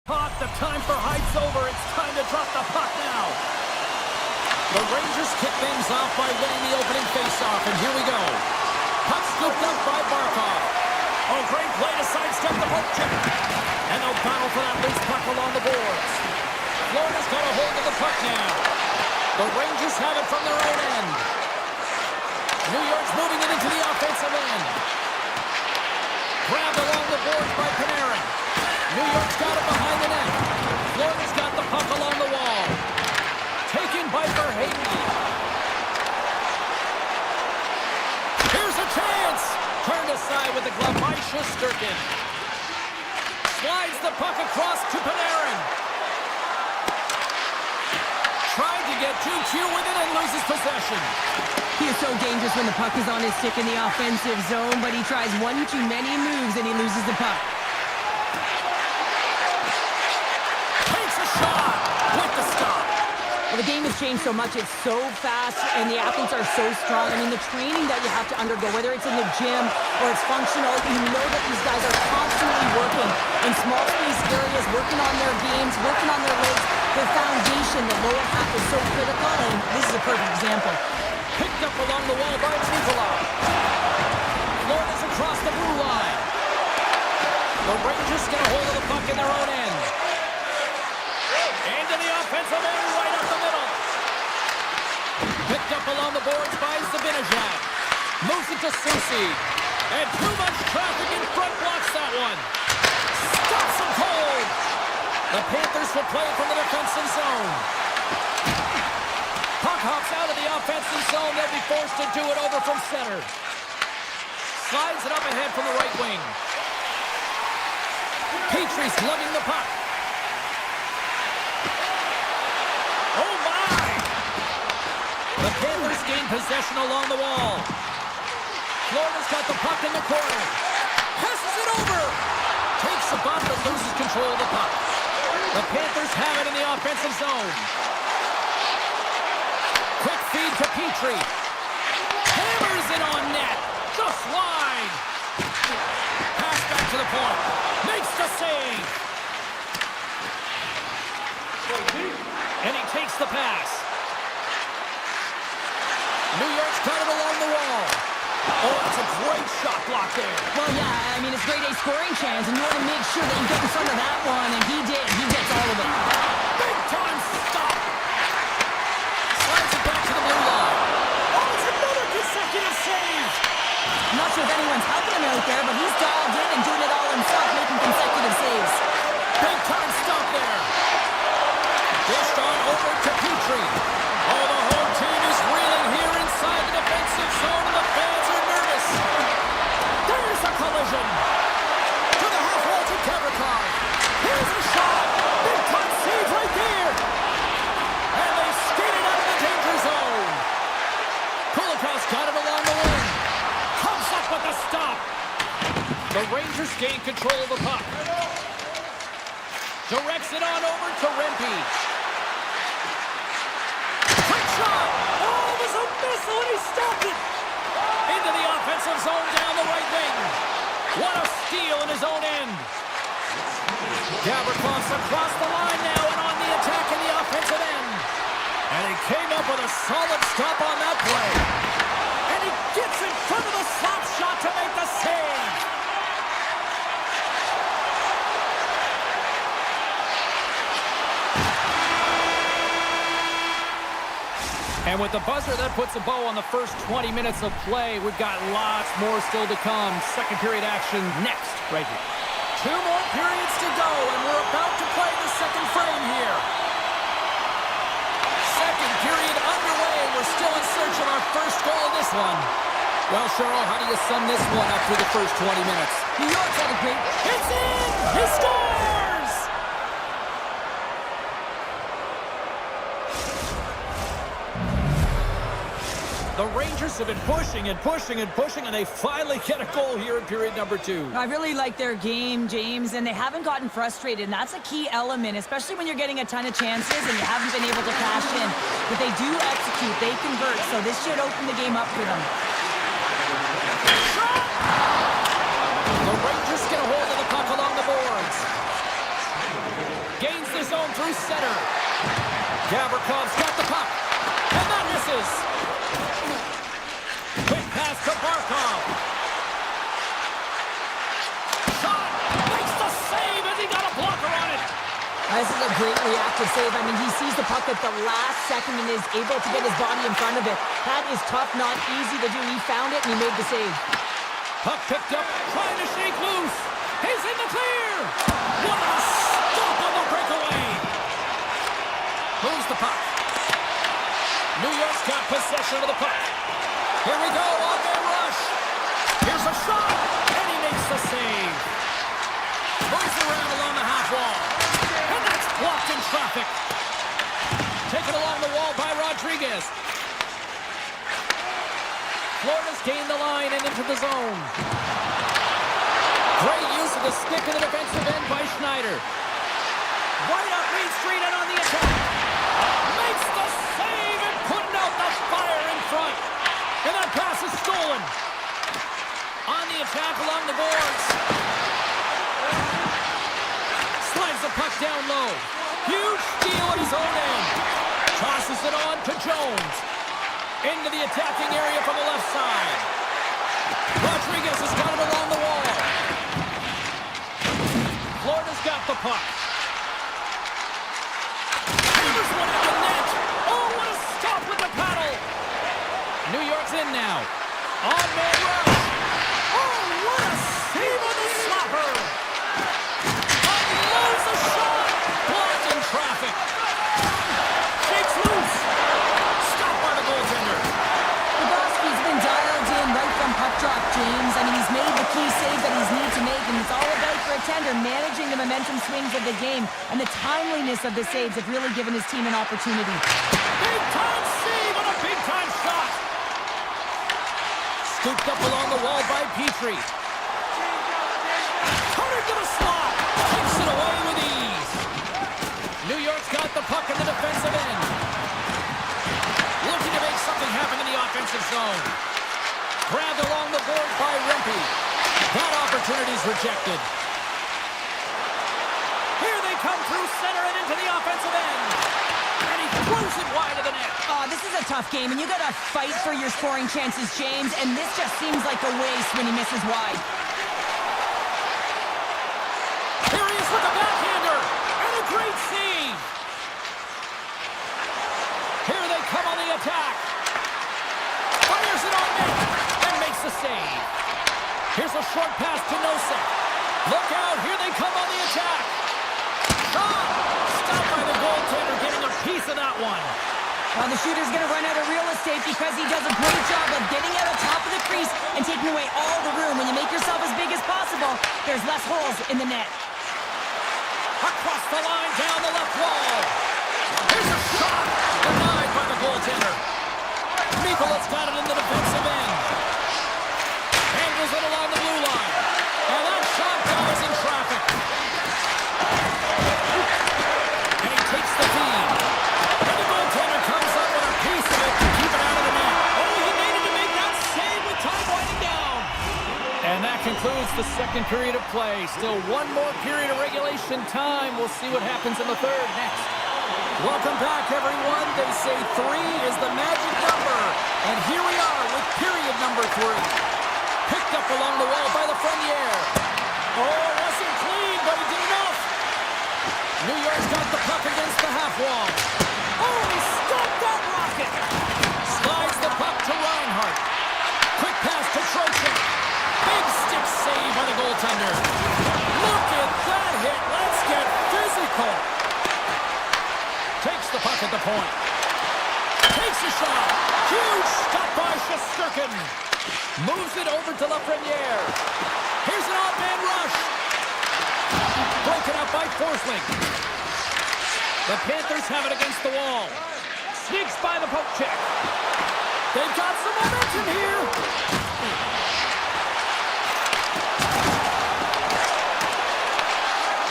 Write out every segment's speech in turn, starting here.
Puck, the time for hype's over. It's time to drop the puck now. The Rangers kick things off by winning the opening faceoff, and here we go. Puck scooped up by Barkov. Oh, great play to sidestep the poke check. And they'll battle for that loose puck along the boards. Florida's got a hold of the puck now. The Rangers have it from their own end. New York's moving it into the offensive end. Grabbed along the boards by Panarin. New York's got it behind the net. Florida's got the puck along the wall. Taken by Verhaeghe. Here's a chance. Turned aside with the glove by Shesterkin. Slides the puck across to Panarin. Tried to get too cute with it and loses possession. He is so dangerous when the puck is on his stick in the offensive zone, but he tries one too many moves and he loses the puck. Takes a shot with the stop. Well, the game has changed so much. It's so fast, and the athletes are so strong. I mean, the training that you have to undergo, whether it's in the gym or it's functional, you know that these guys are constantly working in small space areas, working on their games, working on their legs. Their foundation, the lower half, is so critical, and this is a perfect example. Picked up along the wall by Nikolai. Florida's across the blue line. The Rangers get a hold of the puck in their own end. Into the offensive end, right up the middle. Picked up along the boards by Zibanejad. Moves it to Susi. And too much traffic in front blocks that one. Stops him cold. The Panthers will play from the defensive zone. Puck hops out of the offensive zone. They'll be forced to do it over from center. Slides it up ahead from the right wing. Petrie's lugging the puck. Oh, my! The Panthers gain possession along the wall. Florida's got the puck in the corner. Passes it over. Takes the bump but loses control of the puck. The Panthers have it in the offensive zone. Quick feed to Petrie. Hammers it on net. Just wide. Pass back to the point. Makes the save. And he takes the pass. New York's got it along the wall. Oh, it's a great shot block there. Well, yeah, I mean, it's grade A scoring chance, and you want to make sure that you get in front of that one, and he did. He gets all of it. Big time stop. Slides it back to the blue line. Oh, it's another consecutive save. I'm not sure if anyone's helping him out there, but he's dialed in and doing it all himself, making consecutive saves. Big time stop there. Dished on over to Petrie. Oh, the whole team is reeling here inside the defensive zone, and the fans are nervous. There's a collision. To the half wall to Kavrikov. Here's a shot. Big time save right there. And they skated out of the danger zone. Kulikov's got it along the wing. Comes up with the stop. The Rangers gain control of the puck. Directs it on over to Rempe. Quick shot! Oh, it was a missile and he stopped it! Into the offensive zone down the right wing. What a steal in his own end. Gavrikov's across the line now and on the attack in the offensive end. And he came up with a solid stop on that play. And he gets in front of the slap shot to make the save. And with the buzzer, that puts a bow on the first 20 minutes of play. We've got lots more still to come. Second period action next, right here. 2 more periods to go, and we're about to play the second frame here. Second period underway. We're still in search of our first goal in this one. Well, Cheryl, how do you sum this one up through the first 20 minutes? New York's had a great... It's in! He scores! The Rangers have been pushing and pushing and pushing, and they finally get a goal here in period number 2. I really like their game, James, and they haven't gotten frustrated, and that's a key element, especially when you're getting a ton of chances and you haven't been able to cash in. But they do execute, they convert, so this should open the game up for them. The Rangers get a hold of the puck along the boards. Gavrkov's got the puck. And that misses. Quick pass to Barkov. Shot. Makes the save as he got a blocker on it. This is a great reactive save. I mean, he sees the puck at the last second and is able to get his body in front of it. That is tough, not easy to do. He found it and he made the save. Puck picked up, trying to shake loose. He's in the clear. What a stop on the breakaway. Moves the puck. New York's got possession of the puck. Here we go, on-man rush. Here's a shot, and he makes the save. Moves around along the half wall. And that's blocked in traffic. Taken along the wall by Rodriguez. Florida's gained the line and into the zone. Great use of the stick in the defensive end by Schneider. Right up Reed Street and on the attack. Makes the save and putting out the fire in front. And that pass is stolen. On the attack along the boards. Slides the puck down low. Huge steal at his own end. Tosses it on to Jones. Into the attacking area from the left side. Rodriguez has got him along the wall. Florida's got the puck. Hammers one at the net. Oh, what a stop with the paddle. New York's in now. On-man rush. Oh, what a save on the slapper. Unloads a shot. Blocked in traffic. Shakes loose. Stopped by the goaltender. Bobrovsky's been dialed in right from puck drop, James. I mean, he's made the key save that he's need to make, and it's all about for a tender managing the momentum swings of the game, and the timeliness of the saves have really given his team an opportunity. Big-time save on a big-time shot. Scooped up along the wall by Petrie. Cutter to the slot. Takes it away with ease. New York's got the puck in the defensive end. Looking to make something happen in the offensive zone. Grabbed along the board by Rempe. That opportunity's rejected. Here they come through center and into the offensive end. And he throws it wide of the net. This is a tough game, and you gotta fight for your scoring chances, James, and this just seems like a waste when he misses wide. Here he is with a backhander, and a great save. Here they come on the attack. Fires it on net, and makes the save. Here's a short pass to Nosek. Look out, here they come on the attack. Shot! Stopped by the goaltender, getting a piece of that one. Well, the shooter's going to run out of real estate because he does a great job of getting out of top of the crease and taking away all the room. When you make yourself as big as possible, there's less holes in the net. Across the line, down the left wall. Here's a shot! Denied by the goaltender. Mikolas got it in the defensive end. Handles it along the blue line. And that shot dies in traffic. And he takes the feed. And the goaltender comes up with a piece of it to keep it out of the net. Oh, he needed to make that save with time winding down. And that concludes the second period of play. Still one more period of regulation time. We'll see what happens in the third next. Welcome back, everyone. They say 3 is the magic number. And here we are with period number 3. Picked up along the wall by Lafreniere. Oh, wasn't clean, but he did enough. New York's got the puck against the half wall. Oh, he stopped that rocket. Slides the puck to Reinhardt. Quick pass to Trocheck. Big stick save by the goaltender. Look at that hit. Let's get physical. Takes the puck at the point. Takes a shot. Huge stop by Shesterkin. Moves it over to Lafreniere. Here's an odd-man rush. Broken up by Forsling. The Panthers have it against the wall. Sneaks by the poke check. They've got some momentum here.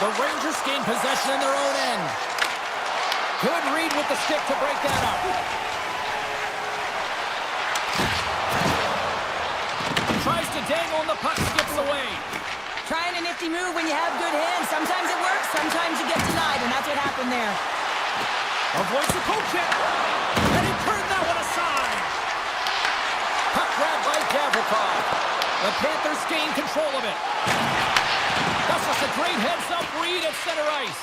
The Rangers gain possession in their own end. Good read with the stick to break that up. Tries to dangle and the puck skips away. Trying a nifty move when you have good hands. Sometimes it works, sometimes you get denied, and that's what happened there. Avoids the poke check. And he turned that one aside. Puck grab by Gavrikov. The Panthers gain control of it. That's just a great heads-up read at center ice.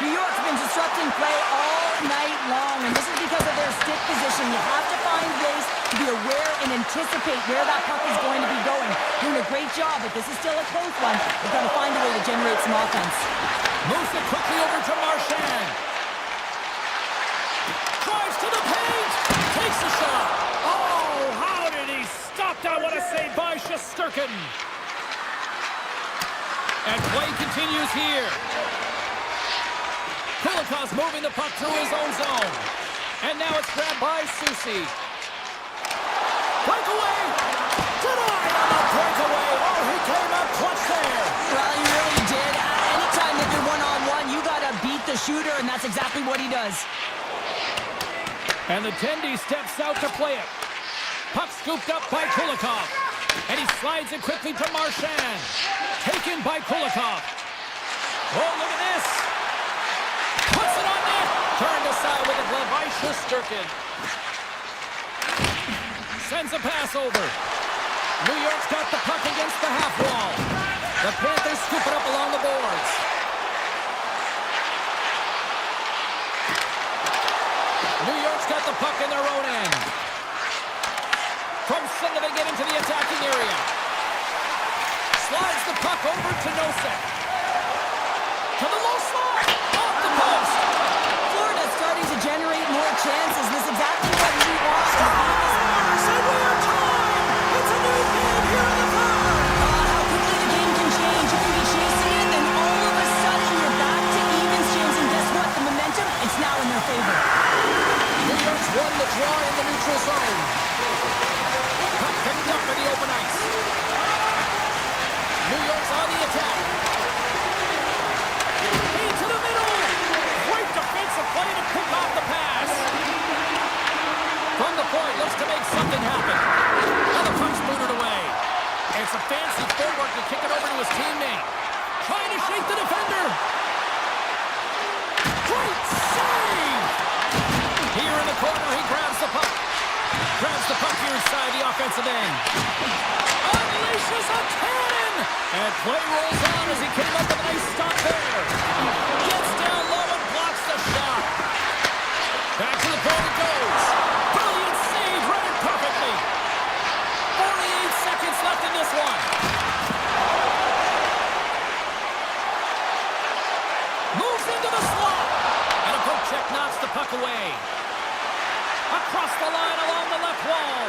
New York's been disrupting play all night long, and this is because of their stick position. You have to find ways to be aware and anticipate where that puck is going to be going. Doing a great job, but this is still a close one. They've got to find a way to generate some offense. Moves it quickly over to Marchand. Drives to the paint. Takes a shot. Oh, how did he stop that? What a save by Shesterkin. And play continues here. Kulikov's moving the puck through his own zone. And now it's grabbed by Susi. Breakaway! Denied on the breakaway! Oh, he came up clutch there! Well, he really did. Anytime they get one-on-one, you got to beat the shooter, and that's exactly what he does. And the Tendy steps out to play it. Puck scooped up by Kulikov. And he slides it quickly to Marchand. Taken by Kulikov. Oh, look at this! Puts it on net! Turned aside with a glove by Shesterkin. Sends a pass over. New York's got the puck against the half wall. The Panthers scoop it up along the boards. New York's got the puck in their own end. From center they get into the attacking area. Slides the puck over to Nosek. To the low slot. Off the post. Florida's starting to generate more chances. This is exactly what we want. And we are tied. It's a new game here in the third. How quickly the game can change. You can be chasing it, and all of a sudden you're back to evens, James. And guess what? The momentum, it's now in their favor. New York's won the draw in the neutral zone. Puck picked up in the open ice. New York's on the attack. Into the middle. Great defensive play to pick off the pass. From the point, looks to make something happen. Now the puck's booted away. It's a fancy footwork to kick it over to his teammate. Trying to shake the defender. Great save! Here in the corner, he grabs the puck. Grabs the puck here inside the offensive end. Unleashes a cannon! And play rolls on as he came up with a nice stop there. Gets down low and blocks the shot. Back to the point it goes. Brilliant save, read it perfectly. 48 seconds left in this one. Moves into the slot. And a poke check knocks the puck away. Across the line along the left wall.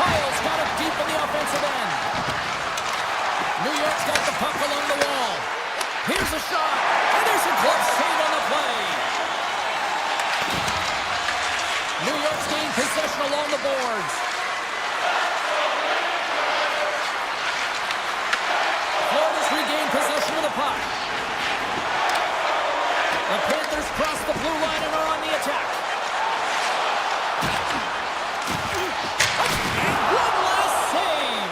Pyle's got it deep in the offensive end. New York's got the puck along the wall. Here's a shot. And there's a glove save on the play. New York's gained possession along the boards. Florida's regained possession of the puck. The Panthers cross the blue line and are on the attack. One last save.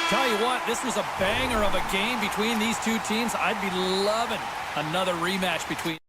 Tell you what, this was a banger of a game between these two teams. I'd be loving another rematch between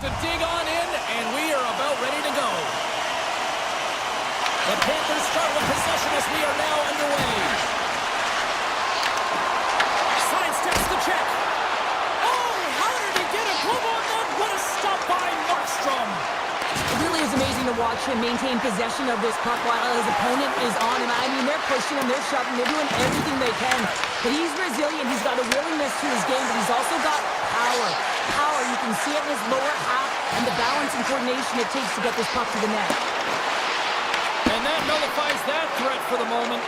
To dig on in, and we are about ready to go. The Panthers start with possession as we are now underway. Sidesteps the check. Oh, how did he get a glove on that? What a stop by Markstrom. It really is amazing to watch him maintain possession of this puck while his opponent is on him. I mean, they're pushing him, they're shoving, they're doing everything they can. But he's resilient, he's got a willingness to his game, but he's also got power. Power, you can see it in his lower half and the balance and coordination it takes to get this puck to the net. And that nullifies that threat for the moment.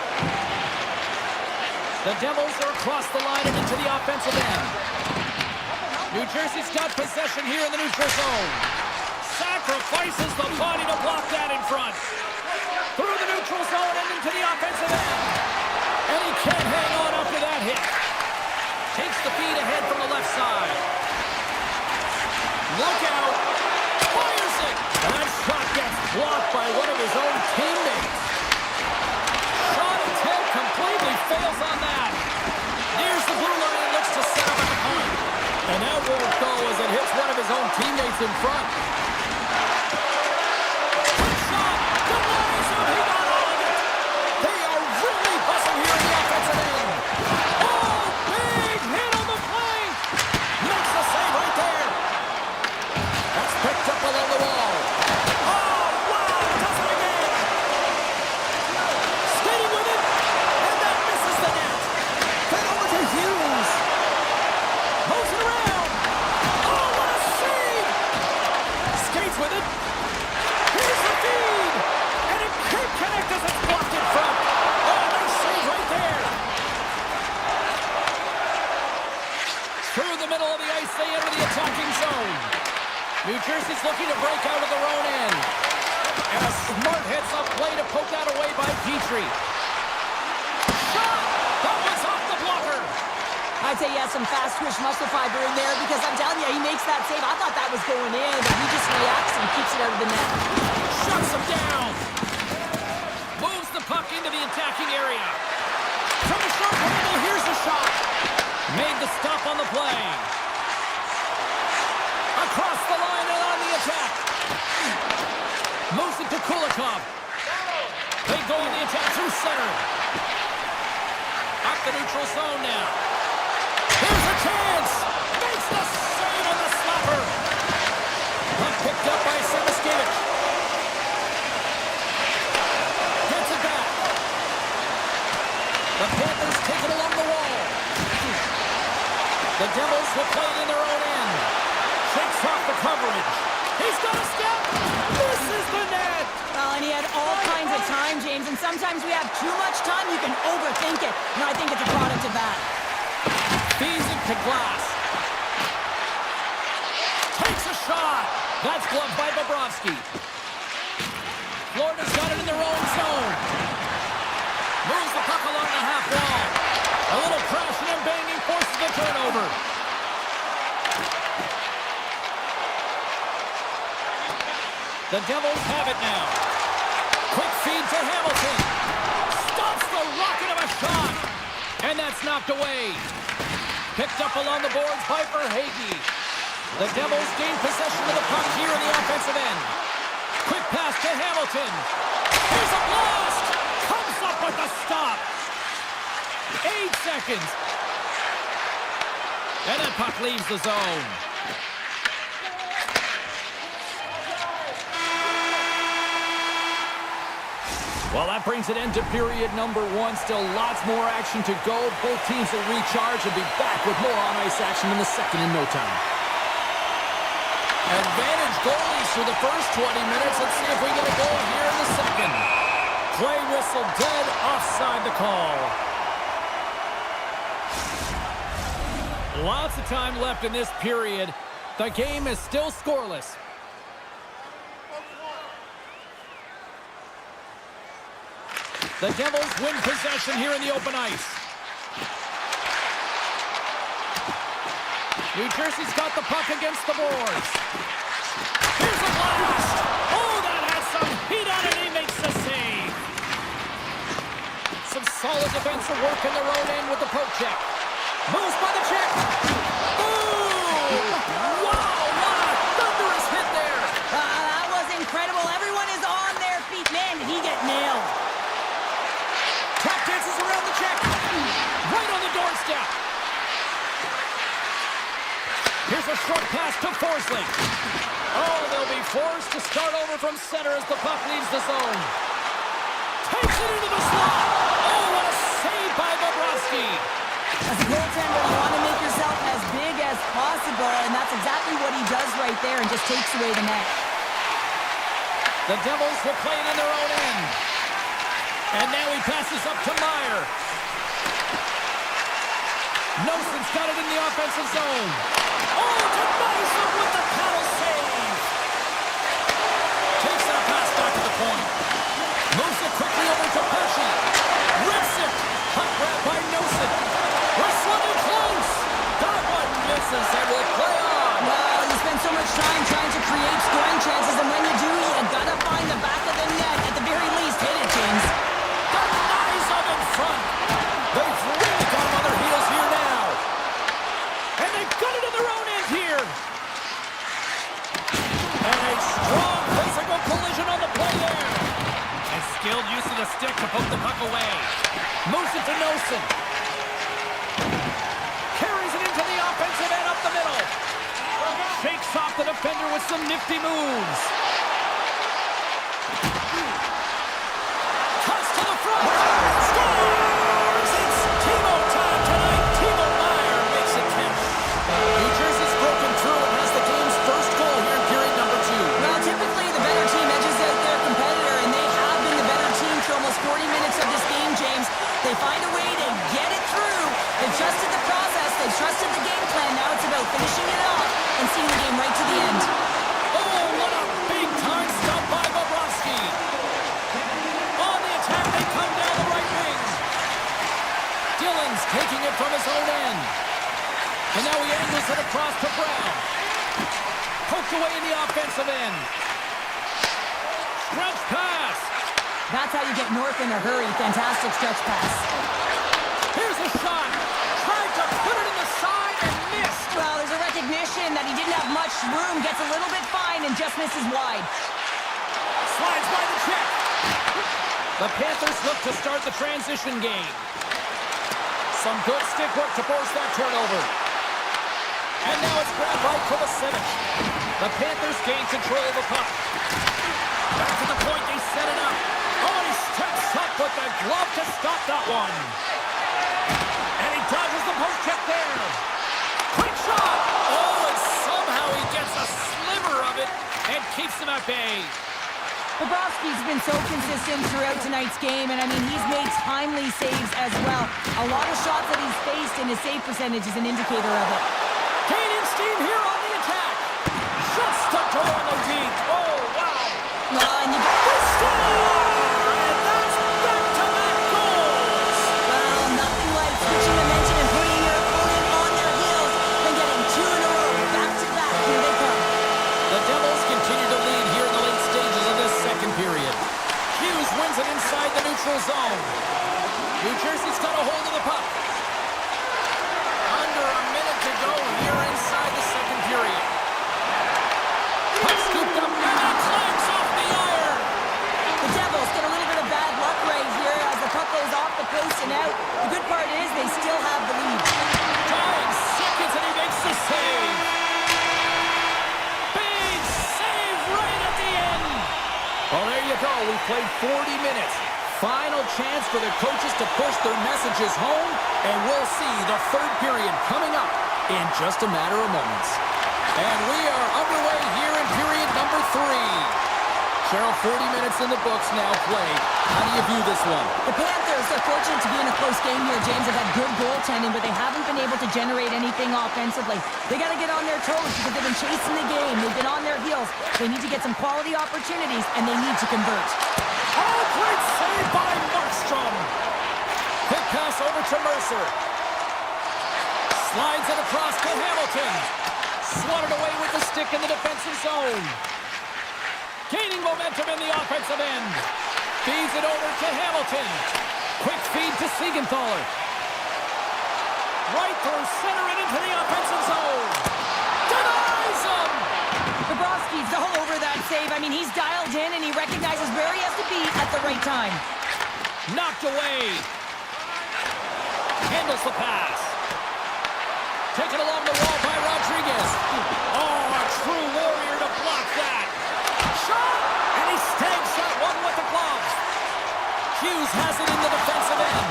The Devils are across the line and into the offensive end. New Jersey's got possession here in the neutral zone. Sacrifices the body to block that in front. Through the neutral zone and into the offensive end. And he can't hang on after that hit. Takes the feed ahead from the left side. Look out. Fires it. And that shot gets blocked by one of his own teammates. Shot attempt completely fails on that. Nears the blue line and looks to set up at the point. And that won't go as it hits one of his own teammates in front. Good shot. Good line, so he got all of it. They are really buzzing here in the offensive end. Oh, big hit on the play. Makes the save right there. That's picked up along the wall. Oh, wow, does it again. Skating with it, and that misses the net. Then over to Hughes. Moves it around. Oh, what a save. Skates with it. Here's the feed. And it can't connect as it's blocked in front. Oh, nice save right there. Through the middle of the ice, they enter the attacking zone. New Jersey's looking to break out of their own end. And a smart heads-up play to poke that away by Petrie. Shot! That was off the blocker. I'd say he has some fast twitch muscle fiber in there because I'm telling you, he makes that save. I thought that was going in, but he just reacts and keeps it out of the net. Shuts him down. Moves the puck into the attacking area. From the short angle, here's the shot. Made the stop on the play. Across the line and on the attack. Moves it to Kulikov. They go on the attack through center. Up the neutral zone now. Here's a chance. Makes the save on the slapper. Puck picked up by Semiskevich. Gets it back. The Panthers take it along the wall. The Devils will play it in their own end. Shakes off the coverage. He's got a step. This is the net. Well, and he had all kinds of time, James, and sometimes we have too much time, you can overthink it. And I think it's a product of that. Feeds it to Glass. Takes a shot. That's gloved by Bobrovsky. Florida's got it in their own zone. Moves the puck along the half wall. A little crashing and banging forces the turnover. The Devils have it now. Quick feed to Hamilton. Stops the rocket of a shot. And that's knocked away. Picked up along the boards by Verhaeghe. The Devils gain possession of the puck here in the offensive end. Quick pass to Hamilton. Here's a blast. Comes up with the stop. 8 seconds. And that puck leaves the zone. Well, that brings an end to period number 1. Still lots more action to go. Both teams will recharge and be back with more on-ice action in the second in no time. Advantage goalies for the first 20 minutes. Let's see if we get a goal here in the second. Play whistle dead, offside the call. Lots of time left in this period. The game is still scoreless. The Devils win possession here in the open ice. New Jersey's got the puck against the boards. Here's a blast! Oh, that has some heat on it. He makes the save. Some solid defensive work in their own end with the poke check. Moves by the check. Boom! Wow, what a thunderous a short pass to Forsling. Oh, they'll be forced to start over from center as the puck leaves the zone. Takes it into the slot. Oh, what a save by Bobrovsky. As a goaltender, you want to make yourself as big as possible, and that's exactly what he does right there and just takes away the net. The Devils will play it in their own end. And now he passes up to Meyer. Nelson's got it in the offensive zone. Oh, denies him with the paddle save. Takes that pass back to the point. Moves it quickly over to Pesci. Rips it. Puck grab by Nelson. We're swimming close. That one misses and will play on. Well, you spend so much time trying to create scoring chances, and when you do, you gotta find the back of the net. At the very least, hit it, James. Denies him in front. They've really got him on their heels here now. And they've got it in their own end here. And a strong physical collision on the play there. And skilled use of the stick to poke the puck away. Moves it to Nelson. Carries it into the offensive end up the middle. Shakes off the defender with some nifty moves. Cuts to the front. Scores! It's Timo time tonight. Timo Meyer makes it 10. New Jersey's broken through and has the game's first goal here in period number 2. Well, typically the better team edges out their competitor, and they have been the better team for almost 40 minutes of this game, James. They find a way to get it through. They've trusted the process. They've trusted the game plan. Now it's about finishing it off and seeing the game right to the end. Oh, what a big-time stop by Bobrovsky. On the attack, they come down the right wing. Dillon's taking it from his own end. And now he angles it across to Brown. Poked away in the offensive end. Stretch pass. That's how you get north in a hurry. Fantastic stretch pass. Here's a shot. Tried to put it in the side and missed. Well, there's a recognition that he didn't have much room. Gets a little bit fine and just misses wide. Slides by the check. The Panthers look to start the transition game. Some good stick work to force that turnover. And now it's grabbed by Kovacevic. The Panthers gain control of the puck. Back to the point, they set it up. Oh, he steps up with the glove to stop that one. And he dodges the post check there. Quick shot. Oh, and somehow he gets a sliver of it and keeps them at bay. Bobrovsky's been so consistent throughout tonight's game, and I mean, he's made timely saves as well. A lot of shots that he's faced, and his save percentage is an indicator of it. Gaining steam here on the attack. Shuts the door on the deep. Oh, wow. Well, and you got The score! And that's back-to-back goals. well, nothing like switching momentum and putting your opponent on their heels and getting 2 in a row. Back to back. Here they come. The Devils continue to lead here in the late stages of this second period. Hughes wins it inside the neutral zone. New Jersey's got a hold of the puck. Under a minute to go here inside the second period. Puck scooped up and it clanks off the iron. The Devils get a little bit of bad luck right here as the puck goes off the post and out. The good part is they still have the lead. 5 seconds and he makes the save. Big save right at the end. Well, there you go. We played 40 minutes. Final chance for the coaches to push their messages home, and we'll see the third period coming up in just a matter of moments. And we are underway here in period number 3. Cheryl, 40 minutes in the books now played. How do you view this one? The Panthers are fortunate to be in a close game here, James. They've had good goaltending, but they haven't been able to generate anything offensively. They got to get on their toes because they've been chasing the game. They've been on their heels. They need to get some quality opportunities, and they need to convert. Oh, great save by Markstrom. Quick pass over to Mercer. Slides it across to Hamilton. Swatted away with the stick in the defensive zone. Gaining momentum in the offensive end. Feeds it over to Hamilton. Quick feed to Siegenthaler. Right through center and into the offensive zone. Denies him! Bobrovsky's all over that save. I mean, he's dialed in, and he recognizes where he has to be at the right time. Knocked away. Handles the pass. Taken along the wall by Rodriguez. Oh, a true warrior to block that. Shot! And he snags shot one with the gloves. Hughes has it in the defensive end.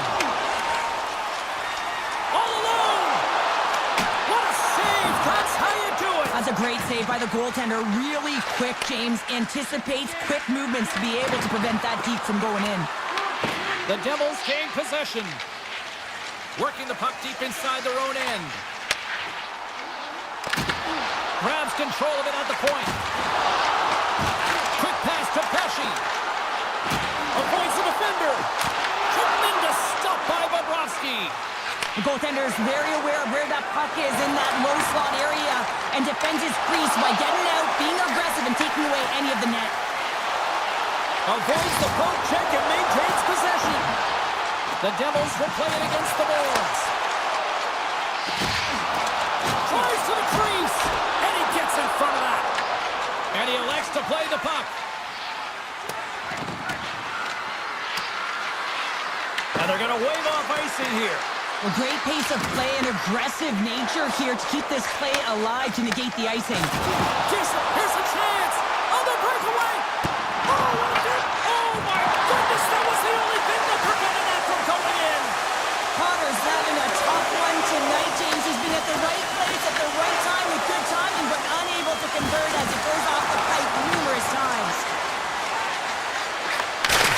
All alone! What a save! That's how you do it! That's a great save by the goaltender. Really quick, James. Anticipates quick movements to be able to prevent that deep from going in. The Devils gain possession. Working the puck deep inside their own end. Grabs control of it at the point. Quick pass to Pesci. Avoids the defender. Tremendous stop by Bobrovsky. The goaltender is very aware of where that puck is in that low slot area and defends his crease by getting out, being aggressive, and taking away any of the net. Avoids the poke check and maintains possession. The Devils will play it against the boards. Tries to the crease, and he gets in front of that. And he elects to play the puck. And they're going to wave off icing here. A great pace of play and aggressive nature here to keep this play alive to negate the icing. Jason, here's a chance. On the breakaway. Oh, what a dip. Oh, my goodness. That was the only thing that prevented that from going in. Potter's having a tough one tonight, James. He's been at the right place at the right time with good timing, but unable to convert as it goes off the pipe numerous times.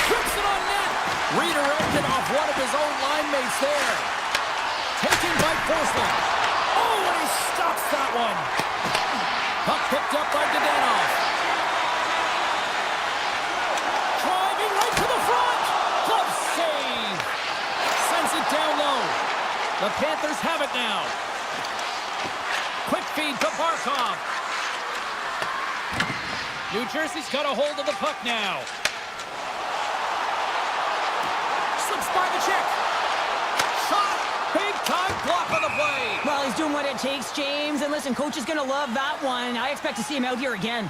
Trips it on net. Redirected off one of his own line mates there. Taken by Forsling. Oh, and he stops that one. Puck picked up by Dadonov. Driving right to the front. Glove save. Sends it down low. The Panthers have it now. Quick feed to Barkov. New Jersey's got a hold of the puck now. Slips by the check. Shot. Big time block on the play. Well, he's doing what it takes, James. And listen, coach is going to love that one. I expect to see him out here again.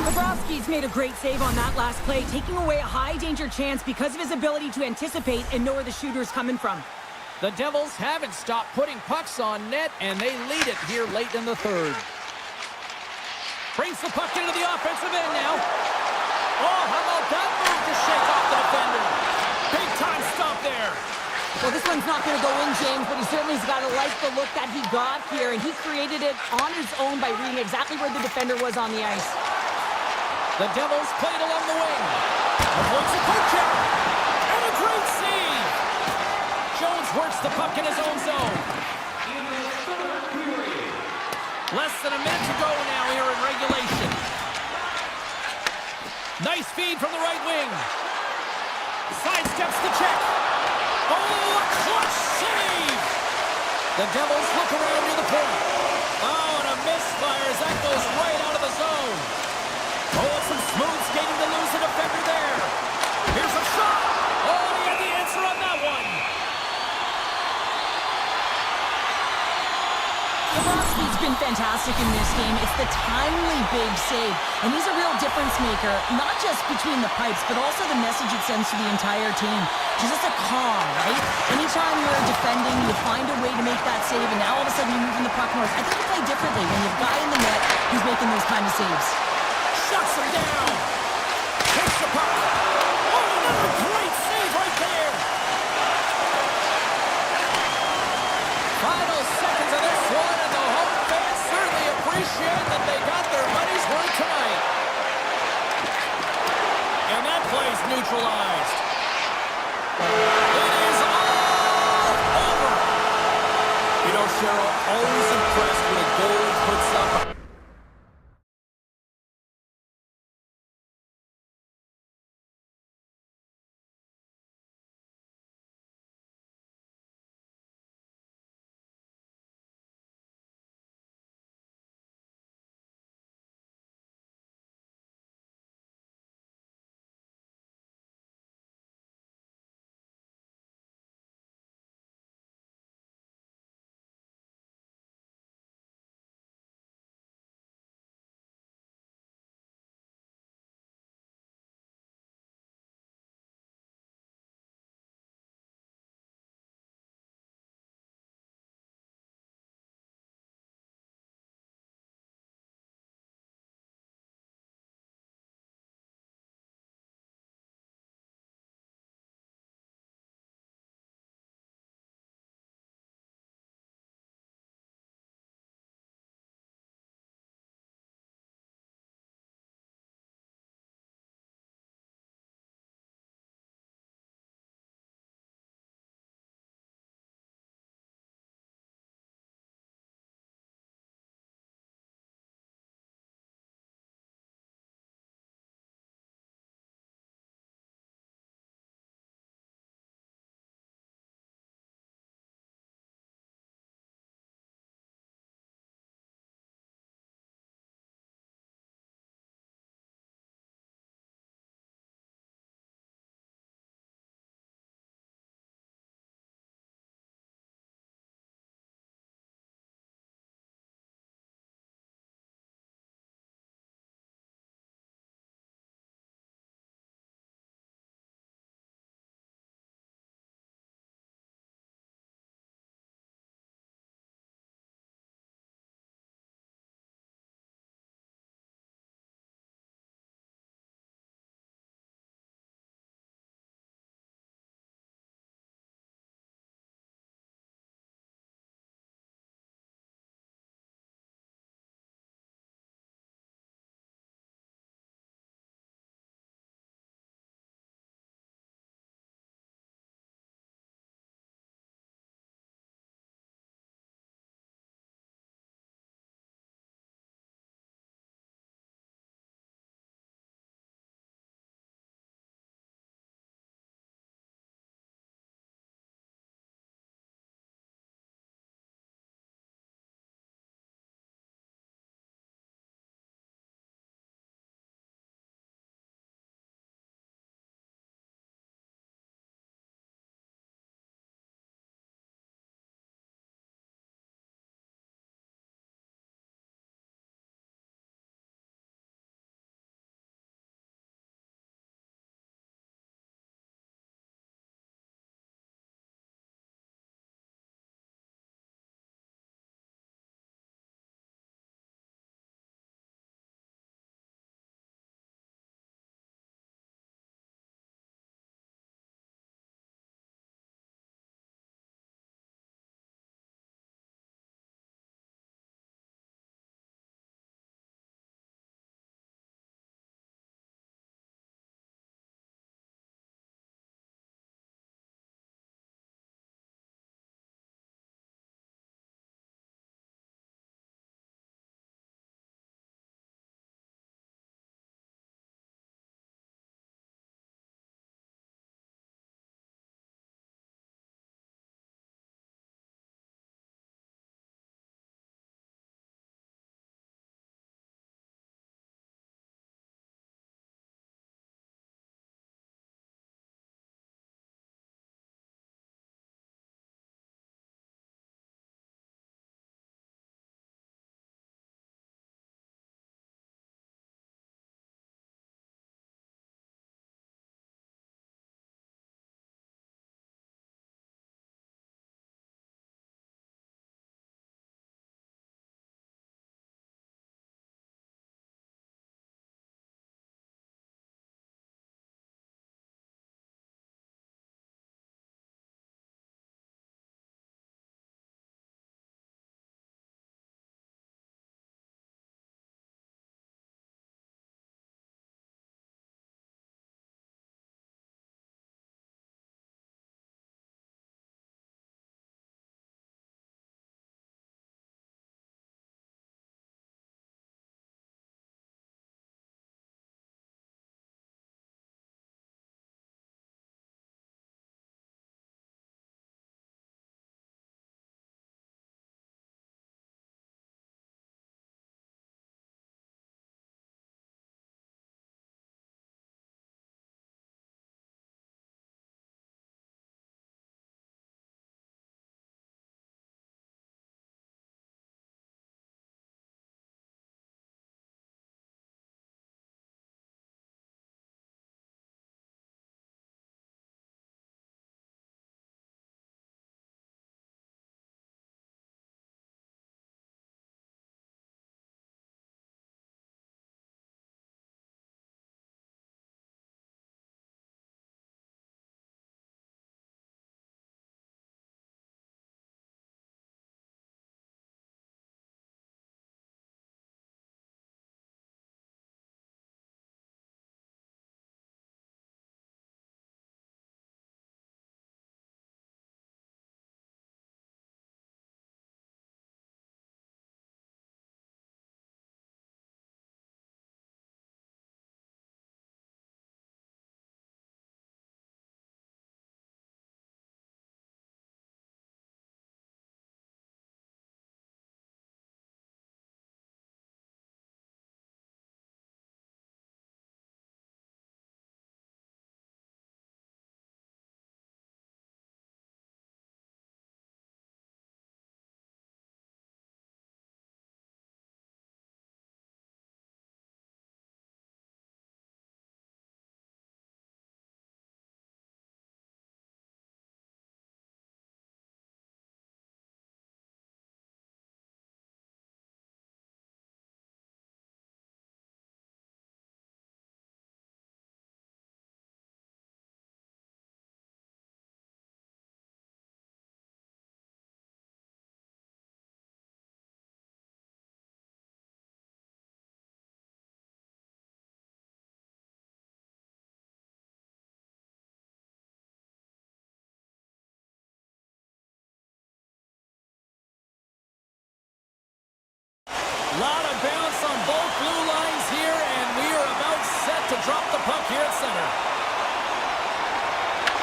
Bobrovsky's made a great save on that last play, taking away a high-danger chance because of his ability to anticipate and know where the shooter's coming from. The Devils haven't stopped putting pucks on net, and they lead it here late in the third. Brings the puck into the offensive end now. Oh, how about that move to shake off the defender? Big time stop there. Well, this one's not going to go in, James, but he certainly's got to like the look that he got here, and he created it on his own by reading exactly where the defender was on the ice. The Devils played along the wing. Avoids a poke check. And a great save. Jones works the puck in his own zone. Less than a minute to go now here in regulation. Nice feed from the right wing. Sidesteps the check. Oh, a clutch save! The Devils look around near the point. Oh, and a misfire as that goes right out of the zone. Oh, some smooth skating to lose the defender there. Here's a shot. Oh, and he had the answer on that one. Bobrovsky's been fantastic in this game. It's the timely big save, and he's a real difference maker, not just between the pipes, but also the message it sends to the entire team. Just a calm, right? Anytime you're defending, you find a way to make that save, and now all of a sudden you're moving the puck north. I think you play differently when you've got in the net who's making those kind of saves. Shuts him down. Takes the puck. Oh, another great save right there. Final seconds of this one, and the home fans certainly appreciate that they got their money's worth tonight. And that play's neutralized. It is all over. You know, Cheryl, always impressed when a goalie puts up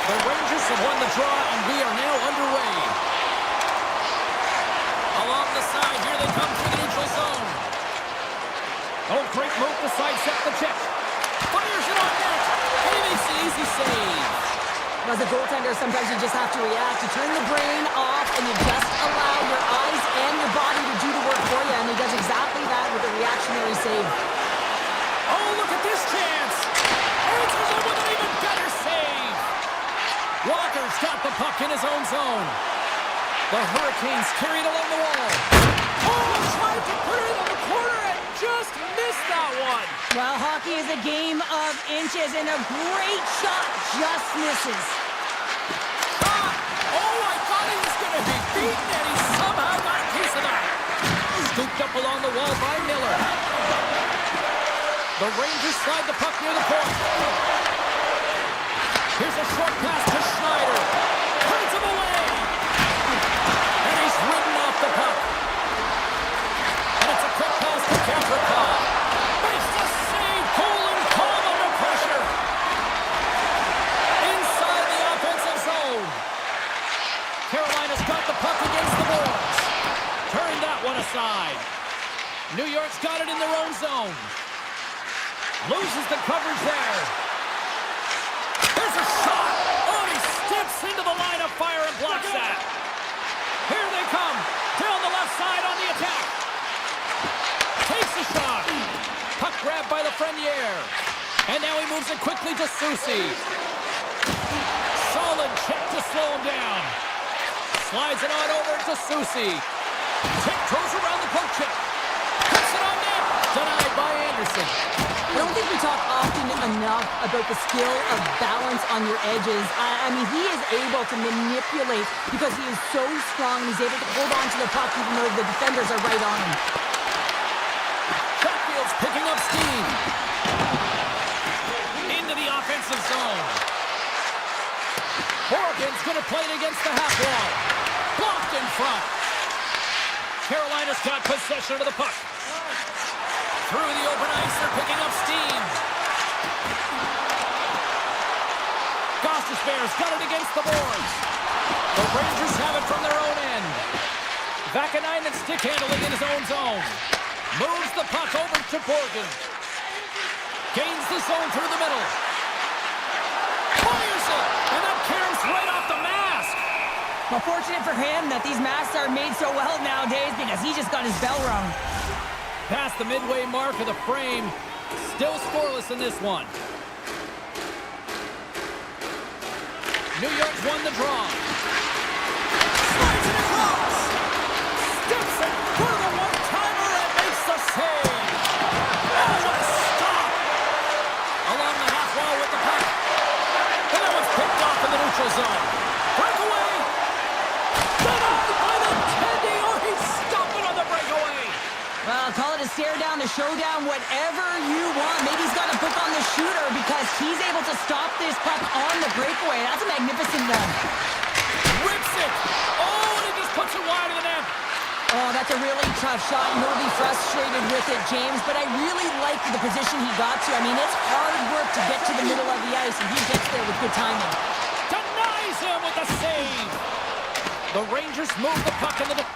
The Rangers have won the draw, and we are now underway. Along the side, here they come through the neutral zone. Oh, great move to sidestep the check. Fires it on net, and he makes the easy save. As a goaltender, sometimes you just have to react. You turn the brain off, and you just allow your eyes and your body to do the work for you, and he does exactly that with a reactionary save. Oh, look at this chance. Answers it with an even better save. Walker's got the puck in his own zone. The Hurricanes carry it along the wall. Oh, tried to put it in the corner and just missed that one. Well, hockey is a game of inches, and a great shot just misses. Ah! Oh, I thought he was going to be beaten, and he somehow got a piece of that. Scooped up along the wall by Miller. The Rangers slide the puck near the point. Here's a short pass to Schneider. Turns him away. And he's ridden off the puck. And it's a quick pass to Kaprizov. Makes the save. Cool and calm under pressure. Inside the offensive zone. Carolina's got the puck against the boards. Turned that one aside. New York's got it in their own zone. Loses the coverage there. There's a shot. Oh, he steps into the line of fire and blocks that. Here they come. Down the left side on the attack. Takes the shot. Puck grabbed by Lafreniere. And now he moves it quickly to Soucy. Solid check to slow him down. Slides it on over to Soucy. Tiptoes around the poke check. Puts it on net. Denied by Anderson. I don't think we talk often enough about the skill of balance on your edges. I mean, he is able to manipulate because he is so strong. He's able to hold on to the puck even though the defenders are right on him. Chatfield's picking up steam. Into the offensive zone. Morgan's going to play it against the half wall. Blocked in front. Carolina's got possession of the puck. Through the open ice, they're picking up steam. Gostisbehere's got it against the boards. The Rangers have it from their own end. Vakanainen stick handling in his own zone. Moves the puck over to Borgen. Gains the zone through the middle. Fires it, and that caroms right off the mask. Well, fortunate for him that these masks are made so well nowadays because he just got his bell rung. Past the midway mark of the frame. Still scoreless in this one. New York's won the draw. Slides it across. Steps it for the one-timer and makes the save. Oh, what a stop. Along the half wall with the puck. And that one's picked off in the neutral zone. Breakaway. Denied by the Tendy. Oh, he's stopping on the breakaway. Well, call it a stare down, a showdown, whatever you want. Maybe he's got a book on the shooter because he's able to stop this puck on the breakaway. That's a magnificent one. Rips it. Oh, and he just puts it wide of the net. Oh, that's a really tough shot. You'll be frustrated with it, James, but I really like the position he got to. I mean, it's hard work to get to the middle of the ice, and he gets there with good timing. Denies him with the save. The Rangers move the puck into the...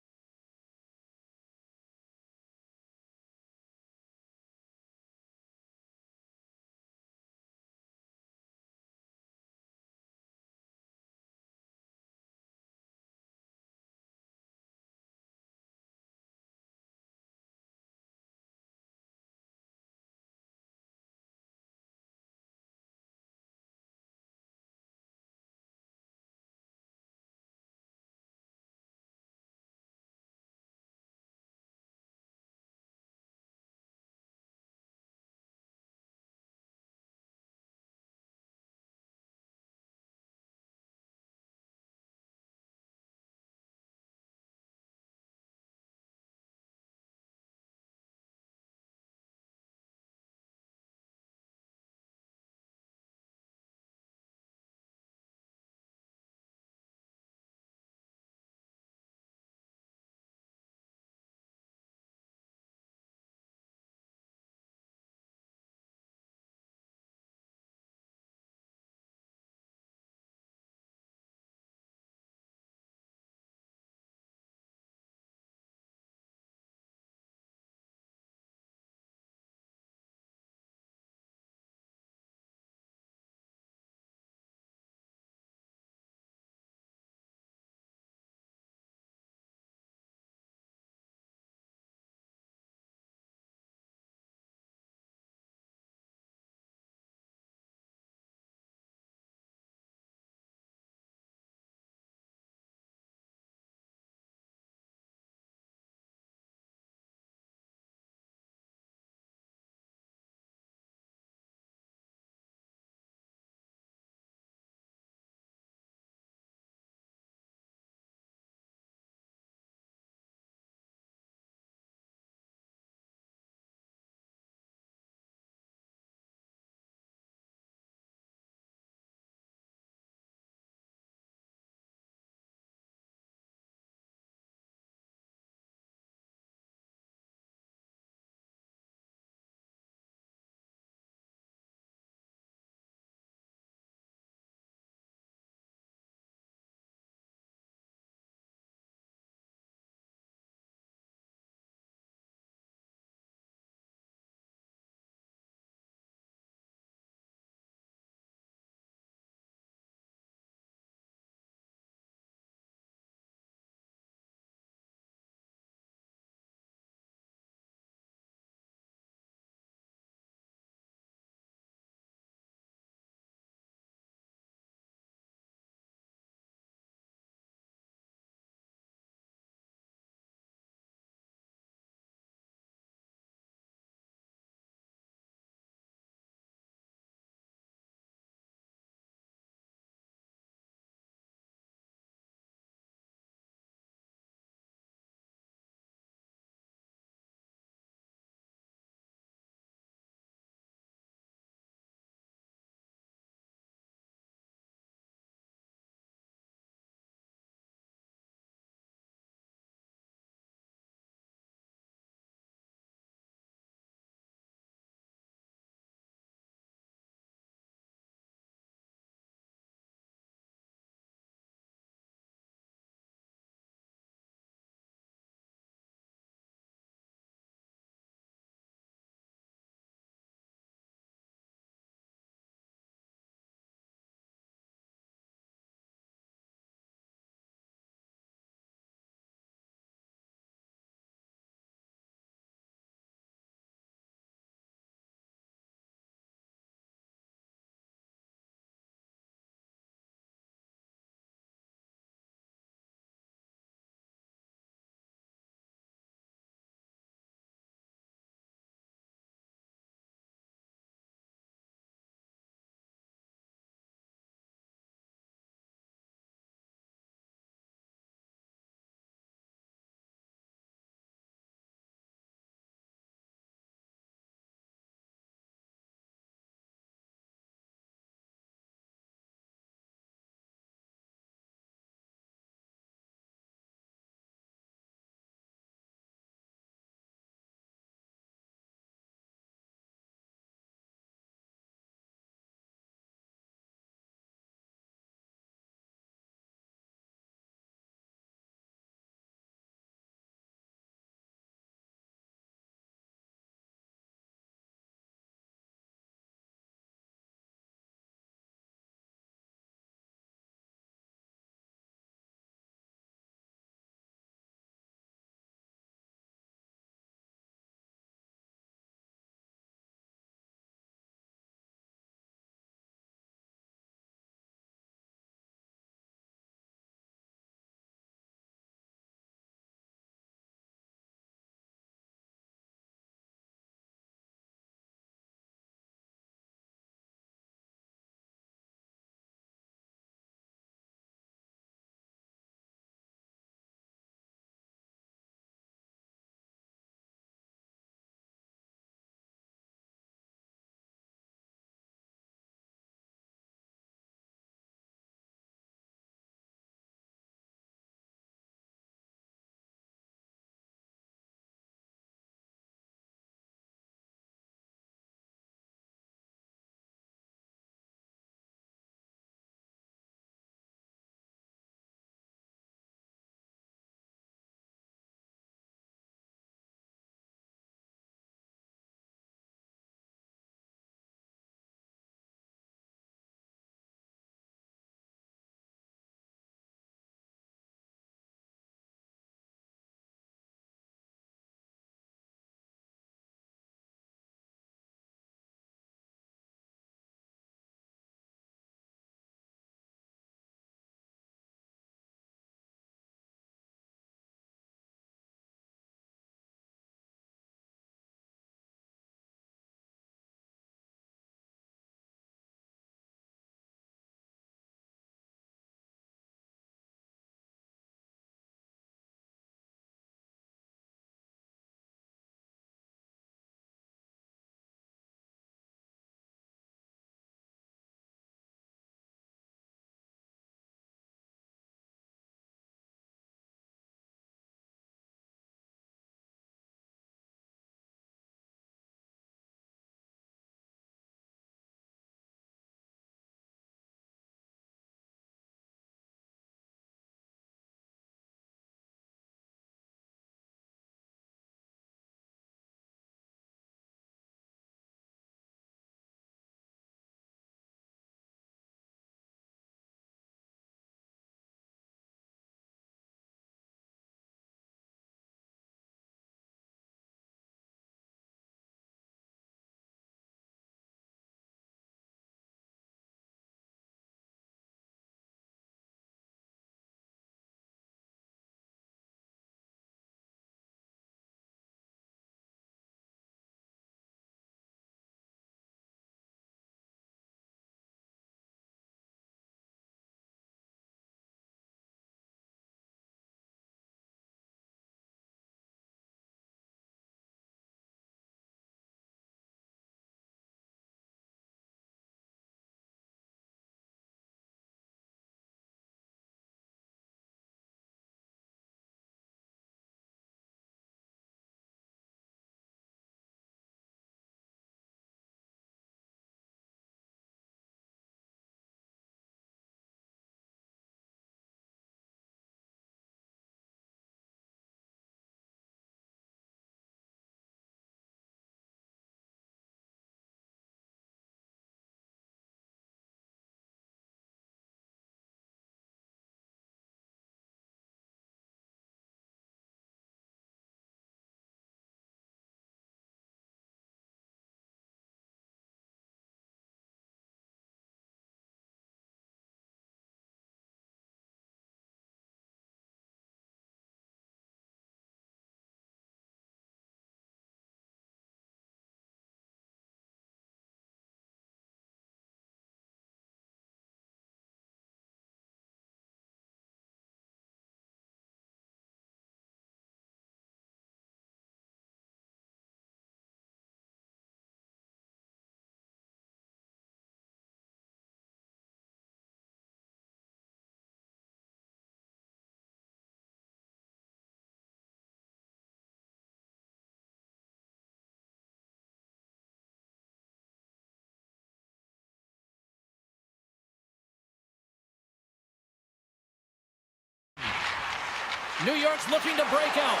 New York's looking to break out.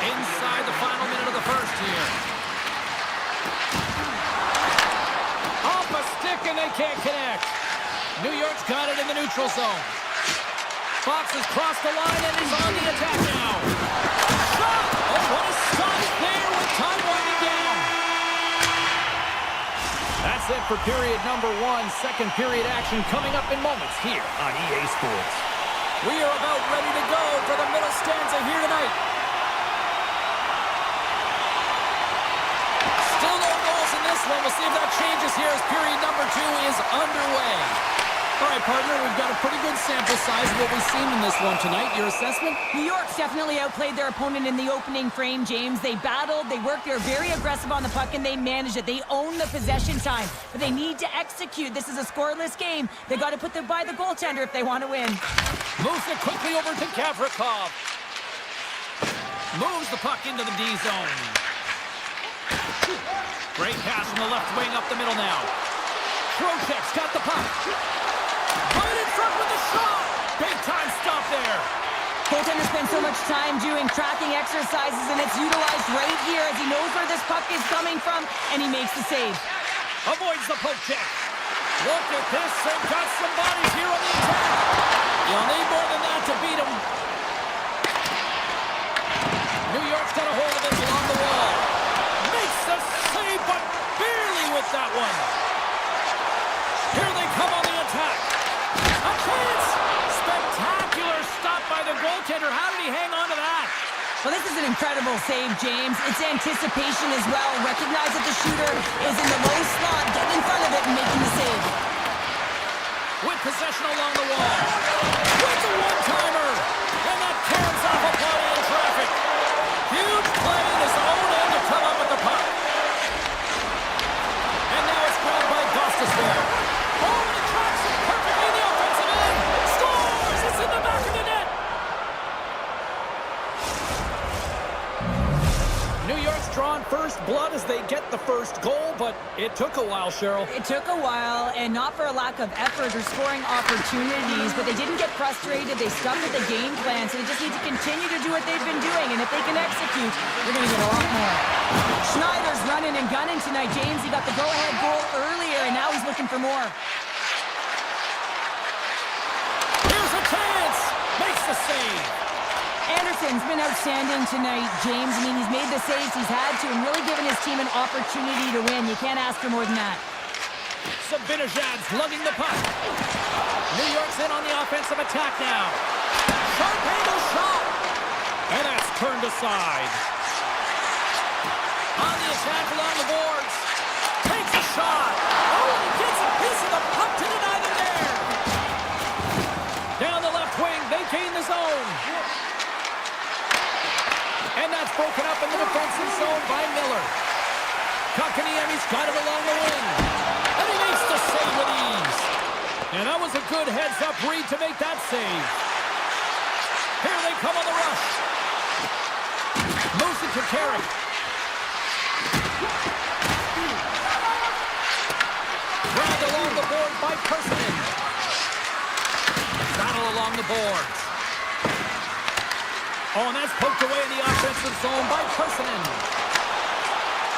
Inside the final minute of the first here. Off a stick and they can't connect. New York's got it in the neutral zone. Fox has crossed the line and is on the attack now. Shot! Oh, what a stop there with time winding down. That's it for period number one. Second period action coming up in moments here on EA Sports. We are about ready to go for the middle stanza here tonight. Still no goals in this one. We'll see if that changes here as period number two is underway. All right, partner, we've got a pretty good sample size of what we've seen in this one tonight. Your assessment? New York's definitely outplayed their opponent in the opening frame, James. They battled, they worked, they're very aggressive on the puck, and they managed it. They own the possession time, but they need to execute. This is a scoreless game. They got to put them by the goaltender if they want to win. Moves it quickly over to Gavrikov. Moves the puck into the D zone. Great pass from the left wing up the middle now. Trocheck's got the puck. Right in front with the shot! Big time stop there! Goaltender spends so much time doing tracking exercises, and it's utilized right here as he knows where this puck is coming from, and he makes the save. Avoids the poke check. Look at this, they've got some bodies here on the attack. You'll need more than that to beat him. New York's got a hold of it along the wall. Makes the save, but barely with that one. Here they come on the attack. A chance! Spectacular stop by the goaltender. How did he hang on to that? Well, this is an incredible save, James. It's anticipation as well. Recognize that the shooter is in the low slot, getting in front of it and making the save. With possession along the wall. With a one-timer. And that carries off a body in traffic. Huge play in his own end to come up with the puck. And now it's grabbed by Gostisbehere. Oh, and it tracks it perfectly in the offensive end. Scores! It's in the back of the net. New York's drawn first blood as they get the first goal, but it took a while, Cheryl. It took a while, and not for a lack of effort or scoring opportunities, but they didn't get frustrated. They stuck with the game plan, so they just need to continue to do what they've been doing, and if they can execute, they're going to get a lot more. Schneider's running and gunning tonight, James. He got the go-ahead goal earlier, and now he's looking for more. Here's a chance! Makes the save. Anderson's been outstanding tonight, James. I mean, he's made the saves he's had to and really given his team an opportunity to win. You can't ask for more than that. Sabinajad's lugging the puck. New York's in on the offensive attack now. Sharp angle shot. And that's turned aside. On the attack along the boards. Takes a shot. Oh, and he gets a piece of the puck to deny them there. Down the left wing, they gain the zone. And that's broken up in the defensive zone by Miller. Kakaniemi's got it along the wing. And he makes the save with ease. And that was a good heads-up read to make that save. Here they come on the rush. Moves it to Carey. Grabbed along the board by Persson. Battle along the boards. Oh, and that's poked away in the offensive zone by Persson.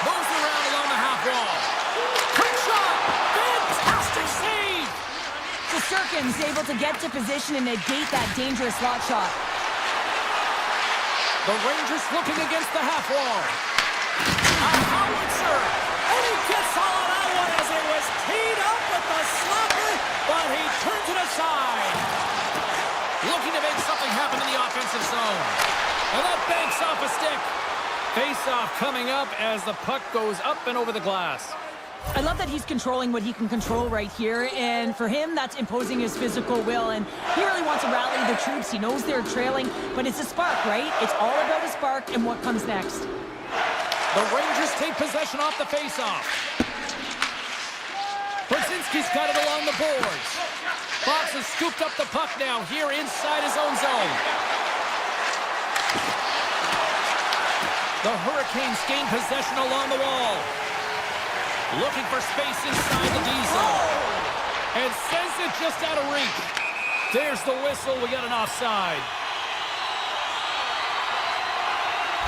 Moves around along the half wall. Quick shot! Fantastic save! Shesterkin's able to get to position and negate that dangerous slot shot. The Rangers looking against the half wall. A howitzer! And he gets all of that one as it was teed up with the slapper, but he turns it aside. Looking to make something happen in the offensive zone. And that banks off a stick. Face-off coming up as the puck goes up and over the glass. I love that he's controlling what he can control right here, and for him, that's imposing his physical will, and he really wants to rally the troops. He knows they're trailing, but it's a spark, right? It's all about a spark and what comes next. The Rangers take possession off the face-off. Brzezinski's got it along the boards. Fox has scooped up the puck now here inside his own zone. The Hurricanes gain possession along the wall. Looking for space inside the D zone. And sends it just out of reach. There's the whistle. We got an offside.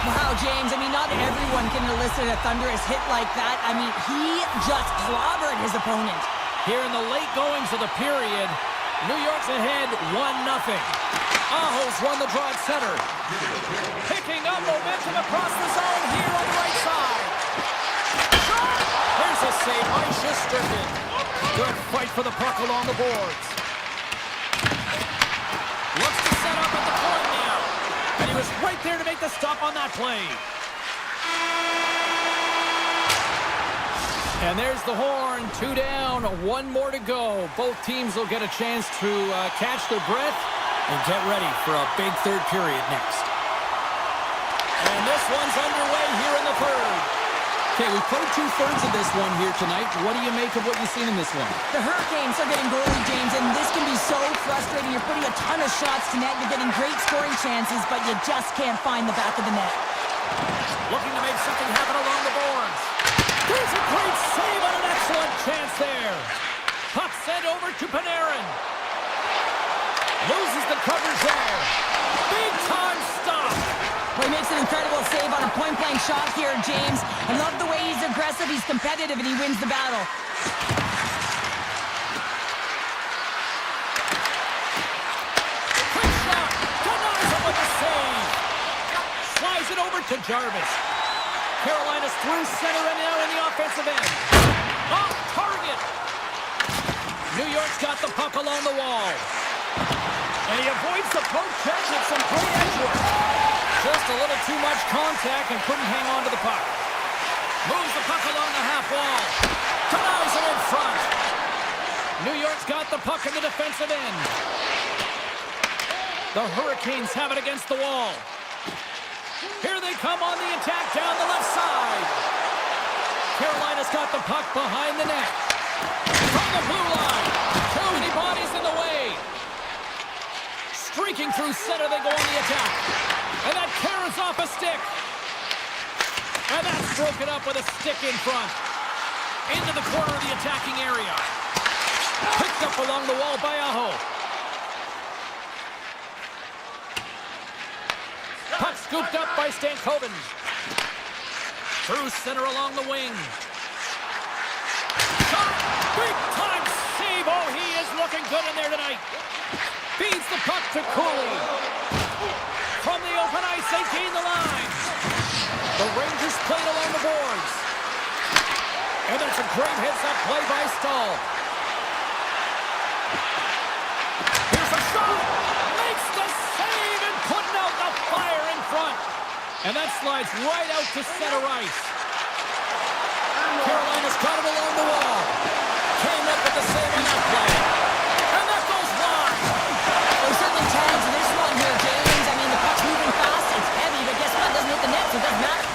Wow, James, I mean, not everyone can elicit a thunderous hit like that. I mean, he just clobbered his opponent. Here in the late goings of the period, New York's ahead 1-0. Aho's won the draw at center. Picking up momentum across the zone here on the right side. Shot! Here's a save by щоденні. Good fight for the puck along the boards. Looks to set up at the point now. And he was right there to make the stop on that play. And there's the horn. 2 down, 1 more to go. Both teams will get a chance to catch their breath and get ready for a big third period next. And this one's underway here in the third. Okay, we've played 2/3 of this one here tonight. What do you make of what you've seen in this one? The Hurricanes are getting goalie, James, and this can be so frustrating. You're putting a ton of shots to net. You're getting great scoring chances, but you just can't find the back of the net. Looking to make something happen along the boards. There's a great save on an excellent chance there. Puck sent over to Panarin. Loses the coverage there. Big time stop. Well, he makes an incredible save on a point-blank shot here, James. I love the way he's aggressive, he's competitive, and he wins the battle. Quick shot. Denies him with a save. Slides it over to Jarvis. Carolina's through center and now in the offensive end. Off target. New York's got the puck along the wall. And he avoids the poke check with some great edge work. Just a little too much contact and couldn't hang on to the puck. Moves the puck along the half wall. Denies it in front. New York's got the puck in the defensive end. The Hurricanes have it against the wall. Here they come on the attack down the left side. Carolina's got the puck behind the net. From the blue line. Too many bodies in the way. Streaking through center, they go on the attack. And that carries off a stick. And that's broken up with a stick in front. Into the corner of the attacking area. Picked up along the wall by Aho. Puck scooped up by Stankoven. Through center along the wing. Shot! Big time save! Oh, he is looking good in there tonight. Feeds the puck to Cooley. From the open ice, they gain the line. The Rangers played along the boards. And that's a great heads-up play by Stahl. Here's a shot! Makes the save and putting out the fire in front. And that slides right out to center ice. Carolina's got it along the wall. Came up with the save on that play. And that goes wide. There's certainly times in this one here, James. I mean, the puck's moving fast, it's heavy, but guess what? It doesn't hit the net, so it doesn't matter.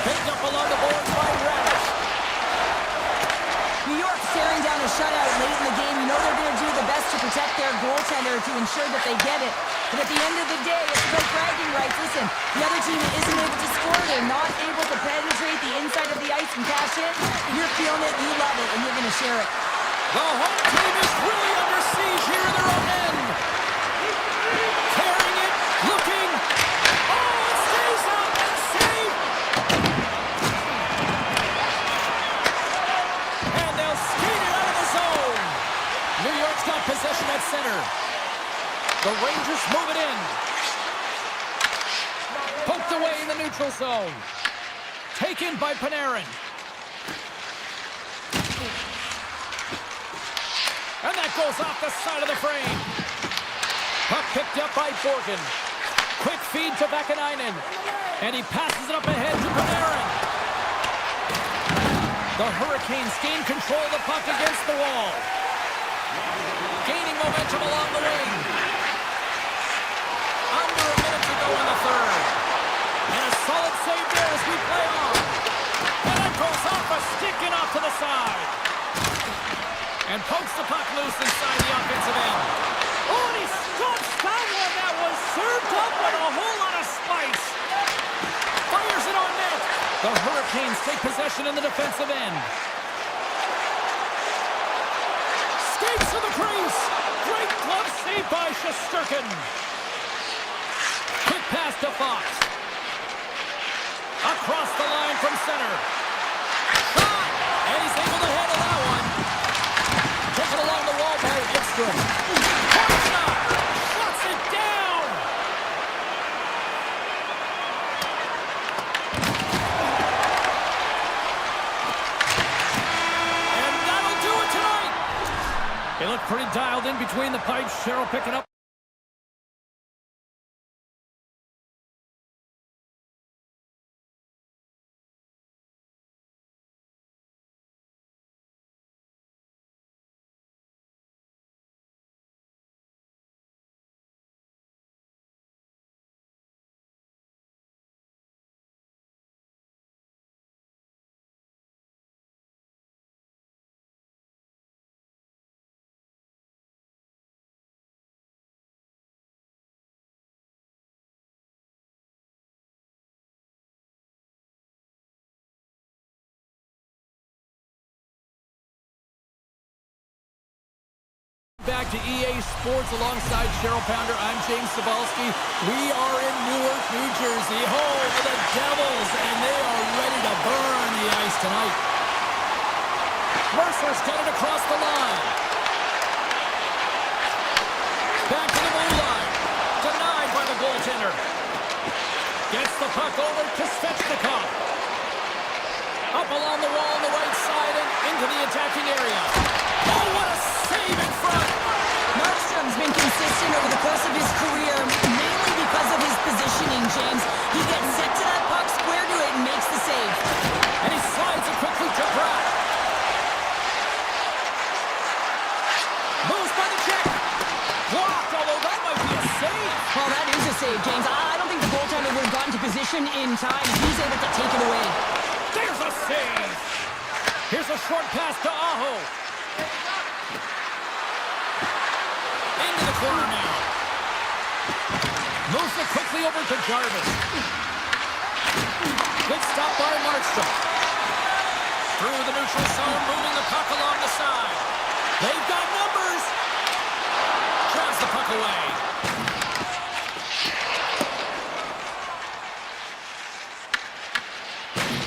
Picked up along the boards by Radish. New York staring down a shutout late in the game. You know they're going to do the best to protect their goaltender to ensure that they get it. But at the end of the day, it's about bragging rights. Listen, the other team isn't able to score. They're not able to penetrate the inside of the ice and cash in. You're feeling it, you love it, and you're going to share it. The home team is really under siege here in their own end. Carrying it, looking. Oh, it stays up and saved. And they'll skate it out of the zone. New York's got possession at center. The Rangers move it in. Poked away in the neutral zone. Taken by Panarin. And that goes off the side of the frame. Puck picked up by Borgen. Quick feed to Vakanainen. And he passes it up ahead to Panarin. The Hurricanes gain control of the puck against the wall. Gaining momentum along the wing. Under a minute to go in the third. And a solid save there as we play on. And that goes off a stick and off to the side. And pokes the puck loose inside the offensive end. Oh, and he stops that one. That was served up with a whole lot of spice. Fires it on net. The Hurricanes take possession in the defensive end. Skates to the crease. Great glove save by Shesterkin. Quick pass to Fox. Across the line from center. Shot! And he's able to handle that one. Taken along the wall by Ekstrom. Point shot! Shuts it down! And that'll do it tonight! They look pretty dialed in between the pipes. Cheryl picking up. Back to EA Sports alongside Cheryl Pounder. I'm James Cebulski. We are in Newark, New Jersey, home of the Devils, and they are ready to burn the ice tonight. Mercer's got it across the line. Back to the blue line. Denied by the goaltender. Gets the puck over to Svechnikov. Up along the wall on the right side and into the attacking area. Oh, what a save in front! Markstrom's been consistent over the course of his career, mainly because of his positioning, James. He gets set to that puck, square to it, and makes the save. And he slides it quickly to Pratt. Moves by the check. Blocked, although that might be a save. Well, that is a save, James. I don't think the goaltender would have gotten to position in time. He's able to take it away. There's a save. Here's a short pass to Aho. Into the corner now. Moves it quickly over to Jarvis. Good stop by Markstrom. Through the neutral zone, moving the puck along the side. They've got numbers. Drives the puck away.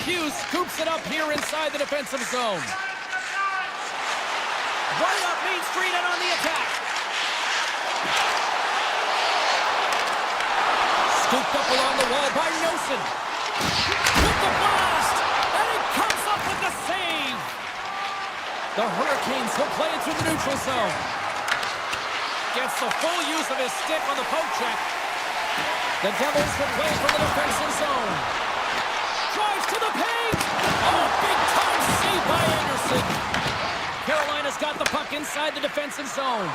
Hughes scoops it up here inside the defensive zone. Right up Main Street and on the attack. Scooped up along the wall by Nosen. With the blast! And it comes up with the save! The Hurricanes will play it through the neutral zone. Gets the full use of his stick on the poke check. The Devils will play from the defensive zone. Drives to the paint! Oh, big-time save by Anderson! Carolina's got the puck inside the defensive zone.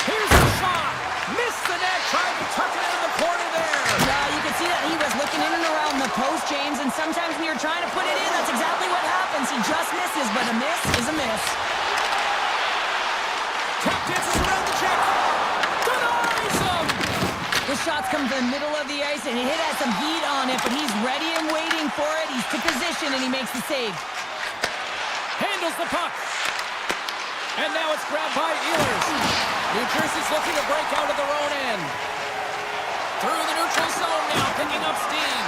Here's the shot! Missed the net, tried to tuck it in the corner there. Yeah, you can see that he was looking in and around the post, James, and sometimes when you're trying to put it in, that's exactly what happens. He just misses, but a miss is a miss. Tap dances around the check. Denies him! The shots come to the middle of the ice, and he has some heat on it, but he's ready and waiting for it. He's to position, and he makes the save. Handles the puck. And now it's grabbed by Ehlers. New Jersey's looking to break out of their own end. Through the neutral zone now, picking up steam.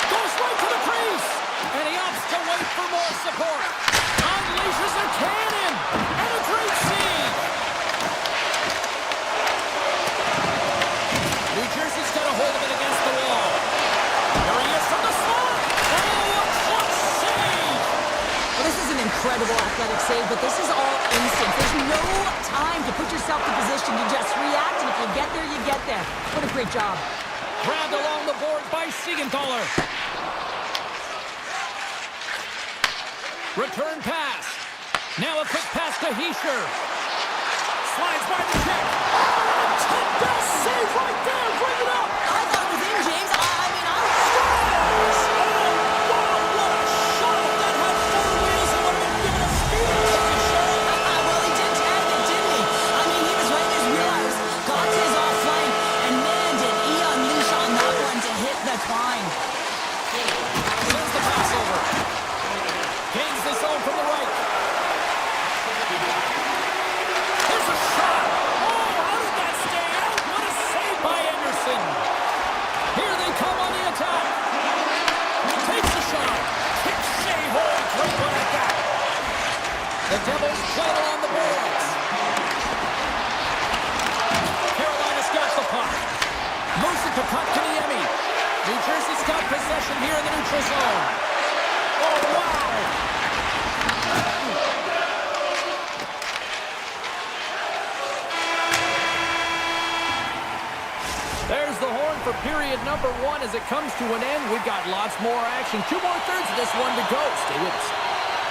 Goes right to the crease. And he opts to wait for more support. Unleashes a cannon. And a great save. New Jersey's got a hold of it against the wall. There he is from the slot. Oh, a clutch save. Well, this is an incredible athletic save, but this is all instant. There's no time to put yourself in position. You just react, and if you get there, you get there. What a great job. Grabbed along the board by Siegenthaler. Return pass. Now a quick pass to Hischier. Slides by the check. Oh, best save right there. Bring it up. I thought it was in, James. I mean, I'm... Wow, what a shot. If that had four wheels, it would have been given a speeding ticket, Cheryl. Well, he did tag it, didn't he? I mean, he was right in his wheelhouse, got to his off flank, and man, did he unleash on that one to hit the twine. Sends the pass over. Gains the zone from the right. There's a shot. Oh, how did that stay out? What a save by Anderson. neutral zone. Oh, wow! There's the horn for period number 1 as it comes to an end. We've got lots more action. 2 more thirds of this one to go. Stay with us.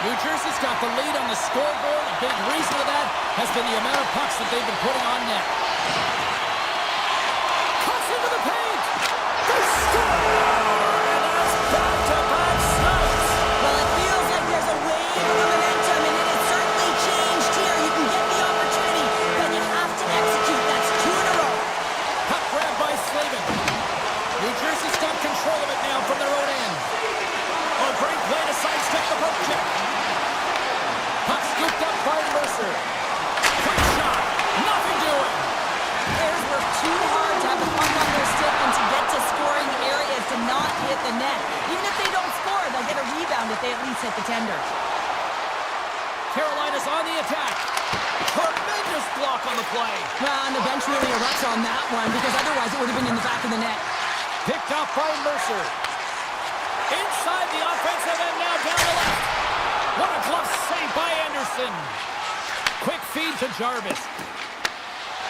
New Jersey's got the lead on the scoreboard. A big reason for that has been the amount of pucks that they've been putting on net. Cuts into the paint. They score! And that's back-to-back stops. Well, it feels like there's a wave of momentum, and it has certainly changed here. You can get the opportunity, but you have to execute. That's 2 in a row. Puck grabbed by Slavin. New Jersey's got control of it now from their own end. Oh, great play to sidestep the poke check. Puck scooped up by Mercer. Quick shot. Nothing doing. Players work too hard to have the puck on their stick and to get to scoring areas to not hit the net. Even if they don't score, they'll get a rebound if they at least hit the tender. Carolina's on the attack. Tremendous block on the play. Well, and the bench really erupts on that one because otherwise it would have been in the back of the net. Picked off by Mercer. Inside the offensive end now down the left. What a glove save by Anderson. Quick feed to Jarvis.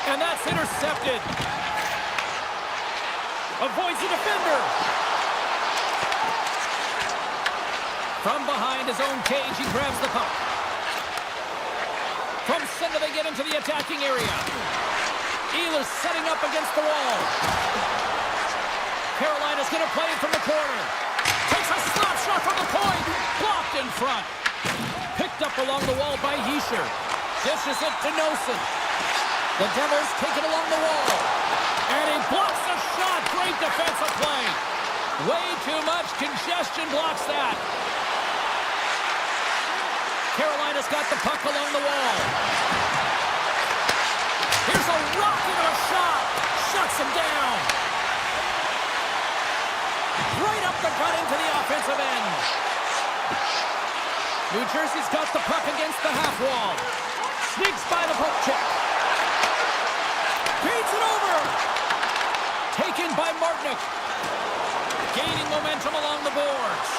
And that's intercepted. Avoids the defender. From behind his own cage, he grabs the puck. From center, they get into the attacking area. Ehlers setting up against the wall. Carolina's going to play it from the corner. Takes a slap shot from the point. Blocked in front. Picked up along the wall by Hischier. Dishes it to Nosen. The Devils take it along the wall. And he blocks the shot. Great defensive play. Way too much congestion blocks that. Carolina's got the puck along the wall. Here's a rocket of a shot. Shuts him down. Right up the gut into the offensive end. New Jersey's got the puck against the half wall. Sneaks by the poke check. Beats it over. Taken by Martinick. Gaining momentum along the boards.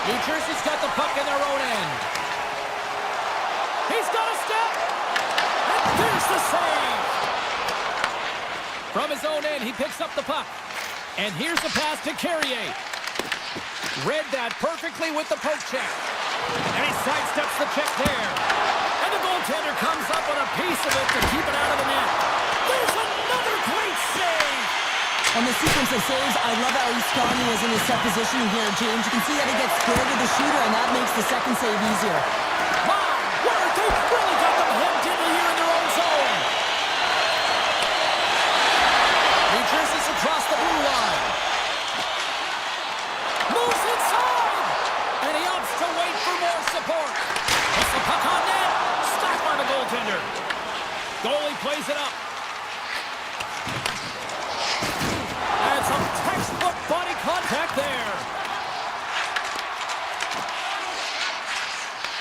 New Jersey's got the puck in their own end. He's got a step. And there's the save. From his own end, he picks up the puck. And here's the pass to Carrier. Read that perfectly with the poke check. And he sidesteps the check there. And the goaltender comes up with a piece of it to keep it out of the net. There's another great save. On the sequence of saves, I love how strong he is in his set position here, James. You can see that he gets scared of the shooter, and that makes the second save easier. My word, they've really got them hemmed in here in their own zone. New Jersey's across the blue line. Moves inside. And he opts to wait for more support. Puts the puck on net. Stopped by the goaltender. Goalie plays it up. And some textbook body contact there.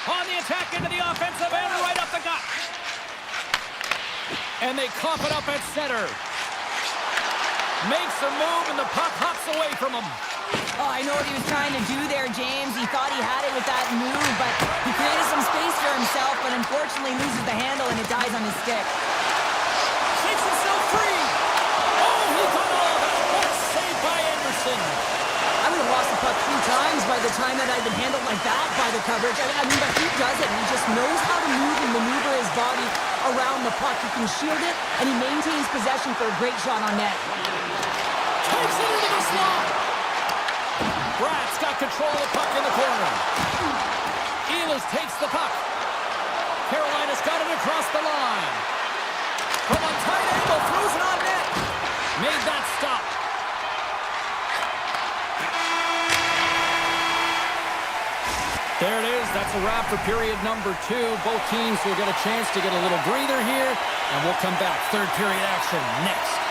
On the attack into the offensive end, right up the gut. And they cough it up at center. Makes a move, and the puck hops away from him. Oh, I know what he was trying to do there, James. He thought he had it with that move, but he created some space for himself, but unfortunately loses the handle, and it dies on his stick. Shakes himself free. Oh, he got all of it. What a save by Anderson. I would have lost the puck 3 times by the time that I'd been handled like that by the coverage. I mean, but he does it. He just knows how to move and maneuver his body around the puck. He can shield it, and he maintains possession for a great shot on net. Takes it into the slot. Brat's got control of the puck in the corner. Ehlers takes the puck. Carolina's got it across the line. From a tight angle, throws it on net. Made that stop. There it is. That's a wrap for period number 2. Both teams will get a chance to get a little breather here, and we'll come back. Third period action next.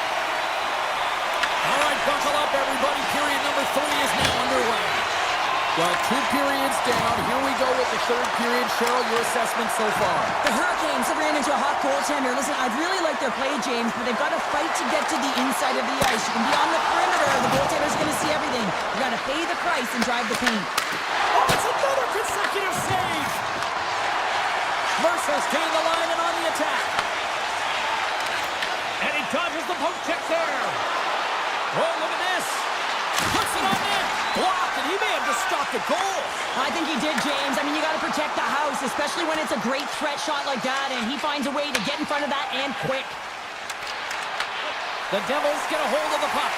All right, buckle up, everybody. Period number 3 is now underway. Well, 2 periods down. Here we go with the third period. Cheryl, your assessment so far? The Hurricanes have ran into a hot goal goaltender. Listen, I really like their play, James, but they've got to fight to get to the inside of the ice. You can be on the perimeter. The goaltender's going to see everything. You got to pay the price and drive the paint. Oh, it's another consecutive save! Mercer's gained the line and on the attack. And he dodges the poke check there. Oh, look at this. Puts it on net. Blocked, and he may have just stopped the goal. I think he did, James. I mean, you got to protect the house, especially when it's a great threat shot like that, and he finds a way to get in front of that and quick. The Devils get a hold of the puck.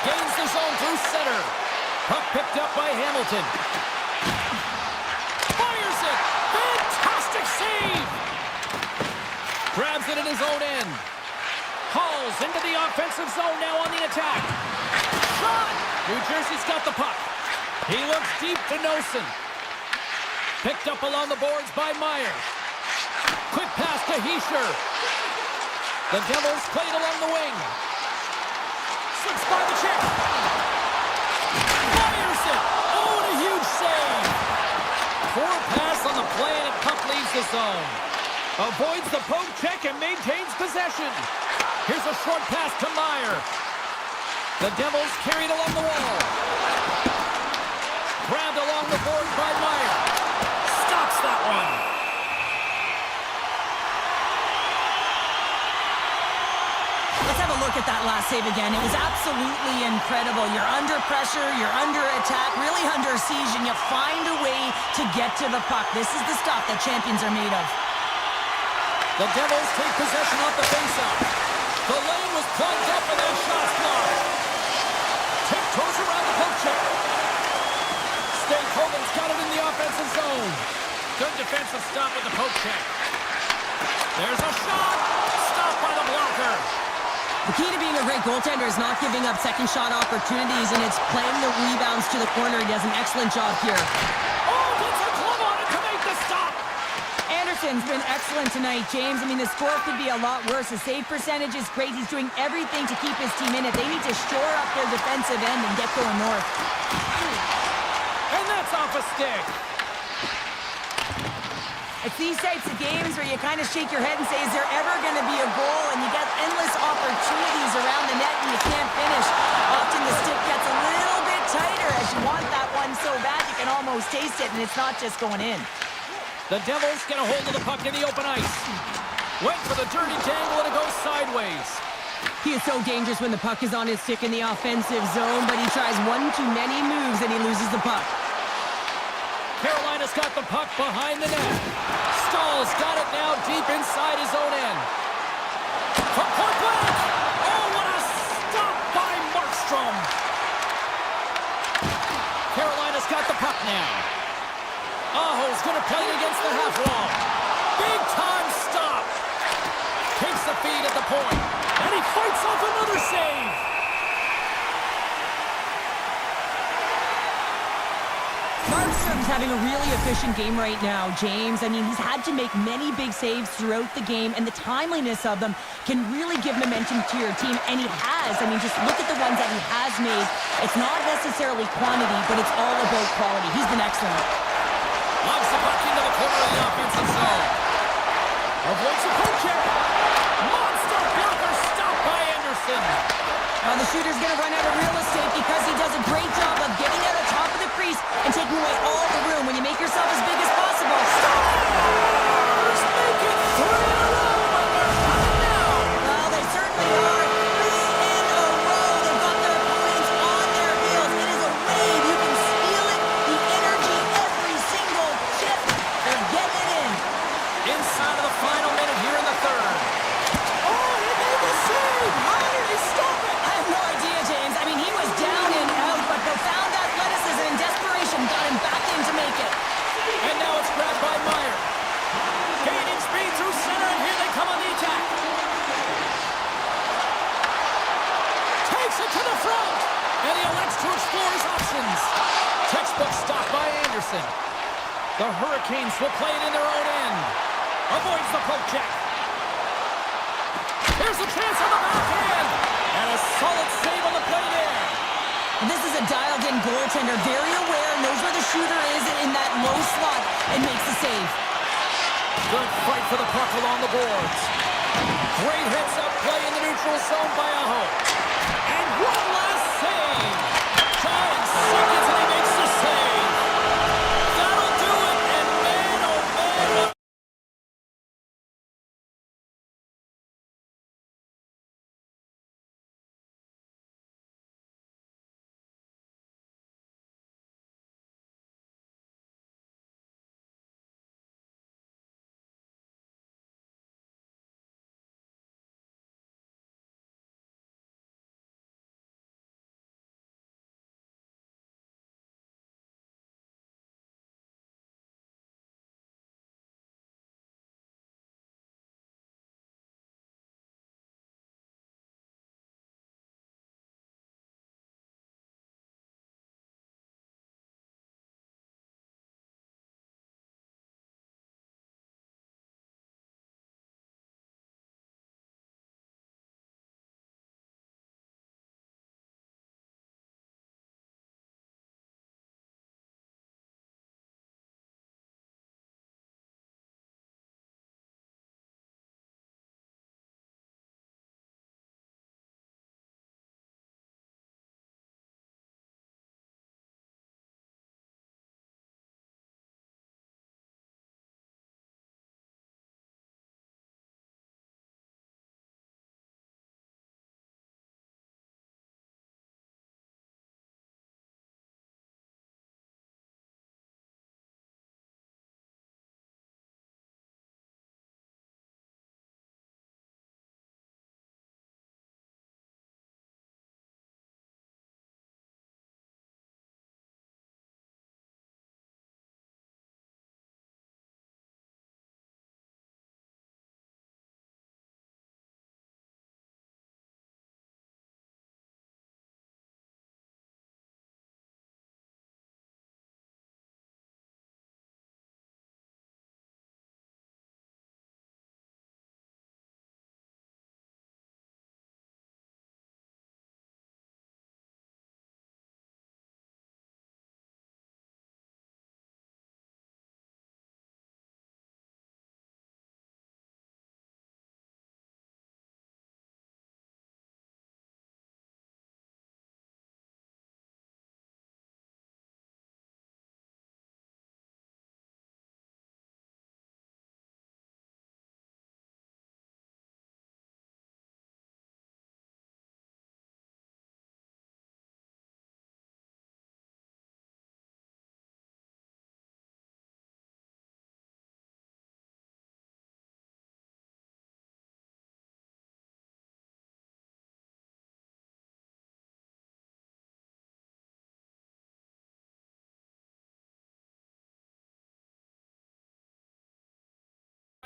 Gains the zone through center. Puck picked up by Hamilton. Fires it. Fantastic save. Grabs it in his own end. Hauls into the offensive zone now on the attack. Shot! New Jersey's got the puck. He looks deep to Nosen. Picked up along the boards by Meyer. Quick pass to Heischer. The Devils played along the wing. Slips by the check. Fires it! Oh, and a huge save! Poor pass on the play, and a puck leaves the zone. Avoids the poke check and maintains possession. Here's a short pass to Meyer. The Devils carried along the wall. Grabbed along the board by Meyer. Stops that one. Let's have a look at that last save again. It was absolutely incredible. You're under pressure, you're under attack, really under siege, and you find a way to get to the puck. This is the stuff that champions are made of. The Devils take possession off the faceoff. The lane was plugged up and that shot's blocked. Tiptoes around the poke check. Stake Hogan's got it in the offensive zone. Good defensive stop with the poke check. There's a shot. Stopped by the blocker. The key to being a great goaltender is not giving up second shot opportunities, and it's playing the rebounds to the corner. He does an excellent job here. Oh, gets a glove on it to make the stop. Anderson's been excellent tonight, James. I mean, the score could be a lot worse. The save percentage is great. He's doing everything to keep his team in it. They need to shore up their defensive end and get going north. And that's off a stick. It's these types of games where you kind of shake your head and say, is there ever going to be a goal? And you get endless opportunities around the net and you can't finish. Often the stick gets a little bit tighter as you want that one so bad you can almost taste it, and it's not just going in. The Devils get a hold of the puck in the open ice. Went for the dirty dangle and it goes sideways. He is so dangerous when the puck is on his stick in the offensive zone, but he tries one too many moves and he loses the puck. Carolina's got the puck behind the net. Stahl's got it now deep inside his own end. From point blank! Oh, what a stop by Markstrom! Carolina's got the puck now. Aho's going to play it against the half wall. Big time stop. Takes the feed at the point. And he fights off another save. Markstrom's having a really efficient game right now, James. I mean, he's had to make many big saves throughout the game, and the timeliness of them can really give momentum to your team, and he has. I mean, just look at the ones that he has made. It's not necessarily quantity, but it's all about quality. He's been excellent. Lobs the puck into the corner of the offensive zone. Avoids a poke check. Monster blocker stopped by Anderson. The shooter's going to run out of real estate because he does a great job of getting out of top of the crease and taking away all the room. When you make yourself as big as possible. Stars make it 3 in a row, but they're coming now. Well, they certainly are. 3 in a row. They've got their opponents on their heels. It is a wave. You can feel it. The energy, every single chip. They're getting it in. Inside of the final minute here in the third. Oh, he made the save. How did he stop it? I have no idea, James. I mean, he was down and out, but profound athleticism and desperation got him back in to make it. And now it's grabbed by Meyer. Gaining speed through center, and here they come on the attack. Takes it to the front, and he elects to explore his options. Textbook stop by Anderson. The Hurricanes will play it in their own end. Avoids the poke check. Here's a chance on the backhand. And a solid save on the play there. And this is a dialed-in goaltender, very aware, knows where the shooter is in that low slot, and makes the save. Good fight for the puck along the boards. Great heads-up play in the neutral zone by Aho. And one last save. John seconds and he makes the save. That'll do it, and man, oh man.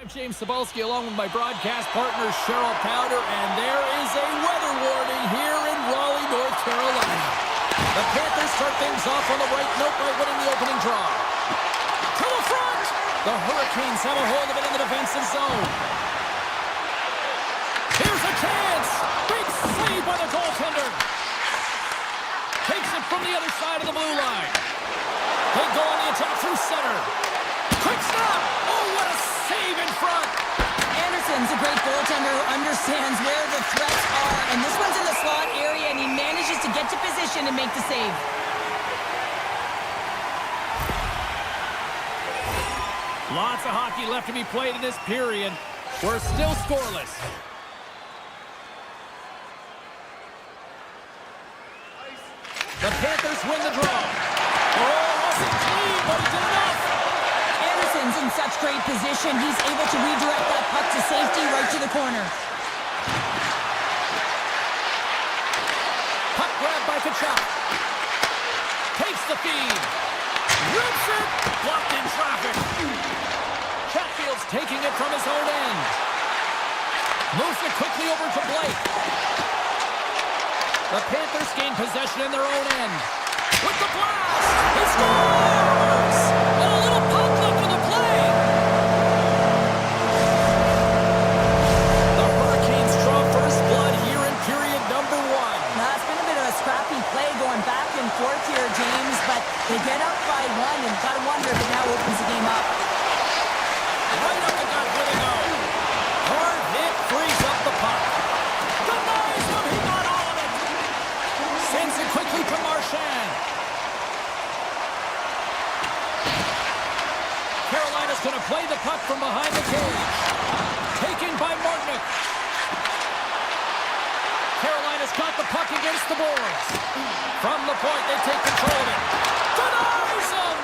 I'm James Cebulski along with my broadcast partner Cheryl Powder, and there is a weather warning here in Raleigh, North Carolina. The Panthers start things off on the right note by winning the opening draw. To the front! The Hurricanes have a hold of it in the defensive zone. Here's a chance! Big save by the goaltender. Takes it from the other side of the blue line. They go on the attack through center. Quick stop! Oh, what a save in front! Anderson's a great goaltender who understands where the threats are, and this one's in the slot area, and he manages to get to position and make the save. Lots of hockey left to be played in this period. We're still scoreless. The Panthers win the draw. Oh, wasn't clean, but he did enough. Anderson's in such great position. He's able to redirect that puck to safety right to the corner. Puck grabbed by Kachuk. Takes the feed. Rips it. Blocked in traffic. Chatfield's taking it from his own end. Moves it quickly over to Blake. The Panthers gain possession in their own end. With the blast! He scores! And a little puck left in the play! The Hurricanes draw first blood here in period number 1. Now, it's been a bit of a scrappy play going back and forth here, James, but they get up by 1, and gotta wonder if it now opens the game up. Right up from behind the cage. Taken by Martinick. Carolina's got the puck against the boards. From the point, they take control of it. Denies him!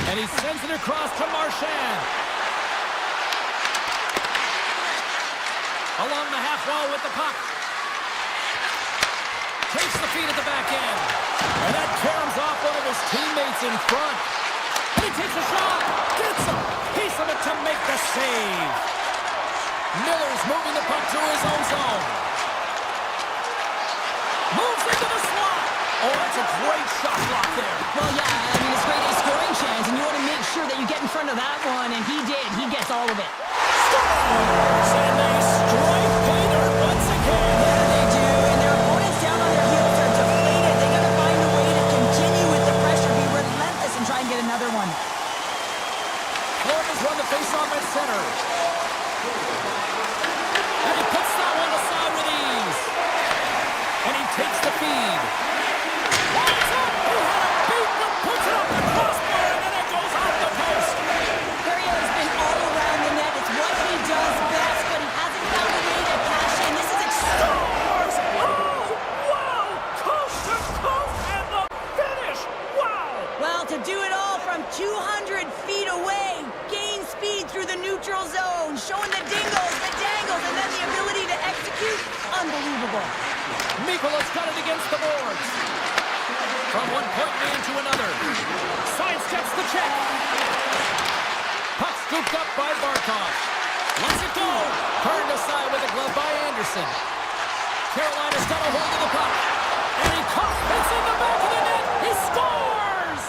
And he sends it across to Marchand. Along the half wall with the puck. Takes the feed at the back end. And that caroms off one of his teammates in front. And he takes a shot. Gets a piece of it to make the save. Miller's moving the puck through his own zone. Moves into the slot. Oh, that's a great shot block there. Well, yeah, I mean, it's great, a scoring chance, and you want to make sure that you get in front of that one, and he did. He gets all of it. Scores! And they strike Baynard once again. Yeah, they do, and their opponents down on their heels are deflated. They got to find a way to continue with the pressure, be relentless, and try and get another one. Florida's run the face-off at center. And he puts that one aside with ease. And he takes the feed. What's up? He had a beat that puts it up the crossbar, and then it goes off the post. Carrier has been all around the net. It's what he does best, but he hasn't found a way to cash in. This is Scores! Oh, wow! Coast to coast, and the finish! Wow! well, to do it all from 200 feet away, gain speed through the neutral zone, showing the dingles, the dangles, and then the ability to execute. Unbelievable. Mikola's got it against the boards. From one point man to another. Sidesteps the check. Puck scooped up by Barkov. Lets it go. Turned aside with a glove by Anderson. Carolina's got a hold of the puck. And he caught. It's in the back of the net. He scores!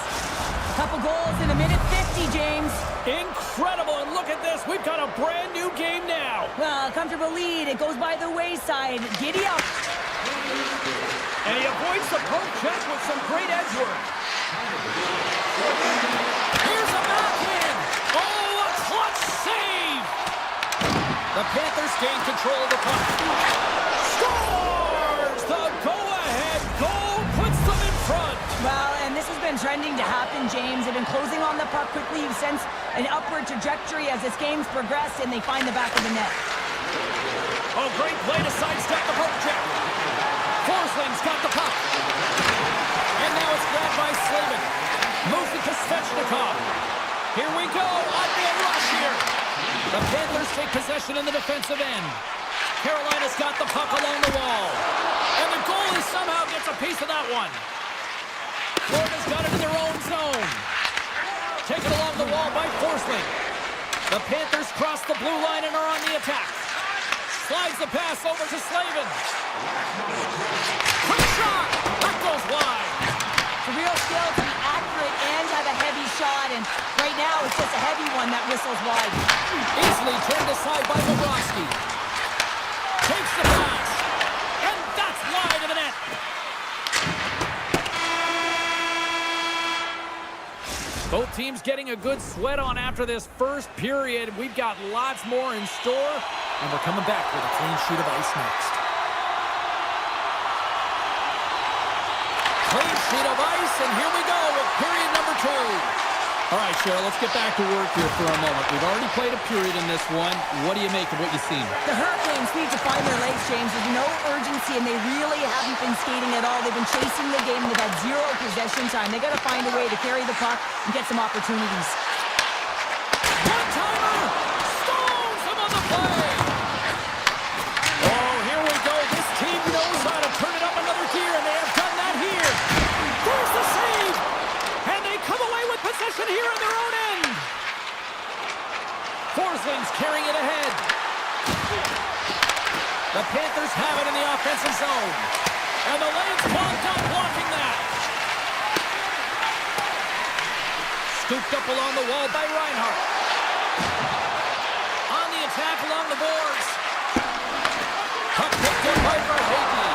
Couple goals in a minute 50, James. Incredible. And look at this. We've got a brand new game now. Well, a comfortable lead. It goes by the wayside. Giddy up. And he avoids the poke check with some great edge work. Here's a backhand. Oh, a clutch save. The Panthers gain control of the puck. Scores! The go-ahead goal puts them in front. Well, and this has been trending to happen, James. They've been closing on the puck quickly. You've sensed an upward trajectory as this game's progressed, and they find the back of the net. Oh, great play to sidestep the poke check. Forsling's got the puck. And now it's grabbed by Slavin. Moves it to Svechnikov. Here we go. Unreal rush here. The Panthers take possession in the defensive end. Carolina's got the puck along the wall. And the goalie somehow gets a piece of that one. Florida's got it in their own zone. Taken along the wall by Forsling. The Panthers cross the blue line and are on the attack. Slides the pass over to Slavin. Quick shot! That goes wide. It's a real skill to be accurate and have a heavy shot, and right now it's just a heavy one that whistles wide. Easily turned aside by Bobrovsky. Takes the pass. And that's wide of the net. Both teams getting a good sweat on after this first period. We've got lots more in store, and we're coming back with a clean sheet of ice next. Clean sheet of ice, and here we go with period number 2. All right, Cheryl, let's get back to work here for a moment. We've already played a period in this one. What do you make of what you've seen? The Hurricanes need to find their legs, James. There's no urgency, and they really haven't been skating at all. They've been chasing the game. They've had zero possession time. They got to find a way to carry the puck and get some opportunities. One-timer! Stones him on the play! Oh, here we go. This team knows how to turn it up another gear, and they have done that here. There's the save! And they come away with possession here in their own end. Forsling's carrying it ahead. The Panthers have it in the offensive zone. And the Lions blocked up, blocking that. Scooped up along the wall by Reinhart. On the attack along the boards. Puck picked up by Verhaeghe.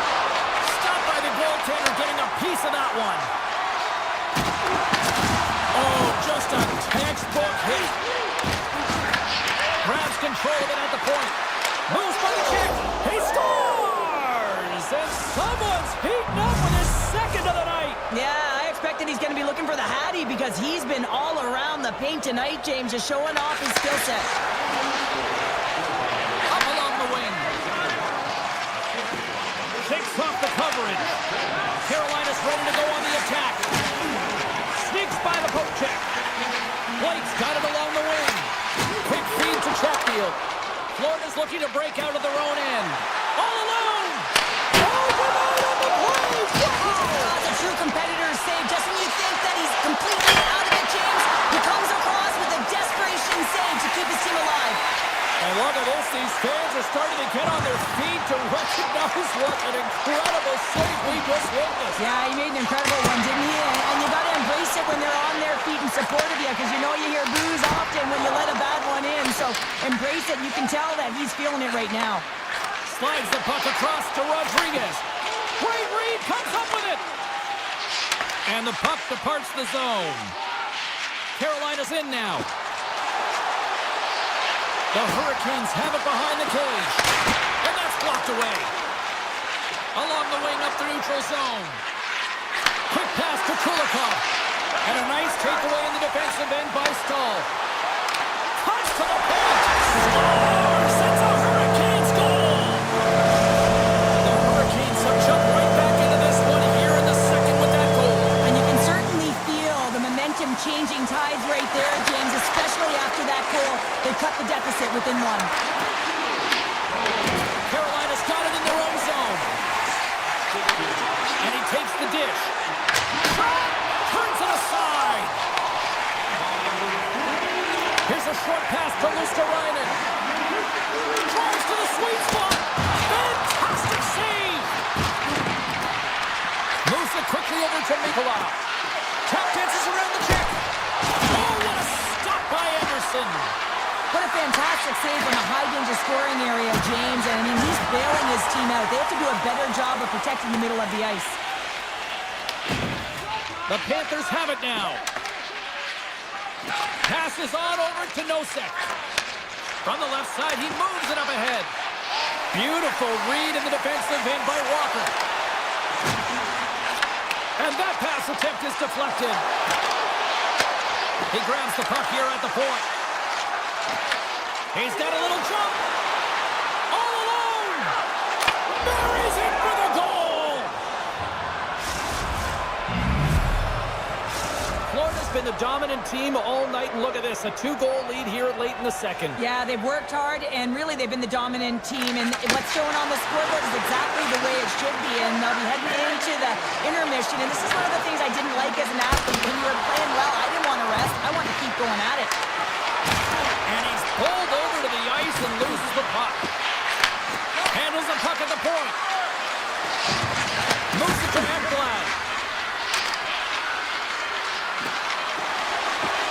Stopped by the goaltender, getting a piece of that one. Oh, just a textbook hit. Grabs control of it at the point. Moves by the kick. He scores! And someone's heating up with his second of the night. Yeah, I expected that he's going to be looking for the Hattie because he's been all around the paint tonight, James, just showing off his skill set. Up along the wing. Shakes off the coverage. Carolina's ready to go on the attack. Sneaks by the poke check. Blake's got it along the wing. Quick feed to Chatfield. Florida's looking to break out of their own end. All alone! Overnight on the play! That's a true competitor's save. Just when you think that he's completely out of it, James, he comes across with a desperation save to keep his team alive. And look at this, these fans are starting to get on their feet to recognize what an incredible save we just witnessed. Yeah, he made an incredible one, didn't he? And you got to embrace it when they're on their feet in support of you, because you know you hear boos often when you let a bad one in. So embrace it. You can tell that he's feeling it right now. Slides the puck across to Rodriguez. Great read, comes up with it. And the puck departs the zone. Carolina's in now. The Hurricanes have it behind the cage. And that's blocked away. Along the wing up the neutral zone. Quick pass to Kulikov. And a nice takeaway in the defensive end by Stahl. Punch to the point. Scores! That's a Hurricanes goal! The Hurricanes have jumped right back into this one here in the second with that goal. And you can certainly feel the momentum changing tides right there, James, especially after that goal. They cut the deficit within one. Carolina's got it in their own zone. And he takes the dish. Shot! Turns it aside. Here's a short pass to Luosterainen. Drives to the sweet spot. Fantastic save. Moves it quickly over to Mikkola. Tap dances around the check. Oh, what a stop by Anderson. What a fantastic save from a high-danger scoring area, James. And I mean, he's bailing his team out. They have to do a better job of protecting the middle of the ice. The Panthers have it now. Passes on over to Nosek. From the left side, he moves it up ahead. Beautiful read in the defensive end by Walker. And that pass attempt is deflected. He grabs the puck here at the point. He's got a little jump. All alone. Buries it for the goal. Florida's been the dominant team all night, and look at this, a 2-goal lead here late in the second. Yeah, they've worked hard, and really they've been the dominant team, and what's shown on the scoreboard is exactly the way it should be, and they'll be heading into the intermission, and this is one of the things I didn't like as an athlete. When you were playing well, I didn't want to rest. I wanted to keep going at it. And he's pulled over to the ice and loses the puck. Handles the puck at the point. Moves it to Ekblad.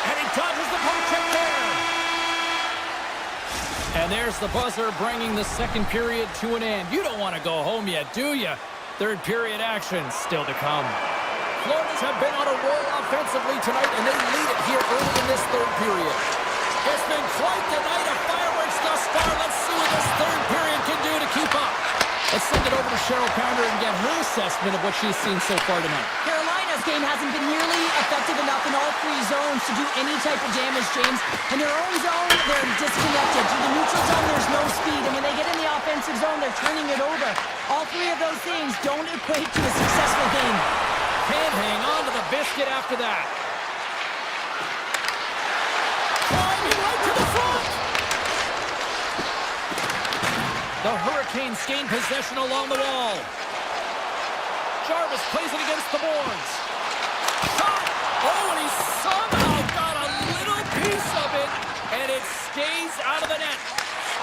And he dodges the puck check there. And there's the buzzer bringing the second period to an end. You don't want to go home yet, do you? Third period action still to come. Floridas have been on a roll offensively tonight, and they lead it here early in this third period. It's been quite the night of fireworks thus far. Let's see what this third period can do to keep up. Let's send it over to Cheryl Pounder and get her assessment of what she's seen so far tonight. Carolina's game hasn't been nearly effective enough in all three zones to do any type of damage, James. In their own zone, they're disconnected. To the neutral zone, there's no speed. And when they get in the offensive zone, they're turning it over. All three of those things don't equate to a successful game. Can't hang on to the biscuit after that. Climbing right to the front. The Hurricanes gain possession along the wall. Jarvis plays it against the boards. Shot! Oh, and he somehow got a little piece of it, and it stays out of the net.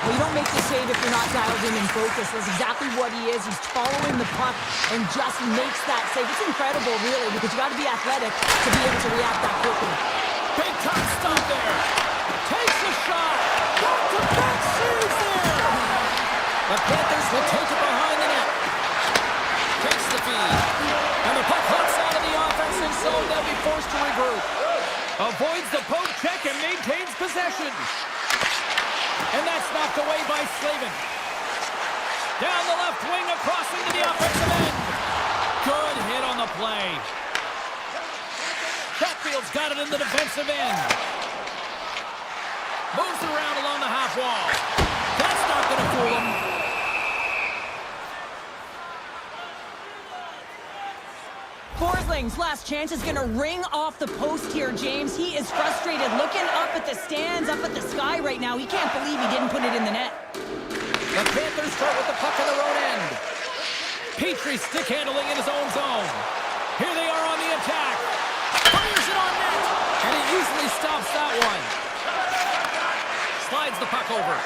Well, you don't make the save if you're not dialed in and focused. That's exactly what he is. He's following the puck and just makes that save. It's incredible, really, because you got to be athletic to be able to react that quickly. Big time stop there. Takes a shot. Back-to-back saves there. The Panthers will take it behind the net. Takes the feed. And the puck hops out of the offensive zone. They'll be forced to regroup. Avoids the poke check and maintains possession. And that's knocked away by Slavin. Down the left wing, across into the offensive end. Good hit on the play. Steele's got it in the defensive end. Moves it around along the half wall. That's not going to fool him. Forsling's last chance is going to ring off the post here, James. He is frustrated, looking up at the stands, up at the sky right now. He can't believe he didn't put it in the net. The Panthers start with the puck on their own end. Petrie stick handling in his own zone. Here they are on the attack. Fires it on net. And he easily stops that one. Slides the puck over.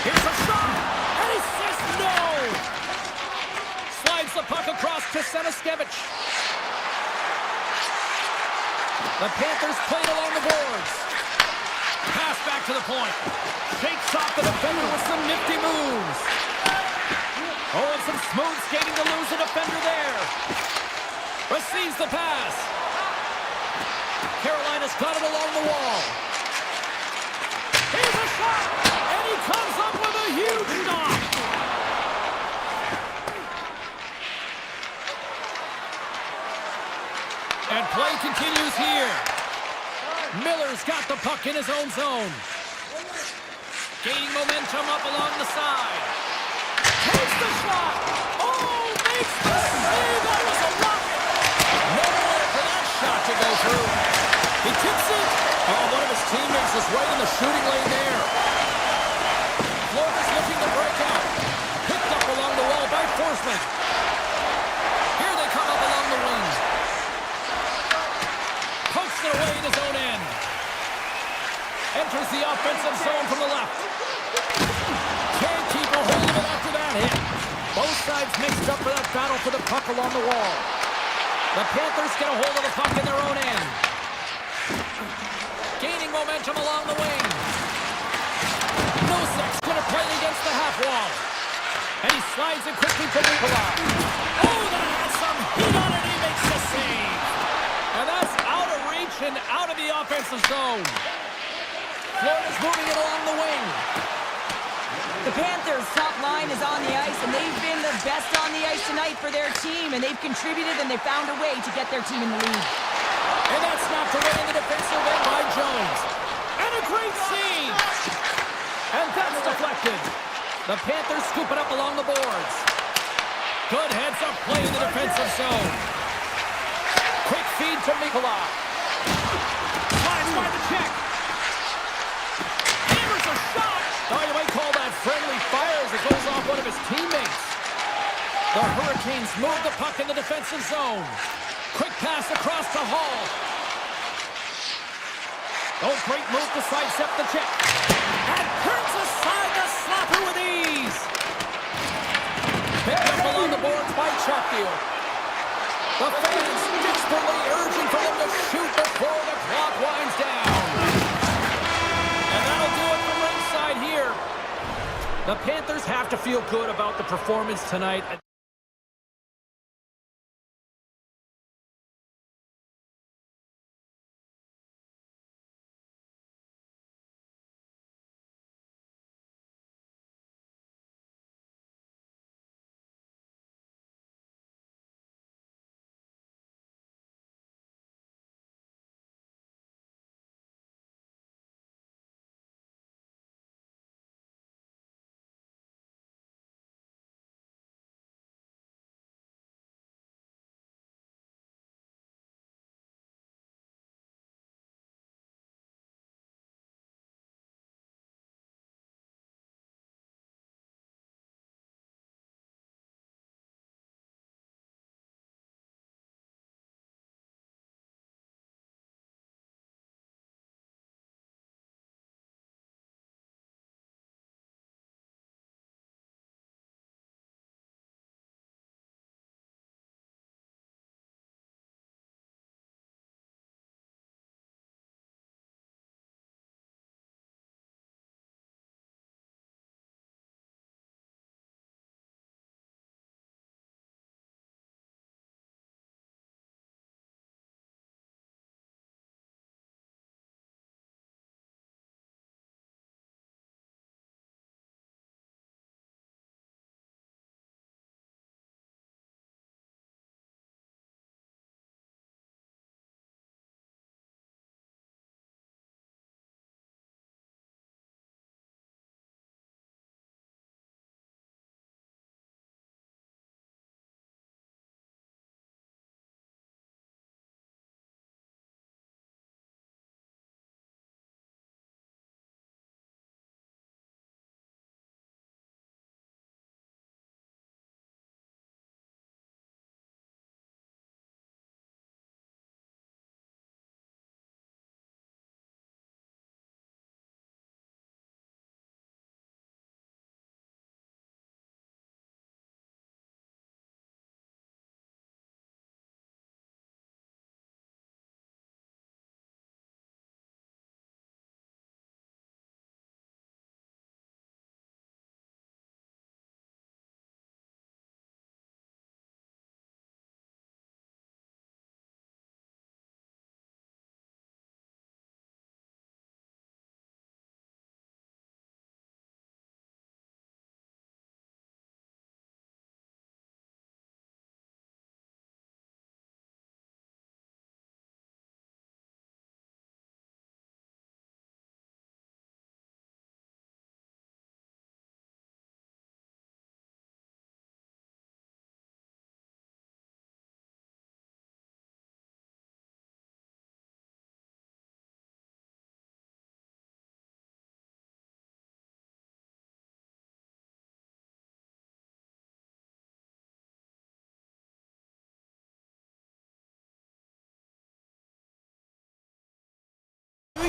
Here's a shot. And he says no. Slides the puck across to Senaskevich. The Panthers play it along the boards. Pass back to the point. Shakes off the defender with some nifty moves. Oh, and some smooth skating to lose the defender there. Receives the pass. Carolina's got it along the wall. Here's a shot! And he comes up with a huge knock. And play continues here. Miller's got the puck in his own zone. Gaining momentum up along the side. Takes the shot. Oh, makes the save. That was a rocket. Nowhere for that shot to go through. He tips it. Oh, one of his teammates is right in the shooting lane there. Florida's looking to break out. Picked up along the wall by Forsman. Here they come up along the wing. Pokes it away in his own end. Enters the offensive zone from the left. Can't keep a hold of it after that hit. Both sides mixed up for that battle for the puck along the wall. The Panthers get a hold of the puck in their own end. Gaining momentum along the wing. Nosek's going to play it against the half wall. And he slides it quickly to Nikolai. Oh, that has some heat on it. He makes the save. And that's out of reach and out of the offensive zone. Florida's moving it along the wing. The Panthers' top line is on the ice, and they've been the best on the ice tonight for their team, and they've contributed, and they found a way to get their team in the lead. And that's knocked away in the defensive end by Jones. And a great save. And that's deflected. The Panthers scoop it up along the boards. Good heads-up play in the defensive zone. Quick feed to Nikolai. Slides by the check. Hammers a shot. Oh, you might call that friendly fire as it goes off one of his teammates. The Hurricanes move the puck in the defensive zone. Quick pass across to Hall. Oh, great move to sidestep the check. And turns aside the slapper with ease. Picked up along the boards by Chatfield. The fans desperately urging for them to shoot before the clock winds down. And that'll do it from ringside here. The Panthers have to feel good about the performance tonight.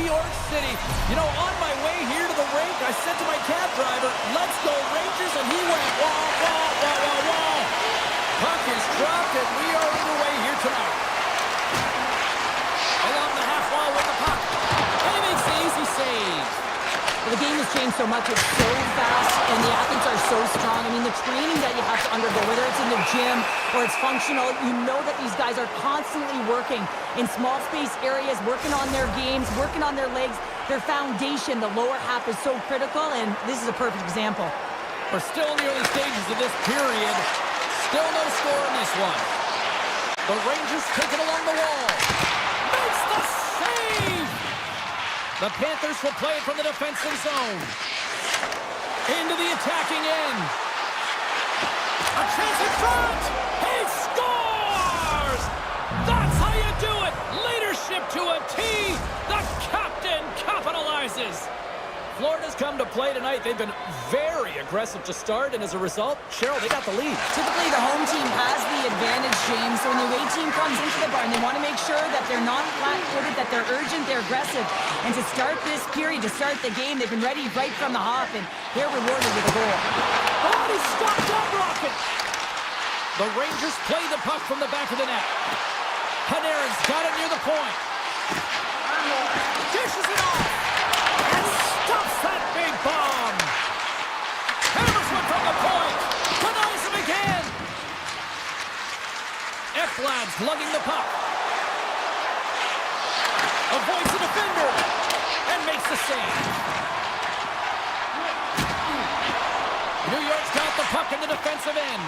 York City. You know, on my way here to the rink, I said to my cab driver, let's go Rangers, and he went, wah, wah, wah, wah, wah. Puck is dropped, and we are underway here tonight. Along the half wall with the puck. And he makes the easy save. The game has changed so much. It's so fast, and the athletes are so strong. I mean, the training that you have to undergo, whether it's in the gym or it's functional, you know that these guys are constantly working in small space areas, working on their games, working on their legs. Their foundation, the lower half, is so critical, and this is a perfect example. We're still in the early stages of this period. Still no score in this one. The Rangers take it along the wall. Makes the save! The Panthers will play it from the defensive zone. Into the attacking end. A chance in front! He scores! That's how you do it! Leadership to a T! The captain capitalizes! Florida's come to play tonight. They've been very aggressive to start, and as a result, Cheryl, they got the lead. Typically, the home team has the advantage, James. So when the away team comes into the barn, they want to make sure that they're not flat-footed, that they're urgent, they're aggressive. And to start this period, to start the game, they've been ready right from the hop, and they're rewarded with a goal. Oh, he stopped that rocket! The Rangers play the puck from the back of the net. Panarin's got it near the point. Dishes it off! And stops that big bomb! Hammers one from the point! Denies him again! Ekblad's lugging the puck. Avoids the defender! And makes the save! New York's got the puck in the defensive end.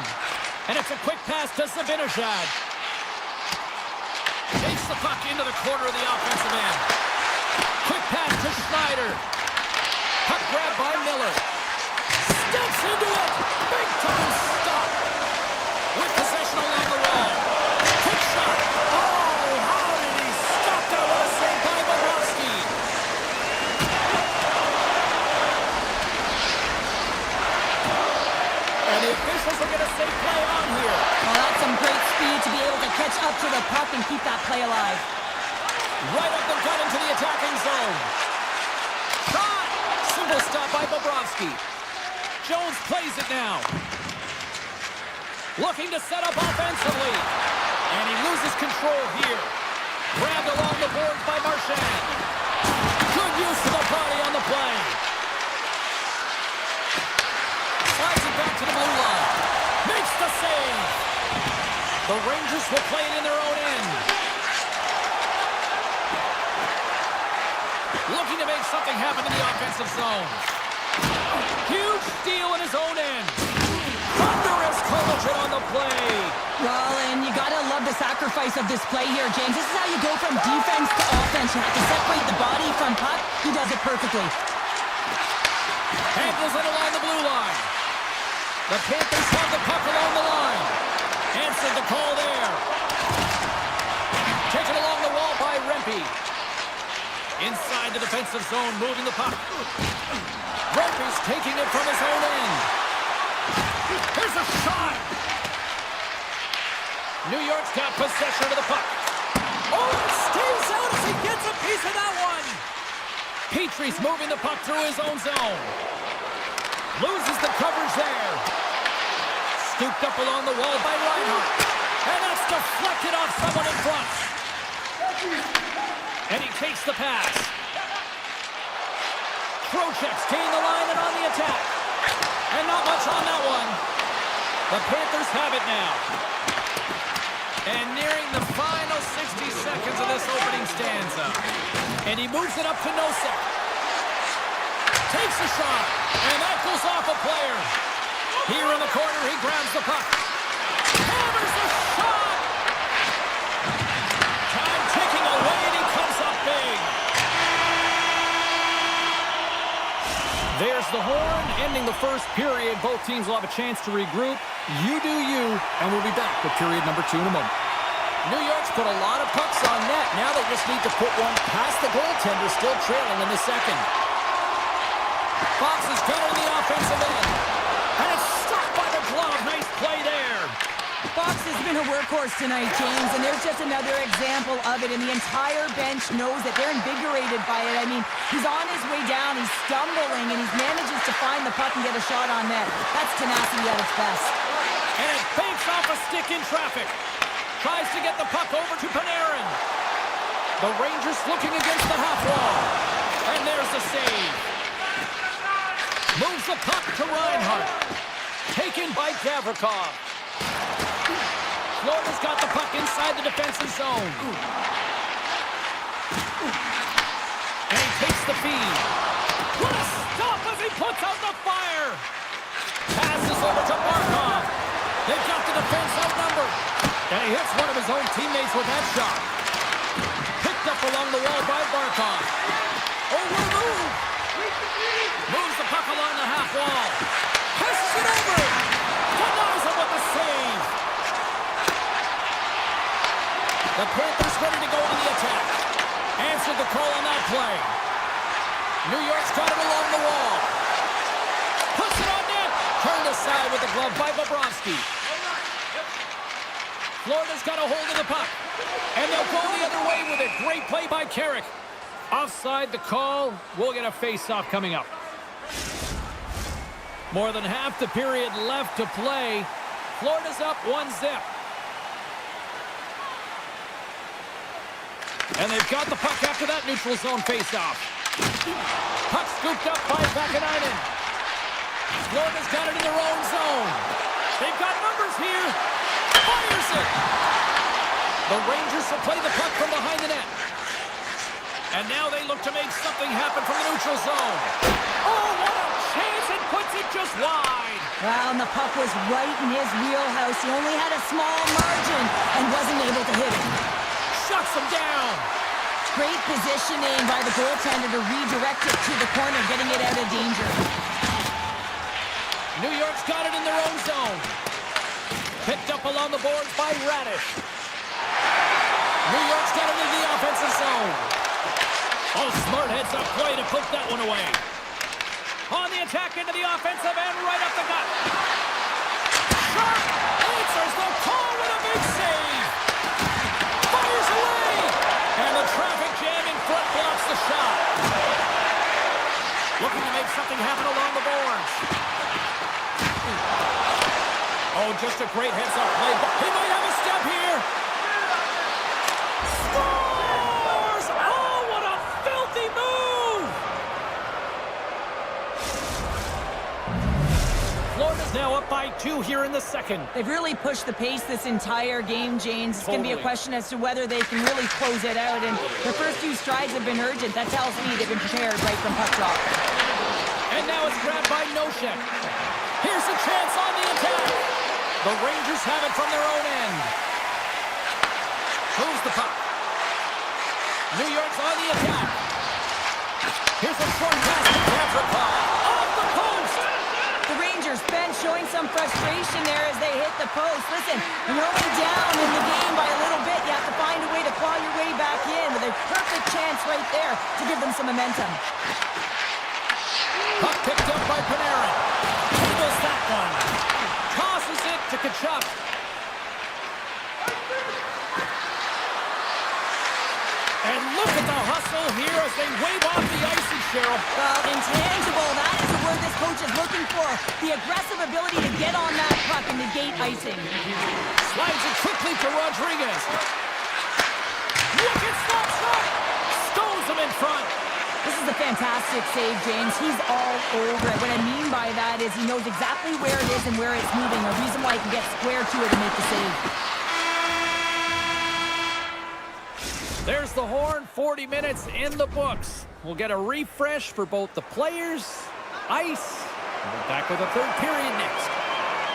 And it's a quick pass to Zibanejad. Takes the puck into the corner of the offensive end. Quick pass to Schneider. Puck grab by Miller. Steps into it. Big time stop. With possession along the wall. Quick shot. Oh, how did he stop that? What a save by Bobrovsky. And the officials are going to say play on here. Well, that's some great speed to be able to catch up to the puck and keep that play alive. Right up the gut into the attacking zone. Shot! Simple stop by Bobrovsky. Jones plays it now. Looking to set up offensively. And he loses control here. Grabbed along the boards by Marchand. Good use of the body on the play. Slides it back to the blue line. Makes the save. The Rangers will play it in their own end. Looking to make something happen in the offensive zone. Huge steal in his own end. Thunderous collision on the play. Well, and you gotta love the sacrifice of this play here, James. This is how you go from defense to offense. You have to separate the body from puck. He does it perfectly. Handles it along the blue line. The Panthers have the puck along the line. Answered the call there. Taken along the wall by Rempe. Inside the defensive zone, moving the puck. Rempe's taking it from his own end. Here's a shot. New York's got possession of the puck. Oh, it stays out as he gets a piece of that one. Petrie's moving the puck through his own zone. Loses the coverage there. Scooped up along the wall by Reinhart. And that's deflected off someone in front. And he takes the pass. Trocheck's gained the line and on the attack. And not much on that one. The Panthers have it now. And nearing the final 60 seconds of this opening stanza. And he moves it up to Nosek. Takes a shot. And that goes off a player. Here in the corner, he grabs the puck. Hammers the shot! Time ticking away, and he comes up big. There's the horn, ending the first period. Both teams will have a chance to regroup. You do you, and we'll be back with period number 2 in a moment. New York's put a lot of pucks on net. Now they just need to put one past the goaltender, still trailing in the second. Fox has got it in the offensive end. And it's struck by the glove. Nice play there. Fox has been a workhorse tonight, James, and there's just another example of it, and the entire bench knows that they're invigorated by it. I mean, he's on his way down, he's stumbling, and he manages to find the puck and get a shot on net. That's tenacity at its best. And it banks off a stick in traffic. Tries to get the puck over to Panarin. The Rangers looking against the half wall. And there's the save. Moves the puck to Reinhart. Taken by Gavrikov. Florida's got the puck inside the defensive zone. And he takes the feed. What a stop as he puts out the fire. Passes over to Barkov. They've got the defense outnumbered. And he hits one of his own teammates with that shot. Picked up along the wall by Barkov. Over move. Moves the puck along the half wall. Passes it over. Denies him with the save. The Panthers ready to go on the attack. Answered the call on that play. New York's got it along the wall. Puts it on net. Turned aside with the glove by Bobrovsky. Florida's got a hold of the puck. And they'll go the other way with it. Great play by Carrick. Offside the call. We'll get a face-off coming up. More than half the period left to play. Florida's up 1-0. And they've got the puck after that neutral zone face-off. Puck scooped up by Vakanainen. Florida's got it in their own zone. They've got numbers here. Fires it. The Rangers will play the puck from behind the net. And now they look to make something happen from the neutral zone. Oh, what a chance. It puts it just wide. Wow, and the puck was right in his wheelhouse. He only had a small margin and wasn't able to hit it. Shuts him down. Great positioning by the goaltender to redirect it to the corner, getting it out of danger. New York's got it in their own zone. Picked up along the boards by Radish. New York's got it in the offensive zone. Oh, smart heads up play to put that one away. On the attack into the offensive end, right up the gut. Sharp answers the call with a big save. Fires away. And the traffic jam in front blocks the shot. Looking to make something happen along the boards. Oh, just a great heads-up play. He might have a step here. Scores! Oh, what a filthy move! Florida's now up by 2 here in the second. They've really pushed the pace this entire game, James. It's going to be a question as to whether they can really close it out. And the first few strides have been urgent. That tells me they've been prepared right from puck drop. And now it's grabbed by Nosek. Here's a chance on the attack. The Rangers have it from their own end. Moves the puck. New York's on the attack. Here's a short pass to Gavrikov. Off the post. The Rangers bench showing some frustration there as they hit the post. Listen, you're only down in the game by a little bit. You have to find a way to claw your way back in with a perfect chance right there to give them some momentum. Puck picked up by Panarin. Handles that one. Tosses it to Tkachuk. And look at the hustle here as they wave off the icing, Cheryl. Well, intangible, that is the word this coach is looking for. The aggressive ability to get on that puck and negate icing. Slides it quickly to Rodriguez. Look at slap shot. Stones him in front. This is a fantastic save, James. He's all over it. What I mean by that is he knows exactly where it is and where it's moving. A reason why he can get square to it and make the save. There's the horn. 40 minutes in the books. We'll get a refresh for both the players, ice, and we're back with a third period next.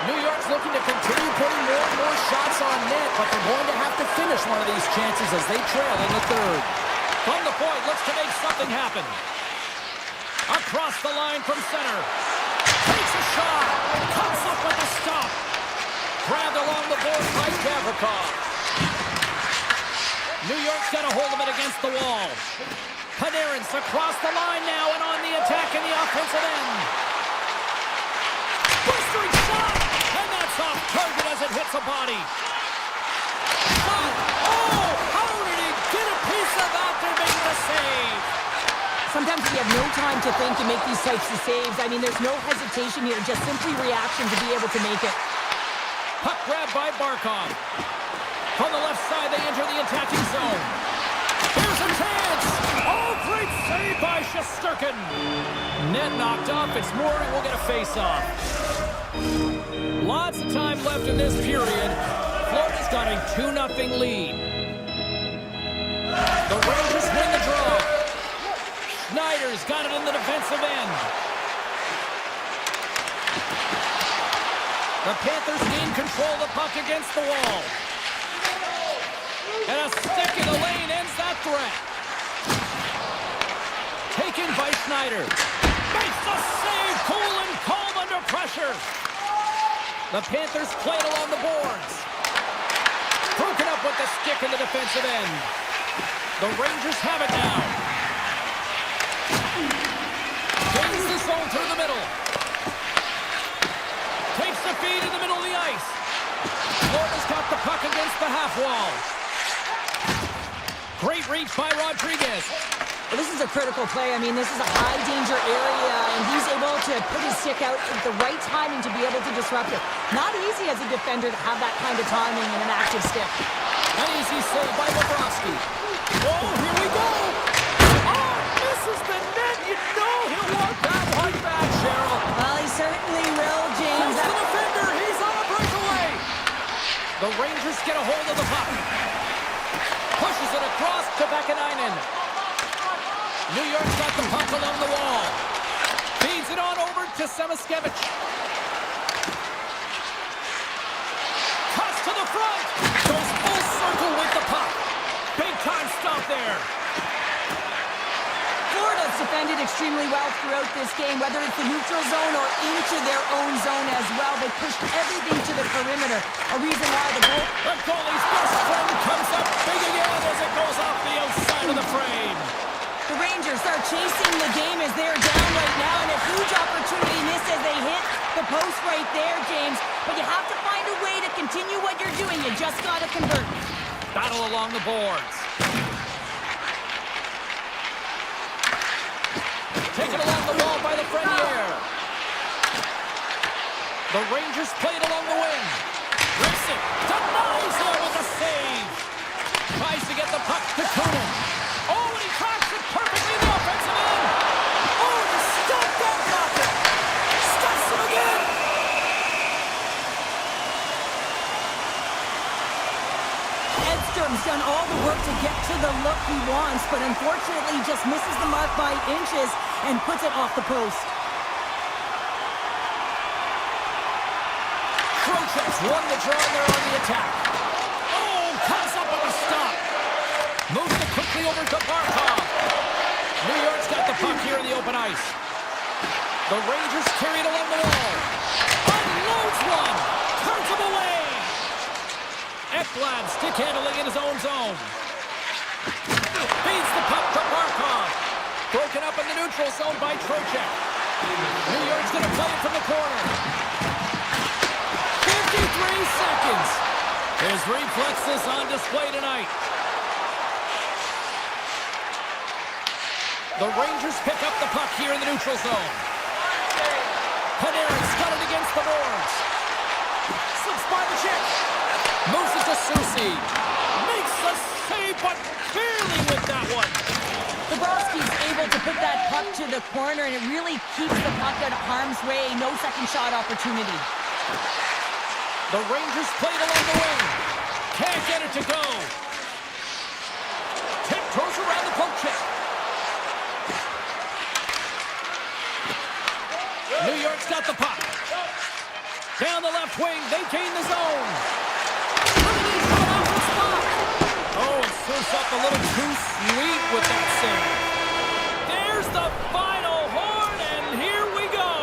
New York's looking to continue putting more and more shots on net, but they're going to have to finish one of these chances as they trail in the third. From the point, looks to make something happen. Across the line from center. Takes a shot. Comes up with a stop. Grabbed along the board by Gavrikov. New York's got a hold of it against the wall. Panarin's across the line now and on the attack in the offensive end. Blistering shot. And that's off target as it hits a body. of after making the save. Sometimes we have no time to think and make these types of saves. I mean, there's no hesitation here, just simply reaction to be able to make it. Puck grabbed by Barkov. From the left side, they enter the attacking zone. Here's a chance! Oh, great save by Shesterkin. Net knocked off. It's Mooring will get a face-off. Lots of time left in this period. Florida's got a 2-0 lead. The Rangers win the draw. Schneider's got it in the defensive end. The Panthers gain control of the puck against the wall. And a stick in the lane ends that threat. Taken by Schneider. Makes the save. Cool and calm under pressure. The Panthers play it along the boards. Broken up with the stick in the defensive end. The Rangers have it now. Gains the zone through the middle. Takes the feed in the middle of the ice. Florida's got the puck against the half wall. Great reach by Rodriguez. Well, this is a critical play. I mean, this is a high-danger area, and he's able to put his stick out at the right timing to be able to disrupt it. Not easy as a defender to have that kind of timing in an active stick. An easy save by Bobrovsky. Oh, here we go. Oh, misses the net. You know he'll want that one back, Cheryl. Well, he certainly will, James. That's the defender. He's on a breakaway. The Rangers get a hold of the puck. Pushes it across to Vakanainen. New York's got the puck along the wall. Feeds it on over to Samaskevich. Cuts to the front. Goes full circle with the puck. Big time stop there. Florida's defended extremely well throughout this game, whether it's the neutral zone or into their own zone as well. They pushed everything to the perimeter. A reason why the goalie's best friend comes up big again as it goes off the outside of the frame. The Rangers are chasing the game as they're down right now, and a huge opportunity missed as they hit the post right there, James. But you have to find a way to continue what you're doing. You just got to convert. Battle along the boards. Taken along the wall by the Frenier. The Rangers played along the wing. Rips it. Denies him with a save. Tries to get the puck to Kunin. Oh, and he tracks it perfectly in the offensive end. Oh, the stop that pocket. Stuffs him again. Edstrom's done all the work to get to the look he wants, but unfortunately just misses the mark by inches and puts it off the post. Trocheck's won the draw there on the attack. Oh, comes up with a stop. Moves it quickly over to Barkov. New York's got the puck here in the open ice. The Rangers carry it along the wall. Unloads one. Turns him away. Ekblad stick handling in his own zone. Feeds the puck to Barkov. Broken up in the neutral zone by Trocheck. New York's going to play it from the corner. 53 seconds. His reflexes on display tonight. The Rangers pick up the puck here in the neutral zone. Panarin's got it against the boards. Slips by the check. Moves it to Susi. Makes the save, but barely with that one. Bobrovsky's able to put that puck to the corner, and it really keeps the puck out of harm's way. No second shot opportunity. The Rangers played along the wing. Can't get it to go. Tiptoes around the poke check. New York's got the puck. Down the left wing, they gain the zone. Oh, and surfs up a little too sweet with that save. There's the final horn, and here we go.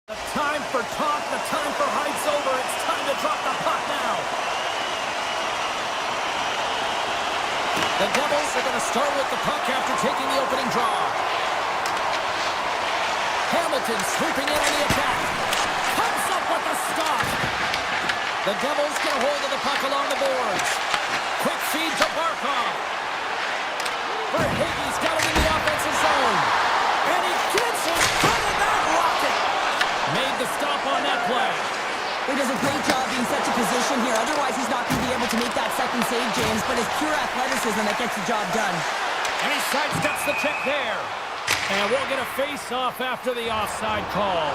The time for talk, the time for hype's over. It's time to drop the puck now. The Devils are going to start with the puck after taking the opening draw. Hamilton sweeping in on the attack. Comes up with the stop. The Devils get a hold of the puck along the boards. Quick feed to Barkov. Verhaeghe's got it in the offensive zone. And he gets it out of that rocket. Made the stop on that play. He does a great job being set to position here. Otherwise, he's not going to be able to make that second save, James. But it's pure athleticism that gets the job done. And he sidesteps the check there. And we'll get a face-off after the offside call.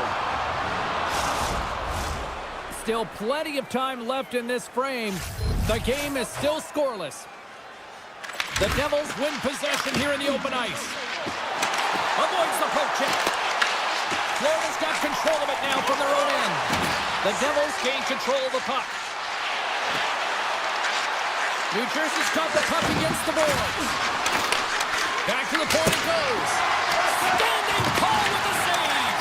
Still plenty of time left in this frame. The game is still scoreless. The Devils win possession here in the open ice. Avoids the poke check. Florida's got control of it now from their own end. The Devils gain control of the puck. New Jersey's got the puck against the boards. Back to the point it goes. Standing tall with the save.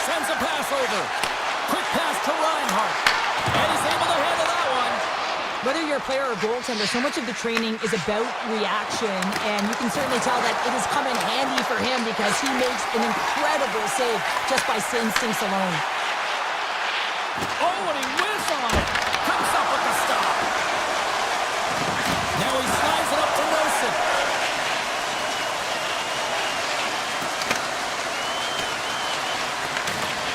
Sends a pass over. Quick pass to Reinhart. And he's able to handle that one. Whether you're a player or goaltender, so much of the training is about reaction, and you can certainly tell that it has come in handy for him because he makes an incredible save just by instincts alone. Oh, and he whizzed on it. Comes up with the stop. Now he slides it up to Wilson.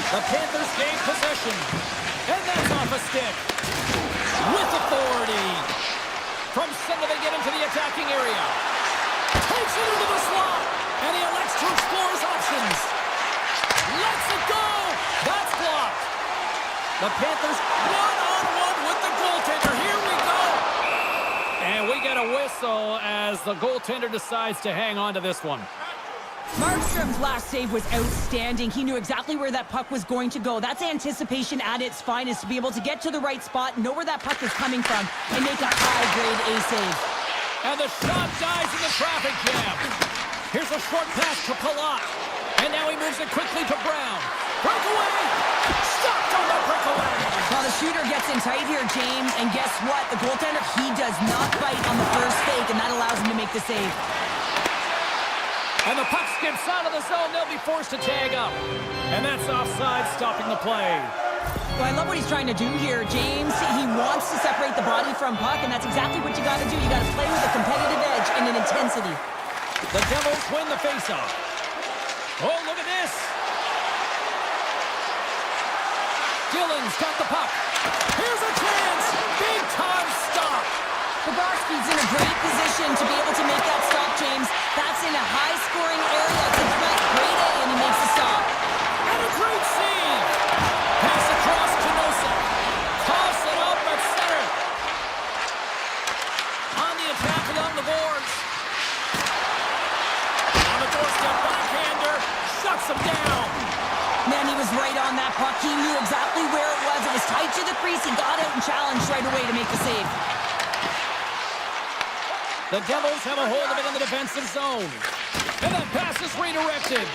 The Panthers gain possession. And that's off a stick. With authority. From center they get into the attacking area. Takes it into the slot. And he elects to explore his options. Lets it go. That's blocked. The Panthers one-on-one with the goaltender. Here we go. And we get a whistle as the goaltender decides to hang on to this one. Markstrom's last save was outstanding. He knew exactly where that puck was going to go. That's anticipation at its finest, to be able to get to the right spot, know where that puck is coming from, and make a high-grade A save. And the shot dies in the traffic jam. Here's a short pass to Palat. And now he moves it quickly to Brown. Breakaway! Stopped on the breakaway! Well, the shooter gets in tight here, James, and guess what? The goaltender, he does not bite on the first fake, and that allows him to make the save. And the puck skips out of the zone. They'll be forced to tag up. And that's offside, stopping the play. Well, I love what he's trying to do here, James. He wants to separate the body from puck, and that's exactly what you got to do. You got to play with a competitive edge and an intensity. The Devils win the faceoff. Oh, look at this. Dillon's got the puck. Here's a chance. Big time stop. Bobrovsky's in a great position to be able to make that stop, James. That's in a high-scoring area. It's a threat, great A, and he makes the stop. And a great save. Pass across to Nosek. Toss it up at center. On the attack along the boards. On the doorstep, backhander. Shuts him down. Man, he was right on that puck. He knew exactly where it was. It was tight to the crease. He got out and challenged right away to make the save. The Devils have a hold of it in the defensive zone. And that pass is redirected.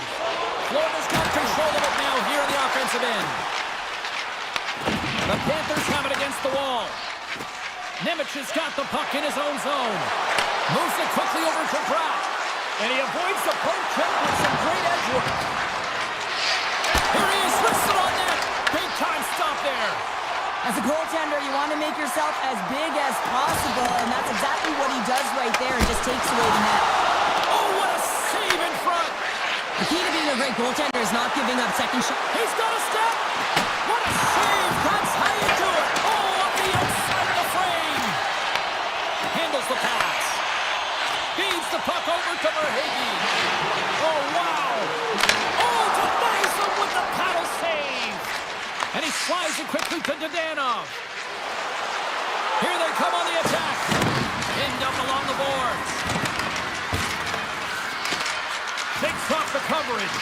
Florida's got control of it now here in the offensive end. The Panthers have it against the wall. Nemec has got the puck in his own zone. Moves it quickly over to Pratt. And he avoids the poke check with some great edge work. Here he is, wrists it on net. Big time stop there. As a goaltender, you want to make yourself as big as possible, and that's exactly what he does right there and just takes away the net. Oh, what a save in front. The key to being a great goaltender is not giving up second shot. He's got a step. What a save. That's how you do it. Oh, on the outside of the frame. Handles the pass. Feeds the puck over to Verhaeghe. Oh, wow. Oh, denies him with the paddle save. And he slides it quickly to Dadonov. Here they come on the attack. Pinned up along the boards. Takes off the coverage.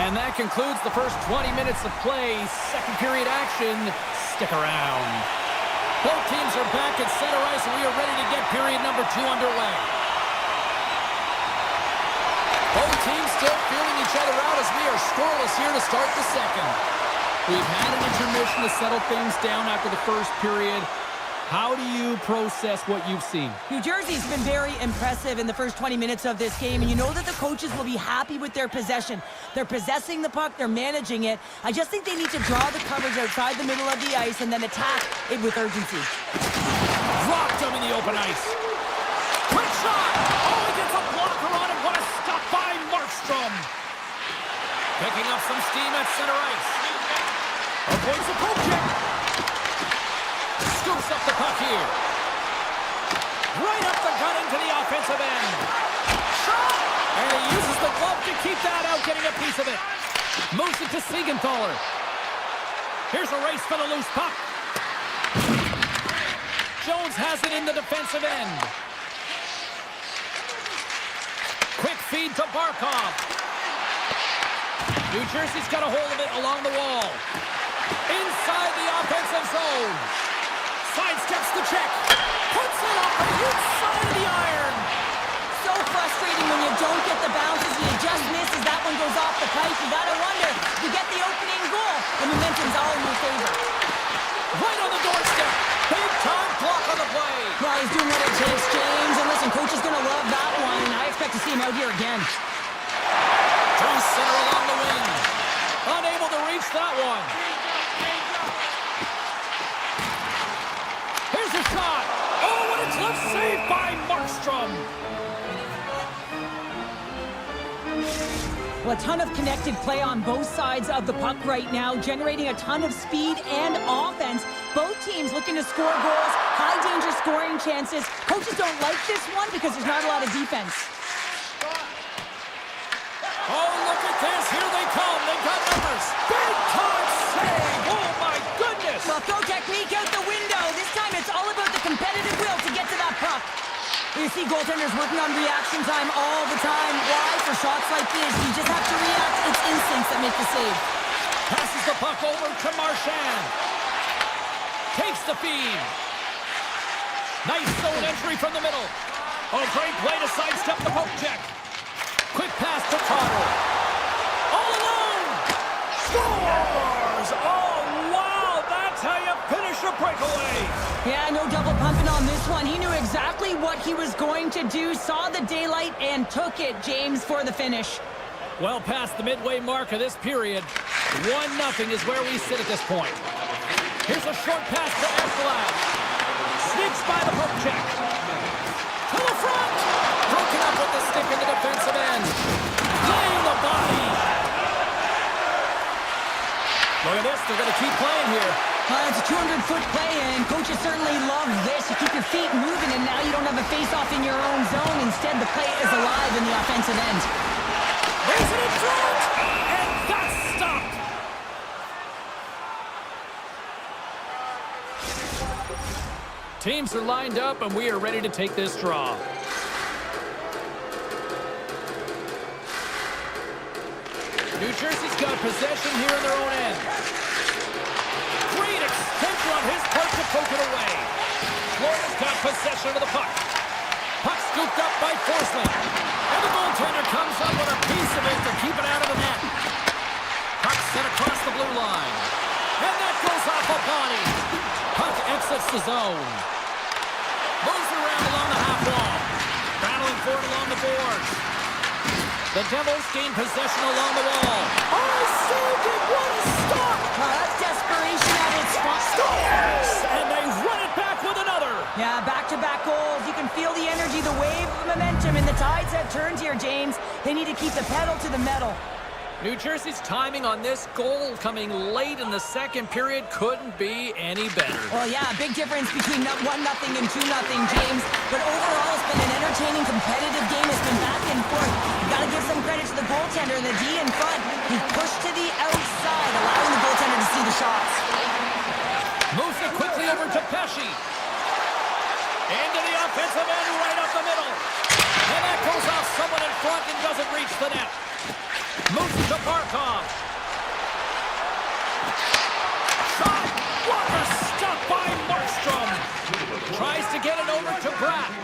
And that concludes the first 20 minutes of play. Second period action. Stick around. Both teams are back at center ice, and we are ready to get period number 2 underway. still feeling each other out as we are scoreless here to start the second. We've had an intermission to settle things down after the first period. How do you process what you've seen? New Jersey's been very impressive in the first 20 minutes of this game, and you know that the coaches will be happy with their possession. They're possessing the puck, they're managing it. I just think they need to draw the coverage outside the middle of the ice and then attack it with urgency. Dropped him in the open ice. Quick shot! Oh, he gets a blocker on it. What a stop by Markstrom. Picking up some steam at center ice. Avoids the poke check. Scoops up the puck here. Right up the gut into the offensive end. Shot! And he uses the glove to keep that out, getting a piece of it. Moves it to Siegenthaler. Here's a race for the loose puck. Jones has it in the defensive end. Quick feed to Barkov. New Jersey's got a hold of it along the wall. Inside the offensive zone. Sidesteps the check. Puts it up the inside of the iron. So frustrating when you don't get the bounces and you just miss as that one goes off the pipe. You gotta wonder, you get the opening goal, the momentum's all in your favor. Right on the doorstep. Big time block on the play. Well, he's doing what it takes, James. And listen, coach is gonna love that one, and I expect to see him out here again. Through center along the wing. Unable to reach that one. Here's a shot. Oh, and it's left saved by Markstrom. Well, a ton of connected play on both sides of the puck right now, generating a ton of speed and offense. Both teams looking to score goals, high-danger scoring chances. Coaches don't like this one because there's not a lot of defense. Oh, look at this. Here they come. They've got numbers. Big time save. Oh, my goodness. Well, throw technique out the window. This time it's all about the competitive will to get to that puck. You see goaltenders working on reaction time all the time. Why? For shots like this, you just have to react. It's instincts that make the save. Passes the puck over to Marchand. Takes the feed. Nice zone entry from the middle. Oh, great play to sidestep the poke check. Quick pass to Totter. All alone. Scores! Oh, wow! That's how you finish a breakaway. Yeah, no double pumping on this one. He knew exactly what he was going to do, saw the daylight, and took it, James, for the finish. Well past the midway mark of this period. 1-0 is where we sit at this point. Here's a short pass to Ekblad. Sneaks by the poke check. To the front. Broken up with the stick in the defensive end. Playing the body. Look at this. They're going to keep playing here. It's a 200-foot play, and coaches certainly love this. You keep your feet moving, and now you don't have a face-off in your own zone. Instead, the play is alive in the offensive end. Raise it in front, and that's stopped. Teams are lined up, and we are ready to take this draw. New Jersey's got possession here in their own end. Great extension on his part to poke it away. Florida's got possession of the puck. Puck scooped up by Forsling. And the goaltender comes up with a piece of it to keep it out of the net. Puck sent across the blue line. And that goes off a body. Puck exits the zone. Moves around along the half wall. Battling for it along the boards. The Devils gain possession along the wall. Oh, saved it! What a stop! That's desperation at its finest. Scores! And they run it back with another. Yeah, back-to-back goals. You can feel the energy, the wave of momentum, and the tides have turned here, James. They need to keep the pedal to the metal. New Jersey's timing on this goal coming late in the second period couldn't be any better. Well, yeah, big difference between 1-0 and 2-0, James. But overall, it's been an entertaining, competitive game. It's been back and forth. You got to give some credit to the goaltender and the D in front. He pushed to the outside, allowing the goaltender to see the shots. Moves it quickly over to Pesci. Into the offensive end, right up the middle. And that goes off someone in front and doesn't reach the net. Moves it to Barkov. Shot. Blocker stopped by Markstrom. Tries to get it over to Pratt.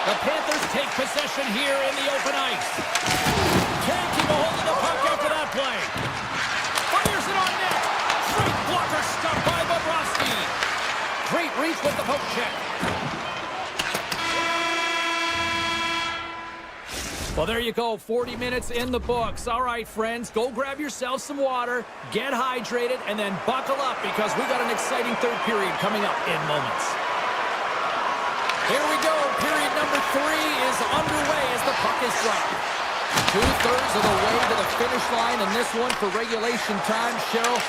The Panthers take possession here in the open ice. Can't keep a hold of the puck after that play. Fires it on net. Great blocker stop by Bobrovsky. Great reach with the poke check. Well, there you go. 40 minutes in the books. All right, friends, go grab yourself some water, get hydrated, and then buckle up because we got an exciting third period coming up in moments. Here we go. Period number 3 is underway as the puck is dropped. 2/3 of the way to the finish line, and this one for regulation time. Cheryl,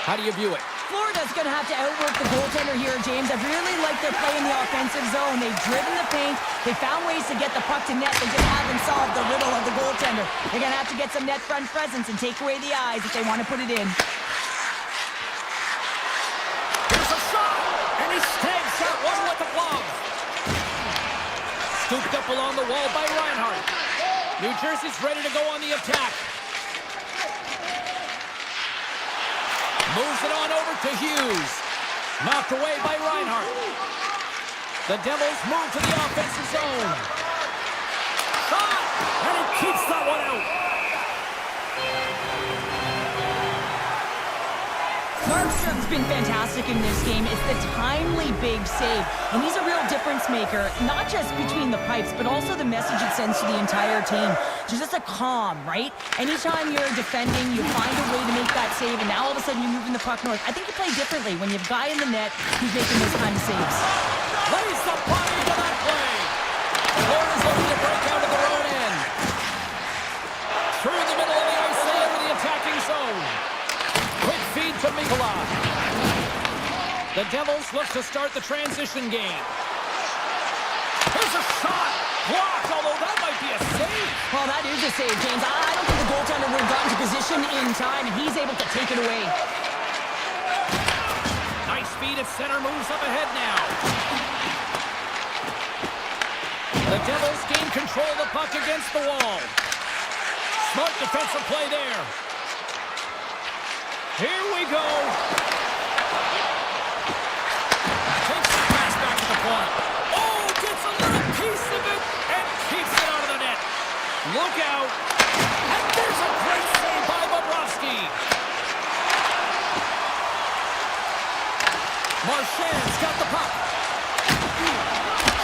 how do you view it? Florida's going to have to outwork the goaltender here, James. I really like their play in the offensive zone. They've driven the paint. They found ways to get the puck to net. They just haven't solved the riddle of the goaltender. They're going to have to get some net front presence and take away the eyes if they want to put it in. Here's a shot, and he snags that one with the glove. Scooped up along the wall by Reinhart. New Jersey's ready to go on the attack. Moves it on over to Hughes. Knocked away by Reinhart. The Devils move to the offensive zone. Shot! And he keeps that one out. Markstrom's been fantastic in this game. It's the timely big save. And he's a real difference maker, not just between the pipes, but also the message it sends to the entire team. Just a calm, right? Anytime you're defending, you find a way to make that save, and now all of a sudden you're moving the puck north. I think you play differently when you have a guy in the net who's making those kind of saves. Lays the puck into that play. Florida's looking to break out of their own end. Through the middle of the ice, they enter the attacking zone. Quick feed to Mikola. The Devils look to start the transition game. Here's a shot. Blocked, although that might be a save. Well, that is a save, James. I don't think the goaltender would have gotten to position in time, and he's able to take it away. Nice feed at center, moves up ahead now. The Devils gain control of the puck against the wall. Smart defensive play there. Here we go. Takes the pass back to the point. Oh, gets a little piece of it and keeps it out of the net. Look out. And there's a great save by Bobrovsky. Marchand's got the puck.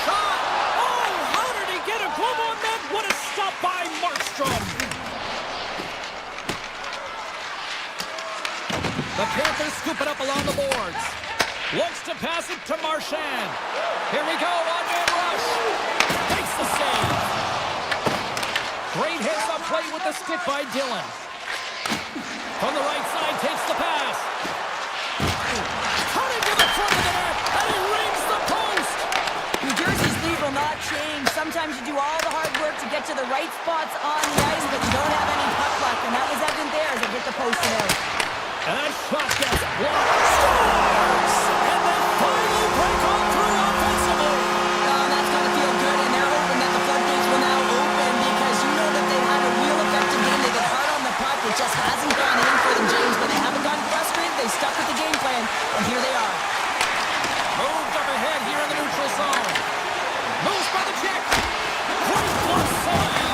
Shot. Oh, how did he get a glove on that? What a stop by Markstrom. The Panthers scoop it up along the boards. Looks to pass it to Marchand. Here we go, one-man rush. Makes the save. Great heads-up play with the stick by Dillon. From the right side, takes the pass. Cutting to the front of the net, and he rings the post. New Jersey's lead will not change. Sometimes you do all the hard work to get to the right spots on the ice, but you don't have any puck luck, and that was evident there as they hit the post and out. And that shot gets blocked. Scores! And they finally break on through offensively. Oh, that's got to feel good, and they're hoping that the floodgates will now open because you know that they've had a real effective game. They've been hard on the puck. It just hasn't gone in for them, James, but they haven't gotten frustrated. They stuck with the game plan, and here they are. Moved up ahead here in the neutral zone. Moves by the check. Great glove save.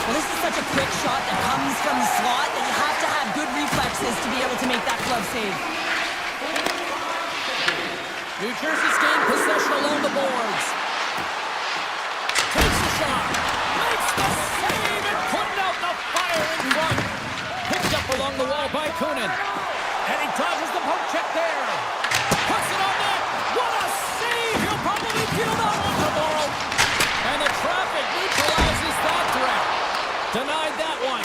Well, this is such a quick shot that comes from the slot that you have to have good reflexes to be able to make that glove save. New Jersey's gained possession along the boards. Takes the shot. Makes the save and putting out the fire in front. Picked up along the wall by Kunin. And he dodges the poke check there. Puts it on net. What a save. He'll probably feel that one tomorrow. And the traffic neutralizes that threat. Denied that one.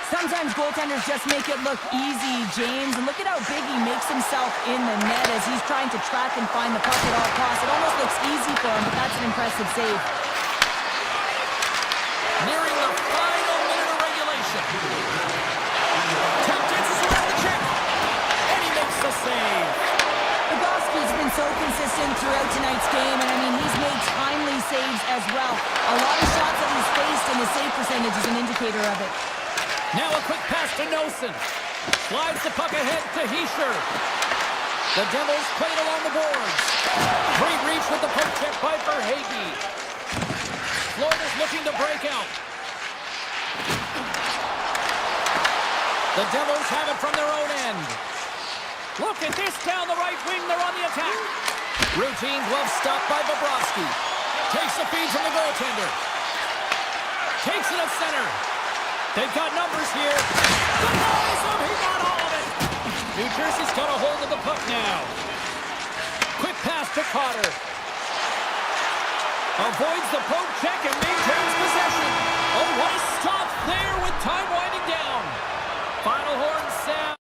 Sometimes goaltenders just make it look easy, James. And look at how big he makes himself in the net as he's trying to track and find the puck at all costs. It almost looks easy for him, but that's an impressive save. Nearing the final minute of regulation. Tap dances around the check. And he makes the save. Bobrovsky's been so consistent throughout tonight's game, and I mean, he's made timely saves as well. A lot of shots that he's faced, and his save percentage is an indicator of it. Now a quick pass to Nosen. Slides the puck ahead to Hischier. The Devils play it along the boards. Great reach with the poke check by Verhaeghe. Florida's looking to break out. The Devils have it from their own end. Look at this down the right wing. They're on the attack. Routine glove stop by Bobrovsky. Takes the feed from the goaltender. Takes it at center. They've got numbers here. Denies him. He got all of it. New Jersey's got a hold of the puck now. Quick pass to Cotter. Avoids the poke check and maintains possession. Oh, what a stop there with time winding down. Final horn sound.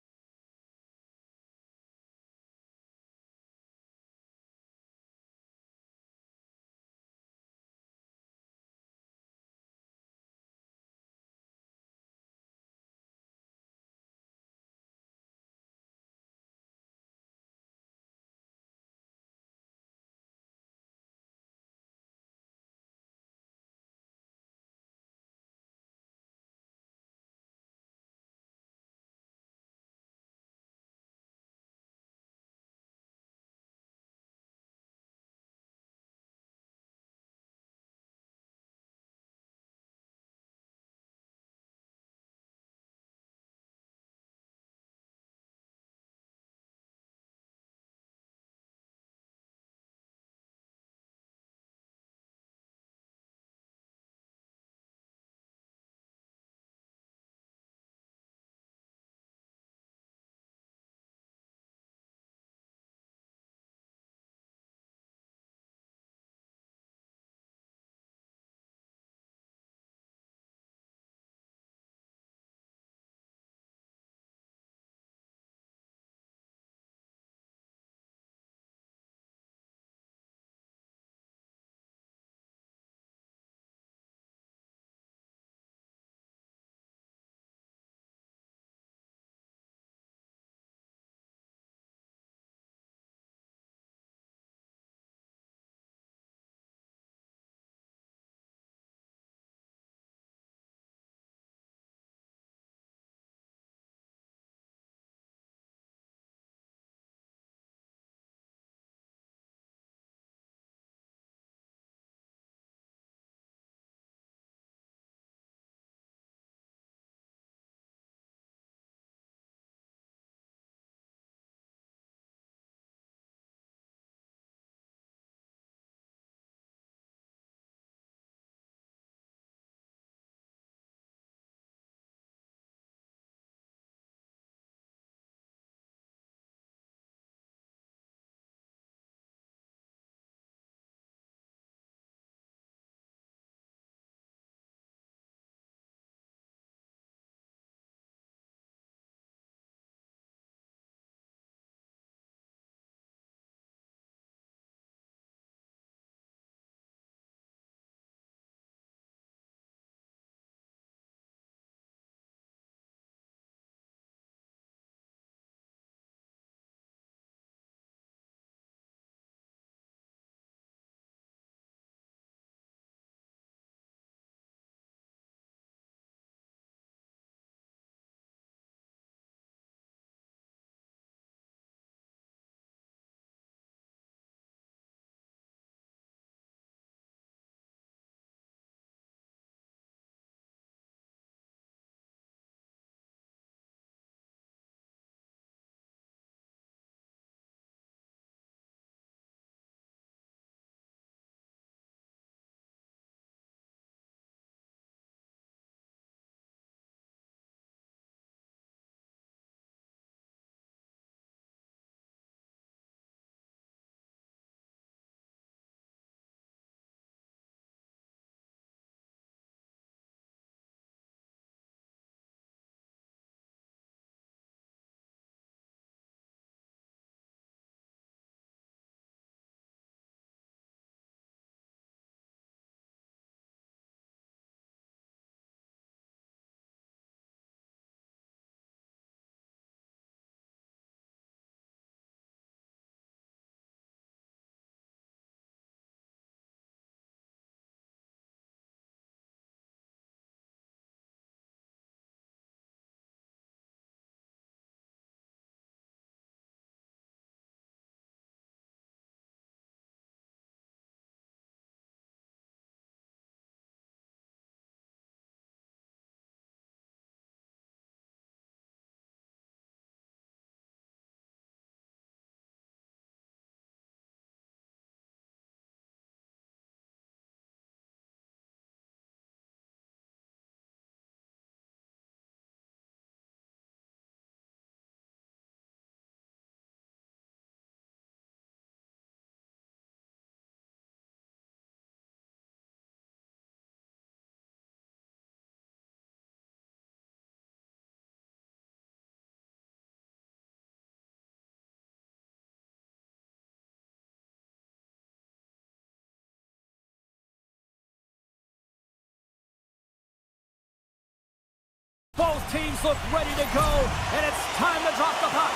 Both teams look ready to go, and it's time to drop the puck.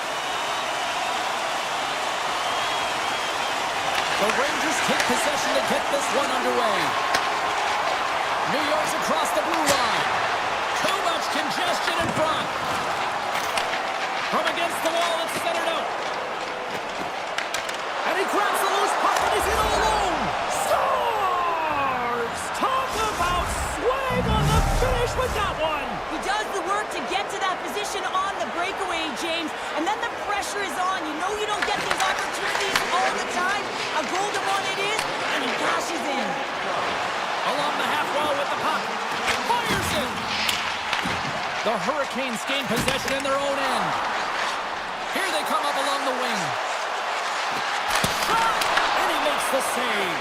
The Rangers take possession to get this one underway. New York's across the blue line. Too much congestion in front. From against the wall, it's centered out. And he grabs the loose puck, and he's in all alone. Scores! Talk about swing on the finish with that one. He does the work to get to that position on the breakaway, James, and then the pressure is on. You know you don't get these opportunities all the time. A golden one it is, and he dashes in. Along the half wall with the puck. Fires it. The Hurricanes gain possession in their own end. Here they come up along the wing. Shot! And he makes the save.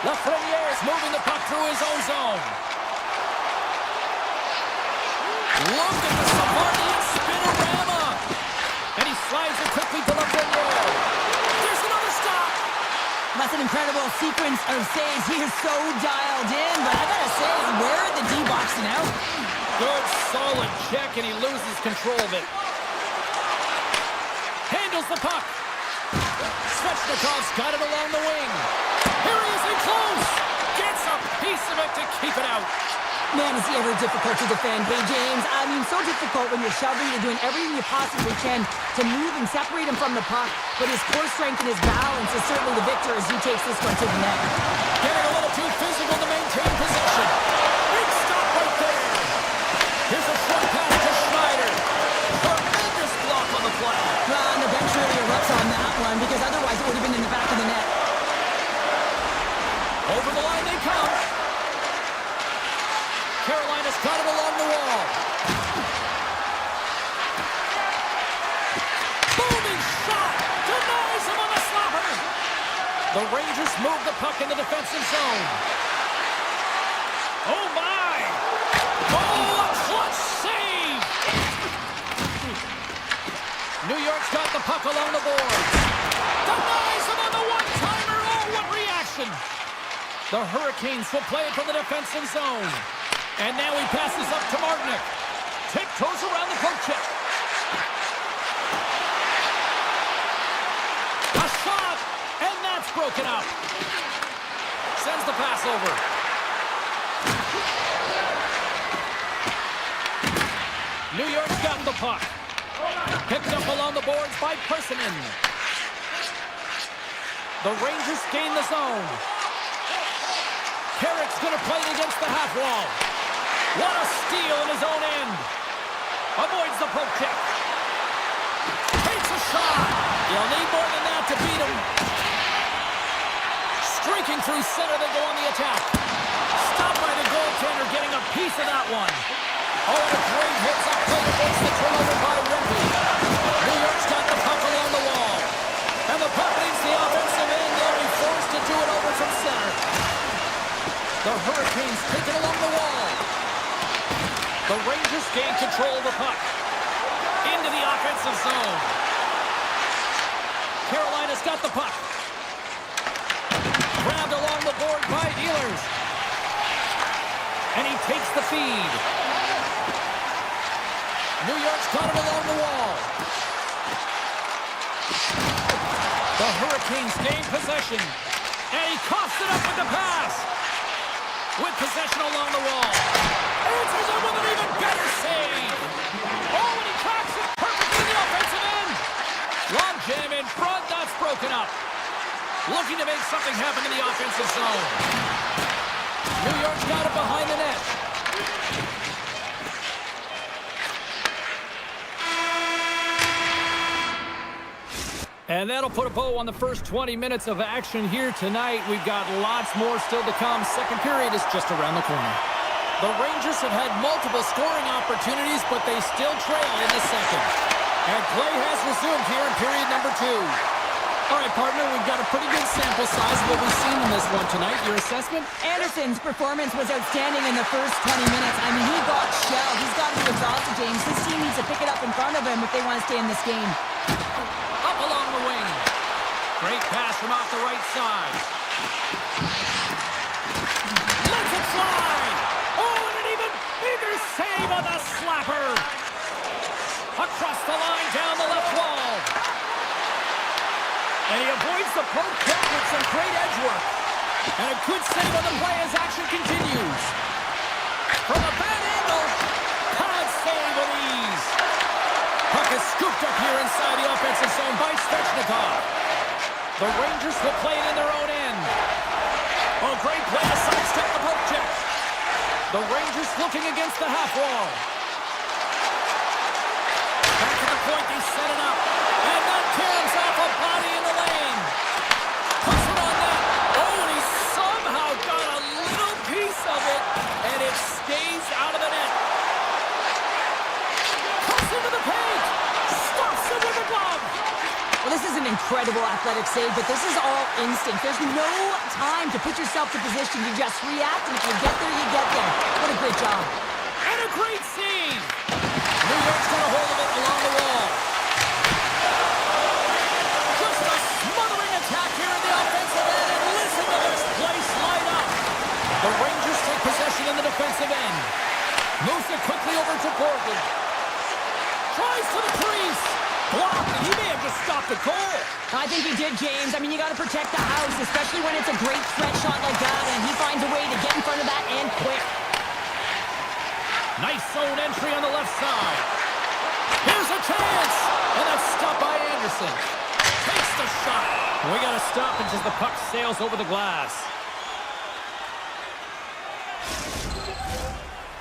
Lafreniere's moving the puck through his own zone. Look at the Savardian spinorama. And he slides it quickly to Lafreniere. There's another stop. That's an incredible sequence of saves. He is so dialed in, but I gotta say, where are the D-boxing out? Good, solid check, and he loses control of it. Handles the puck. Svechnikov's got it along the wing. Here he is in close. Gets a piece of it to keep it out. Man, is he ever difficult to defend. Hey, James, I mean, so difficult when you're shoving, you're doing everything you possibly can to move and separate him from the puck. But his core strength and his balance is certainly the victor as he takes this one to the net. Getting a little too physical to maintain possession. Big stop right there. Here's a short pass to Schneider. Tremendous block on the play. Well, and the bench really erupts on that one because otherwise it would have been in the back of the net. Over the line they come. Carolina's got it along the wall. Booming shot! Denies him on the slapper! The Rangers move the puck in the defensive zone. Oh my! Oh, a clutch save! New York's got the puck along the boards. Denies him on the one-timer! Oh, what reaction! The Hurricanes will play it from the defensive zone. And now he passes up to Martinick. Tiptoes around the poke check. A shot, and that's broken up. Sends the pass over. New York's got the puck. Picked up along the boards by Personin. The Rangers gain the zone. Carrick's going to play it against the half wall. What a steal in his own end. Avoids the poke check. Takes a shot. He'll need more than that to beat him. Streaking through center, they go on the attack. Stopped by the goaltender, getting a piece of that one. Oh, and a great hits up play against the turnover by Rempe. New York's got the puck along the wall. And the puck leaves the offensive end. They'll be forced to do it over from center. The Hurricanes take it along the wall. The Rangers gain control of the puck. Into the offensive zone. Carolina's got the puck. Grabbed along the board by Ehlers. And he takes the feed. New York's got it along the wall. The Hurricanes gain possession. And he coughs it up with the pass. With possession along the wall. Answers it with an even better save. Oh, and he tracks it perfectly in the offensive end. Long jam in front, that's broken up. Looking to make something happen in the offensive zone. New York's got it behind the net. And that'll put a bow on the first 20 minutes of action here tonight. We've got lots more still to come. Second period is just around the corner. The Rangers have had multiple scoring opportunities, but they still trail in the second. And play has resumed here in period number 2. All right, partner, we've got a pretty good sample size of what we've seen in this one tonight. Your assessment? Anderson's performance was outstanding in the first 20 minutes. I mean, he got shelled. He's got to be exhausted, James. This team needs to pick it up in front of him if they want to stay in this game. Up along the wing. Great pass from off the right side. Lets it fly. Oh, and an even bigger save on the slapper. Across the line, down the left wall. And he avoids the poke check with some great edge work. And a good save on the play as action continues. From a bad angle, Pod save with ease. Puck is scooped up here inside the offensive zone by Svechnikov. The Rangers will play it in their own end. Oh, great play to sidestep the poke check. The Rangers looking against the half wall. Back at the point, they set it up. And that tears off a body in the lane. Puts it on net. Oh, and he somehow got a little piece of it. And it stays out of the net. Comes into the paint. Stops it with a glove. Well, this is an incredible athletic save, but this is all instinct. There's no time to put yourself in position. You just react, and if you get there, you get there. What a great job. And a great save. New York's got a hold of it along the wall. Just a smothering attack here in the offensive end, and listen to this place light up. The Rangers take possession in the defensive end. Moves it quickly over to Borgen. Tries to the crease. Blocked, and he may have just stopped the goal. I think he did, James. I mean, you got to protect the house, especially when it's a great threat shot like that, and he finds a way to get in front of that and quick. Nice zone entry on the left side. Here's a chance, and that's stopped by Anderson. Takes the shot. We got to stop it as the puck sails over the glass.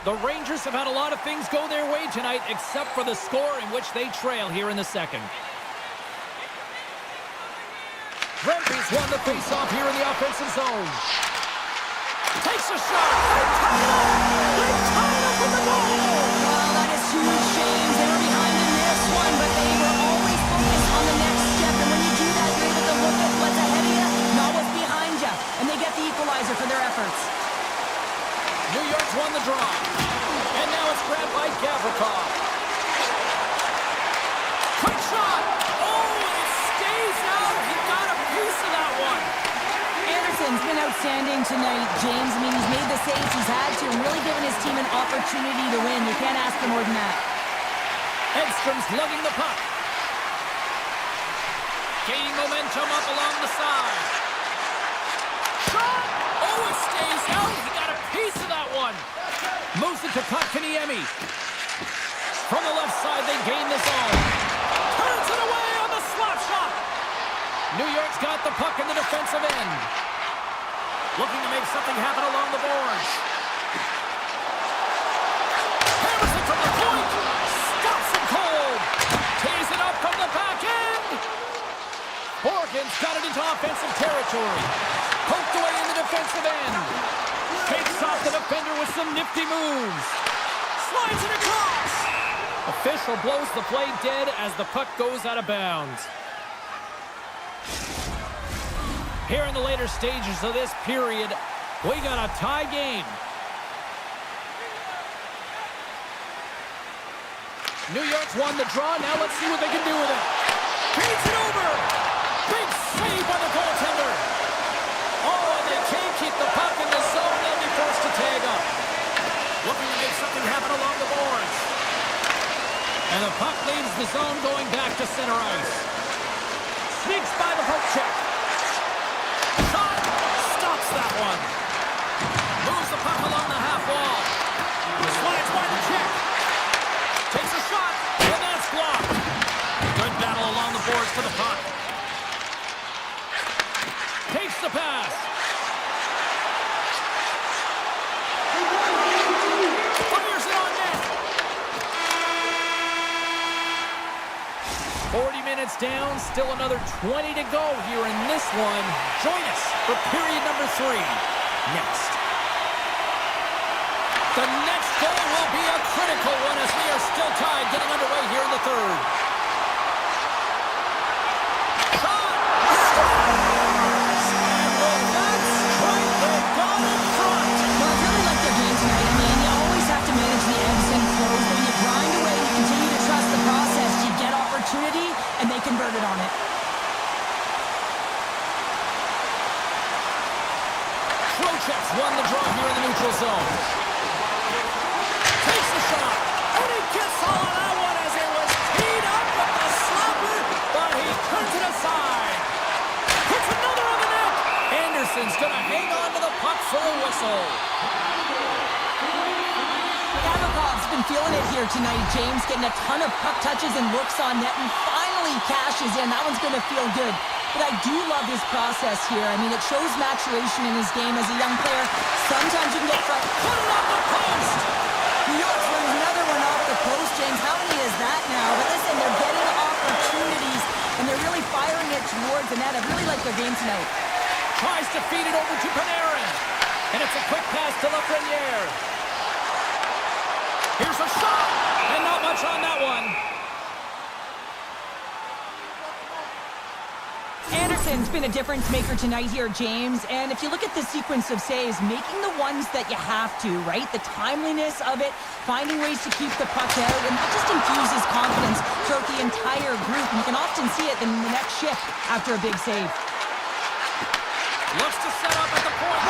The Rangers have had a lot of things go their way tonight, except for the score in which they trail here in the second. Rempe's won the face-off here in the offensive zone. Takes a shot. They tie up with the goal. Well, that is huge, James. They were behind in this one, but they were always focused on the next step. And when you do that, you're able to look at what's ahead of you, not what's behind you. And they get the equalizer for their efforts. New York's won the draw. And now it's grabbed by Gavrikov. Quick shot. Oh, and it stays out. He got a piece of that one. Anderson's been outstanding tonight, James. I mean, he's made the saves he's had to and really given his team an opportunity to win. You can't ask for more than that. Edstrom's lugging the puck. Gaining momentum up along the side. Shot. Oh, it stays out. He got a piece of that one. Moves it to Kotkaniemi. From the left side, they gain the zone. Turns it away on the slap shot. New York's got the puck in the defensive end. Looking to make something happen along the boards. Hammers it from the point. Stops him cold. Tees it up from the back end. Borgen's got it into offensive territory. Poked away in the defensive end. Takes off the defender with some nifty moves. Slides it across. Official blows the play dead as the puck goes out of bounds. Here in the later stages of this period, we got a tie game. New York's won the draw. Now let's see what they can do with it. Feeds it over. Big save by the goaltender. Oh, and they can't keep the puck in the zone. They'll be forced to tag up. Looking to make something happen along the boards. And the puck leaves the zone going back to center ice. Sneaks by the poke check. Shot. Stops that one. Moves the puck along the half wall. Slides by the check. Takes a shot. And that's blocked. Good battle along the boards for the puck. Takes the pass. Fires it on net. 40 minutes down, still another 20 to go here in this one. Join us for period number 3 next. The next goal will be a critical one as we are still tied, getting underway here in the third. Shot! Scores! And with that strike, they got in front. Well, it's really like their game tonight. I mean, you always have to manage the ebbs and flows, but when you grind away and continue to trust the process, you get opportunity, and they converted on it. Trocheck's won the draw here in the neutral zone. Takes the shot, and he for a whistle. Gavrikhov's been feeling it here tonight, James, getting a ton of puck touches and looks on net, and finally cashes in. That one's going to feel good. But I do love his process here. I mean, it shows maturation in his game as a young player. Sometimes you can get front. Put it off the post! New York's running another one off the post, James. How many is that now? But listen, they're getting opportunities, and they're really firing it towards the net. I really like their game tonight. Tries to feed it over to Panarin. And it's a quick pass to Lafreniere. Here's a shot, and not much on that one. Anderson's been a difference maker tonight here, James. And if you look at the sequence of saves, making the ones that you have to, right? The timeliness of it, finding ways to keep the puck out, and that just infuses confidence throughout the entire group. And you can often see it in the next shift after a big save. Looks to set up at the point.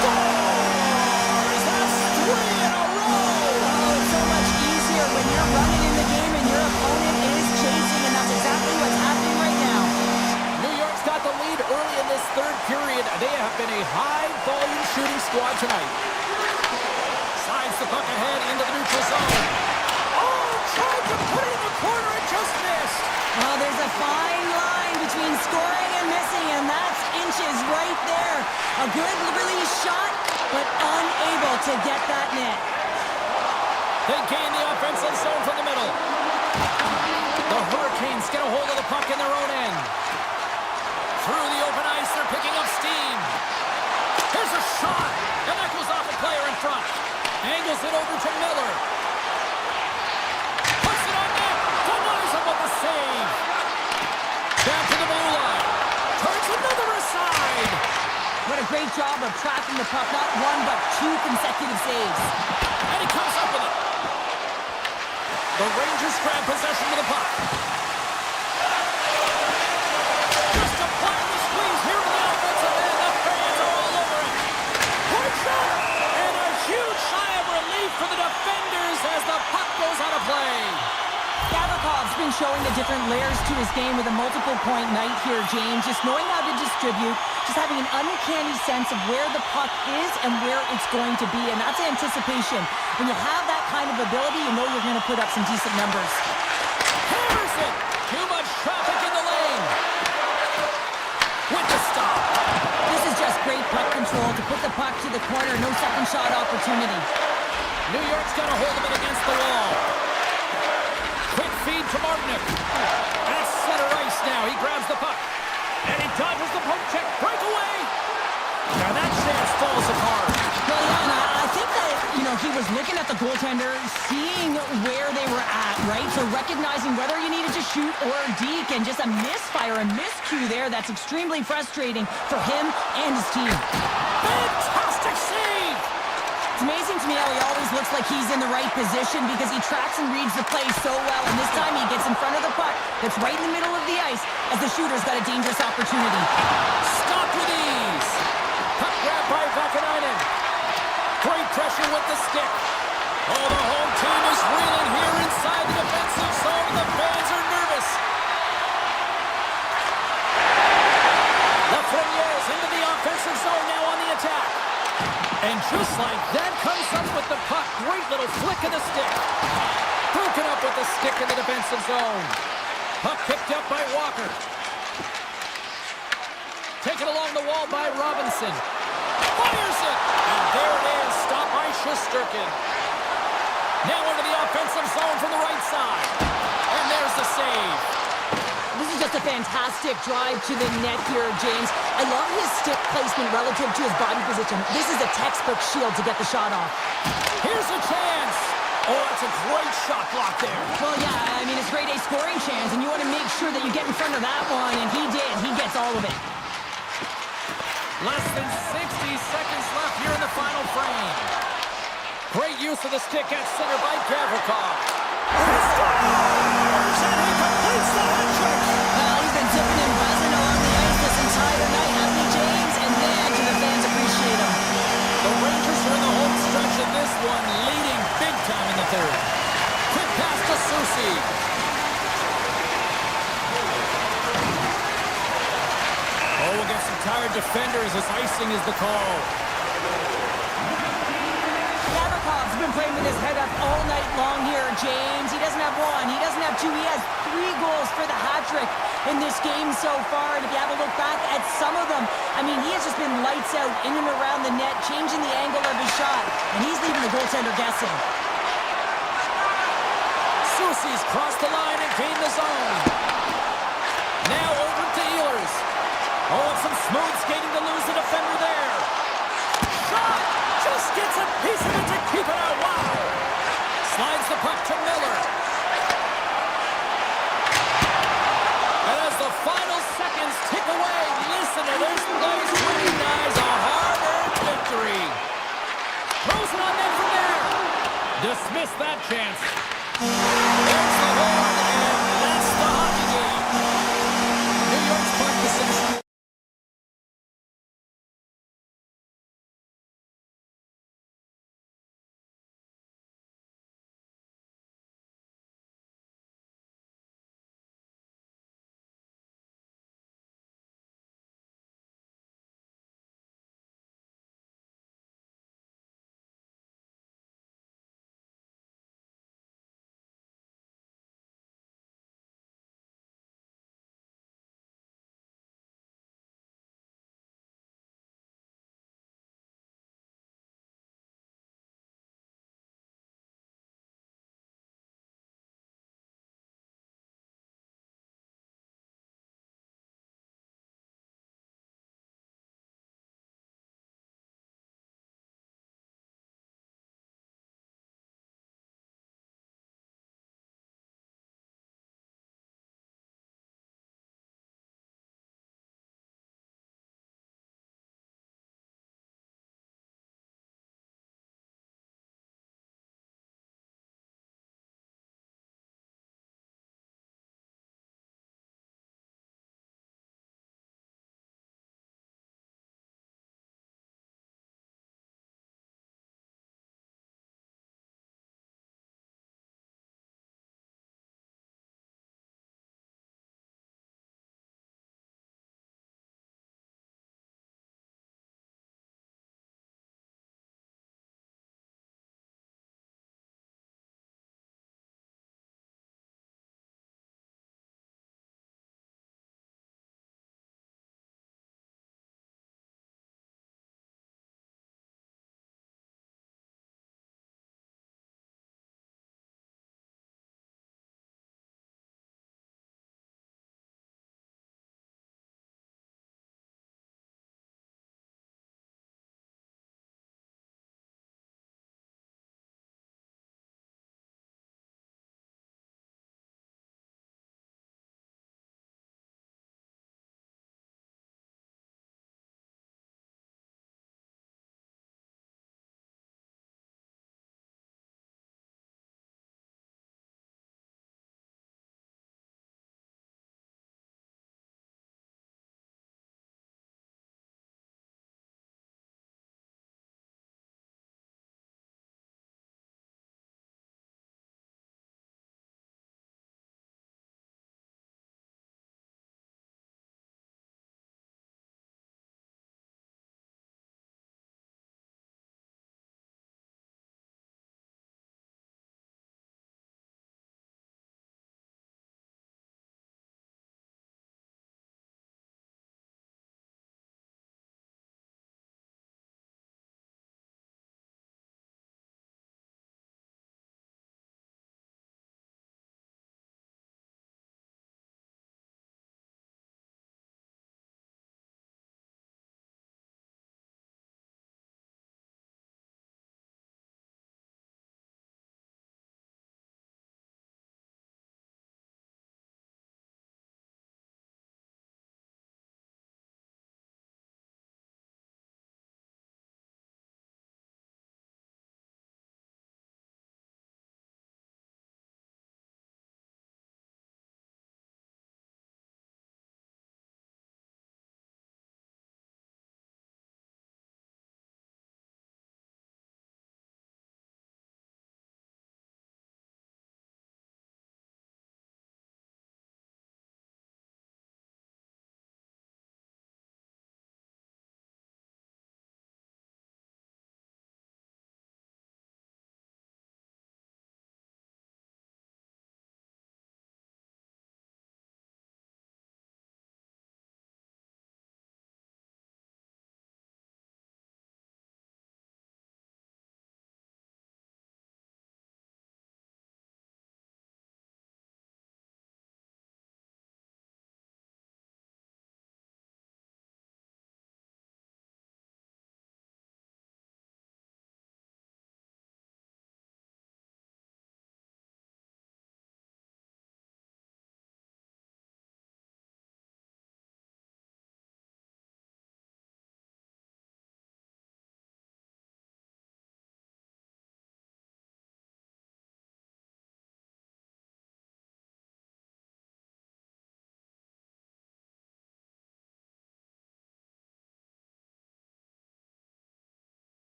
Scores! That's 3 in a row! Oh, it's so much easier when you're running in the game and your opponent is chasing, and that's exactly what's happening right now. New York's got the lead early in this third period. They have been a high-volume shooting squad tonight. Sides the puck ahead into the neutral zone. Oh, tried to put it in the corner and just missed. Well, there's a fine line between scoring and missing, and that's inches right there. A good release shot, but unable to get that net. They gain the offensive zone from the middle. The Hurricanes get a hold of the puck in their own end. Through the open ice, they're picking up steam. Here's a shot, and that goes off a player in front. Angles it over to Miller. Puts it on net. Denies him with the save. Down to the blue line. Turns another aside. What a great job of tracking the puck. Not one, but 2 consecutive saves. And he comes up with it. The Rangers grab possession of the puck. Just applying the squeeze here to the offensive end. The fans are all over it. Point shot! And a huge sigh of relief for the defenders as the puck goes out of play. Gavrikov's been showing the different layers to his game with a multiple-point night here, James. Just knowing how to distribute, just having an uncanny sense of where the puck is and where it's going to be, and that's anticipation. When you have that kind of ability, you know you're going to put up some decent numbers. Hammers it! Too much traffic in the lane. With the stop. This is just great puck control to put the puck to the corner. No second shot opportunity. New York's got a hold of it against the wall. Quick feed to Martinick. At center ice now. He grabs the puck. And he dodges the poke check. Breakaway. Now that chance falls apart. Well, yeah, and I think that, he was looking at the goaltender, seeing where they were at, right? So recognizing whether you needed to shoot or deke, and just a misfire, a miscue there. That's extremely frustrating for him and his team. Fantastic save. It's amazing to me how he always looks like he's in the right position because he tracks and reads the play so well. And this time he gets in front of the puck that's right in the middle of the ice as the shooter's got a dangerous opportunity. Stopped with ease. Puck grab by Vakanainen. Great pressure with the stick. Oh, the home team is reeling here inside the defensive zone. The fans are nervous. Lafreniere's into the offensive zone now on the attack. And just like that, comes up with the puck. Great little flick of the stick. Broken up with the stick in the defensive zone. Puck picked up by Walker. Taken along the wall by Robinson. Fires it! And there it is. Stopped by Shesterkin. Now into the offensive zone from the right side. And there's the save. This is just a fantastic drive to the net here, James. I love his stick placement relative to his body position. This is a textbook shield to get the shot off. Here's a chance. Oh, that's a great shot block there. Well, yeah, I mean, it's a grade A scoring chance, and you want to make sure that you get in front of that one, and he did. He gets all of it. Less than 60 seconds left here in the final frame. Great use of the stick at center by Gavrikov. And he completes the hat-trick. Well, he's been tipping and buzzing along the ice this entire night, hasn't he, James? And man, do the fans appreciate him. The Rangers are in the home stretch of this one, leading big time in the third. Quick pass to Soucy. Oh, against some tired defenders as icing is the call. been playing with his head up all night long here, James. He doesn't have one, he doesn't have two, he has 3 goals for the hat trick in this game so far. And if you have a look back at some of them, I mean, he has just been lights out in and around the net, changing the angle of his shot, and he's leaving the goaltender guessing. Soucy's crossed the line and gained the zone. Now over to Ehlers. Oh, and some smooth skating to lose the defender there. Shot! Just gets a piece of it to keep it out. Wow! Slides the puck to Miller. And as the final seconds tick away, listen to this place recognize a hard-earned victory. Throws it on net from there. Dismiss that chance. There's the horn, and that's the hockey game. New York's practicing.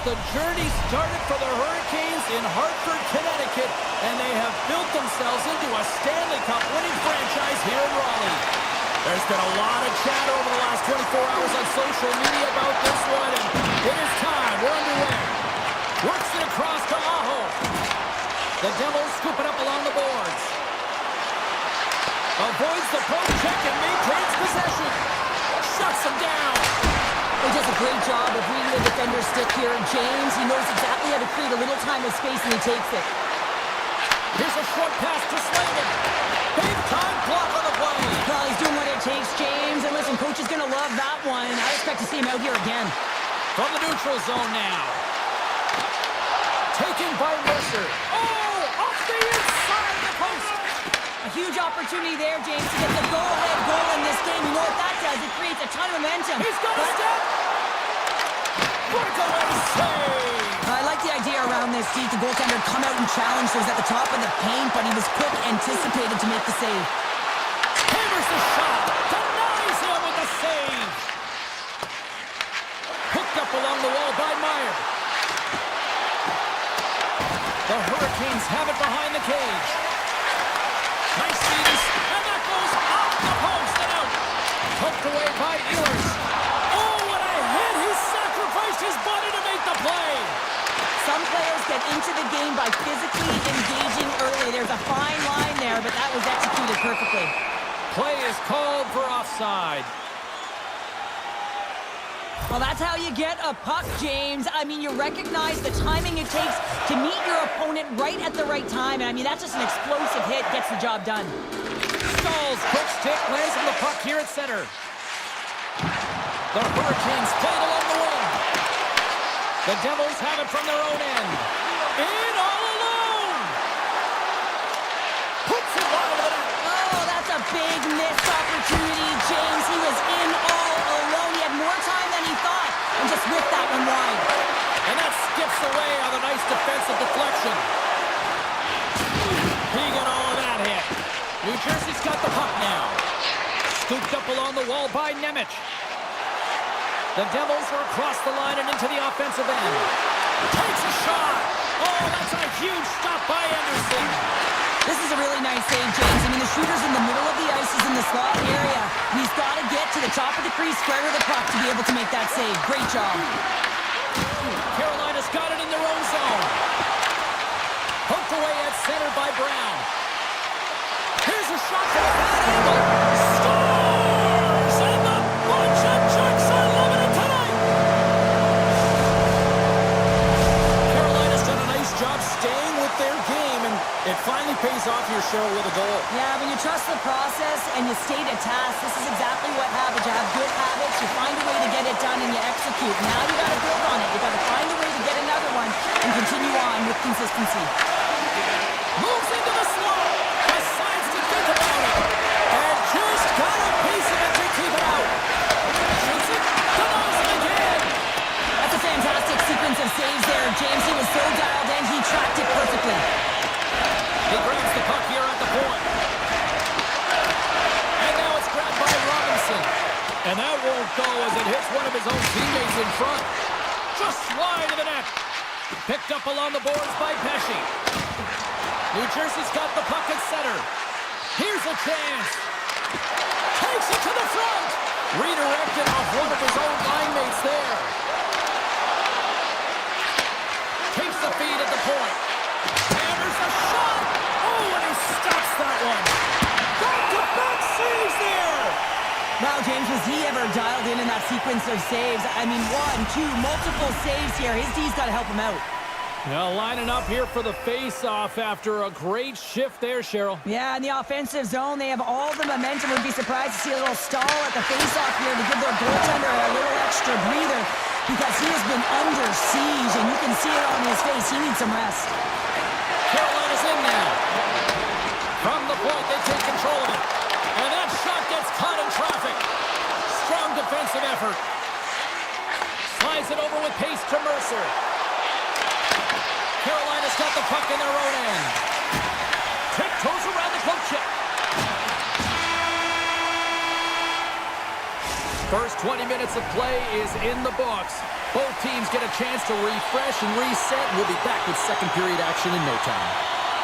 The journey started for the Hurricanes in Hartford, Connecticut, and they have built themselves into a Stanley Cup winning franchise here in Raleigh. There's been a lot of chatter over the last 24 hours on social media about this one, and it is time. We're underway. Works it across to Aho. The Devils scoop it up along the boards. Avoids the poke check and maintains possession. Shuts him down. He does a great job of reading the defender's stick here. James, he knows exactly how to create a little time and space, and he takes it. Here's a short pass to Slavin. Big time block on the play. Well, he's doing what it takes, James. And listen, coach is going to love that one. I expect to see him out here again. From the neutral zone now. Taken by Mercer. Oh, off the inside of the post. A huge opportunity there, James, to get the go-ahead goal in this game. You know what that does? It creates a ton of momentum. He's got a step. Breakaway save. I like the idea around this, Steve. The goaltender come out and challenge those at the top of the paint, but he was quick, anticipated to make the save. Hammers the shot. Denies him with the save. Hooked up along the wall by Meyer. The Hurricanes have it behind the cage. Nice feeds, and that goes off the post and out. Poked away by Ehlers. Oh, what a hit! He sacrificed his body to make the play. Some players get into the game by physically engaging early. There's a fine line there, but that was executed perfectly. Play is called for offside. Well, that's how you get a puck, James. I mean, you recognize the timing it takes to meet your opponent right at the right time. And I mean, that's just an explosive hit, gets the job done. Stalls, quick stick, lands on the puck here at center. The Hurricanes play it along the wing. The Devils have it from their own end. In all alone. Puts it wide of the net. Oh, that's a big missed opportunity, James. He was in all alone. He had more time than he thought, and just whipped that one wide. And that skips away on a nice defensive deflection. He got all of that hit. New Jersey's got the puck now. Scooped up along the wall by Nemec. The Devils are across the line and into the offensive end. Takes a shot. Oh, that's a huge stop by Anderson. This is a really nice save, James. I mean, the shooter's in the middle of the ice, is in the slot area. He's got to get to the top of the crease, square of the puck to be able to make that save. Great job. Carolina's got it in their own zone. Poked away at center by Brown. Here's a shot from a bad angle. Scores! And the bunch of Jacks are loving it tonight. Carolina's done a nice job staying with their game, and it finally pays off here, Cheryl, with a goal. Yeah, when you trust the process and you stay to task, this is exactly what happens. You have good habits, you find a way to get it done, and you execute. Now you got to build on it. You got to find a way to get another one and continue on with consistency. Moves into the slot. Decides to think about it. And just got a piece of it to keep it out. Shoots it. Denies it again. That's a fantastic sequence of saves there, James. He was so dialed in, he tracked it perfectly. He grabs the puck here at the point. And now it's grabbed by Robinson. And that won't go as it hits one of his own teammates in front. Just wide of the net. Picked up along the boards by Pesci. New Jersey's got the puck at center. Here's a chance. Takes it to the front. Redirected off one of his own line mates there. Takes the feed at the point. Hammers a shot. Oh, and he stops that one. Back-to-back saves there. Wow, James, was he ever dialed in that sequence of saves? I mean, 1, 2, multiple saves here. His D's got to help him out. Now lining up here for the face-off after a great shift there, Cheryl. Yeah, in the offensive zone, they have all the momentum. Would be surprised to see a little stall at the face-off here to give their goaltender a little extra breather because he has been under siege, and you can see it on his face. He needs some rest. Carolina's in now. From the point, they take control of it. And that shot gets caught in traffic. Strong defensive effort. Slides it over with pace to Mercer. Carolina's got the puck in their own end. Tiptoes around the poke check. First 20 minutes of play is in the books. Both teams get a chance to refresh and reset. We'll be back with second period action in no time.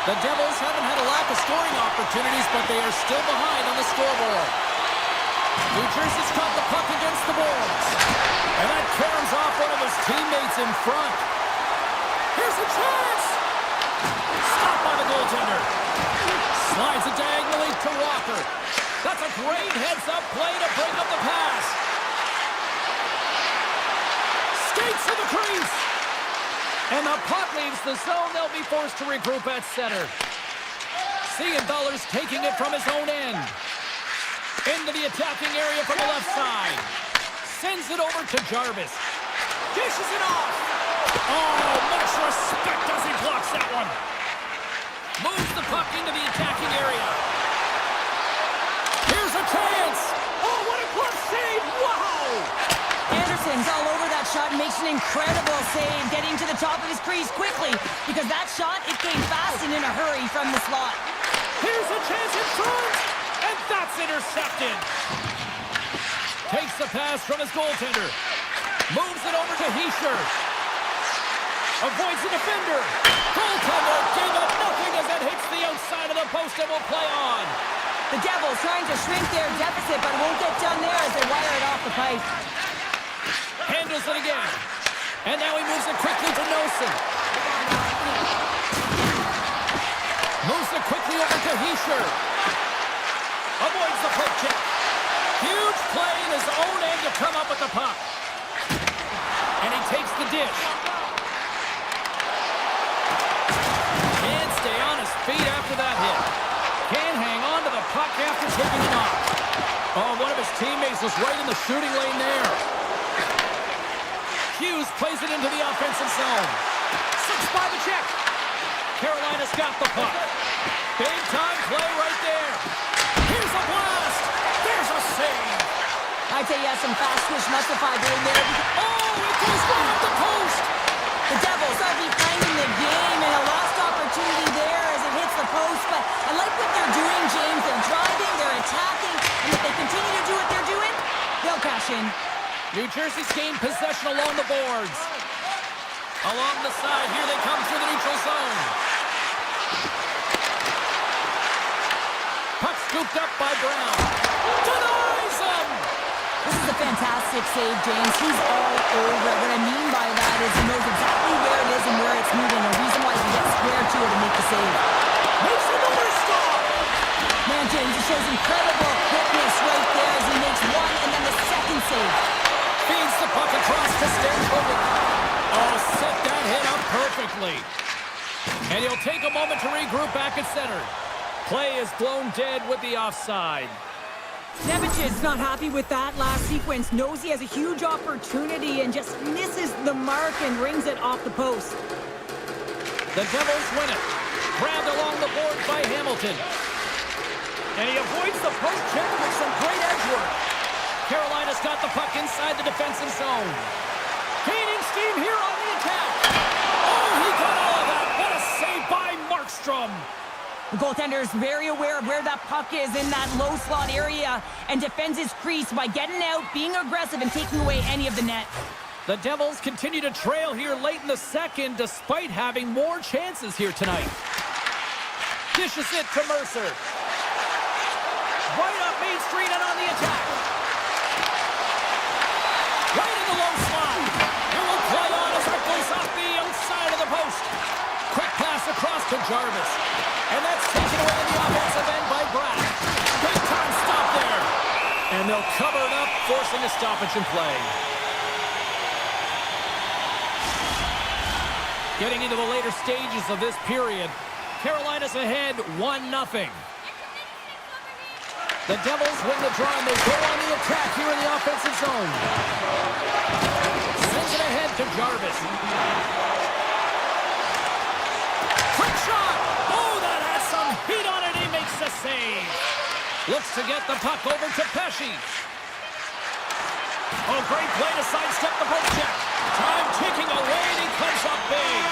The Devils haven't had a lack of scoring opportunities, but they are still behind on the scoreboard. New Jersey's caught the puck against the boards. And that caroms off one of his teammates in front. Here's a chance! Stopped by the goaltender. Slides it diagonally to Walker. That's a great heads-up play to break up the pass. Skates to the crease. And the puck leaves the zone. They'll be forced to regroup at center. Siegenthaler's taking it from his own end. Into the attacking area from the left side. Sends it over to Jarvis. Dishes it off. Oh, much respect as he blocks that one. Moves the puck into the attacking area. Here's a chance. Oh, what a glove save. Wow. Anderson's all over that shot and makes an incredible save, getting to the top of his crease quickly, because that shot, it came fast and in a hurry from the slot. Here's a chance in front, and that's intercepted. Takes the pass from his goaltender. Moves it over to Hischier. Avoids the defender. Goaltender gave up nothing as it hits the outside of the post and will play on. The Devils trying to shrink their deficit, but won't get done there as they wire it off the pipe. Handles it again. And now he moves it quickly to Nelson. Moves it quickly over to Hischier. Avoids the poke check. Huge play in his own end to come up with the puck. And he takes the dish. Can't stay on his feet after that hit. Can't hang on to the puck after taking it off. Oh, one of his teammates was right in the shooting lane there. Hughes plays it into the offensive zone. 6 by the check. Carolina's got the puck. Big time play right there. Here's a blast. There's a save. I'd say he has some fast twitch muscle fiber in there. Oh, it goes right up the post. The Devils are behind in the game, and a lost opportunity there as it hits the post. But I like what they're doing, James. They're driving, they're attacking, and if they continue to do what they're doing, they'll cash in. New Jersey's gained possession along the boards. Along the side, here they come through the neutral zone. Puck scooped up by Brown. Denies him! This is a fantastic save, James. He's all over it. What I mean by that is he knows exactly where it is and where it's moving. A reason why he can get square to it and make the save. Makes another stop! Man, James, he shows incredible quickness right there as he makes one and then the second save. Feeds the puck across to Stankovic. Oh, set that hit up perfectly. And he'll take a moment to regroup back at center. Play is blown dead with the offside. Nevich's not happy with that last sequence. Knows he has a huge opportunity and just misses the mark and rings it off the post. The Devils win it. Grabbed along the board by Hamilton. And he avoids the post check with some great edge work. Carolina's got the puck inside the defensive zone. Gaining steam here on the attack. Oh, he got all of that. What a save by Markstrom. The goaltender is very aware of where that puck is in that low slot area and defends his crease by getting out, being aggressive, and taking away any of the net. The Devils continue to trail here late in the second despite having more chances here tonight. Dishes it to Mercer. Right up Main Street and on the attack. Right in the low slot. And will play on as it goes off the outside of the post. Quick pass across to Jarvis. And that's taken away in the offensive end by Bratt. Big time stop there. And they'll cover it up, forcing a stoppage in play. Getting into the later stages of this period, Carolina's ahead 1-0. The Devils win the draw and they go on the attack here in the offensive zone. Sends it ahead to Jarvis. Quick shot! Oh, that has some heat on it. He makes the save. Looks to get the puck over to Pesci. Oh, great play to sidestep the poke check. Time ticking away and he comes up big.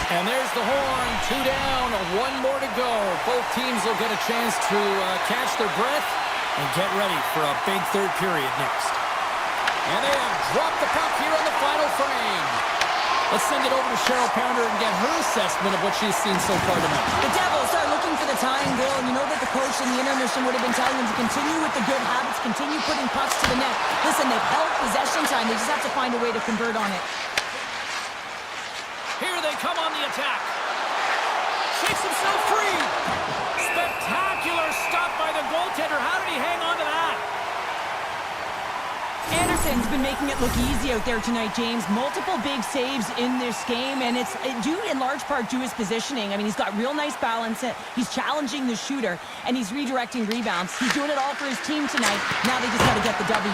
And there's the horn. 2 down, 1 more to go. Both teams will get a chance to catch their breath And get ready for a big third period next. And they have dropped the puck here on the final frame. Let's send it over to Cheryl Pounder and get her assessment of what she's seen so far tonight. The Devils are looking for the tying goal, and you know that the coach in the intermission would have been telling them to continue with the good habits, continue putting pucks to the net. Listen, they've held possession time. They just have to find a way to convert on it. Here they come on the attack. Shakes himself free. Spectacular stop by the goaltender. How did he hang on to that? Anderson's been making it look easy out there tonight, James. Multiple big saves in this game, and it's due in large part to his positioning. I mean, he's got real nice balance. He's challenging the shooter, and he's redirecting rebounds. He's doing it all for his team tonight. Now they just got to get the W.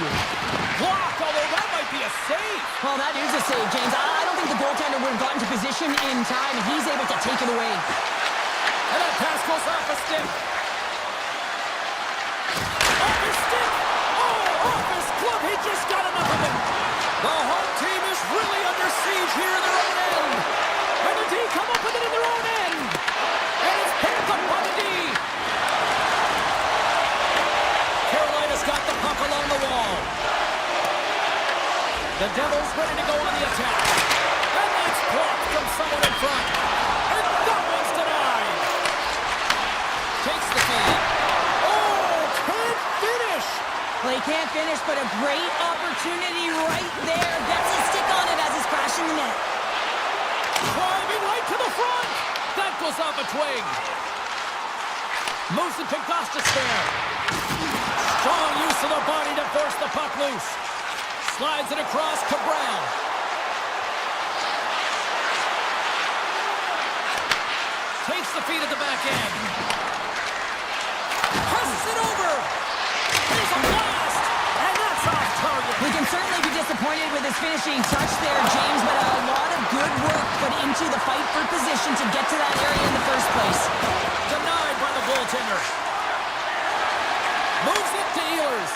Blocked, although that might be a save. Well, that is a save, James. I don't think the goaltender would have gotten to position in time, and he's able to take it away. And that pass goes off a stick. Off his stick! Oh, off his glove! He just got enough of it! The home team is really under siege here in their own end. And the D come up with it in their own end. And it's picked up by the D. Carolina's got the puck along the wall. The Devils ready to go on the attack. And that's blocked from someone in front. And that one's denied. Takes the feed. Oh, can't finish. Well, he can't finish, but a great opportunity right there. Gets a stick on it as he's crashing the net. Driving right to the front. That goes off a twig. Moves it to Gostis there. Strong use of the body to force the puck loose. Slides it across to Brown. Takes the feed at the back end. Passes it over. Here's a blast. And that's off target. We can certainly be disappointed with his finishing touch there, James, but a lot of good work put into the fight for position to get to that area in the first place. Denied by the goaltender. Moves it to Ehlers.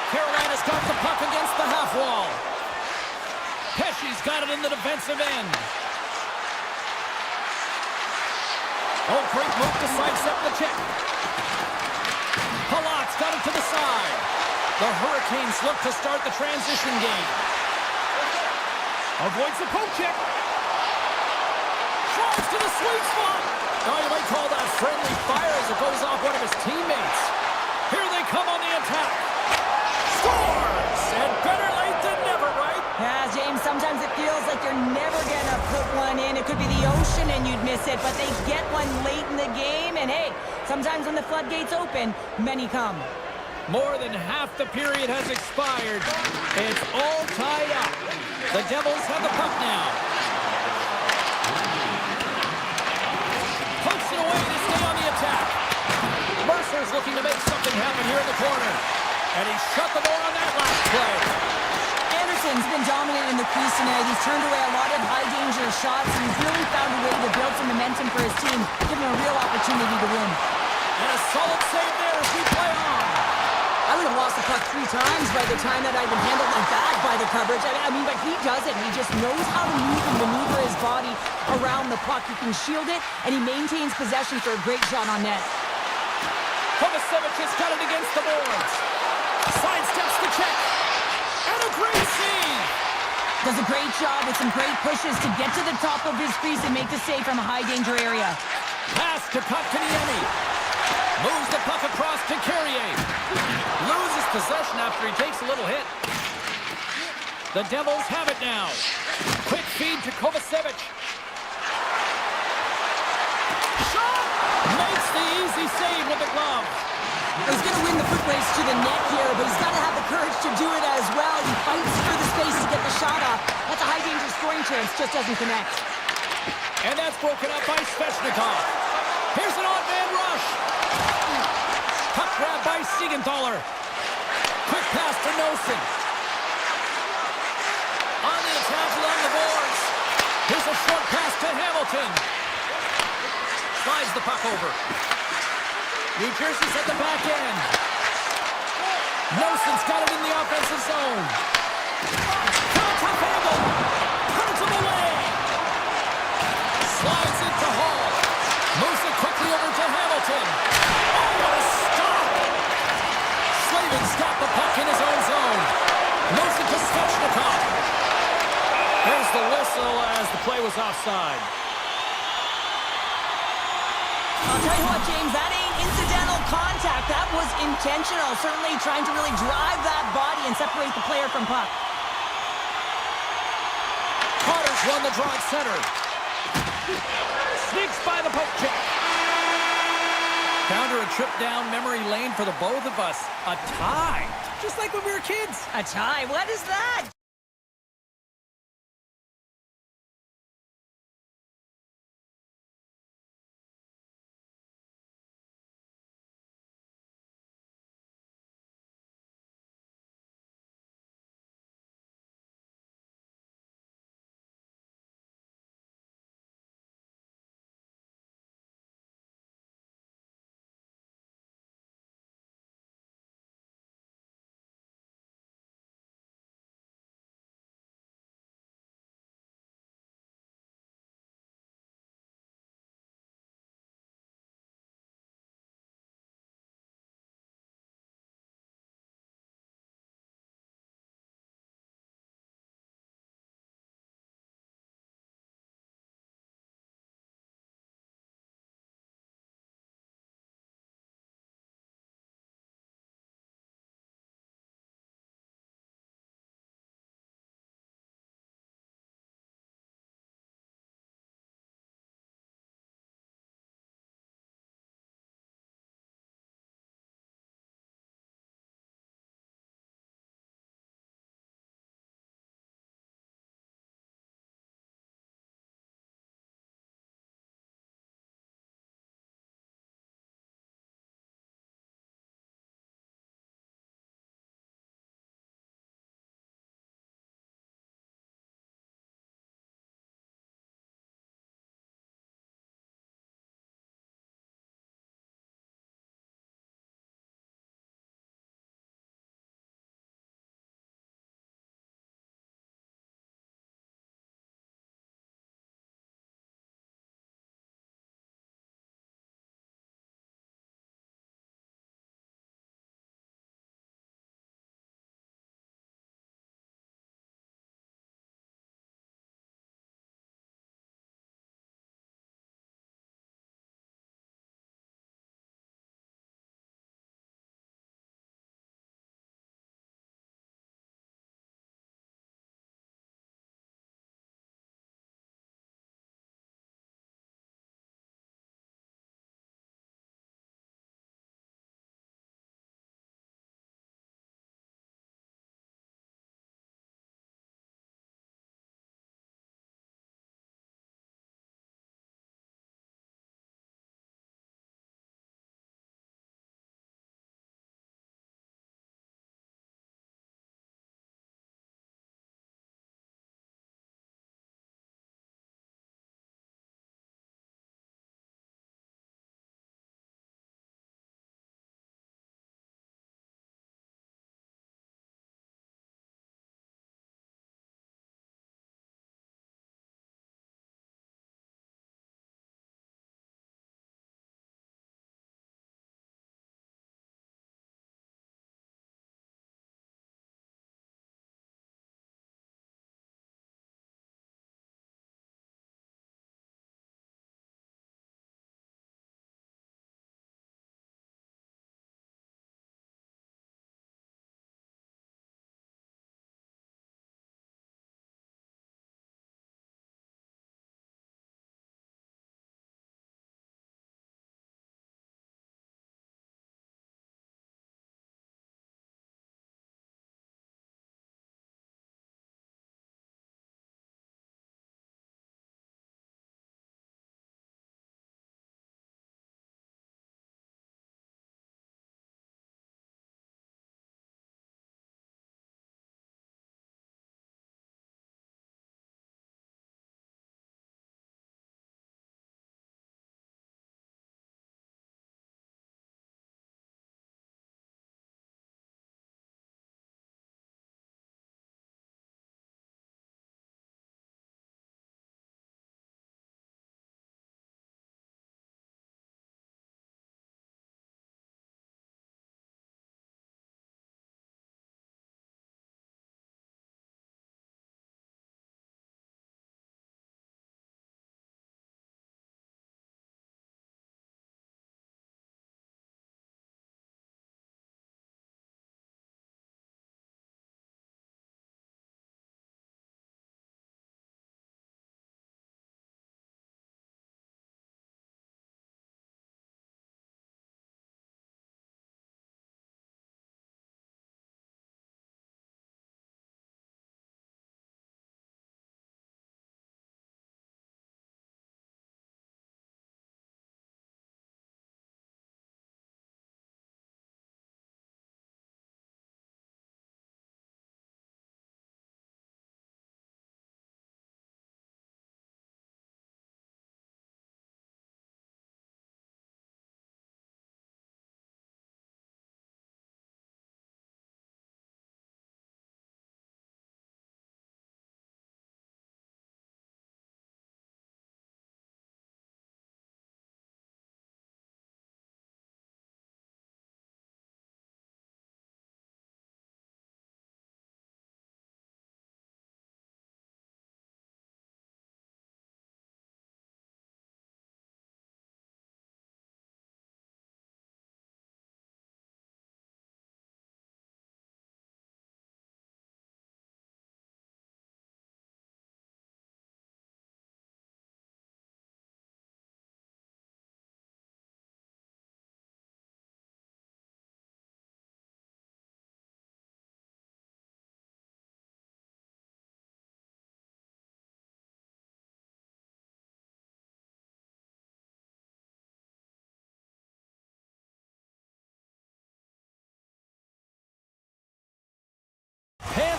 Carolina's got the puck against the half wall. Pesci's got it in the defensive end. Oh, great move to sidestep the check. Palat's got it to the side. The Hurricanes look to start the transition game. Avoids the poke check. Drives to the sweet spot. Oh, you might call that friendly fire as it goes off one of his teammates. Here they come on the attack. Scores! And better late than never, right? Yeah, James, sometimes it feels like you're never going to put one in. It could be the ocean and you'd miss it, but they get one late in the game. And hey, sometimes when the floodgates open, many come. More than half the period has expired. It's all tied up. The Devils have the puck now. Pokes it away to stay on the attack. Mercer's looking to make something happen here in the corner. And he shut the door on that last play. Anderson's been dominant in the crease tonight. He's turned away a lot of high-danger shots, and he's really found a way to build some momentum for his team, giving him a real opportunity to win. And a solid save there as we play on. I would have lost the puck 3 times by the time that I'd been handled like that by the coverage. I mean, but he doesn't. He just knows how to move and maneuver his body around the puck. He can shield it, and he maintains possession for a great shot on net. Kovacevic has got it against the boards. Sidesteps the check. And a great save. Does a great job with some great pushes to get to the top of his crease and make the save from a high-danger area. Pass to Kotkaniemi. Moves the puck across to Carrier. Loses possession after he takes a little hit. The Devils have it now. Quick feed to Kovacevic. Shot! Makes the easy save with the glove. He's going to win the foot race to the net here, but he's got to have the courage to do it as well. He fights for the space to get the shot off. That's a high-danger scoring chance, just doesn't connect. And that's broken up by Svechnikov. Here's an odd-man rush. Puck grab by Siegenthaler. Quick pass to Nosen. On the attack along the boards. Here's a short pass to Hamilton. Slides the puck over. New Jersey's at the back end. Nosen's got it in the offensive zone. From a tough angle. Put it to the lane. Slides it to Hall. Moves it quickly over to Hamilton. Oh, what a stop! play was offside. I'll tell you what, James, that ain't incidental contact. That was intentional. Certainly trying to really drive that body and separate the player from puck. Carter's won the draw at center. Sneaks by the poke check. Counter a trip down memory lane for the both of us. A tie. Just like when we were kids. A tie? What is that?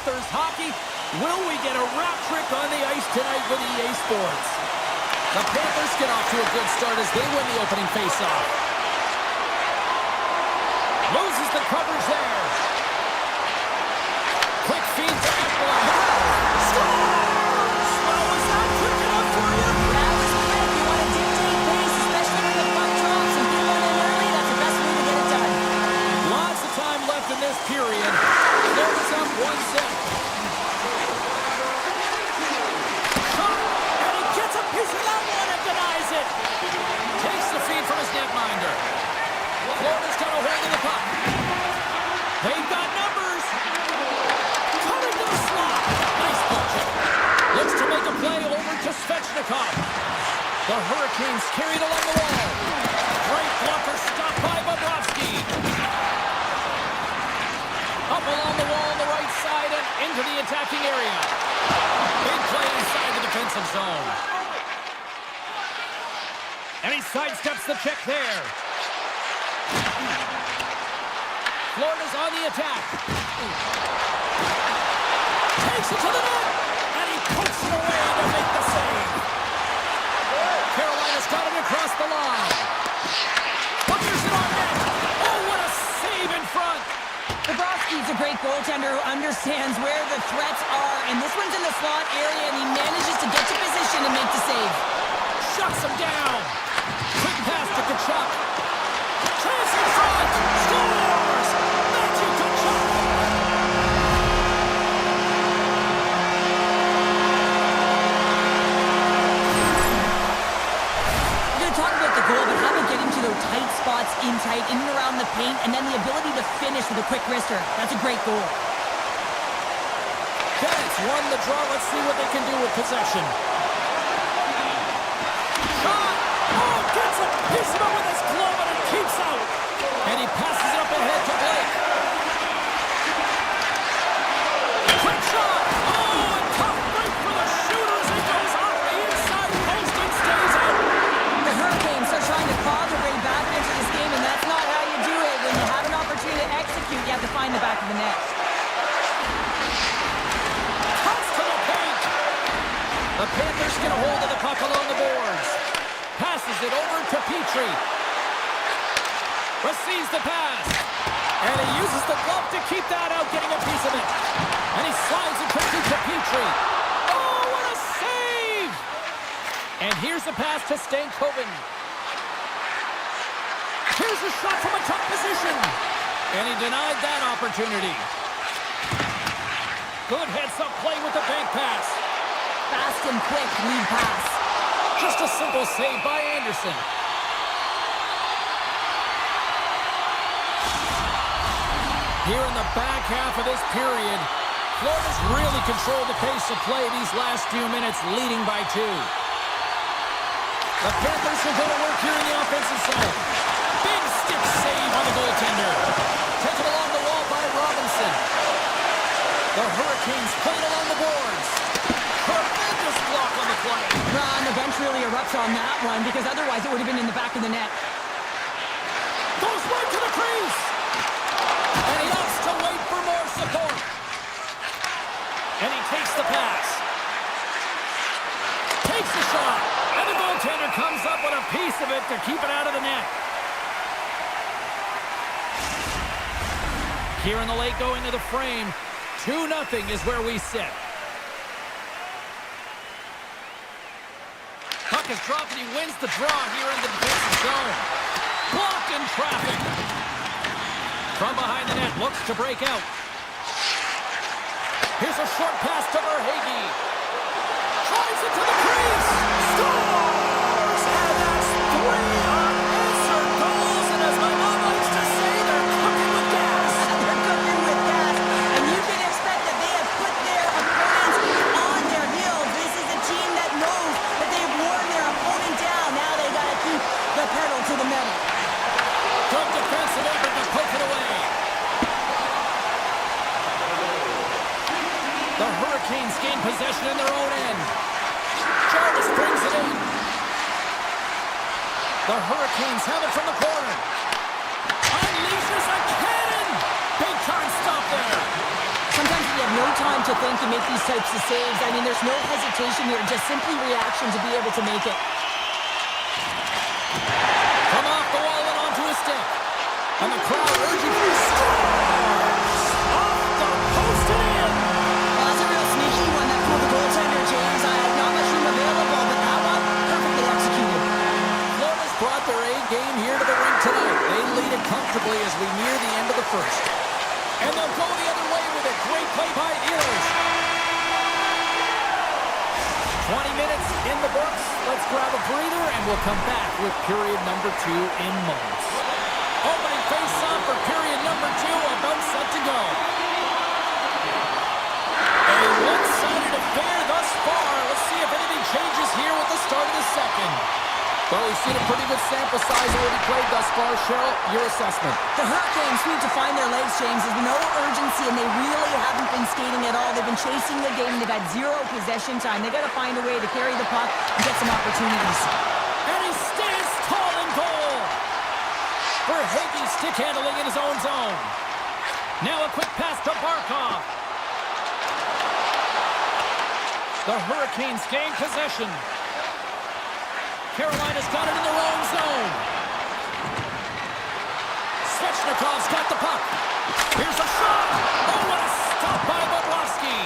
Panthers hockey. Will we get a rap trick on the ice tonight with EA Sports? The Panthers get off to a good start as they win the opening faceoff. Loses the coverage there. Quick feed to Ekblad. Scores! Oh, was that quick enough for you? That was quick. You want to dictate pace, especially when the puck drops and get one in early. That's the best way to get it done. Lots of time left in this period. Florida's up 1-0. And he gets a piece of that one and denies it. Takes the feed from his netminder. Florida's got a hold of the puck. They've got numbers. Coming to the slot. Nice puck check. Looks to make a play over to Svechnikov. The Hurricanes carried along the wall. Great blocker stopped by Bobrovsky. Up along the wall on the right side and into the attacking area. Big play inside the defensive zone. And he sidesteps the check there. Florida's on the attack. Takes it to the net. And he pokes it away to make the save. Carolina's got it across the line. Fires it on net. Oh, what a save in front. Bobrovsky's a great goaltender who understands where the threats are, and this one's in the slot area, and he manages to get to position and make the save. Shuts him down. Quick pass to Kachuk. Chance in front. Scores! Matthew Kachuk. We're going to talk about the goal, but how about getting to those tight spots in and around the paint, and then the ability to finish with a quick wrister. That's a great goal. Cats won the draw. Let's see what they can do with possession. Shot! Oh, gets a piece of it with his glove and it keeps out. And he passes it up ahead to Blake. Quick shot! Oh, a tough break for the shooters. It goes off the inside post and stays out. The Hurricanes are trying to claw their way back into this game, and that's not how you do it. When you have an opportunity to execute, you have to find the back of the net. Cuts to the paint. The Panthers get a hold of the puck along the boards. Passes it over to Petrie. Receives the pass. And he uses the glove to keep that out, getting a piece of it. And he slides it quickly to Petrie. Oh, what a save! And here's the pass to Stankoven. Here's a shot from a tough position. And he denied that opportunity. Good heads-up play with the bank pass. Fast and quick lead pass. Just a simple save by Anderson. Here in the back half of this period, Florida's really controlled the pace of play these last few minutes, leading by 2. The Panthers will go to work here in the offensive zone. Big stick save on the goaltender. Taken along the wall by Robinson. The Hurricanes playing along the boards. Tremendous block on the play. Ron, the bench really erupts on that one, because otherwise it would have been in the back of the net. Goes right to the crease. And he opts to wait for more support. And he takes the pass. Takes the shot. And the goaltender comes up with a piece of it to keep it out of the net. Here in the late going to the frame, 2-0 is where we sit. Puck is dropped and he wins the draw here in the defensive zone. Blocked in traffic. From behind the net, looks to break out. Here's a short pass to Verhaeghe. Drives it to the crease. Scores! And that's 3 unanswered goals. And as my mom likes to say, they're cooking with gas. They're cooking with gas. And you can expect that they have put their opponents on their heels. This is a team that knows that they've worn their opponent down. Now they got to keep the pedal to the metal. Good defensive effort to poke it away. The Hurricanes gain possession in their own end. Jarvis brings it in. The Hurricanes have it from the corner. Unleashes a cannon. Big time stop there. Sometimes you have no time to to think and make these types of saves. I mean, there's no hesitation here, just simply reaction to be able to make it. From off the wall and onto a stick. And the crowd urging for scores! Off the post and in! Well, that's a real sneaky one that pulled the goaltender, James. I had not much room available, but that one, perfectly executed. Florida's brought their A game here to the rink tonight. They lead it comfortably as we near the end of the first. And they'll go the other way with a great play by Ehlers. 20 minutes in the books. Let's grab a breather and we'll come back with period number 2 in moments. Opening face-off for period number 2, about set to go. A one-sided affair thus far. Let's see if anything changes here with the start of the second. Well, we've seen a pretty good sample size already played thus far. Cheryl, your assessment. The Hurricanes need to find their legs, James. There's no urgency, and they really haven't been skating at all. They've been chasing the game. They've had zero possession time. They've got to find a way to carry the puck and get some opportunities. And he stays tall in goal. Verhaeghe stick handling in his own zone. Now a quick pass to Barkov. The Hurricanes gain possession. Carolina's got it in their own zone. Svechnikov's got the puck. Here's a shot. Oh, what a stop by Bobrovsky.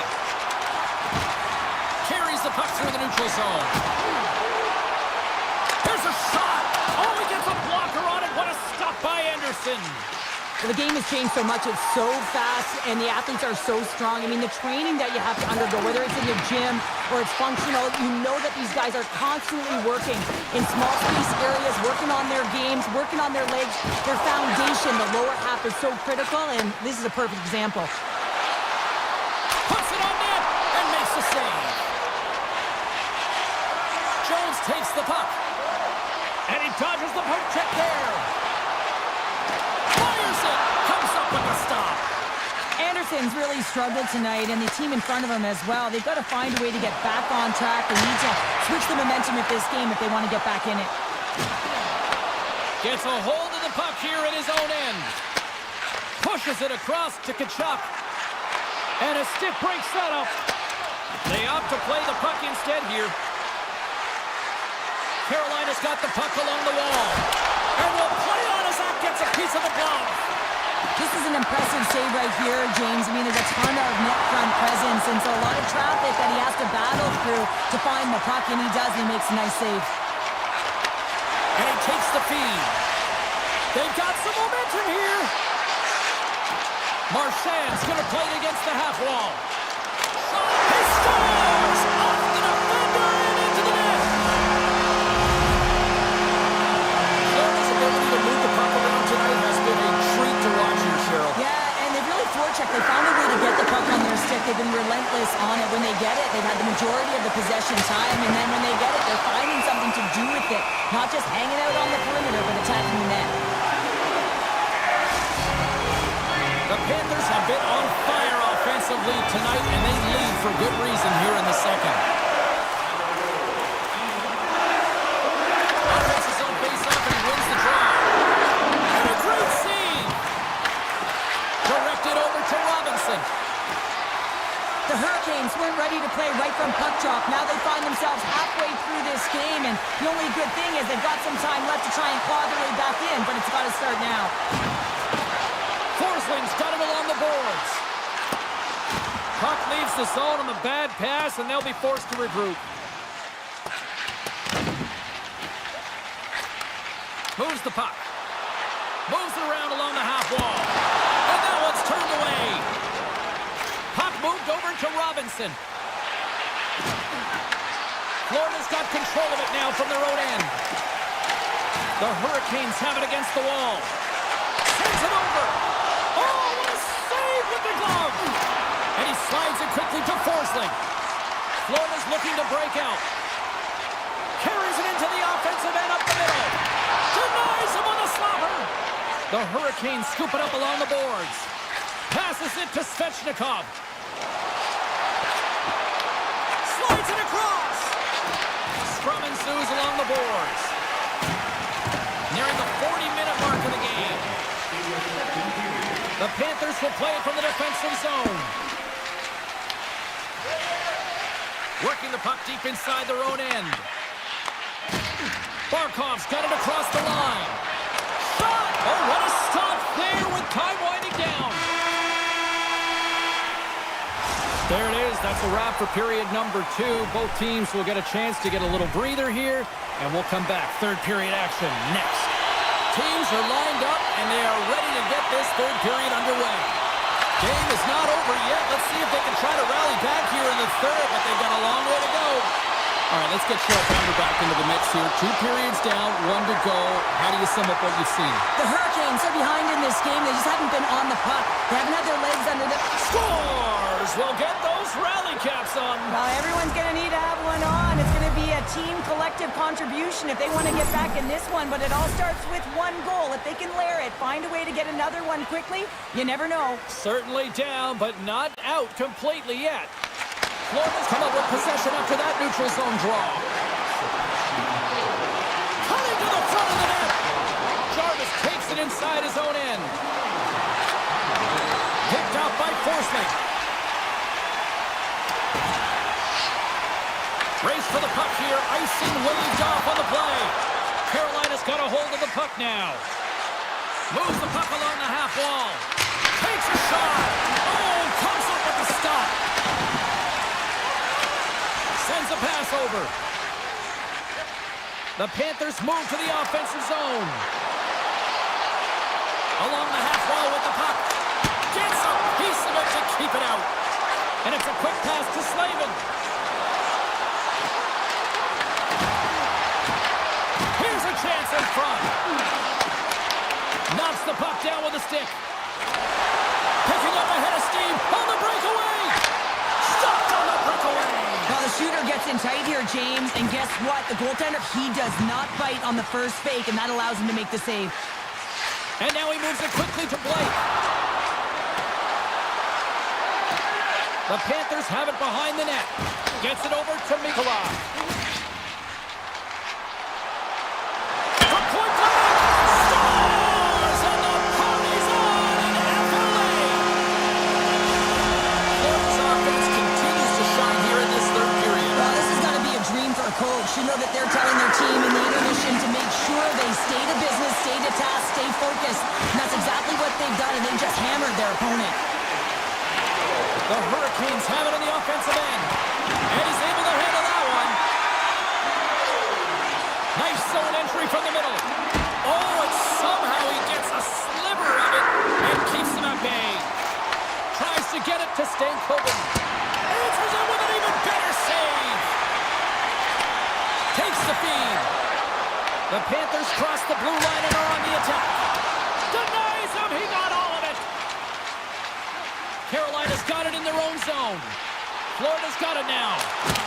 Carries the puck through the neutral zone. Here's a shot. Oh, he gets a blocker on it. What a stop by Anderson. Well, the game has changed so much. It's so fast, and the athletes are so strong. I mean, the training that you have to undergo, whether it's in the gym or it's functional, you know that these guys are constantly working in small space areas, working on their games, working on their legs. Their foundation, the lower half, is so critical, and this is a perfect example. Puts it on net and makes the save. Jones takes the puck. And he dodges the poke check there. Fires it. Comes up with a stop. Anderson's really struggled tonight, and the team in front of him as well. They've got to find a way to get back on track. They need to switch the momentum of this game if they want to get back in it. Gets a hold of the puck here at his own end. Pushes it across to Tkachuk. And a stick break setup. They opt to play the puck instead here. Carolina's got the puck along the wall. And will play on as that gets a piece of the glove. This is an impressive save right here, James. I mean, there's a ton of net front presence, and so a lot of traffic that he has to battle through to find the puck, and he does, and he makes a nice save. And he takes the feed. They've got some momentum here. Marchand's going to play it against the half wall. He scores! Off the defender and into the net. Florida's ability to move the puck around tonight has been a treat to watch here, Cheryl. Yeah, and they've really forechecked. They found a way to get the puck on their stick. They've been relentless on it. When they get it, they've had the majority of the possession time, and then when they get it, they're finding something to do with it. Not just hanging out on the perimeter, but attacking the net. The Panthers have been on fire offensively tonight, and they lead for good reason here in the second. Offense is on face-off, and he wins the draw. And a great save! Directed over to Robinson. The Hurricanes weren't ready to play right from puck drop. Now they find themselves halfway through this game, and the only good thing is they've got some time left to try and claw their way back in, but it's got to start now. Forsling's got it along the boards. Puck leaves the zone on the bad pass, and they'll be forced to regroup. Moves the puck. Moves it around along the half wall. And that one's turned away. Puck moved over to Robinson. Florida's got control of it now from their own end. The Hurricanes have it against the wall. Sends it over. Oh, what a save with the glove! And he slides it quickly to Forsling. Florida's looking to break out. Carries it into the offensive end up the middle. Denies him on the slobber. The Hurricanes scoop it up along the boards. Passes it to Svechnikov. Slides it across. Scrum ensues along the boards. Nearing the 40-minute mark of the game. The Panthers will play it from the defensive zone. Working the puck deep inside their own end. Barkov's got it across the line. Shot! Oh, what a stop there with time winding down. There it is. That's a wrap for period number 2. Both teams will get a chance to get a little breather here, and we'll come back. Third period action next. Teams are lined up, and they are ready to get this third period underway. Game is not over yet. Let's see if they can try to rally back here in the third, but they've got a long way to go. All right, let's get short-hander back into the mix here. 2 periods down, 1 to go. How do you sum up what you've seen? The Hurricanes are behind in this game. They just haven't been on the puck. They haven't had their legs under the... Scores! We'll get those rally caps on. Well, everyone's going to need to have one on. It's going to be a team collective contribution if they want to get back in this one. But it all starts with one goal. If they can layer it, find a way to get another one quickly, you never know. Certainly down, but not out completely yet. Florida's come up with possession after that neutral zone draw. Coming to the front of the net. Jarvis takes it inside his own end. Picked out by Forsling. Race for the puck here. Icing waved off on the play. Carolina's got a hold of the puck now. Moves the puck along the half wall. Takes a shot. Oh, comes up with the stop. Sends a pass over. The Panthers move to the offensive zone. Along the half wall with the puck. Gets a piece of it to keep it out. And it's a quick pass to Slavin. Here's a chance in front. Knocks the puck down with a stick. Picking up ahead of steam on the breakaway. Stopped on the breakaway. Well, the shooter gets in tight here, James, and guess what? The goaltender, he does not bite on the first fake, and that allows him to make the save. And now he moves it quickly to Blake. The Panthers have it behind the net. Gets it over to Mikolov. From point blank, scores, and the party's on in FLA. Florida's offense continues to shine here in this third period. Well, this is going to be a dream for a coach. You know that they're telling their team in the intermission to make sure they stay to business, stay to task, stay focused. And that's exactly what they've done, and they just hammered their opponent. The Hurricanes have it on the offensive end. And he's able to handle that one. Nice zone entry from the middle. Oh, and somehow he gets a sliver of it and keeps them at bay. Tries to get it to Stankoven. Answers it with an even better save. Takes the feed. The Panthers cross the blue line and are on the attack. Denies him. He got all of it. Carolina's got it in their own zone. Florida's got it now.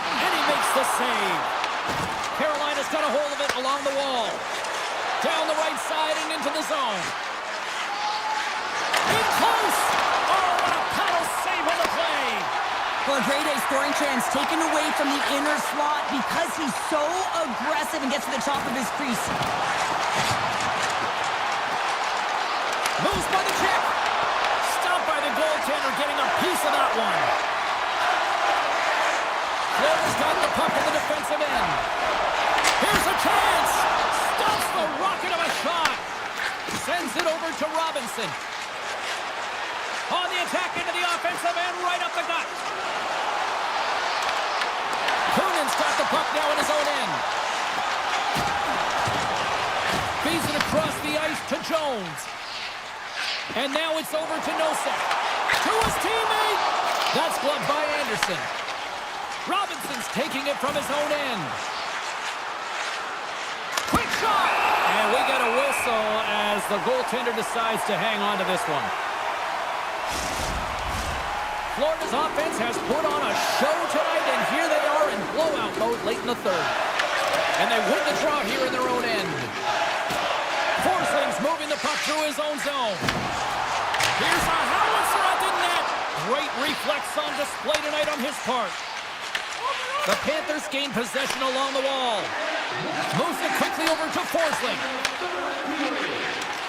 And he makes the save. Carolina's got a hold of it along the wall. Down the right side and into the zone. In close. Oh, what a paddle save on the play. Well, a grade A scoring chance taken away from the inner slot because he's so aggressive and gets to the top of his crease. Moves by the check. Stopped by the goaltender, getting a piece of that one. Florida's got the puck in the defensive end. Here's a chance. Stops the rocket of a shot. Sends it over to Robinson. On the attack into the offensive end, right up the gut. Coonan's got the puck now in his own end. Feeds it across the ice to Jones. And now it's over to Nosek. To his teammate. That's gloved by Anderson. Robinson's taking it from his own end. Quick shot! And we get a whistle as the goaltender decides to hang on to this one. Florida's offense has put on a show tonight, and here they are in blowout mode late in the third. And they win the draw here in their own end. Forsling's moving the puck through his own zone. Here's a howitzer at the net. Great reflex on display tonight on his part. The Panthers gain possession along the wall. Moves it quickly over to Forsling.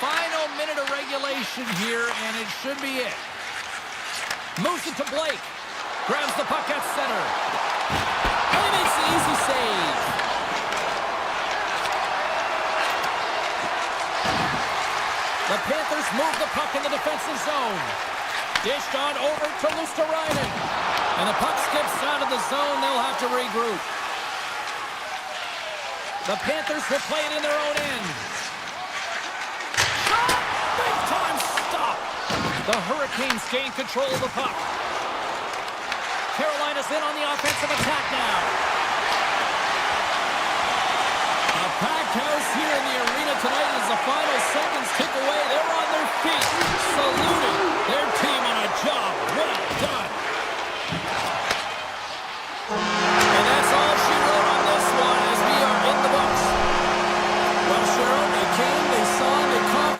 Final minute of regulation here, and it should be it. Moves it to Blake. Grabs the puck at center. And he makes the easy save. The Panthers move the puck in the defensive zone. Dished on over to Luosterainen. And the puck skips out of the zone. They'll have to regroup. The Panthers will play it in their own end. Shot! Big time stop! The Hurricanes gain control of the puck. Carolina's in on the offensive attack now. A packed house here in the arena tonight as the final seconds tick away. They're on their feet, saluting their team on a job well done. And that's all she wrote on this one as we are in the books. Well, Cheryl, they came, they saw, they caught.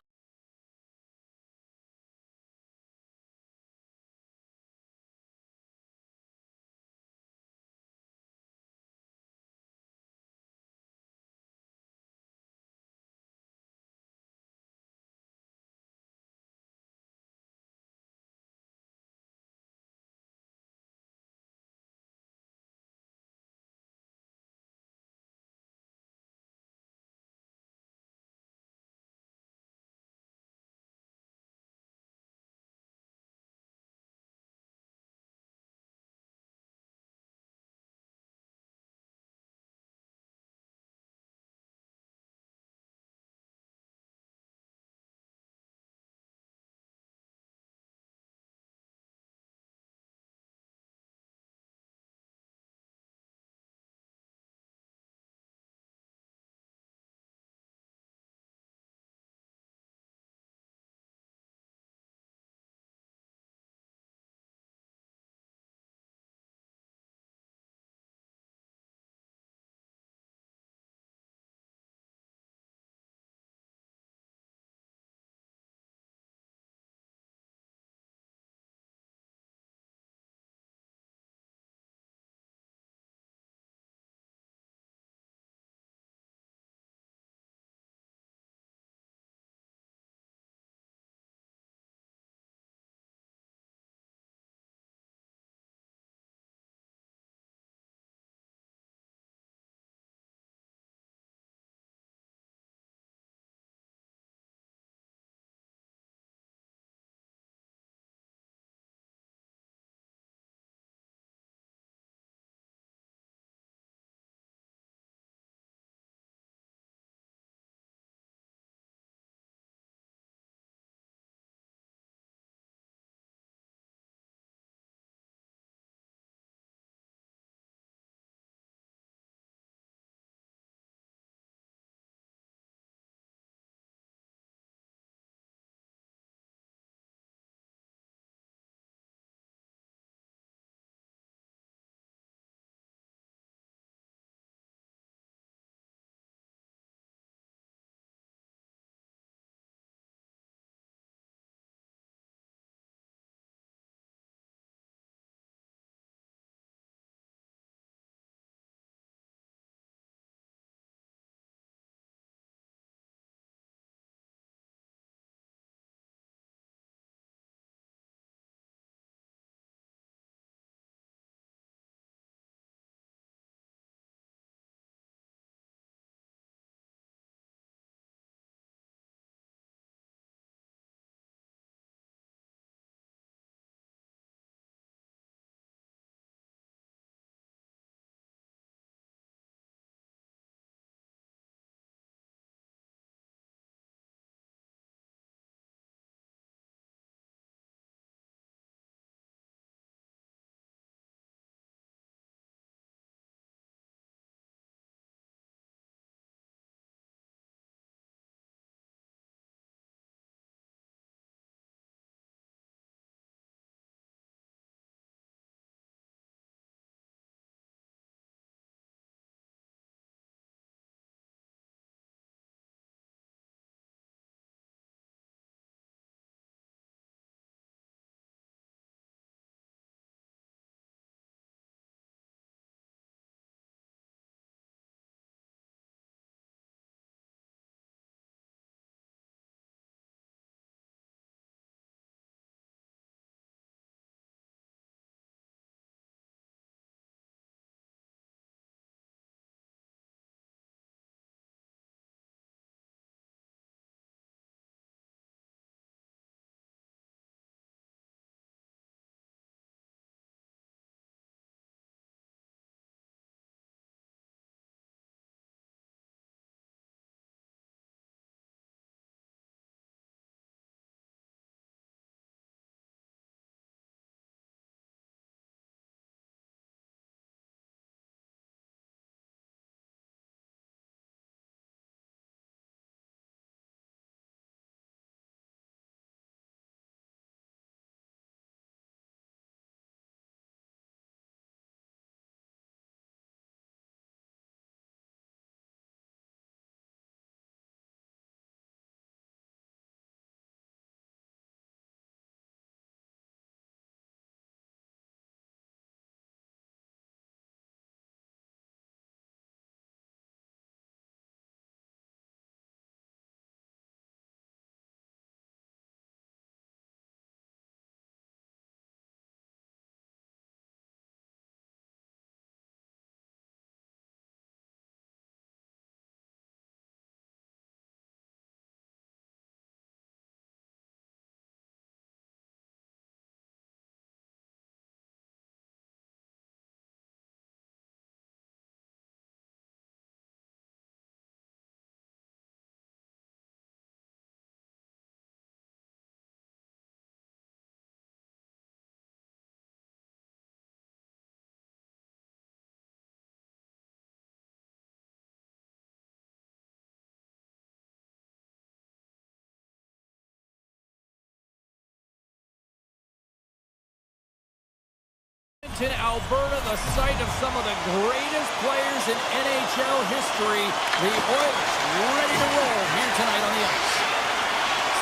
Edmonton, Alberta, the site of some of the greatest players in NHL history. The Oilers ready to roll here tonight on the ice.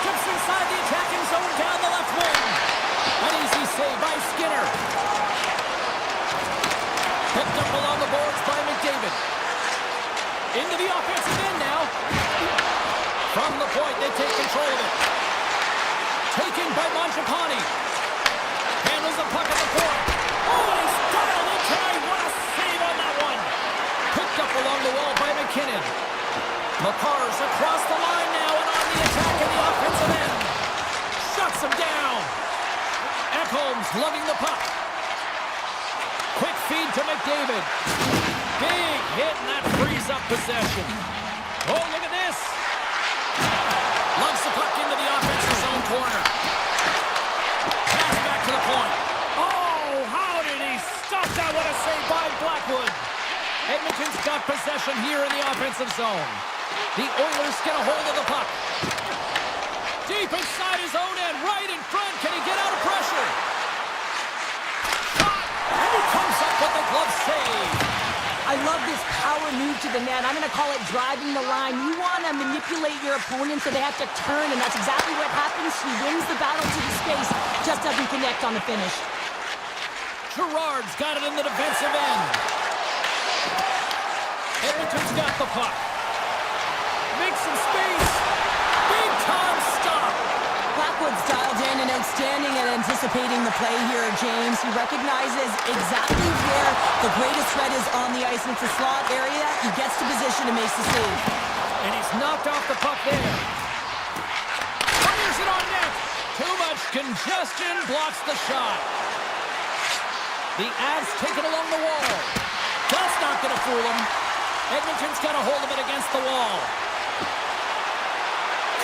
Steps inside the attacking zone down the left wing. An easy save by Skinner. Picked up along the boards by McDavid. Into the offensive end now. From the point, they take control of it. Taken by Mangiapane. Handles the puck at the point. Oh, and he's dialed in tonight. What a save on that one. Picked up along the wall by McKinnon. McCarr's across the line now and on the attack in the offensive end. Shuts him down. Ekholm's lugging the puck. Quick feed to McDavid. Big hit, and that frees up possession. Oh, look at this. Lugs the puck into the offensive zone corner. Pass back to the point. Oh, how did he stop that? What a save by Blackwood. Edmonton's got possession here in the offensive zone. The Oilers get a hold of the puck. Deep inside his own end, right in front. Can he get out of pressure? Shot, and he comes up with the glove save. I love this power move to the net. I'm going to call it driving the line. You want to manipulate your opponent so they have to turn, and that's exactly what happens. He wins the battle to the space, just doesn't connect on the finish. Gerard's got it in the defensive end. Edmonton's got the puck. Makes some space. Big time stop. Blackwood's dialed in and outstanding at anticipating the play here, James. He recognizes exactly where the greatest threat is on the ice, and it's a slot area. He gets to position and makes the save. And he's knocked off the puck there. Fires it on net. Too much congestion blocks the shot. The Avs take it along the wall. That's not going to fool him. Edmonton's got a hold of it against the wall.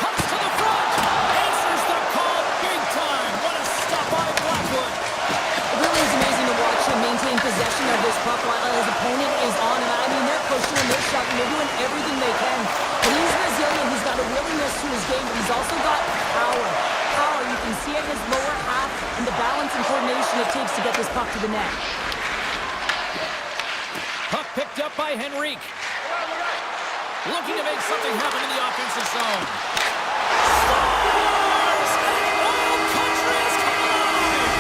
Comes to the front. Answers the call big time. What a stop by Blackwood. It really is amazing to watch him maintain possession of this puck while his opponent is on him. I mean, they're pushing him, they're shoving, they're doing everything they can. But he's resilient. He's got a willingness to his game, but he's also got power. Power, you can see it in his lower half and the balance and coordination it takes to get this puck to the net. Puck picked up by Henrique. Looking to make something happen in the offensive zone. Scores! Oil Country is coming alive!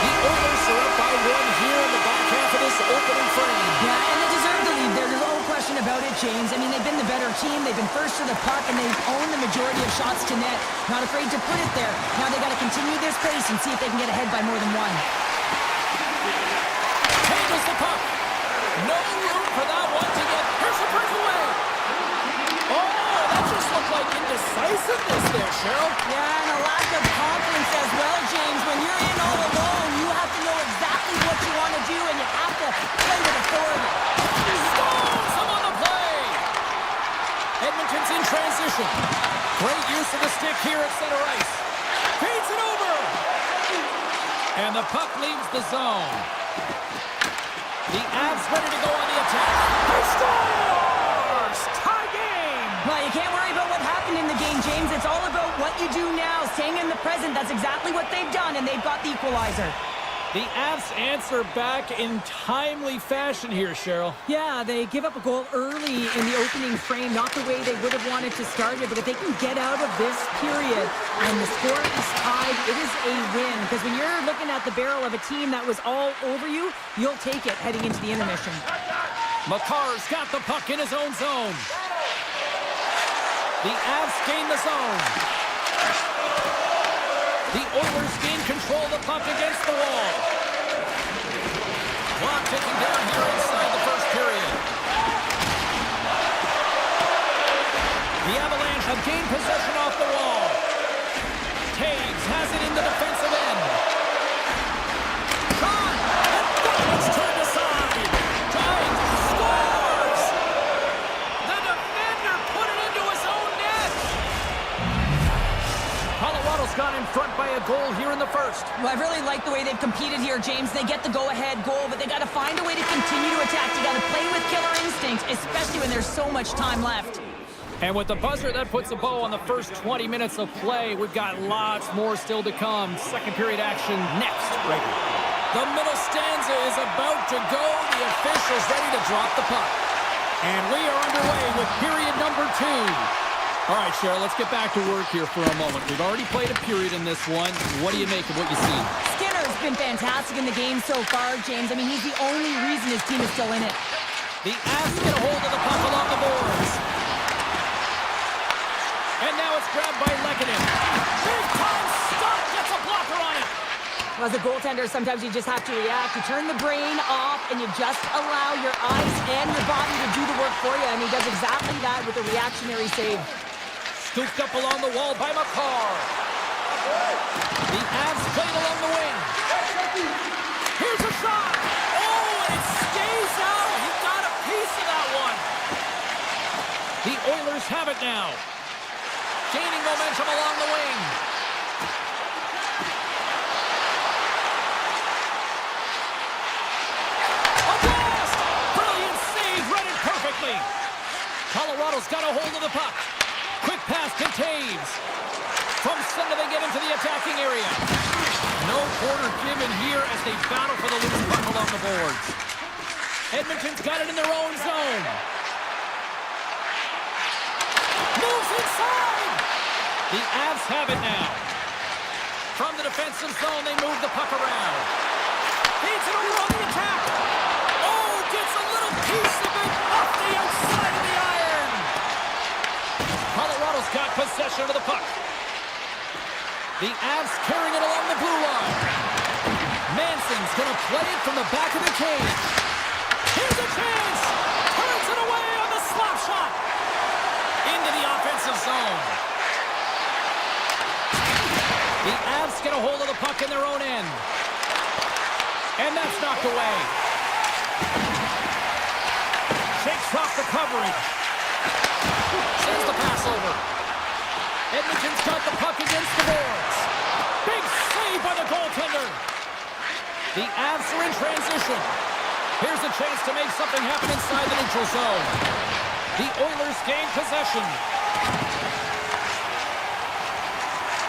The Oilers are up by one here in the back half of this opening frame. Yeah, and they deserve the lead. There's no question about it, James. I mean, they've been the better team. They've been first to the puck, and they've owned the majority of shots to net. Not afraid to put it there. Now they got to continue this pace and see if they can get ahead by more than one. Handles the puck. No room for that one to get. Here's a breakaway. Oh, that just looked like indecisiveness there, Cheryl. Yeah, and a lack of confidence as well, James. When you're in all alone, you have to know exactly what you want to do, and you have to play with authority. Stones him on the play. Edmonton's in transition. Great use of the stick here at center ice. Feeds it over. And the puck leaves the zone. The Avs ready to go on the attack. He scores! Tie game! Well, you can't worry about what happened in the game, James. It's all about what you do now, staying in the present. That's exactly what they've done, and they've got the equalizer. The Avs answer back in timely fashion here, Cheryl. Yeah, they give up a goal early in the opening frame, not the way they would have wanted to start it, but if they can get out of this period and the score is tied, it is a win. Because when you're looking at the barrel of a team that was all over you, you'll take it heading into the intermission. McCarr's got the puck in his own zone. The Avs gain the zone. The Oilers gain control of the puck against the wall. Clock ticking down here inside the first period. The Avalanche have gained possession off the wall. Taves has it in the defensive end. Shot! And it's turned aside. Taves scores! The defender put it into his own net. Colorado's gone in front by a goal here in the first. Well, I really like the way they've competed here, James. They get the go-ahead goal, but they got to find a way to continue to attack. You got to play with killer instinct, especially when there's so much time left. And with the buzzer, that puts a bow on the first 20 minutes of play. We've got lots more still to come. Second period action next, right here. The middle stanza is about to go. The official's ready to drop the puck. And we are underway with period number 2. All right, Cheryl, let's get back to work here for a moment. We've already played a period in this one. What do you make of what you see? Skinner's been fantastic in the game so far, James. I mean, he's the only reason his team is still in it. The Avs get a hold of the puck along the boards. And now it's grabbed by Lehkonen. Big time stop, gets a blocker on it. Well, as a goaltender, sometimes you just have to react. You turn the brain off and you just allow your eyes and your body to do the work for you. And he does exactly that with a reactionary save. Scooped up along the wall by McCarr. The Avs played along the wing. Here's a shot. Oh, and it stays out. He got a piece of that one. The Oilers have it now. Gaining momentum along the wing. A blast! Brilliant save, read it perfectly. Colorado's got a hold of the puck. Quick pass to Taves. From center they get into the attacking area. No corner given here as they battle for the loose puck along the boards. Edmonton's got it in their own zone. Moves inside! The Avs have it now. From the defensive zone, they move the puck around. Feeds it over on the attack. Oh, gets a little piece of it off the outside of the iron. Colorado's got possession of the puck. The Avs carrying it along the blue line. Manson's going to play it from the back of the cage. Here's a chance. Turns it away on the slap shot. Into the offensive zone. The Avs get a hold of the puck in their own end. And that's knocked away. Shakes off the coverage. Sends the pass over. Edmonton's got the puck against the boards. Big save by the goaltender. The Avs are in transition. Here's a chance to make something happen inside the neutral zone. The Oilers gain possession.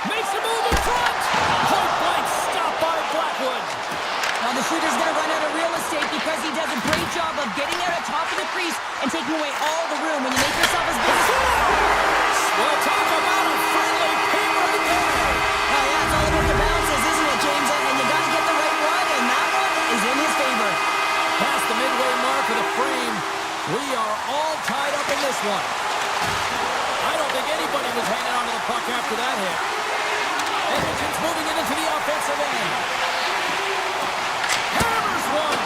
Makes a move in front. Point blank stop by Blackwood. Now the shooter's going to run out of real estate because he does a great job of getting out on top of the crease and taking away all the room when you make yourself as big as you are. Well, talk about a friendly pin right there. Oh, yeah, it's all about the bounces, isn't it, James? And you got to get the right one, and that one is in his favor. Past the midway mark of the frame, we are all tied up in this one. I don't think anybody was hanging on to the puck after that hit. Edmonton's moving it into the offensive end. Hammers one.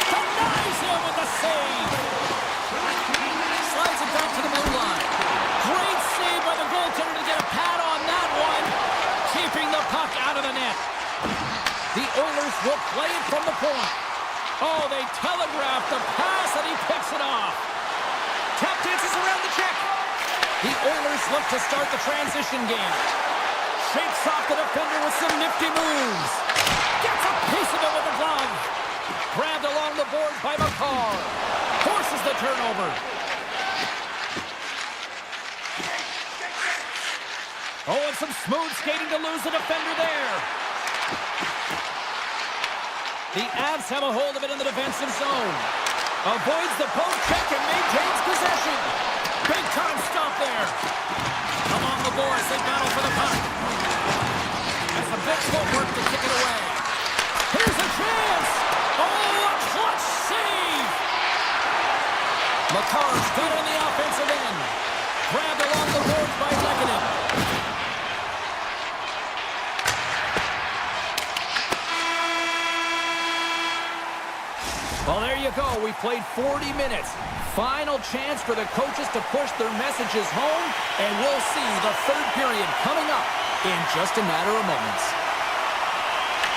Denies him with the save. Slides it back to the blue line. Great save by the goaltender to get a pad on that one. Keeping the puck out of the net. The Oilers will play it from the point. Oh, they telegraphed the pass and he picks it off. Tap dances around the check. The Oilers look to start the transition game. Shakes off the defender with some nifty moves. Gets a piece of it with the glove. Grabbed along the boards by McCarr. Forces the turnover. Oh, and some smooth skating to lose the defender there. The Avs have a hold of it in the defensive zone. Avoids the post check and maintains possession. Big time stop there. Along the boards, they battle for the puck. That's a big footwork to kick it away. Here's a chance. Oh, a clutch save. McCarr's got it on the offensive end. Grabbed along the boards by Lehkonen. Well, there you go. We played 40 minutes. Final chance for the coaches to push their messages home, and we'll see the third period coming up in just a matter of moments.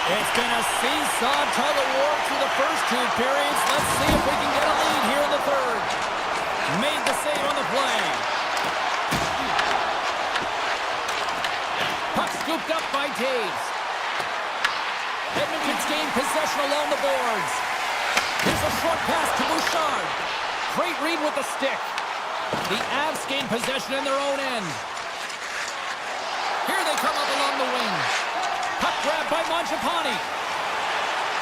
It's been a seesaw tug-of-war through the first two periods. Let's see if we can get a lead here in the third. Made the save on the play. Puck scooped up by Taves. Edmonton's gained possession along the boards. Here's a short pass to Bouchard. Great read with the stick. The Avs gain possession in their own end. Here they come up along the wing. Puck grab by Mangiapane.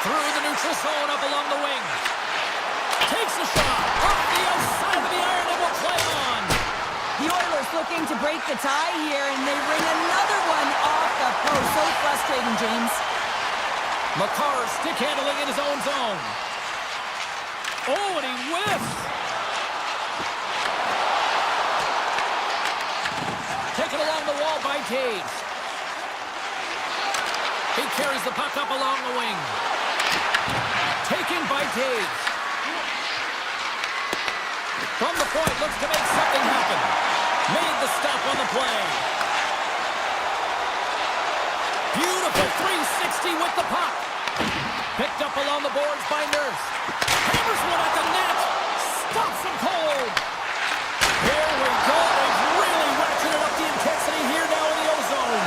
Through the neutral zone up along the wing. Takes a shot. Off the outside of the iron and will play on. The Oilers looking to break the tie here, and they ring another one off the post. So frustrating, James. Makar stick handling in his own zone. Oh, and he whiffs. Taken along the wall by Taves. He carries the puck up along the wing. Taken by Taves. From the point, looks to make something happen. Made the stop on the play. Beautiful 360 with the puck. Picked up along the boards by Nurse. Hammers one at the net. Stops him cold. Here we go. They've really ratcheted up the intensity here now in the O-zone.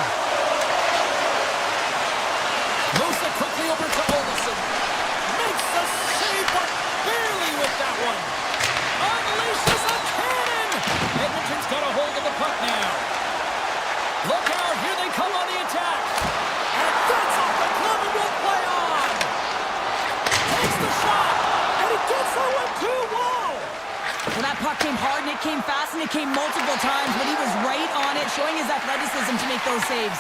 Moves it quickly over to Olsen. Makes the save, but barely with that one. Unleashes a cannon. Edmonton's got a hold of the puck now. Look out. Here they come on the attack. And that's off the glove and will play on. Takes the shot. And he gets the one too. Whoa. Well, that puck came hard, and it came fast, and it came multiple times, but he was right on it, showing his athleticism to make those saves.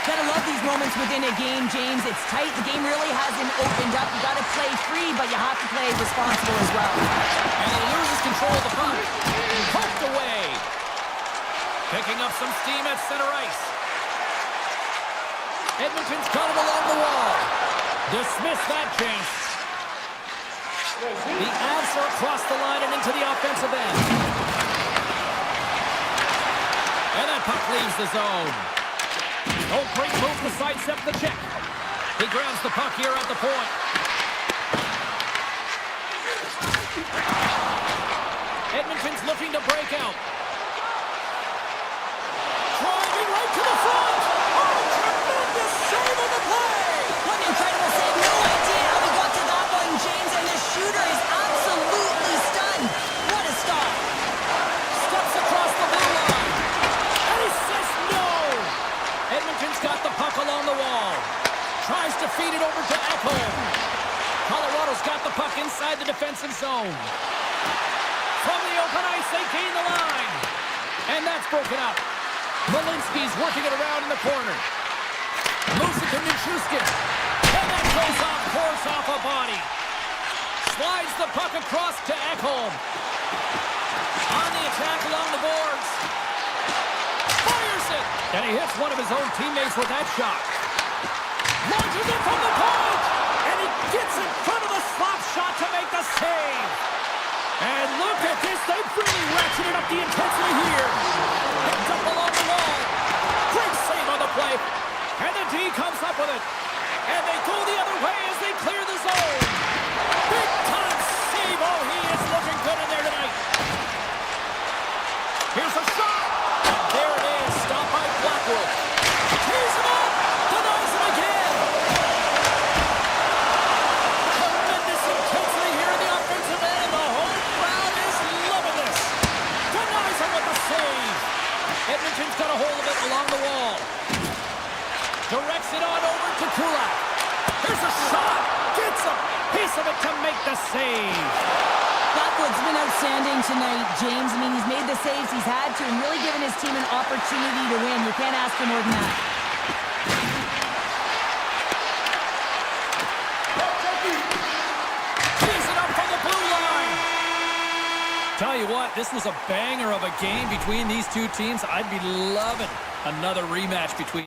Gotta love these moments within a game, James. It's tight. The game really hasn't opened up. You gotta play free, but you have to play responsible as well. And he loses control of the puck. Poked away. Picking up some steam at center ice. Edmonton's got him along the wall. Dismiss that chance. The Avs are across the line and into the offensive end. And that puck leaves the zone. Oh, great move to sidestep the check. He grabs the puck here at the point. Edmonton's looking to break out. Driving right to the front. Oh, tremendous save on the play. What an incredible save. No idea how we got to that one, James, and the shooter is absolutely stunned. What a stop. Steps across the blue line. And he says no. Edmonton's got the puck along the wall. Tries to feed it over to Ekholm. Colorado's got the puck inside the defensive zone. From the open ice, they gain the line. And that's broken up. Malinsky's working it around in the corner. Moves it to Nichushkin. And that goes off course off a body. Slides the puck across to Ekholm. On the attack along the boards. Fires it. And he hits one of his own teammates with that shot. Launches it from the point. And he gets in front of the slap shot to make the save. And look at this. They've really ratcheted up the intensity here. Picked up along the wall. Great save on the play. And the D comes up with it. And they go the other way as they clear the zone. Big time save. Oh, he is looking good in there tonight. Here's a shot. And there it is. Stopped by Blackwood. Tees him up. Denies him again. Tremendous intensity here in the offensive end. The home crowd is loving this. Denies him with the save. Edmonton's got a hold of it along the wall. Directs it on over to Kulak. Here's a shot. Gets a piece of it to make the save. Blackwood's been outstanding tonight, James. I mean, he's made the saves he's had to and really given his team an opportunity to win. You can't ask for more than that. Tees it up from the blue line. Tell you what, this was a banger of a game between these two teams. I'd be loving another rematch between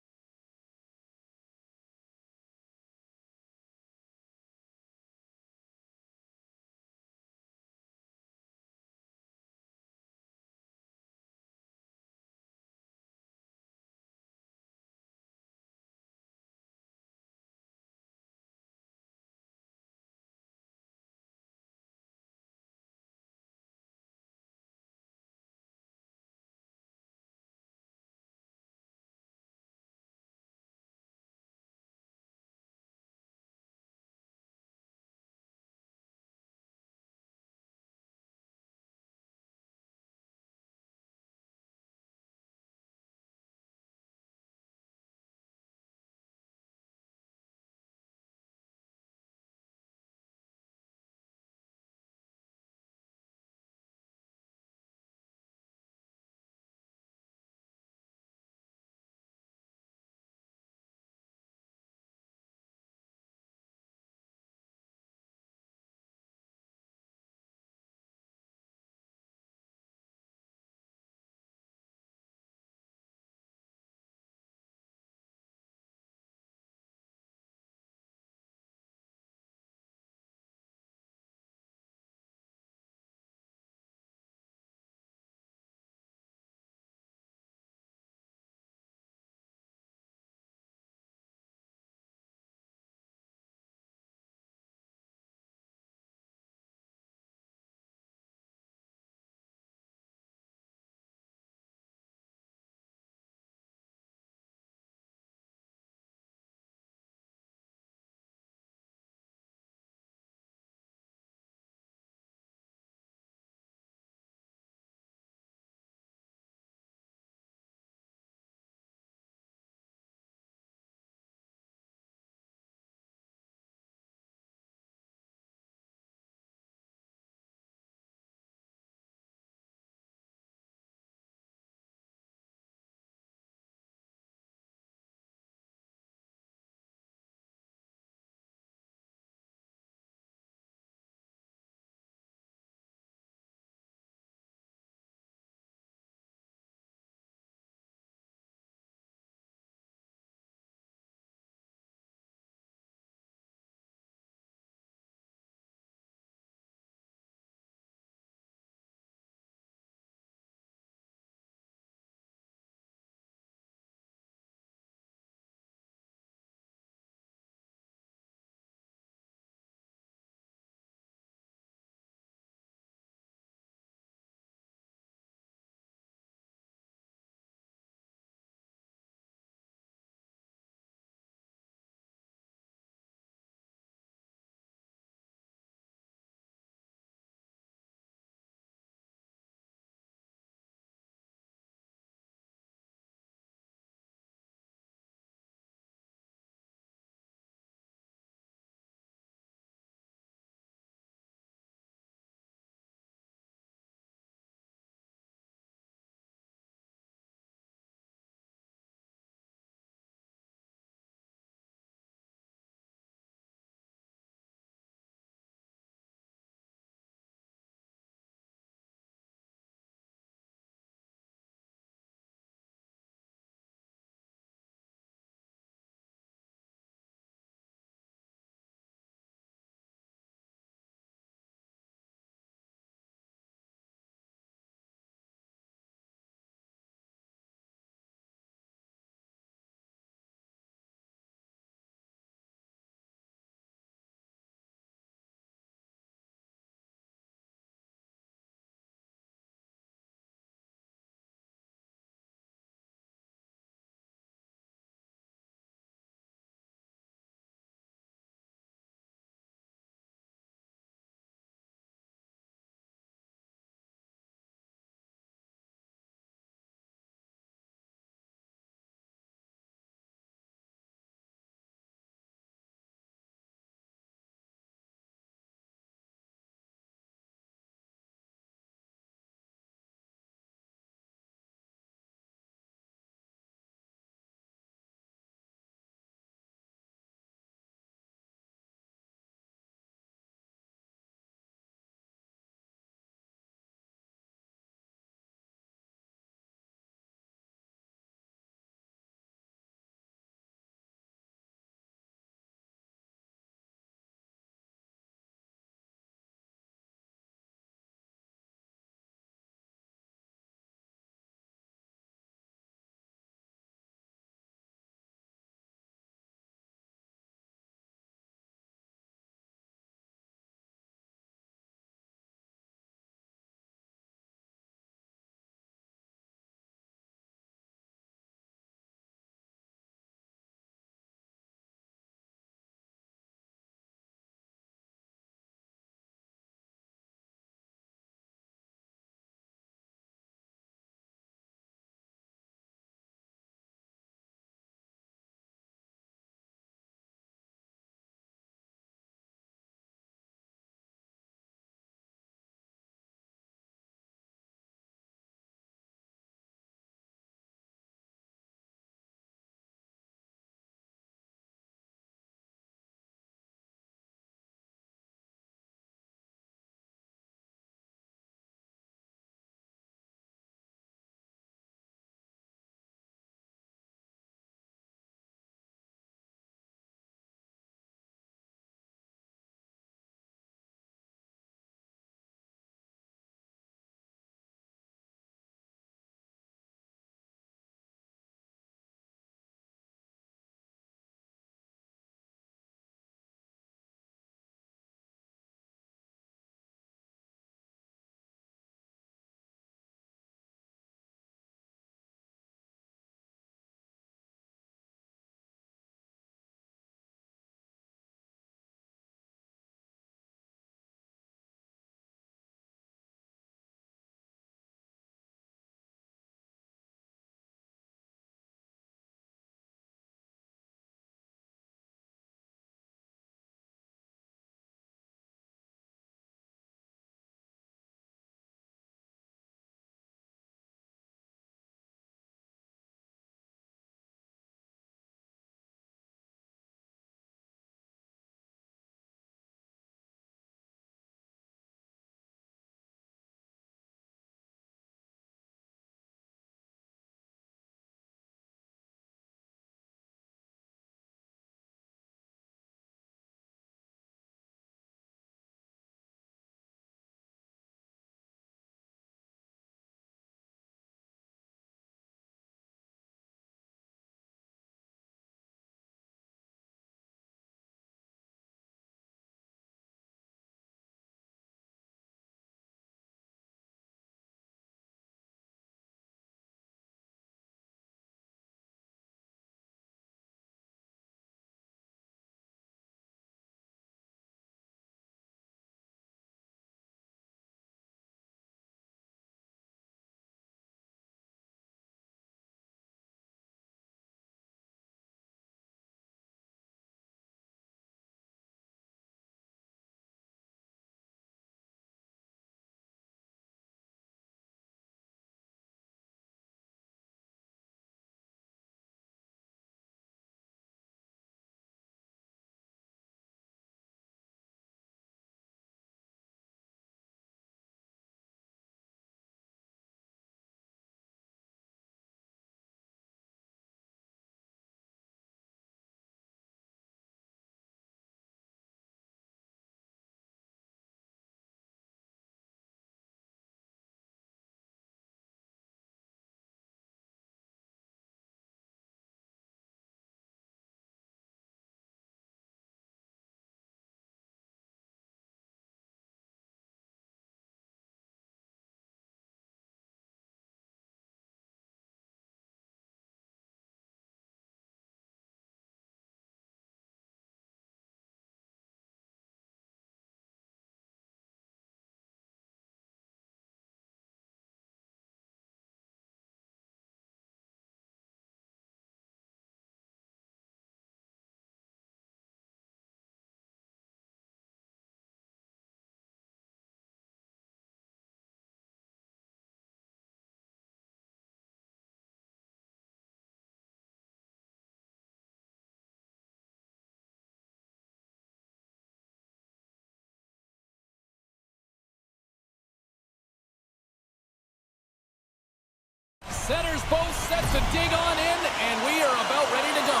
sets to dig on in, and we are about ready to go.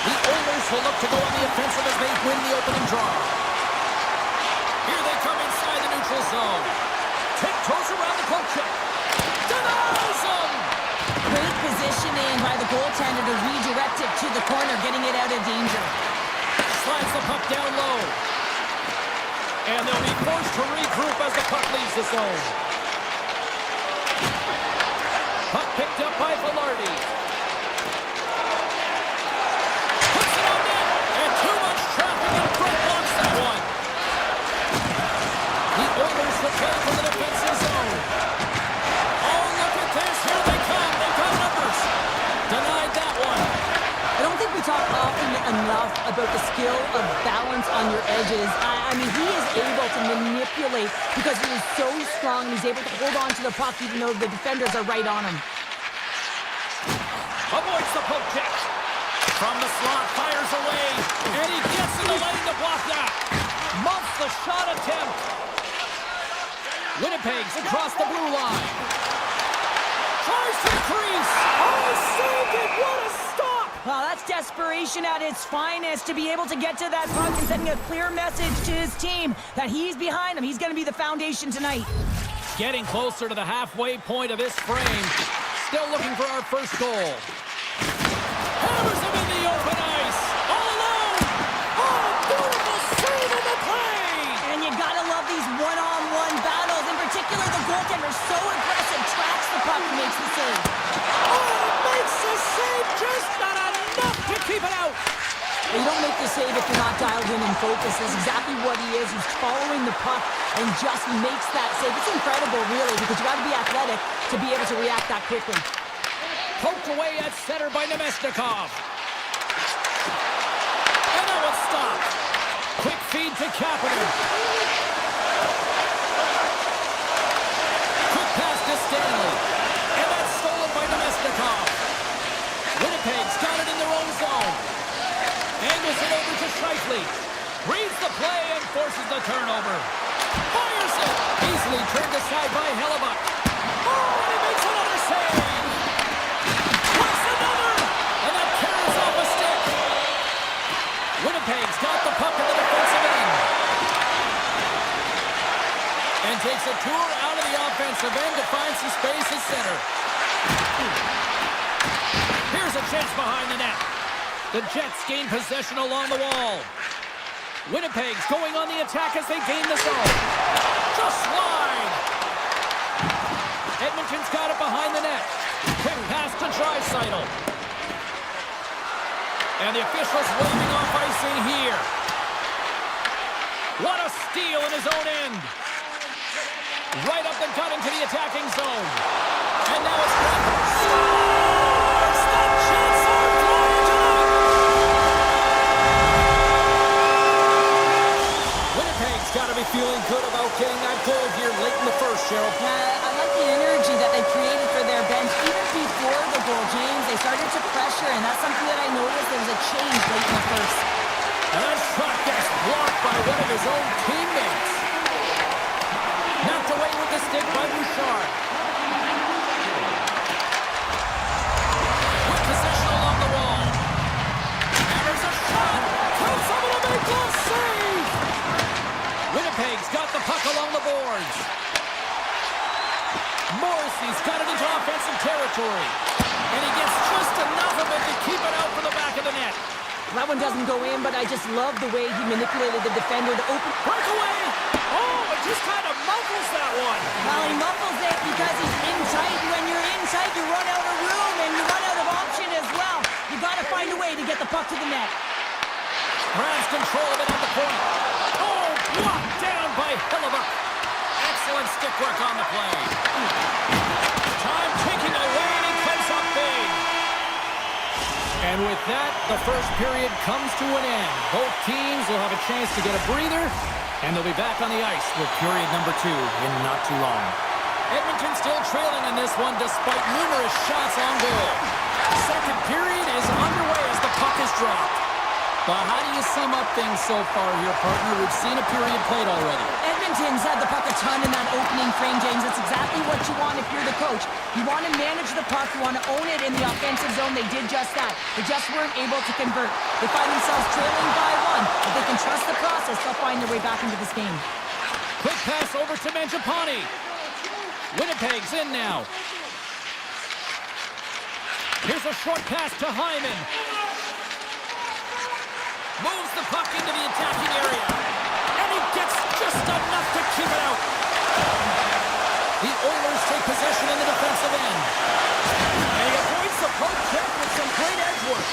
The Oilers will look to go on the offensive as they win the opening draw. Here they come inside the neutral zone. Tiptoes around the poke check. Denies them! Great positioning by the goaltender to redirect it to the corner, getting it out of danger. Slides the puck down low. And they'll be forced to regroup as the puck leaves the zone. Puck picked up by Velarde. Puts it on net. And too much traffic in front blocks that one. The Oilers will play from the defensive zone. Oh, look at this. Here they come. They've got numbers. Denied that one. I don't think we talk often enough about the skill of balance on your edges. I mean, he is able to manipulate because he is so strong and he's able to hold on to the puck even though the defenders are right on him. Avoids the poke check. From the slot, fires away. And he gets in the lane to block that. Muffs the shot attempt. Winnipeg's across the blue line. Tries to crease. Oh, saved it. What a stop. Well, that's desperation at its finest to be able to get to that puck and sending a clear message to his team that he's behind him. He's going to be the foundation tonight. Getting closer to the halfway point of this frame. Still looking for our first goal. Hammers him in the open ice. All alone. Oh, beautiful save on the play. And you got to love these one-on-one battles. In particular, the goaltender so aggressive, tracks the puck and makes the save. Oh, makes the save, just not enough to keep it out. You don't make the save if you're not dialed in and focused. That's exactly what he is. He's following the puck and just makes that save. It's incredible, really, because you got to be athletic to be able to react that quickly. Poked away at center by Nemesnikov. And that was stopped. Quick feed to Kapanen. Quick pass to Stanley. And that's stolen by Nemesnikov. Winnipeg's got it in their own zone. Angles it over to Scheifele. Reads the play and forces the turnover. Fires it. Easily turned aside by Hellebuck. Oh, and he makes another save. Plus another. And that carries off a stick. Winnipeg's got the puck in the defensive end. And takes a tour out of the offensive end to find some space at center. Here's a chance behind the net. The Jets gain possession along the wall. Winnipeg's going on the attack as they gain the zone. Just wide. Edmonton's got it behind the net. Quick pass to Draisaitl. And the officials waving off icing here. What a steal in his own end. Right up the gut into the attacking zone. And now it's scores the chance on goal tonight. Winnipeg's got to be feeling good about getting that goal here late in the first, Cheryl. I like the energy that they created for their bench. Even before the goal, James, they started to pressure, and that's something that I noticed. There was a change late in the first. And that shot gets blocked by one of his own teammates. Knocked away with the stick by Bouchard. With possession along the wall. Hammers a shot. Tells someone to make a save. Winnipeg's got the puck along the boards. Morrissey's got it into offensive territory. And he gets just enough of it to keep it out for the back of the net. That one doesn't go in, but I just love the way he manipulated the defender to open. Breakaway! Oh, it just kind of muffles that one. Well, he muffles it because he's in tight. When you're in tight, you run out of room and you run out of option as well. You got to find a way to get the puck to the net. Grabs control of it at the point. Oh, blocked down by Hellebuck. Excellent stick work on the play. Time ticking away, and he comes up big. And with that, the first period comes to an end. Both teams will have a chance to get a breather, and they'll be back on the ice with period number 2 in not too long. Edmonton still trailing in this one despite numerous shots on goal. The second period is underway as the puck is dropped. But how do you sum up things so far here, partner? We've seen a period played already. Edmonton Edmonton's had the puck a ton in that opening frame, James. That's exactly what you want if you're the coach. You want to manage the puck. You want to own it in the offensive zone. They did just that. They just weren't able to convert. They find themselves trailing by one. If they can trust the process, they'll find their way back into this game. Quick pass over to Mangiapane. Winnipeg's in now. Here's a short pass to Hyman. Moves the puck into the attacking area. And he gets just enough to keep it out. The Oilers take possession in the defensive end. And he avoids the poke check with some great edge work.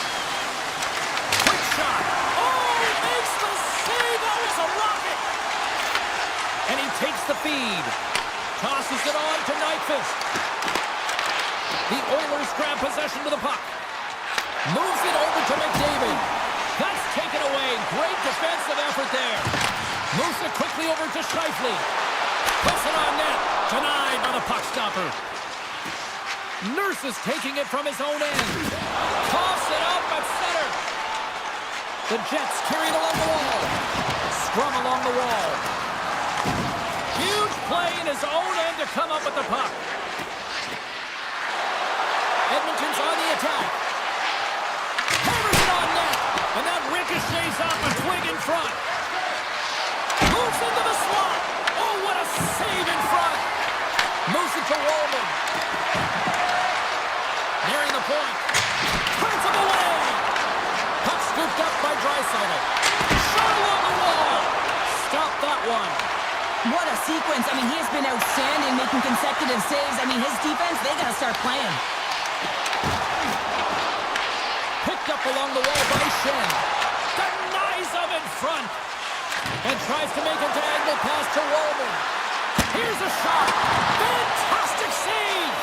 Quick shot. Oh, he makes the save. That was a rocket. And he takes the feed. Tosses it on to Nyquist. The Oilers grab possession to the puck. Moves it over to McDavid. That's taken away. Great defensive effort there. Moves it quickly over to Scheifele. Puts it on net. Denied by the puck stopper. Nurse is taking it from his own end. Toss it up at center. The Jets carried along the wall. Scrum along the wall. Huge play in his own end to come up with the puck. Edmonton's on the attack. Hammers it on net. And that ricochets off a twig in front. Moves into the slot. Oh, what a save in front. Moves it to Wallman. Nearing the point. Turns him away. Puck scooped up by Draisaitl. Shot along the wall. Stop that one. What a sequence. I mean, he has been outstanding, making consecutive saves. I mean, his defense, they got to start playing. Picked up along the wall by Shen. Denies him in front. And tries to make a diagonal pass to Wallman. Here's a shot. Fantastic save.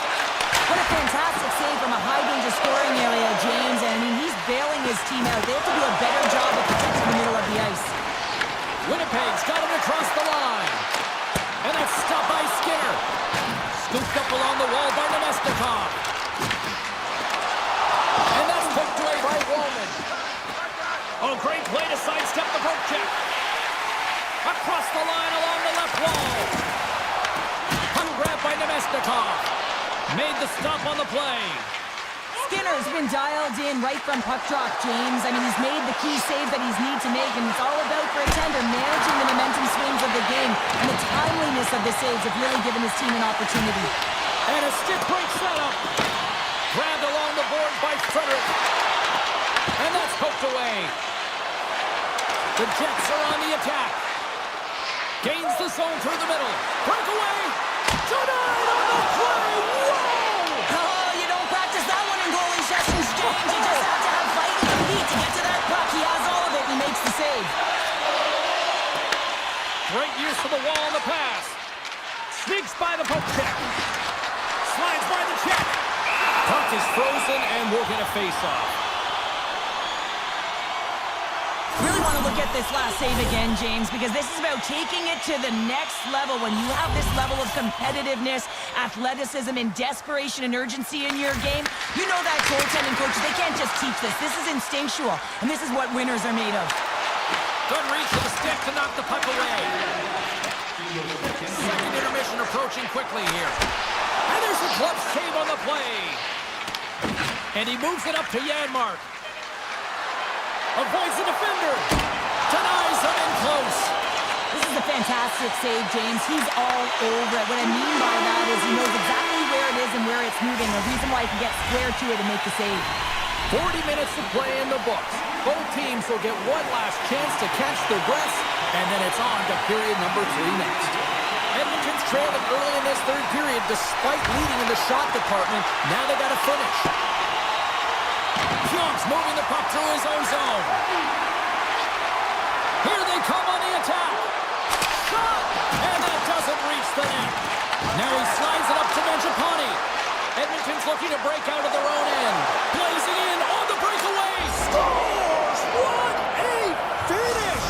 What a fantastic save from a high-danger scoring area, James. And I mean, he's bailing his team out. They have to do a better job of protecting the middle of the ice. Winnipeg's got him across the line. And that's stopped by Skinner. Scooped up along the wall by Nemestikov. And that's poked away by Wallman. Oh, great play to sidestep the poke check. Across the line along the left wall. Puck grab by Nemestikov. Made the stop on the play. Skinner's been dialed in right from puck drop, James. I mean, he's made the key save that he's need to make, and it's all about for a tender managing the momentum swings of the game, and the timeliness of the saves have really given his team an opportunity. And a stick break setup. Grabbed along the board by Frederick. And that's poked away. The Jets are on the attack. Gains the zone through the middle. Breakaway. Denied on the play. Whoa! Oh, you don't practice that one in goalie sessions, James. You just have to have fight and compete to get to that puck. He has all of it, and he makes the save. Great use of the wall on the pass. Sneaks by the poke check. Slides by the check. Puck is frozen, and we'll get a face-off. Really want to look at this last save again, James, because this is about taking it to the next level. When you have this level of competitiveness, athleticism, and desperation and urgency in your game, you know that goaltending coaches, they can't just teach this. This is instinctual, and this is what winners are made of. Good reach of the stick to knock the puck away. Second intermission approaching quickly here. And there's a glove save on the play. And he moves it up to Janmark. Avoids the defender. Denies him in close. This is a fantastic save, James. He's all over it. What I mean by that is he knows exactly where it is and where it's moving. The reason why he can get square to it and make the save. 40 minutes to play in the books. Both teams will get one last chance to catch their breaths, and then it's on to period number 3 next. Edmonton's trailing early in this third period despite leading in the shot department. Now they got to finish. Pionk's moving the puck through his own zone. Here they come on the attack. Shot! And that doesn't reach the net. Now he slides it up to Mangiapane. Edmonton's looking to break out of their own end. Blazing in on the breakaway. Scores! What a finish!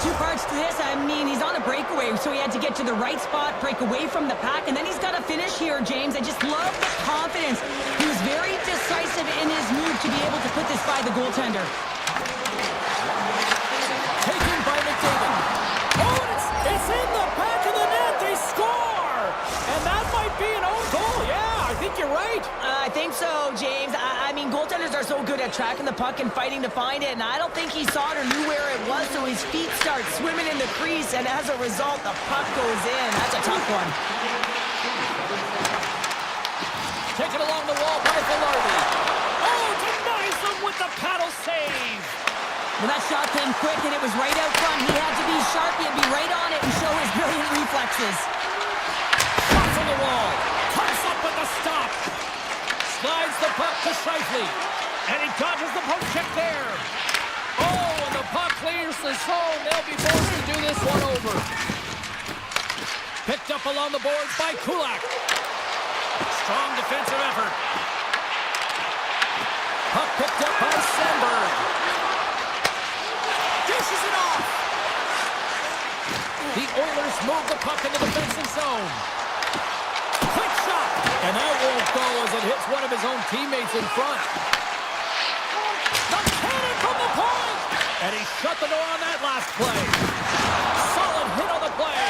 Two parts to this. I mean, he's on a breakaway, so he had to get to the right spot, break away from the pack, and then he's got to finish here, James. I just love the confidence. He was very decisive in his move to be able to put this by the goaltender. Taken by McDavid. Oh, it's in the pack! so, James. I mean, goaltenders are so good at tracking the puck and fighting to find it, and I don't think he saw it or knew where it was, so his feet start swimming in the crease, and as a result, the puck goes in. That's a tough one. Taken along the wall by Velarde. Oh, denies him with the paddle save. Well, that shot came quick, and it was right out front. He had to be sharp. He had to be right on it and show his brilliant reflexes. Shot from the wall. Comes up with the stop. Slides the puck to Scheifele. And he dodges the poke check there. Oh, and the puck clears the zone. They'll be forced to do this one over. Picked up along the boards by Kulak. Strong defensive effort. Puck picked up by Sandberg. Dishes it off. The Oilers move the puck into the defensive zone. Quick shot. And that won't go as it hits one of his own teammates in front. The cannon from the point. And he shut the door on that last play. Solid hit on the play.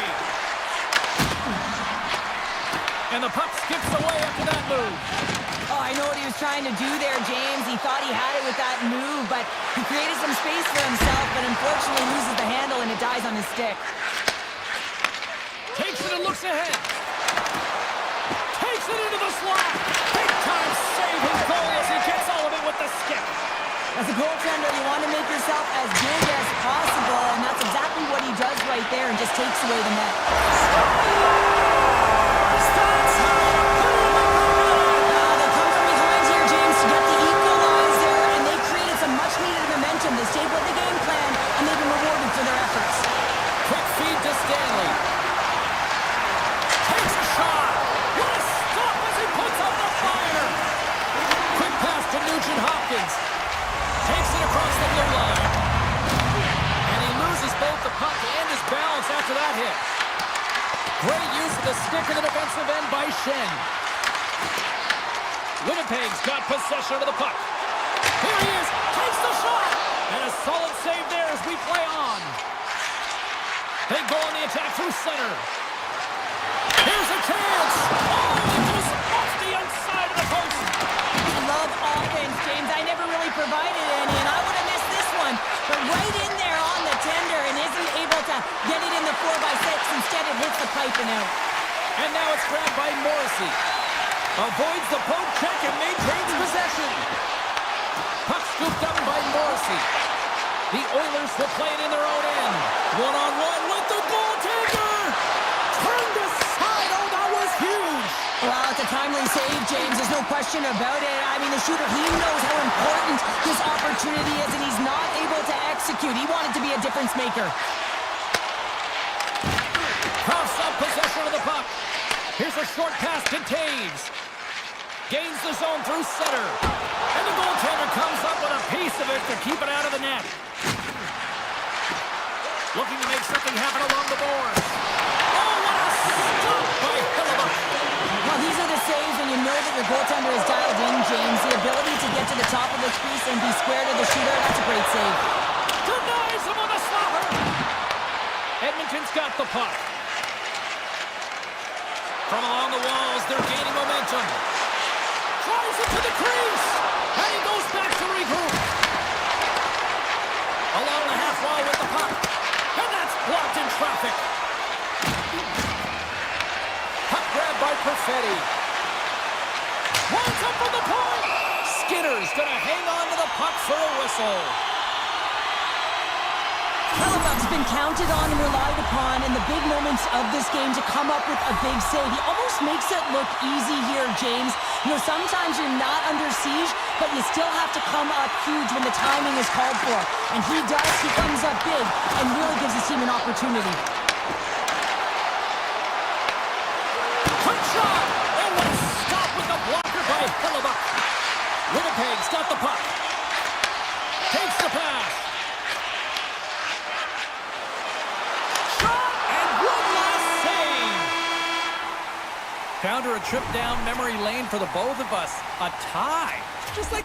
And the puck skips away after that move. Oh, I know what he was trying to do there, James. He thought he had it with that move, but he created some space for himself, but unfortunately loses the handle and it dies on his stick. Takes it and looks ahead. Takes it into the slot. Big time save his goal as he gets all of it with the stick. As a goaltender, you want to make yourself as big as possible, and that's exactly what he does right there and just takes away the net. They come from behind here, James, to get the equalizer, and they created some much-needed momentum. They stayed with the game plan, and they've been rewarded for their efforts. Quick feed to Stanley. Takes a shot. What a stop as he puts up the fire. Quick pass to Nugent Hopkins. Takes it across the blue line. And he loses both the puck and his balance after that hit. Great use of the stick in the defensive end by Shen. Winnipeg's got possession of the puck. Here he is. Takes the shot. And a solid save there as we play on. They go on the attack through center. Here's a chance. Oh, it goes off the outside of the post. I love offense, James. I never really provided any, and I would have missed this one. But right in there on the tender and isn't able to get it in the 4x6. Instead, it hits the pipe and out. And now it's grabbed by Morrissey. Avoids the poke check and maintains possession. Puck scooped up by Morrissey. The Oilers will play it in their own end. One-on-one with the goaltender. Turned aside. Oh, that was huge. Well, it's a timely save, James. There's no question about it. I mean, the shooter, he knows how important this opportunity is, and he's not able to execute. He wanted to be a difference maker. Coughs up possession of the puck. Here's a short pass to Taves. Gains the zone through center. And the goaltender comes up with a piece of it to keep it out of the net. Looking to make something happen along the boards. Oh, what a stop by Hellebuyck. Well, these are the saves when you know that your goaltender is dialed in, James. The ability to get to the top of the crease and be square to the shooter, that's a great save. Denies him on the slapper. Edmonton's got the puck. From along the walls, they're gaining momentum. Drives it to the crease. And he goes back to regroup. Along the half wall with the puck. And that's blocked in traffic. Puck grabbed by Perfetti. Winds up from the point. Skinner's going to hang on to the puck for a whistle. Hellebuyck's been counted on and relied upon in the big moments of this game to come up with a big save. He almost makes it look easy here, James. You know, sometimes you're not under siege, but you still have to come up huge when the timing is called for. And he does. He comes up big and really gives his team an opportunity. Quick shot! Oh, what a stop with the blocker by Hellebuyck. Winnipeg's got the puck. Takes the pass. Founder a trip down memory lane for the both of us. A tie. Just like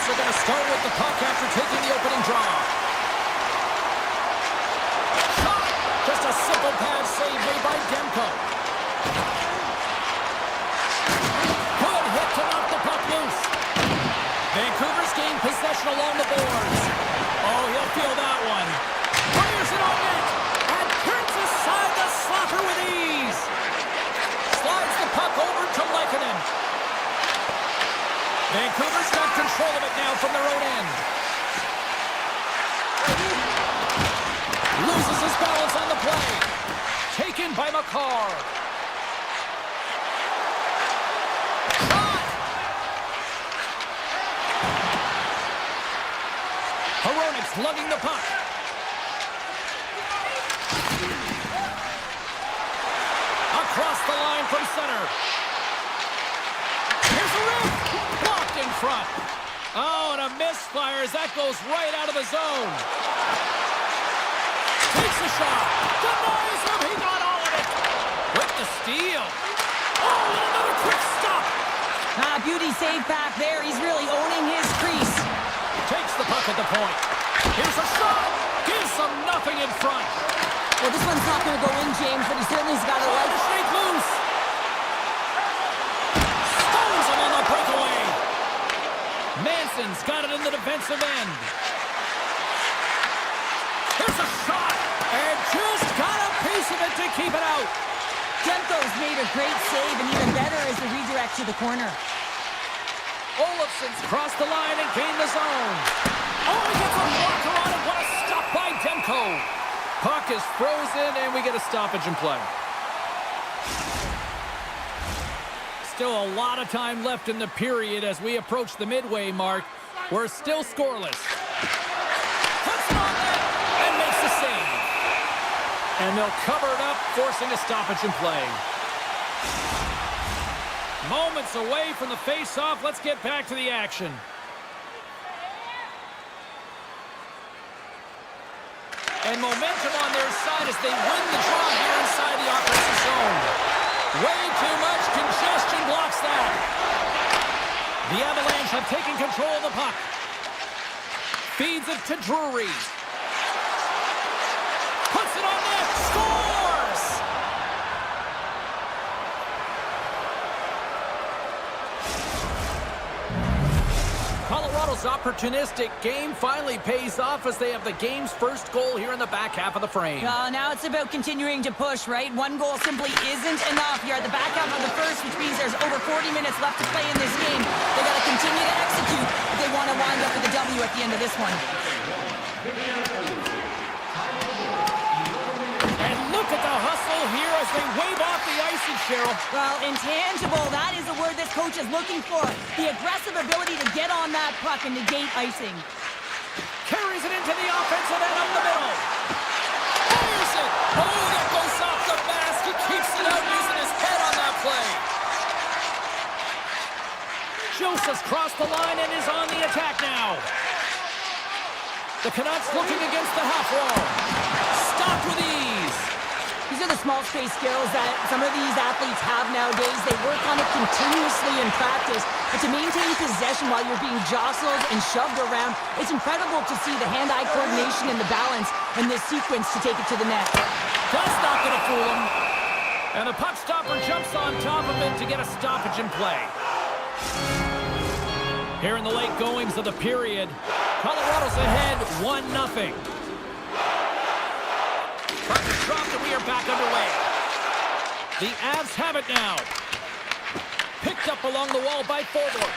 are going to start with the puck after taking the opening draw. Shot! Just a simple pad save made by Demko. Good hit to knock the puck loose. Vancouver's gained possession along the boards. Oh, he'll feel that one. Fires it on net. And turns aside the slapper with ease. Slides the puck over to Lehkonen. Vancouver's got control of it now from their own end. Loses his balance on the play. Taken by McCarr. Shot! Hronik's lugging the puck. Across the line from center. Here's a rip! Blocked in front. Oh, and a misfire as that goes right out of the zone. Takes a shot. Denies him. He got all of it. With the steal. Oh, and another quick stop. Beauty save back there. He's really owning his crease. Takes the puck at the point. Here's a shot. Gives them nothing in front. Well, this one's not going to go in, James, but he certainly's got a leg straight loose. Stones him on the breakaway. Manson's got it in the defensive end. Here's a shot. And just got a piece of it to keep it out. Demko's made a great save, and even better is the redirect to the corner. Olofsson's crossed the line and gained the zone. Oh, he gets a blocker on it. What a stop by Demko. Puck is frozen, and we get a stoppage in play. Still a lot of time left in the period as we approach the midway mark. We're still scoreless. Puts it on net and makes the save. And they'll cover it up, forcing a stoppage in play. Moments away from the face-off. Let's get back to the action. And momentum on their side as they win the draw here inside the offensive zone. Way too much congestion blocks that. The Avalanche have taken control of the puck. Feeds it to Drury. Puts it on net. Scores! Colorado's opportunistic game finally pays off as they have the game's first goal here in the back half of the frame. Now it's about continuing to push, right? One goal simply isn't enough. You're at the back half of the first, which means there's over 40 minutes left to play in this game. They got to continue to execute if they want to wind up with a W at the end of this one. And look at the hustle here as they wave off the icing, Cheryl. Well, intangible, that is the word this coach is looking for. The aggressive ability to get on that puck and negate icing. Carries it into the offensive end up the middle. Fires it. Oh, that goes off the mask. He keeps it out using his head on that play. Joseph's crossed the line and is on the attack now. The Canucks looking against the half wall. Stopped with ease. These are the small space skills that some of these athletes have nowadays. They work on it continuously in practice. But to maintain possession while you're being jostled and shoved around, it's incredible to see the hand-eye coordination and the balance in this sequence to take it to the net. That's not going to fool him. And the puck stopper jumps on top of it to get a stoppage in play. Here in the late goings of the period, Colorado's ahead 1-0. Puck is dropped and we are back underway. The Avs have it now. Picked up along the wall by Forward.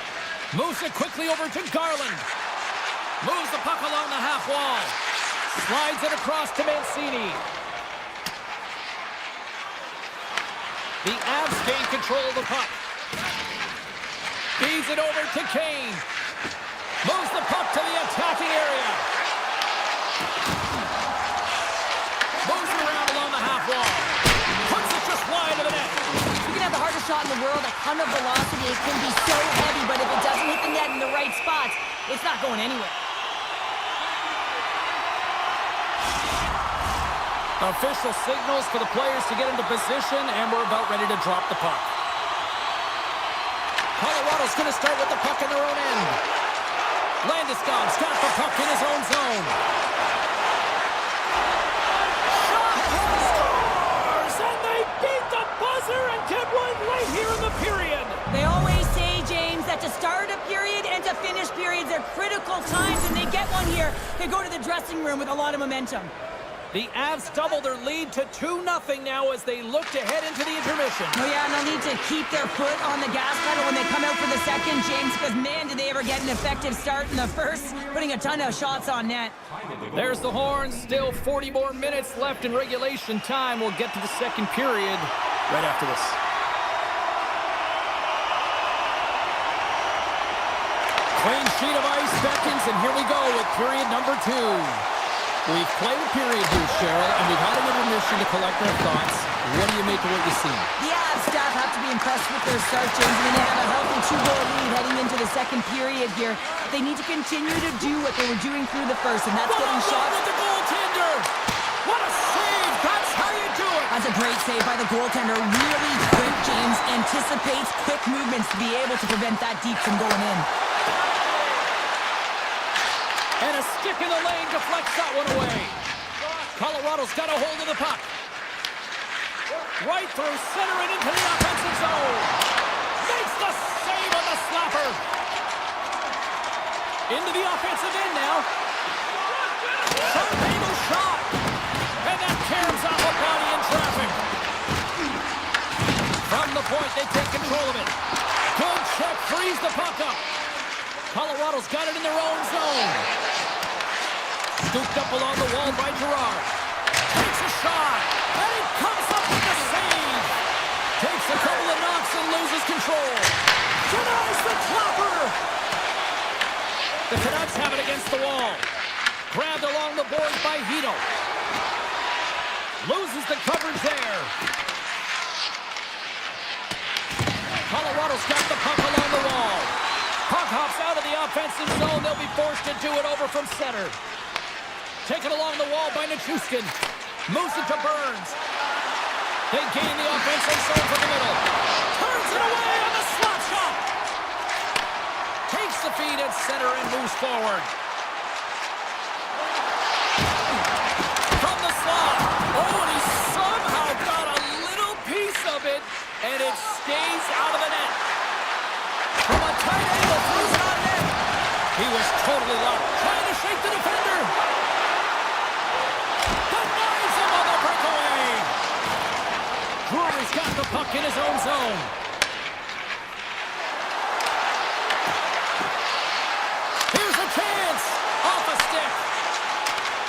Moves it quickly over to Garland. Moves the puck along the half wall. Slides it across to Mancini. The Avs gain control of the puck. Feeds it over to Kane. Moves the puck to the attacking area. Moves it around along the half wall. Puts it just wide of the net. You can have the hardest shot in the world, a ton of velocity. It can be so heavy, but if it doesn't hit the net in the right spots, it's not going anywhere. Official signals for the players to get into position, and we're about ready to drop the puck. Colorado's going to start with the puck in their own end. Landeskog's got the puck in his own zone. Shot scores! And they beat the buzzer and get one late here in the period. They always say, James, that to start a period and to finish periods are critical times, and they get one here. They go to the dressing room with a lot of momentum. The Avs double their lead to 2-0 now as they look to head into the intermission. Oh yeah, and they'll need to keep their foot on the gas pedal when they come out for the second, James, because man, did they ever get an effective start in the first, putting a ton of shots on net. There's the horn. Still 40 more minutes left in regulation time. We'll get to the second period right after this. Clean sheet of ice beckons, and here we go with period number 2. We've played a period here, Cheryl, and we've had an intermission to collect our thoughts. What do you make of what you see? The Avs staff have to be impressed with their start, James. I mean, they have a healthy 2-goal lead heading into the second period here. They need to continue to do what they were doing through the first, and that's getting shots. With the goaltender! What a save! That's how you do it! That's a great save by the goaltender. Really quick, James. Anticipates quick movements to be able to prevent that deep from going in. And a stick in the lane deflects that one away. Colorado's got a hold of the puck. Right through center and into the offensive zone. Makes the save on the slapper. Into the offensive end now. Tornado shot. And that caroms off a body in traffic. From the point, they take control of it. Good check, frees the puck up. Colorado's got it in their own zone. Scooped up along the wall by Gerard. Takes a shot. And it comes up with the save. Takes a couple of knocks and loses control. Denies the clapper. The Canucks have it against the wall. Grabbed along the boards by Hito. Loses the coverage there. Colorado's got the puck along the wall. Puck hops out of the offensive zone. They'll be forced to do it over from center. Taken along the wall by Nichushkin. Moves it to Burns. They gain the offensive zone from the middle. Turns it away on the slap shot. Takes the feed at center and moves forward. From the slot. Oh, and he somehow got a little piece of it, and it stays out of the net. From a tight angle, throws it on net. He was totally locked, trying to shake the defender. Denies him on the breakaway. Brewer's got the puck in his own zone. Here's a chance. Off a stick.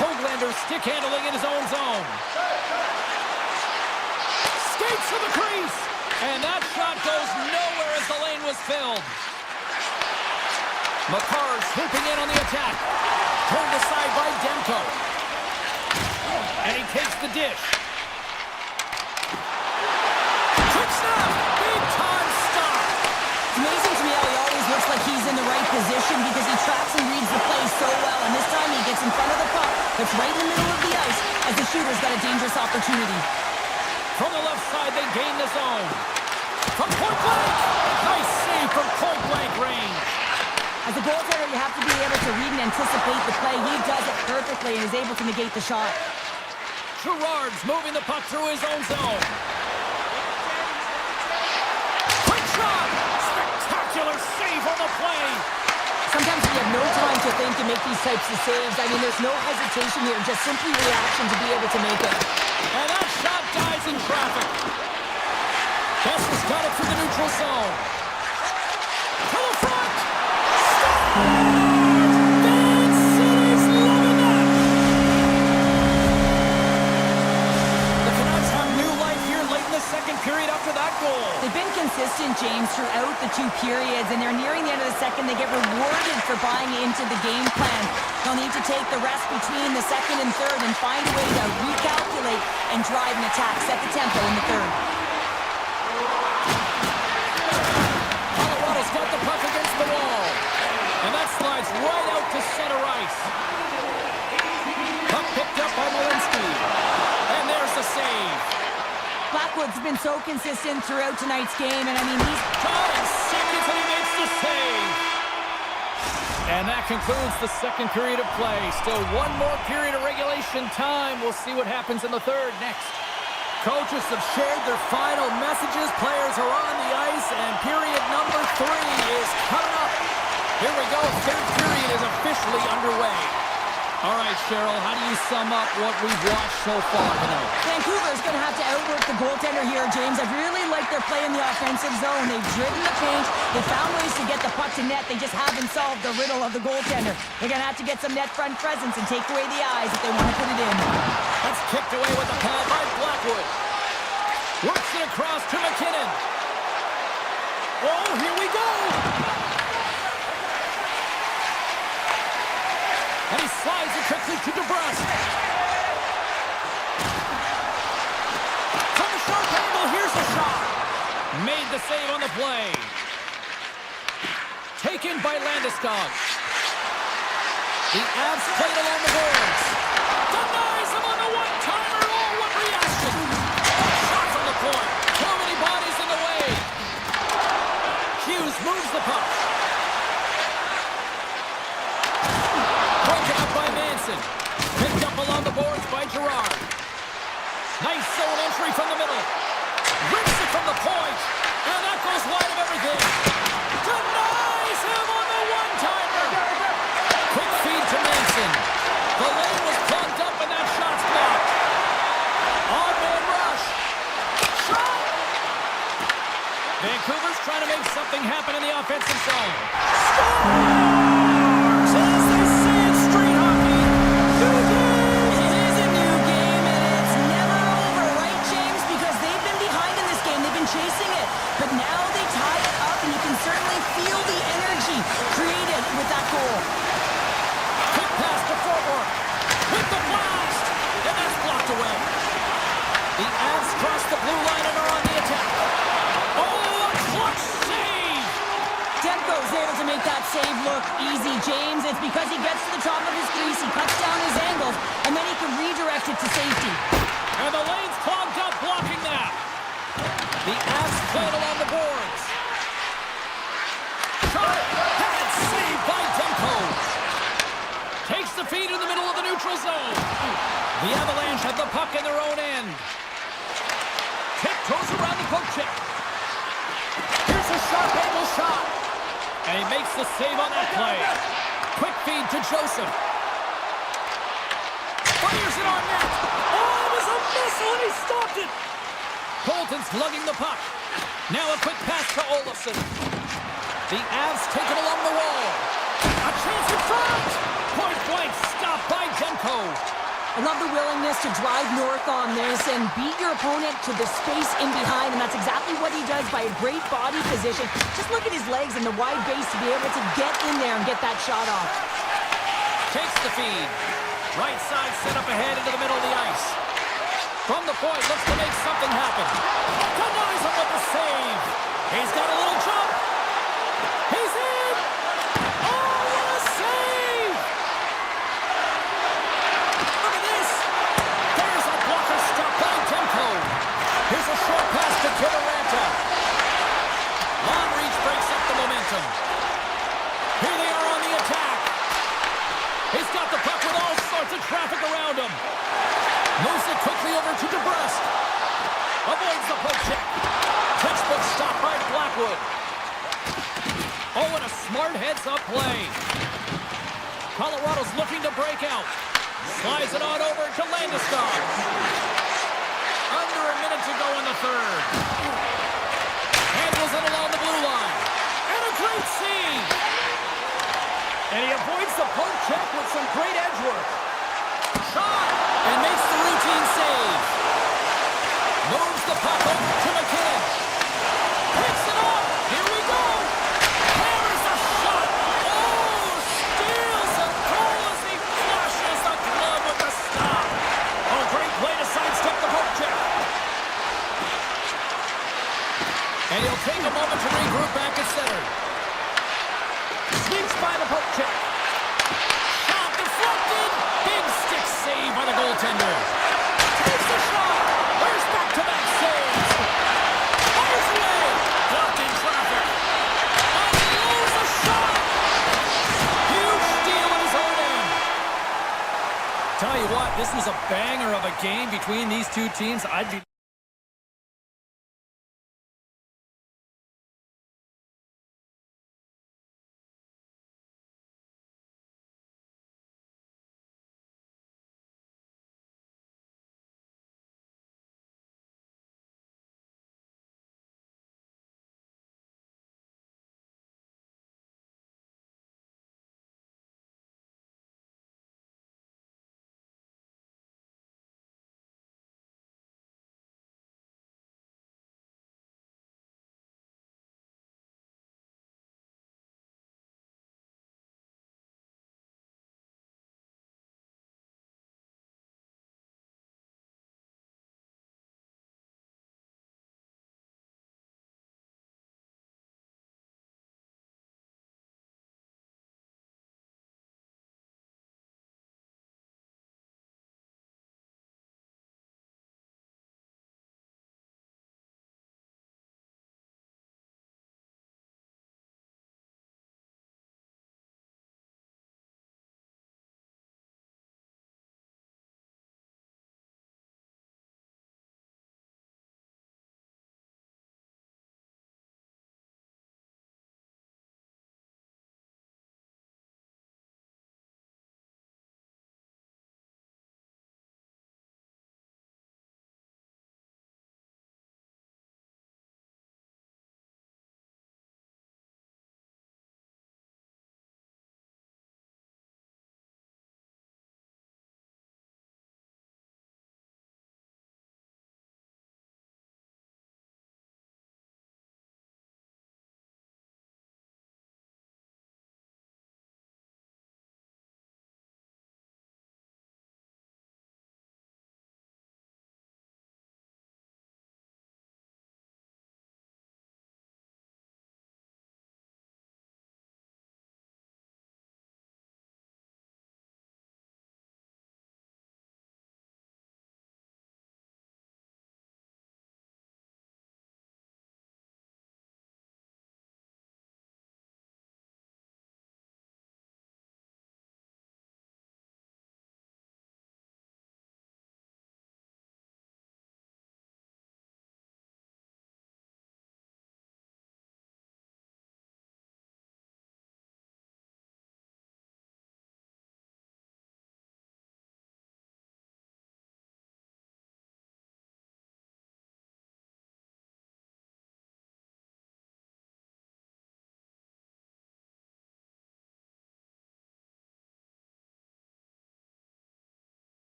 Hoglander stick handling in his own zone. Skates to the crease. And that shot goes nowhere as the lane was filled. Makar's swooping in on the attack. Turned aside by Demko. And he takes the dish. Quick snap! Big time stop! It's amazing to me how he always looks like he's in the right position because he tracks and reads the play so well. And this time he gets in front of the puck that's right in the middle of the ice as the shooter's got a dangerous opportunity. From the left side, they gain the zone. From point blank! Nice save from point blank range. As a goaltender, you have to be able to read and anticipate the play. He does it perfectly and is able to negate the shot. Gerard's moving the puck through his own zone. Quick shot! Spectacular save on the play. Sometimes we have no time to think and make these types of saves. I mean, there's no hesitation here, just simply reaction to be able to make it. And that shot dies in traffic. Kessler's got it through the neutral zone. To the front! Stop! Van City's loving that! The Canucks have new life here late in the second period after that goal. They've been consistent, James, throughout the two periods, and they're nearing the end of the second. They get rewarded for buying into the game plan. They'll need to take the rest between the second and third and find a way to recalculate and drive an attack, set the tempo in the third. Colorado's got the puck against the wall. And that slides right out to center ice. Puck picked up by Malinsky. And there's the save. Blackwood's been so consistent throughout tonight's game, and I mean, he's... John seconds and he makes the save. And that concludes the second period of play. Still one more period of regulation time. We'll see what happens in the third next. Coaches have shared their final messages. Players are on the ice, and period number 3 is coming up. Here we go. Third period is officially underway. All right, Cheryl, how do you sum up what we've watched so far tonight? Vancouver's going to have to outwork the goaltender here, James. I've really liked their play in the offensive zone. They've driven the paint. They found ways to get the puck to net. They just haven't solved the riddle of the goaltender. They're going to have to get some net front presence and take away the eyes if they want to put it in. That's kicked away with the pad by Blackwood. Works it across to McKinnon. Oh, here we go! And he slides it quickly to DeBrusque. From the sharp angle, here's the shot. Made the save on the play. Taken by Landeskog. The Avs played along the boards. Denies him on the one-timer. Oh, what reaction! Shot from the point. Too many bodies in the way. Hughes moves the puck. Broken up by Manson. Picked up along the boards by Gerard. Nice zone entry from the middle. Rips it from the point. And that goes wide of everything. Denies him on the one-timer. Quick feed to Manson. The lane was plugged up and that shot's blocked. Odd man rush. Shot! Vancouver's trying to make something happen in the offensive zone. Scores! As they say in street hockey, new game! It is a new game, and it's never over, right, James? Because they've been behind in this game. They've been chasing it. But now they tie it up, and you can certainly feel the energy created with that goal. Quick pass to forward. With the blast! And that's blocked away. The Avs cross the blue line and are on the attack. Oh, a clutch save! Demko's able to make that save look easy, James. It's because he gets to the top of his crease, he cuts down his angles, and then he can redirect it to safety. And the lane's clogged up, blocking that. The Avs played along the boards. Shot! Had saved by Demko. Takes the feed in the middle of the neutral zone. The Avalanche have the puck in their own end. Tiptoes around the poke check. Here's a sharp angle shot. And he makes the save on that play. Quick feed to Joseph. Fires it on net. Oh, it was a missile and he stopped it. Colton's lugging the puck. Now a quick pass to Olofsson. The Avs take it along the wall. A chance in front. Point blank stopped by Demko. I love the willingness to drive north on this and beat your opponent to the space in behind, and that's exactly what he does by a great body position. Just look at his legs and the wide base to be able to get in there and get that shot off. Takes the feed. Right side set up ahead into the middle of the ice. From the point, looks to make something happen. Denies him with the save. He's got a little jump. He's in. Oh, what a save! Look at this. There's a blocker stop by Demko. Here's a short pass to Kiviranta. Long reach breaks up the momentum. Here they are on the attack. He's got the puck with all sorts of traffic around him. Moves it quickly over to DeBrusque. Avoids the poke check. Textbook stop by Blackwood. Oh, and a smart heads-up play. Colorado's looking to break out. Slides it on over to Landeskog. Under a minute to go in the third. Handles it along the blue line. And a great save. And he avoids the poke check with some great edge work. Shot! And makes the routine save. Moves the puck over to McKinnon. Picks it up. Here we go. Hammers the shot. Oh, steals a goal as he flushes the glove with the stop. Oh, great play to sidestep the poke check. And he'll take a moment to regroup back at center. Sneaks by the poke check. Tell you what, this was a banger of a game between these two teams. I'd be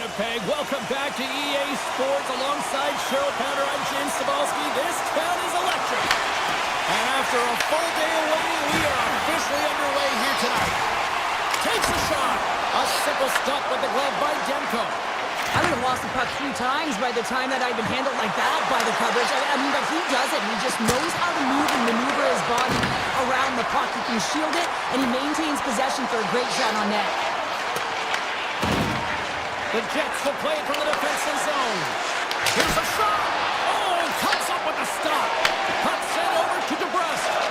Winnipeg, welcome back to EA Sports. Alongside Cheryl Pounder, I'm James Cebulski. This town is electric. And after a full day of waiting, we are officially underway here tonight. Takes a shot. A simple stop with the glove by Demko. I would have lost the puck 3 times by the time that I'd been handled like that by the coverage. I mean, but he does it. He just knows how to move and maneuver his body around the puck. He can shield it, and he maintains possession for a great shot on net. The Jets will play it from the defensive zone. Here's a shot. Oh, comes up with a stop. Puck sent over to DeBrusque.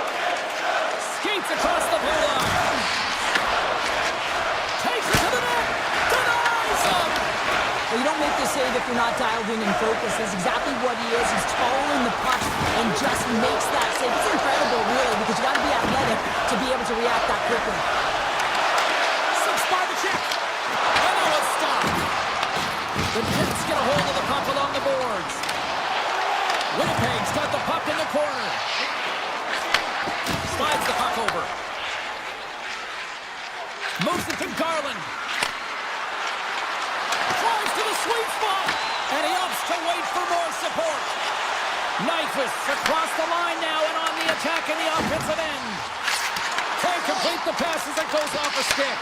Skates across the blue line. Takes it to the net. Denies him. Well, you don't make the save if you're not dialed in and focused. That's exactly what he is. He's following the puck and just makes that save. It's incredible, really, because you got to be athletic to be able to react that quickly. 6 by the check. And now it's stopped. The Jets get a hold of the puck along the boards. Winnipeg's got the puck in the corner. Slides the puck over. Moves it to Garland. Tries to the sweet spot. And he opts to wait for more support. Nyquist across the line now and on the attack in the offensive end. Can't complete the pass as it goes off a stick.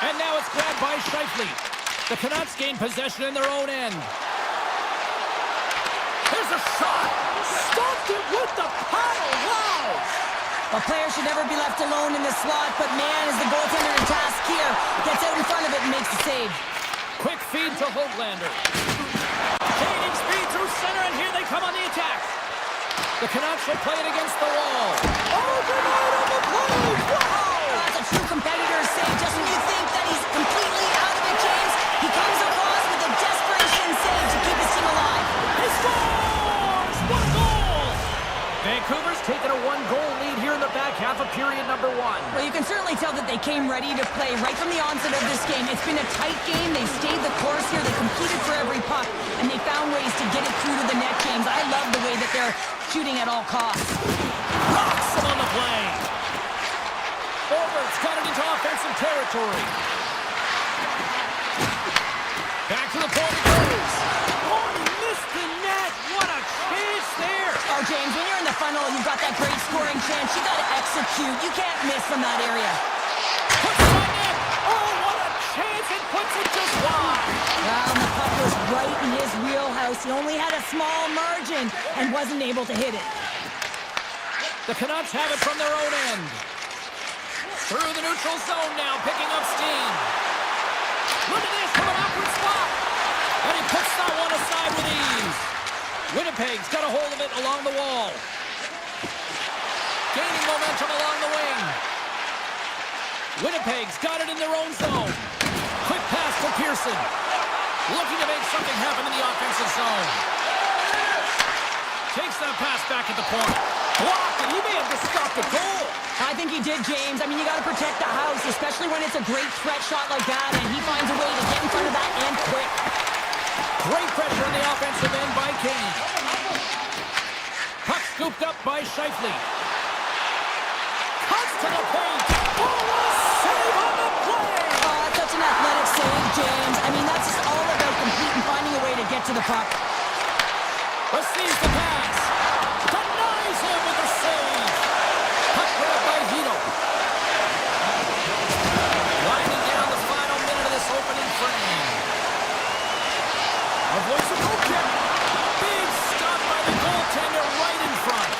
And now it's grabbed by Scheifele. The Canucks gain possession in their own end. Here's a shot. Stopped it with the paddle. Wow. A player should never be left alone in the slot, but man, is the goaltender in task here. Gets out in front of it and makes the save. Quick feed to Hoglander. Gaining speed through center, and here they come on the attack. The Canucks will play it against the wall. Overnight on the play. Wow. That's a true competitor's save. Just when you think that he's completely out of it, James, he comes across with a desperation save to keep his team alive. He scores! What a goal! Vancouver's taken a 1-goal lead here in the back half of period number 1. Well, you can certainly tell that they came ready to play right from the onset of this game. It's been a tight game. They stayed the course here. They competed for every puck, and they found ways to get it through to the net, James. I love the way that they're shooting at all costs. Knocks him on the play. Forwards got it into offensive territory. Back to the point it goes. Oh, he missed the net. What a chance there. Oh, James, when you're in the funnel, you've got that great scoring chance. You got to execute. You can't miss from that area. Puts it on net. Oh, what a chance. It puts it just wide. Well, the puck was right in his wheelhouse. He only had a small margin and wasn't able to hit it. The Canucks have it from their own end. Through the neutral zone now, picking up steam. Look at this from an awkward spot. And he puts that one aside with ease. Winnipeg's got a hold of it along the wall. Gaining momentum along the wing. Winnipeg's got it in their own zone. Quick pass to Pearson. Looking to make something happen in the offensive zone. Takes that pass back at the point. Blocked, and he may have just stopped the goal. I think he did, James. I mean, you got to protect the house, especially when it's a great threat shot like that, and he finds a way to get in front of that and quick. Great pressure on the offensive end by Kane. Puck scooped up by Scheifele. Cuts to the paint. Oh, a save on the play. Oh, that's such an athletic save, James. I mean, that's just all about completing, finding a way to get to the puck. Receives the pass. Denies him with the save. Puck grabbed by Hito. Winding down the final minute of this opening frame. Avoids a goal kick. Big stop by the goaltender right in front.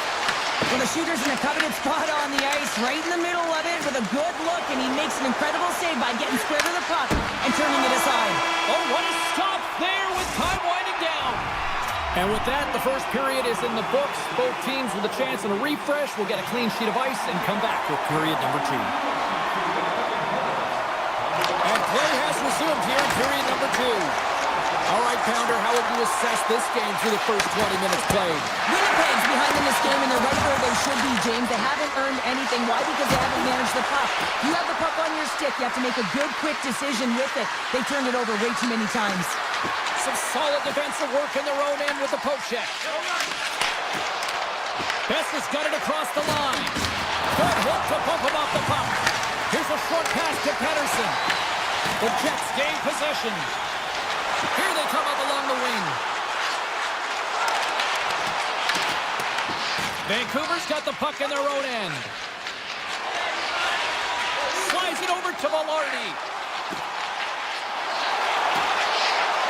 Well, the shooter's in a coveted spot on the ice, right in the middle of it with a good look, and he makes an incredible save by getting square to the puck and turning it aside. Oh, what a stop there with time winding down. And with that, the first period is in the books. Both teams with a chance at a refresh will get a clean sheet of ice and come back with period number 2. And play has resumed here in period number 2. All right, Pounder, how would you assess this game through the first 20 minutes played? Winnipeg's behind in this game, and they're right where they should be, James. They haven't earned anything. Why? Because they haven't managed the puck. You have the puck on your stick. You have to make a good, quick decision with it. They turned it over way too many times. Some solid defensive work in their own end with the poke check. Best has got it across the line. Good hook to bump him off the puck. Here's a short pass to Pettersson. The Jets gain possession. Here they come up along the wing. Vancouver's got the puck in their own end. Slides it over to Velarde.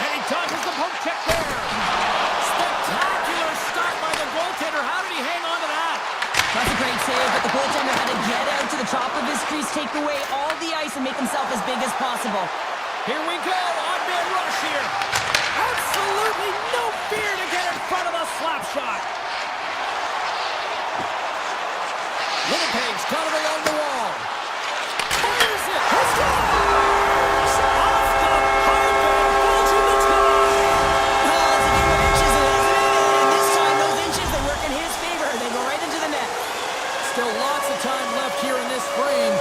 And he dodges the poke check there. Spectacular stop by the goaltender. How did he hang on to that? That's a great save, but the goaltender had to get out to the top of his crease, take away all the ice, and make himself as big as possible. Here we go. On-man rush here. Absolutely no fear to get in front of a slap shot. Winnipeg's got it along the wall. Fires it. He scores! Off the pipe and bulging the top. Well, it's a game of inches, isn't it? And this time, those inches, they work in his favor. They go right into the net. Still lots of time left here in this frame.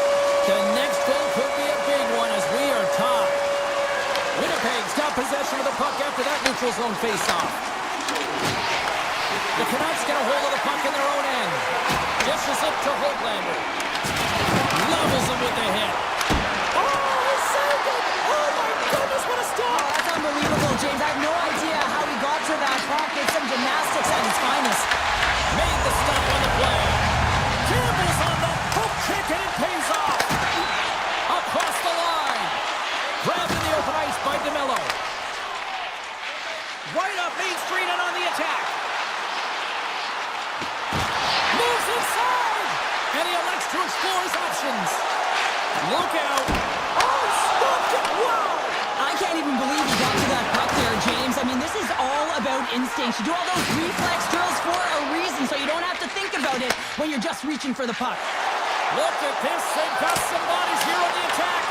The next goal could be a big one as we are tied. Winnipeg's got possession of the puck after that neutral zone face-off. The Canucks get a hold of the puck in their own end. Dishes it to Hoglander. Levels him with the hit. Oh, he saved it! Oh my goodness, what a stop! Oh, that's unbelievable, James. I have no idea how he got to that puck. It's some gymnastics at its finest. Made the stop on the play. Campbell's on the hook kick and it pays off. Across the line. Grabbed in the open ice by DeMello. Right up Main Street and on the attack. Moves inside. And he elects to explore his options. Look out. Oh, stopped it. Wow. I can't even believe he got to that puck there, James. I mean, this is all about instinct. You do all those reflex drills for a reason, so you don't have to think about it when you're just reaching for the puck. Look at this. They've got some bodies here on the attack.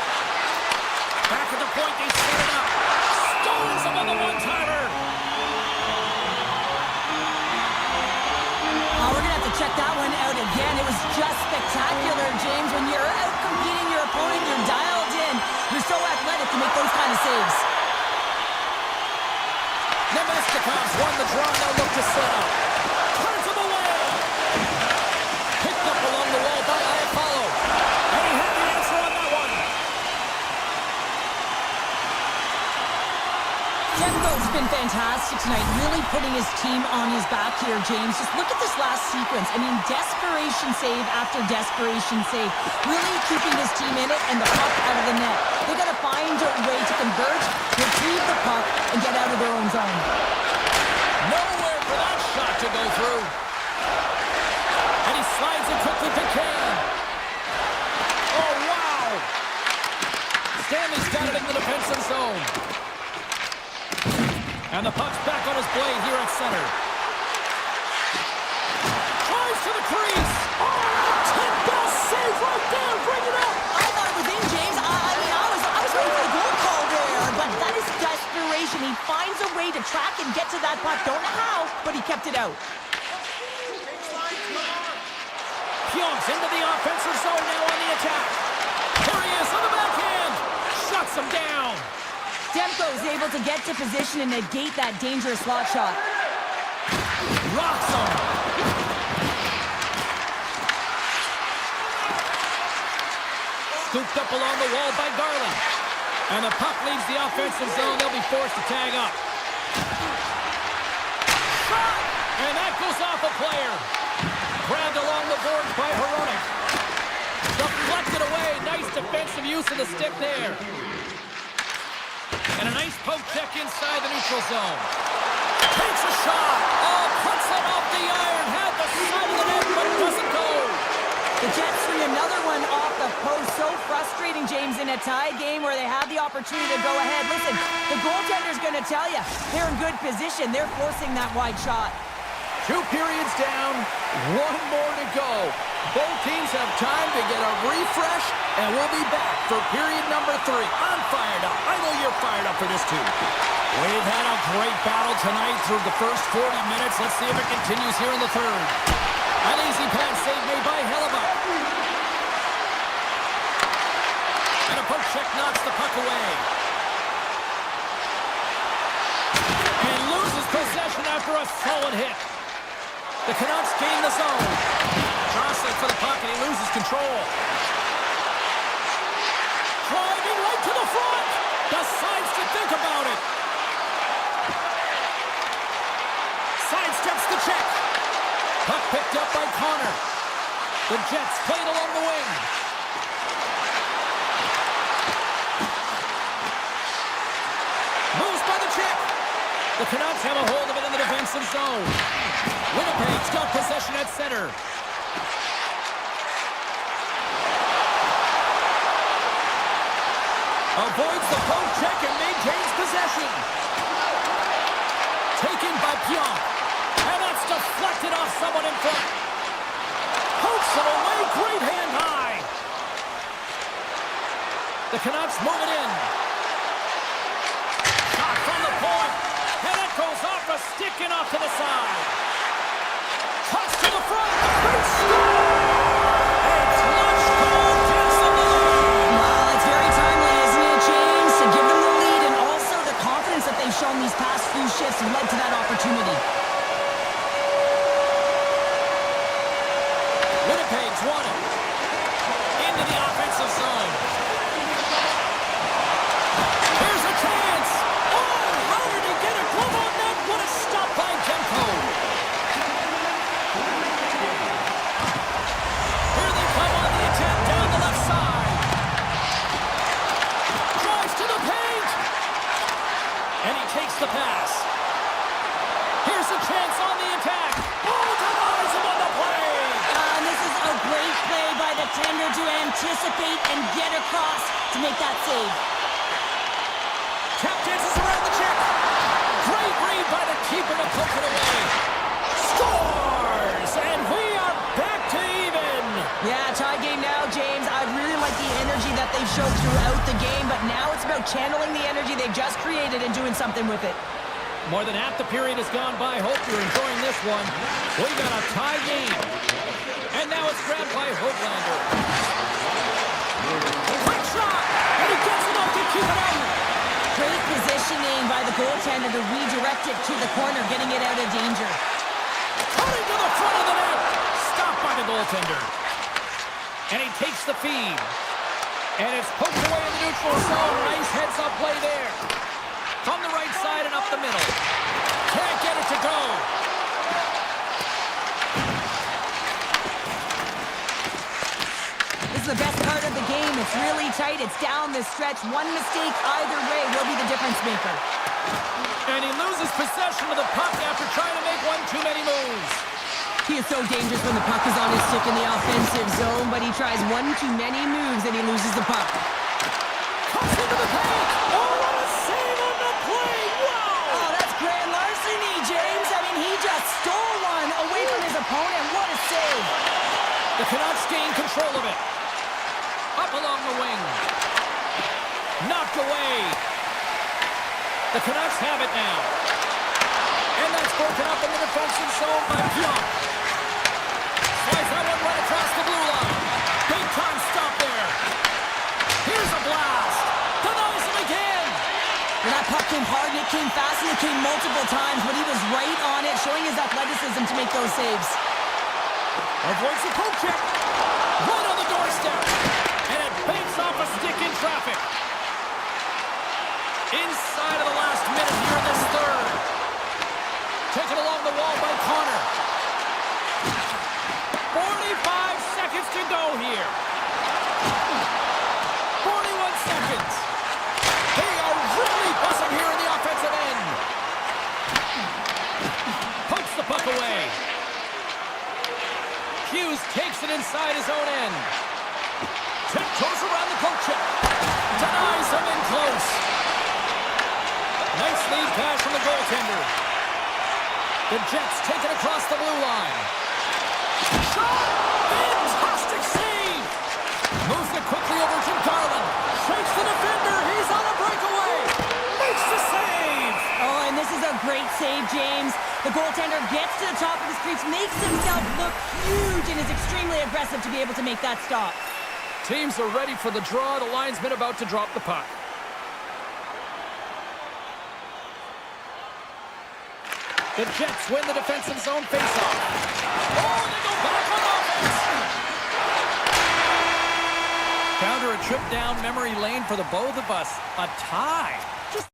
Back at the point, they set it up. Stones him on the one-timer. We're going to have to check that one out again. It was just spectacular, James. When you're out competing your opponent, you're dialed in. You're so athletic to make those kind of saves. Nemestikov's won the draw. Now look to set up. Turns him away. Picked up along the wall by Iafallo. And he had the answer on that one. Demko's been fantastic tonight, really putting his team on his back here, James. Just look at this last sequence. I mean, desperation save after desperation save. Really keeping his team in it and the puck out of the net. They got to find a way to converge, retrieve the puck, and get out of their own zone. Nowhere for that shot to go through. And he slides it quickly to Kane. Oh, wow. Stanley's got it in the defensive zone. And the puck's back on his blade here at center. Tries to the crease. Oh, 10-ball save right there. Bring it up. I thought it was in, James. I was waiting for the goal call there. But that is desperation. He finds a way to track and get to that puck. Don't know how, but he kept it out. Pionks into the offensive zone now on the attack. Here he is on the backhand. Shuts him down. Demko is able to get to position and negate that dangerous slot shot. Rocks him. Scooped up along the wall by Garland. And the puck leaves the offensive zone. They'll be forced to tag up. Shot! And that goes off a player. Grabbed along the boards by Hronek. Deflected away. Nice defensive use of the stick there. And a nice poke check inside the neutral zone. Takes a shot. Oh, puts it off the iron. Had the side of the net, but doesn't go. The Jets bring another one off the post. So frustrating, James, in a tie game where they have the opportunity to go ahead. Listen, the goaltender's going to tell you they're in good position. They're forcing that wide shot. 2 periods down, 1 more to go. Both teams have time to get a refresh, and we'll be back for period number 3. I'm fired up. I know you're fired up for this too. We've had a great battle tonight through the first 40 minutes. Let's see if it continues here in the third. An easy pass save made by Hellebuck. And a poke check knocks the puck away. And loses possession after a solid hit. The Canucks gain the zone. Jostling for the puck, and he loses control. Driving right to the front. Decides to think about it. The Canucks have a hold of it in the defensive zone. Winnipeg's got possession at center. Avoids the poke check and maintains possession. Taken by Pionk. And that's deflected off someone in front. Pokes it away, great hand high. The Canucks move it in. Shot from the point. And it goes off a stick and off to the side. Toss to the front. Big score! A clutch goal gets them the lead. Well, it's very timely, isn't it, James? To give them the lead and also the confidence that they've shown these past few shifts led to that opportunity. Winnipeg's won it. Into the offensive zone. Here's a chance. Oh, how did he get a glove on that? What a stop by Demko. Here they come on the attack down the left side. Drives to the paint. And he takes the pass. Here's a chance on the attack. Oh, denies him on the play. And this is a great play by the tender to anticipate and get across to make that save. Tap dances around the check. Great read by the keeper to poke it away. Scores! And we are back to even. Yeah, tie game now, James. I really like the energy that they've showed throughout the game, but now it's about channeling the energy they've just created and doing something with it. More than half the period has gone by. Hope you're enjoying this one. We got a tie game. And now it's grabbed by Hoaglander. Quick shot! And he gets it up to keep it out. Great positioning by the goaltender to redirect it to the corner, getting it out of danger. Cutting to the front of the net. Stopped by the goaltender. And he takes the feed. And it's poked away in the neutral zone. Nice heads-up play there. From the right side and up the middle. Can't get it to go. This is the best part of the game. It's really tight. It's down this stretch. One mistake either way will be the difference maker. And he loses possession of the puck after trying to make one too many moves. He is so dangerous when the puck is on his stick in the offensive zone, but he tries one too many moves and he loses the puck. Comes into the paint. Oh, what a save on the play. Wow. Oh, that's grand larceny, James. I mean, he just stole one away from his opponent. What a save. The Canucks gain control of it. Up along the wing. Knocked away. The Canucks have it now. And that's broken up in the defensive zone by Pionk. Slides that one right across the blue line. Big time stop there. Here's a blast. Denies him again. Well, that puck came hard and it came fast and it came multiple times, but he was right on it, showing his athleticism to make those saves. Avoids the poke check. Right on the doorstep. And it banks off a stick in traffic. Inside of the last minute here in this third. Taken along the wall by Connor. 45 seconds to go here. 41 seconds. They are really buzzing here in the offensive end. Pokes the puck away. Hughes takes it inside his own end. Tiptoes around the poke check. Denies him in close. Nice lead pass from the goaltender. The Jets take it across the blue line. Shot! Fantastic save! Moves it quickly over to Garland. Shakes the defender. He's on a breakaway. Makes the save! Oh, and this is a great save, James. The goaltender gets to the top of his crease, makes himself look huge, and is extremely aggressive to be able to make that stop. Teams are ready for the draw. The linesman about to drop the puck. The Jets win the defensive zone faceoff. Oh, they go back on offense. Counter a trip down memory lane for the both of us. A tie. Just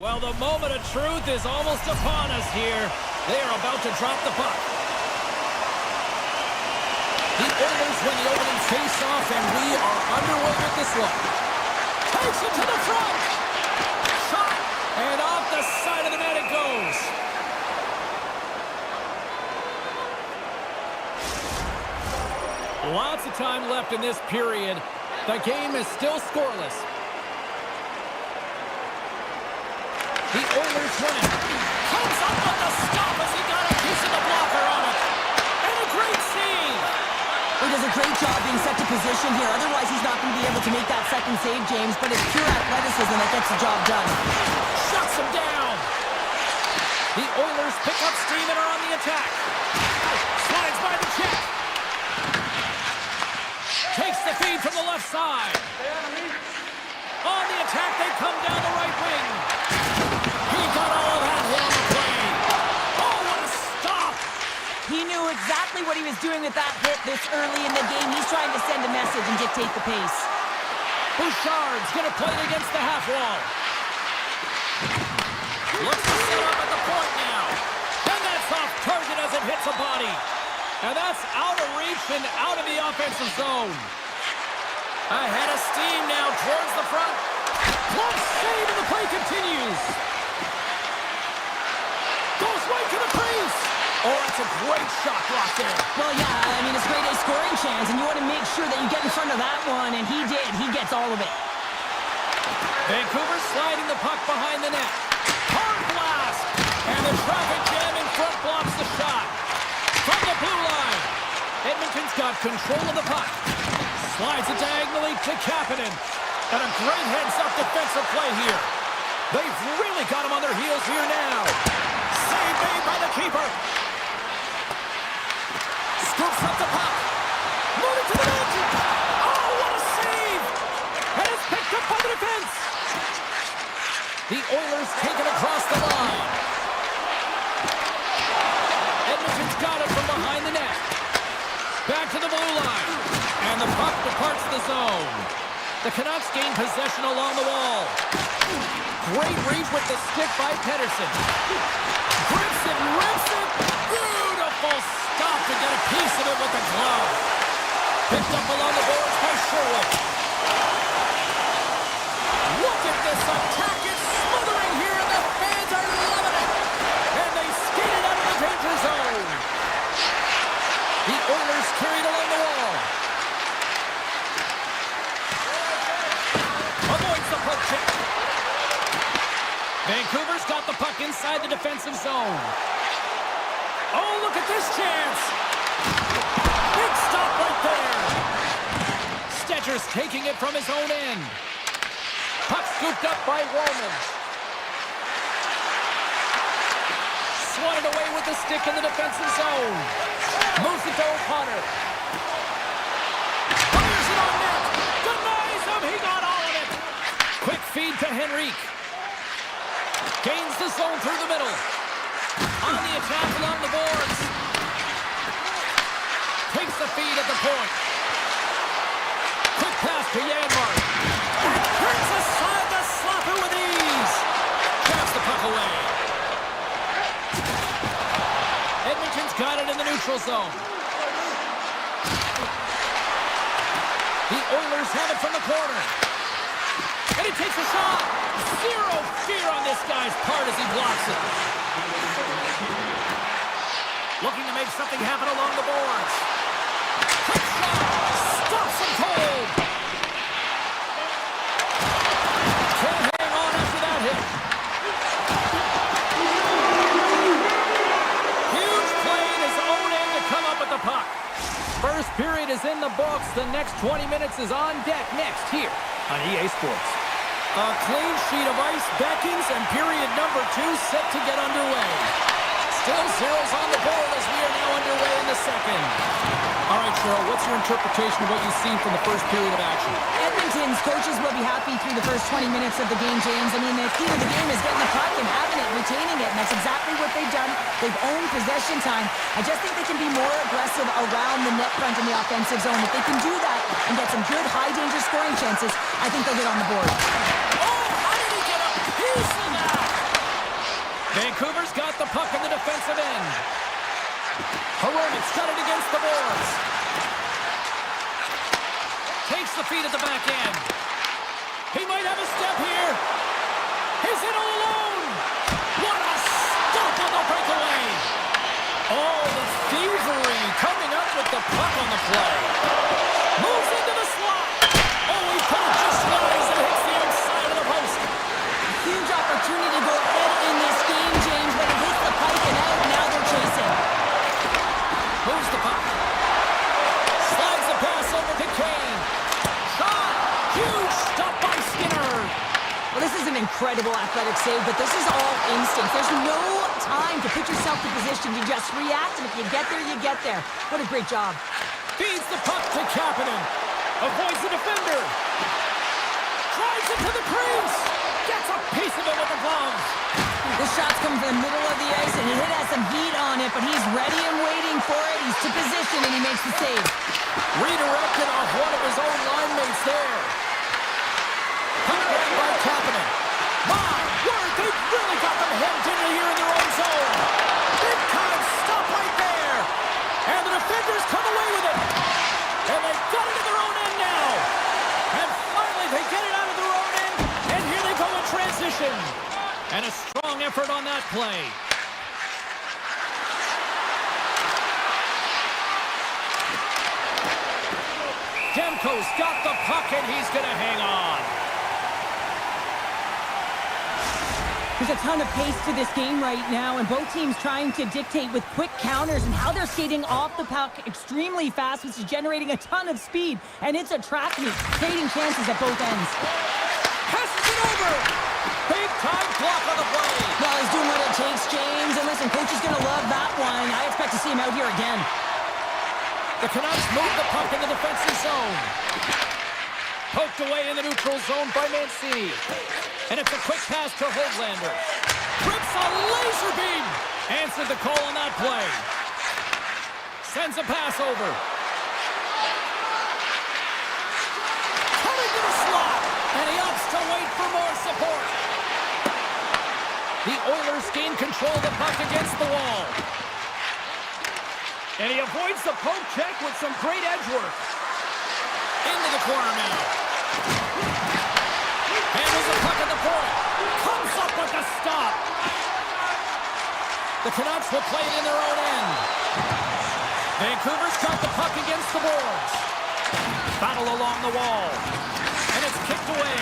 Well, the moment of truth is almost upon us here. They are about to drop the puck. The Oilers win the opening face-off, and we are underway with this one. Takes it to the front. Shot, and off the side of the net it goes. Lots of time left in this period. The game is still scoreless. The Oilers win it. Comes up on the stop as he got a piece of the blocker on it. And a great save. He does a great job being set to position here. Otherwise, he's not going to be able to make that second save, James. But it's pure athleticism that gets the job done. Shuts him down. The Oilers pick up steam and are on the attack. Slides by the check. Takes the feed from the left side. On the attack, they come down the right wing. He got all of that hit on the play. Oh, what a stop! He knew exactly what he was doing with that hit this early in the game. He's trying to send a message and dictate the pace. Bouchard's going to play it against the half wall. Looks to set up at the point now. And that's off target as it hits a body. And that's out of reach and out of the offensive zone. Ahead of steam now towards the front. Close save and the play continues. Goes right to the crease. Oh, that's a great shot right there. Well, yeah, I mean, it's grade A scoring chance, and you want to make sure that you get in front of that one, and he did. He gets all of it. Vancouver sliding the puck behind the net. Hard blast. And the traffic jam in front blocks the shot. From the blue line. Edmonton's got control of the puck. Slides it diagonally to Kapanen. And a great heads-up defensive play here. They've really got him on their heels here now. Save made by the keeper. Scoops up the puck. Moving to the net. Oh, what a save. And it's picked up by the defense. The Oilers take it across the line. Edmonton's got it from behind the net. Back to the blue line. And the puck departs the zone. The Canucks gain possession along the wall. Great reach with the stick by Pettersson. Grips it, rips it. Beautiful stop to get a piece of it with the glove. Picked up along the boards by Sherwood. Look at this attack. It's smothering here, and the fans are loving it. And they skate it out of the danger zone. The Oilers carried along the wall. Avoids the poke check. Vancouver's got the puck inside the defensive zone. Oh, look at this chance. Big stop right there. Stetcher's taking it from his own end. Puck scooped up by Roman. Swatted away with the stick in the defensive zone. Moves it to O'Connor. Fires it on net. Denies him. He got all of it. Quick feed to Henrique. Gains the zone through the middle. On the attack along the boards. Takes the feed at the point. Quick pass to Janmark. And turns aside the slapper with ease. Grabs the puck away. Edmonton's got it in the neutral zone. The Oilers have it from the corner. And he takes a shot. Zero fear on this guy's part as he blocks it. Looking to make something happen along the boards. Quick shot. Stops him cold. Can't hang on after that hit. Huge play in his own end to come up with the puck. First period is in the books. The next 20 minutes is on deck next here on EA Sports. A clean sheet of ice beckons, and period number 2 set to get underway. Still zeros on the board as we are now underway in the second. All right, Cheryl, what's your interpretation of what you've seen from the first period of action? Edmonton's coaches will be happy through the first 20 minutes of the game, James. I mean, the key to the game is getting the puck and having it, retaining it, and that's exactly what they've done. They've owned possession time. I just think they can be more aggressive around the net front in the offensive zone. If they can do that and get some good high-danger scoring chances, I think they'll get on the board. Oh, how did he get a piece of that? Vancouver's got the puck in the defensive end. Hronik's got it against the boards. Takes the feed at the back end. He might have a step here. He's in all alone. What a stop on the breakaway. Oh, the thievery coming up with the puck on the play. Moves into the slot. Oh, he put it just wide as it hits the outside of the post. Huge opportunity to go ahead in this game, James, but it hits the pike and out. Now they're chasing. Moves the puck. Slides the pass over to Kane. Shot. Huge stop by Skinner. Well, this is an incredible athletic save, but this is all instinct. There's no time to put yourself in position. You just react, and if you get there, you get there. What a great job. Feeds the puck to Kapanen. Avoids the defender. Drives it to the crease. Gets a piece of it with the gloves. This shot's coming from the middle of the ice, and he has some heat on it, but he's ready and waiting for it. He's to position, and he makes the save. Redirected off one of his own line mates there. Puck down by Kapanen. My word, they've really got them hemmed in here in their own zone. Big time stop right there. And the defenders come away with it. And they've got it in their own end now. And finally they get it out of their own end. And here they go in transition. And a strong effort on that play. Demko's got the puck and he's going to hang on. There's a ton of pace to this game right now, and both teams trying to dictate with quick counters and how they're skating off the puck extremely fast, which is generating a ton of speed. And it's a track meet, creating chances at both ends. Passes it over. Big time block on the play. Well, he's doing what it takes, James. And listen, coach is going to love that one. I expect to see him out here again. The Canucks move the puck in the defensive zone. Poked away in the neutral zone by Mancini. And it's a quick pass to Höglander. Trips a laser beam. Answered the call on that play. Sends a pass over. Coming to the slot. And he opts to wait for more support. The Oilers gain control of the puck against the wall. And he avoids the poke check with some great edge work. Into the corner now. Handles the puck at the point. Comes up with the stop. The Canucks will play it in their own end. Vancouver's got the puck against the boards. Battle along the wall. And it's kicked away.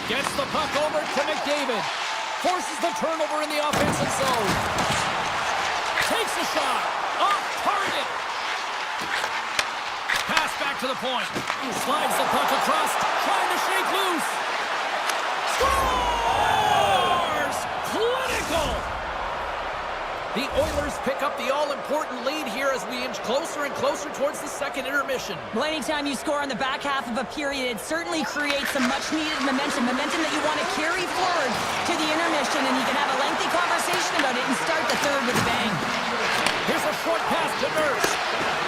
Gets the puck over to McDavid. Forces the turnover in the offensive zone. Takes a shot. Off target. Pass back to the point. Slides the puck across. Trying to shake loose. Scores! Clinical! The Oilers pick up the all-important lead here as we inch closer and closer towards the second intermission. Well, anytime you score on the back half of a period, it certainly creates some much-needed momentum that you want to carry forward to the intermission, and you can have a lengthy conversation about it and start the third with a bang. Here's a short pass to Nurse.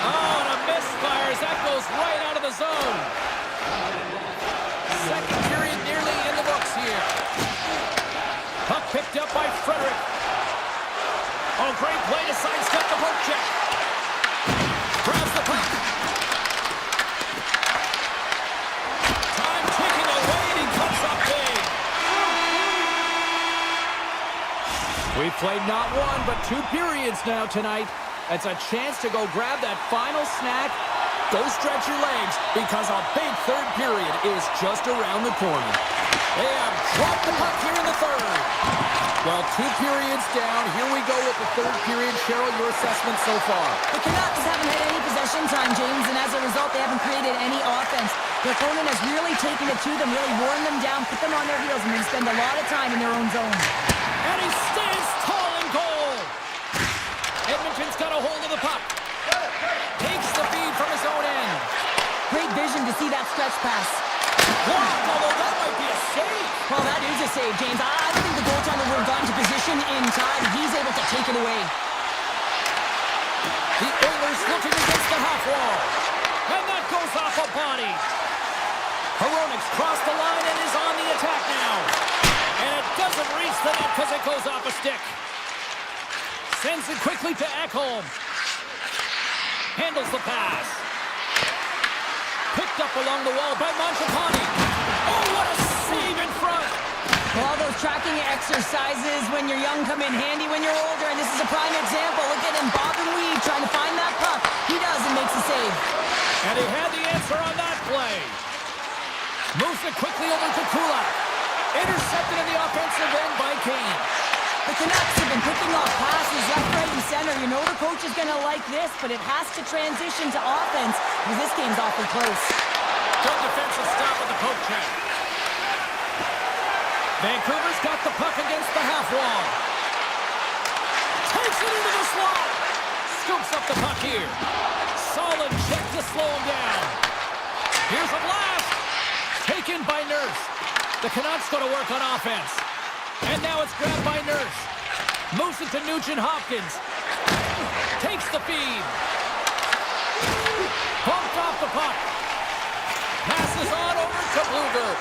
Oh, and a misfires. That goes right out of the zone. Second period nearly in the books here. Puck picked up by Frederick. Oh, great play to sidestep the poke check. Grabs the puck. Time ticking away, and he comes up big. We've played not one, but 2 periods now tonight. That's a chance to go grab that final snack. Go stretch your legs, because a big third period is just around the corner. They have dropped the puck here in the third. Well, 2 periods down. Here we go with the third period. Cheryl, your assessment so far? The Canucks haven't had any possession time, James, and as a result, they haven't created any offense. The opponent has really taken it to them, really worn them down, put them on their heels, and they spend a lot of time in their own zone. And he stands tall in goal. Edmonton's got a hold of the puck. Takes the feed from his own end. Great vision to see that stretch pass. Blocked, although that might be a save. Well, that is a save, James. I don't think the goaltender would have gotten to position in time. He's able to take it away. The Oilers looking against the half wall. And that goes off a body. Hronik's crossed the line and is on the attack now. And it doesn't reach the net because it goes off a stick. Sends it quickly to Ekholm. Handles the pass. Picked up along the wall by Mangiapane. Oh, what a save in front. Well, all those tracking exercises when you're young come in handy when you're older, and this is a prime example. Look at him bob and weave, trying to find that puck. He does and makes a save. And he had the answer on that play. Moves it quickly over to Kulak. Intercepted in the offensive end by Kane. The Canucks have been picking off passes left, right, and center. You know the coach is going to like this, but it has to transition to offense because this game's awfully close. Good defensive stop at the poke check. Vancouver's got the puck against the half wall. Takes it into the slot. Scoops up the puck here. Solid check to slow him down. Here's a blast. Taken by Nurse. The Canucks go to work on offense. And now it's grabbed by Nurse. Moves it to Nugent-Hopkins. Takes the feed. Bumped off the puck. Passes on over to Bluger.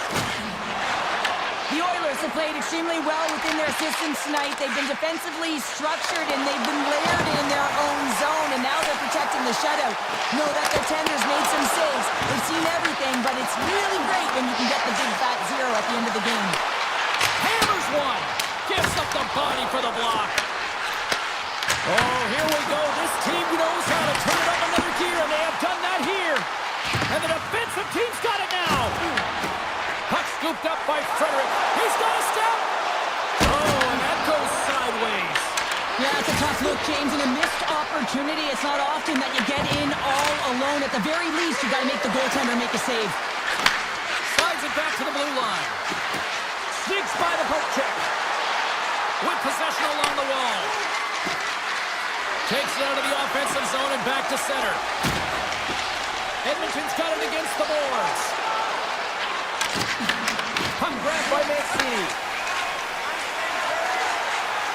The Oilers have played extremely well within their systems tonight. They've been defensively structured and they've been layered in their own zone, and now they're protecting the shutout. Know that their tenders made some saves. They've seen everything, but it's really great when you can get the big fat zero at the end of the game. Hammers one. Gives up the body for the block. Oh, here we go. This team knows how to turn it up another gear, and they have done that here. And the defensive team's got it now. Puck scooped up by Frederick. He's got a step. Oh, and that goes sideways. Yeah, it's a tough look, James, and a missed opportunity. It's not often that you get in all alone. At the very least, you got to make the goaltender make a save. Slides it back to the blue line. Sneaks by the poke check. With possession along the wall. Takes it out of the offensive zone and back to center. Edmonton's got it against the boards. Puck grabbed by Mancini.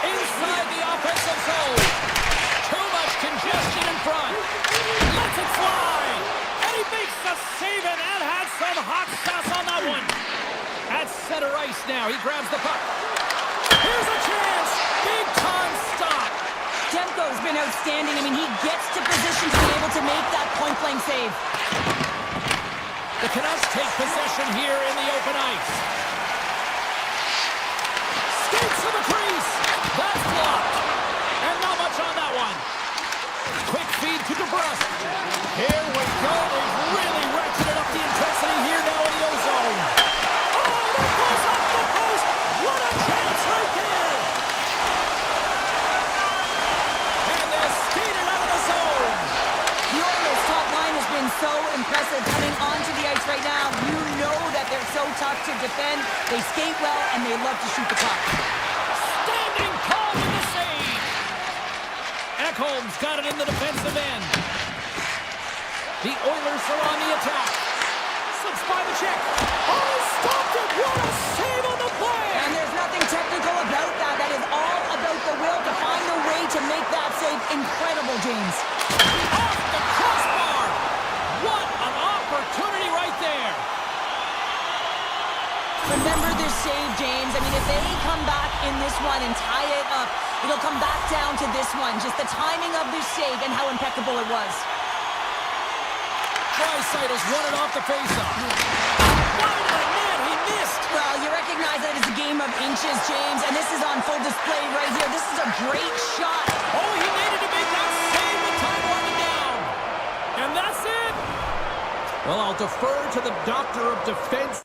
Inside the offensive zone. Too much congestion in front. Lets it fly. And he makes the save, and that had some hot sauce on that one. At center ice now. He grabs the puck. Here's a chance. Big time stop. Demko's been outstanding. I mean, he gets to position to be able to make that point-blank save. The Canucks take possession here in the open ice. Skates to the crease. That's blocked. And not much on that one. Quick feed to DeBrusque. Here we go. They've really ratcheted up the intensity here now in the ozone. Oh, that goes off the post. What a chance right there. And they're skated out of the zone. The Oilers' top line has been so impressive coming onto the ice right now. You know that they're so tough to defend. They skate well, and they love to shoot the puck. Standing tall with the save. Ekholm's got it in the defensive end. The Oilers are on the attack. Slips by the check. Oh, stopped it. What a save on the play. And there's nothing technical about that. That is all about the will to find a way to make that save incredible, James. Off the crossbar. What an opportunity right there. Remember this save, James. I mean, if they come back in this one and tie it up, it'll come back down to this one. Just the timing of this save and how impeccable it was. Draisaitl won it off the faceoff. Wide of the net, he missed. Well, you recognize that it's a game of inches, James, and this is on full display right here. This is a great shot. Oh, he needed to make that save with time running down. And that's it. Well, I'll defer to the doctor of defense.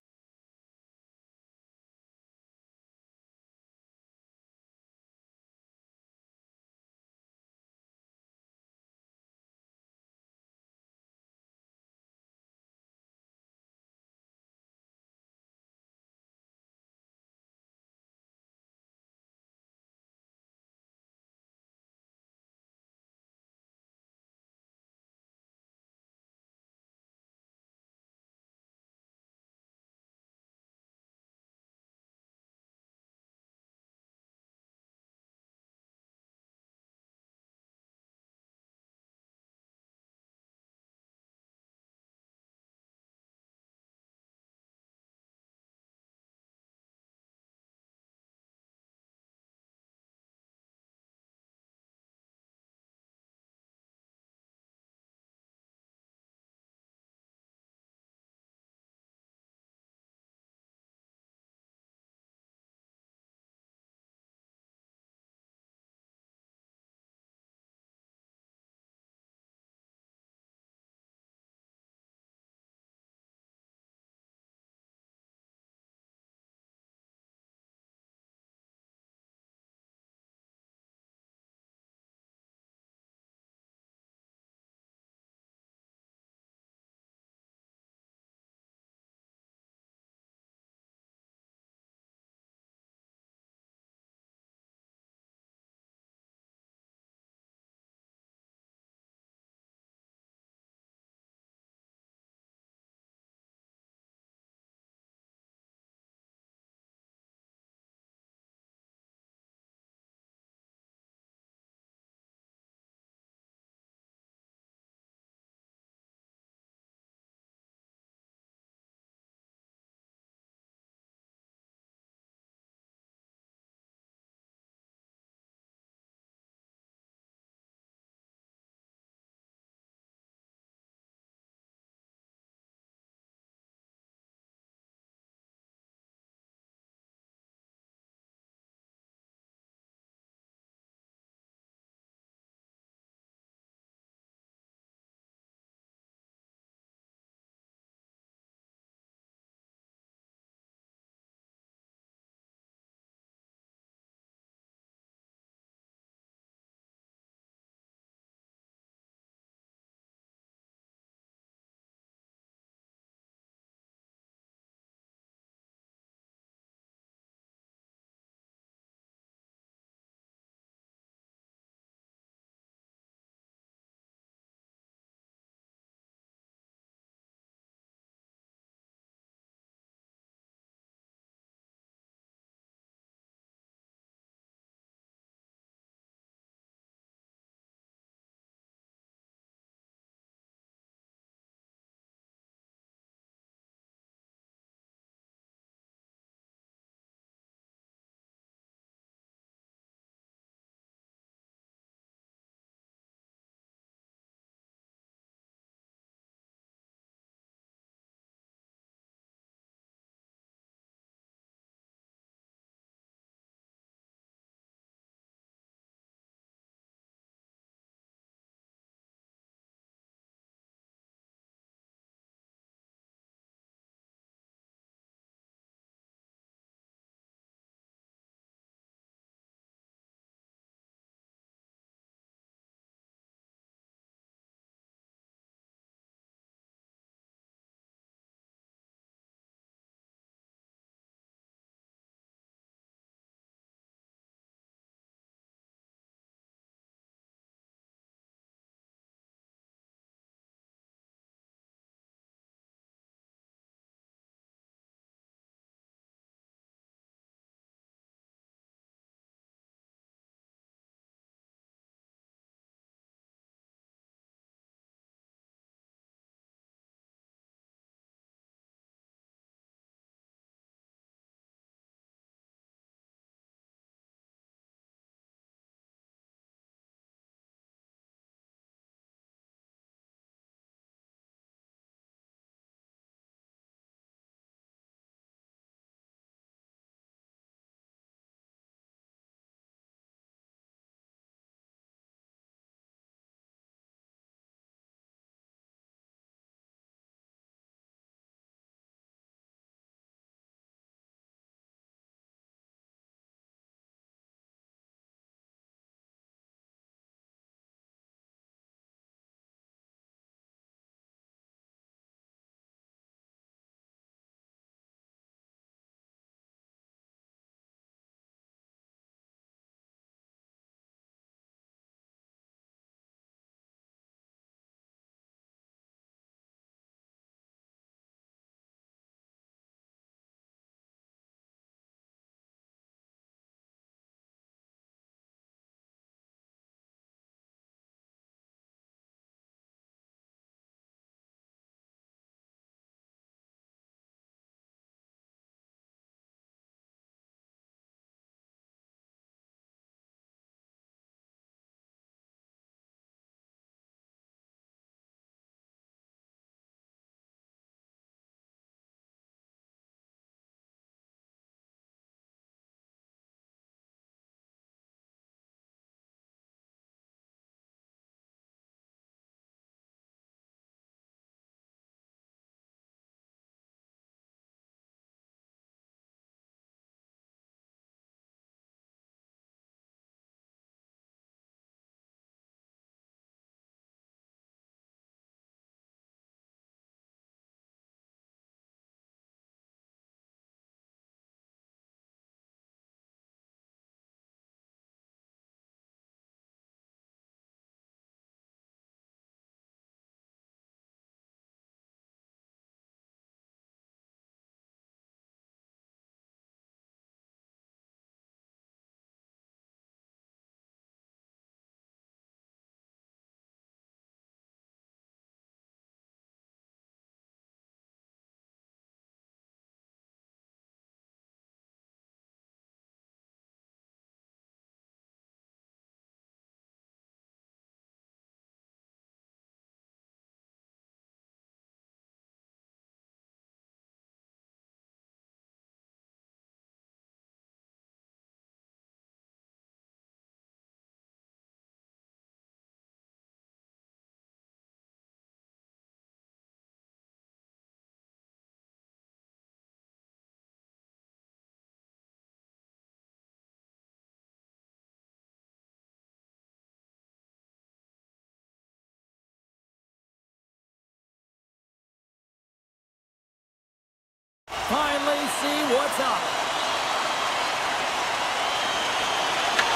see what's up.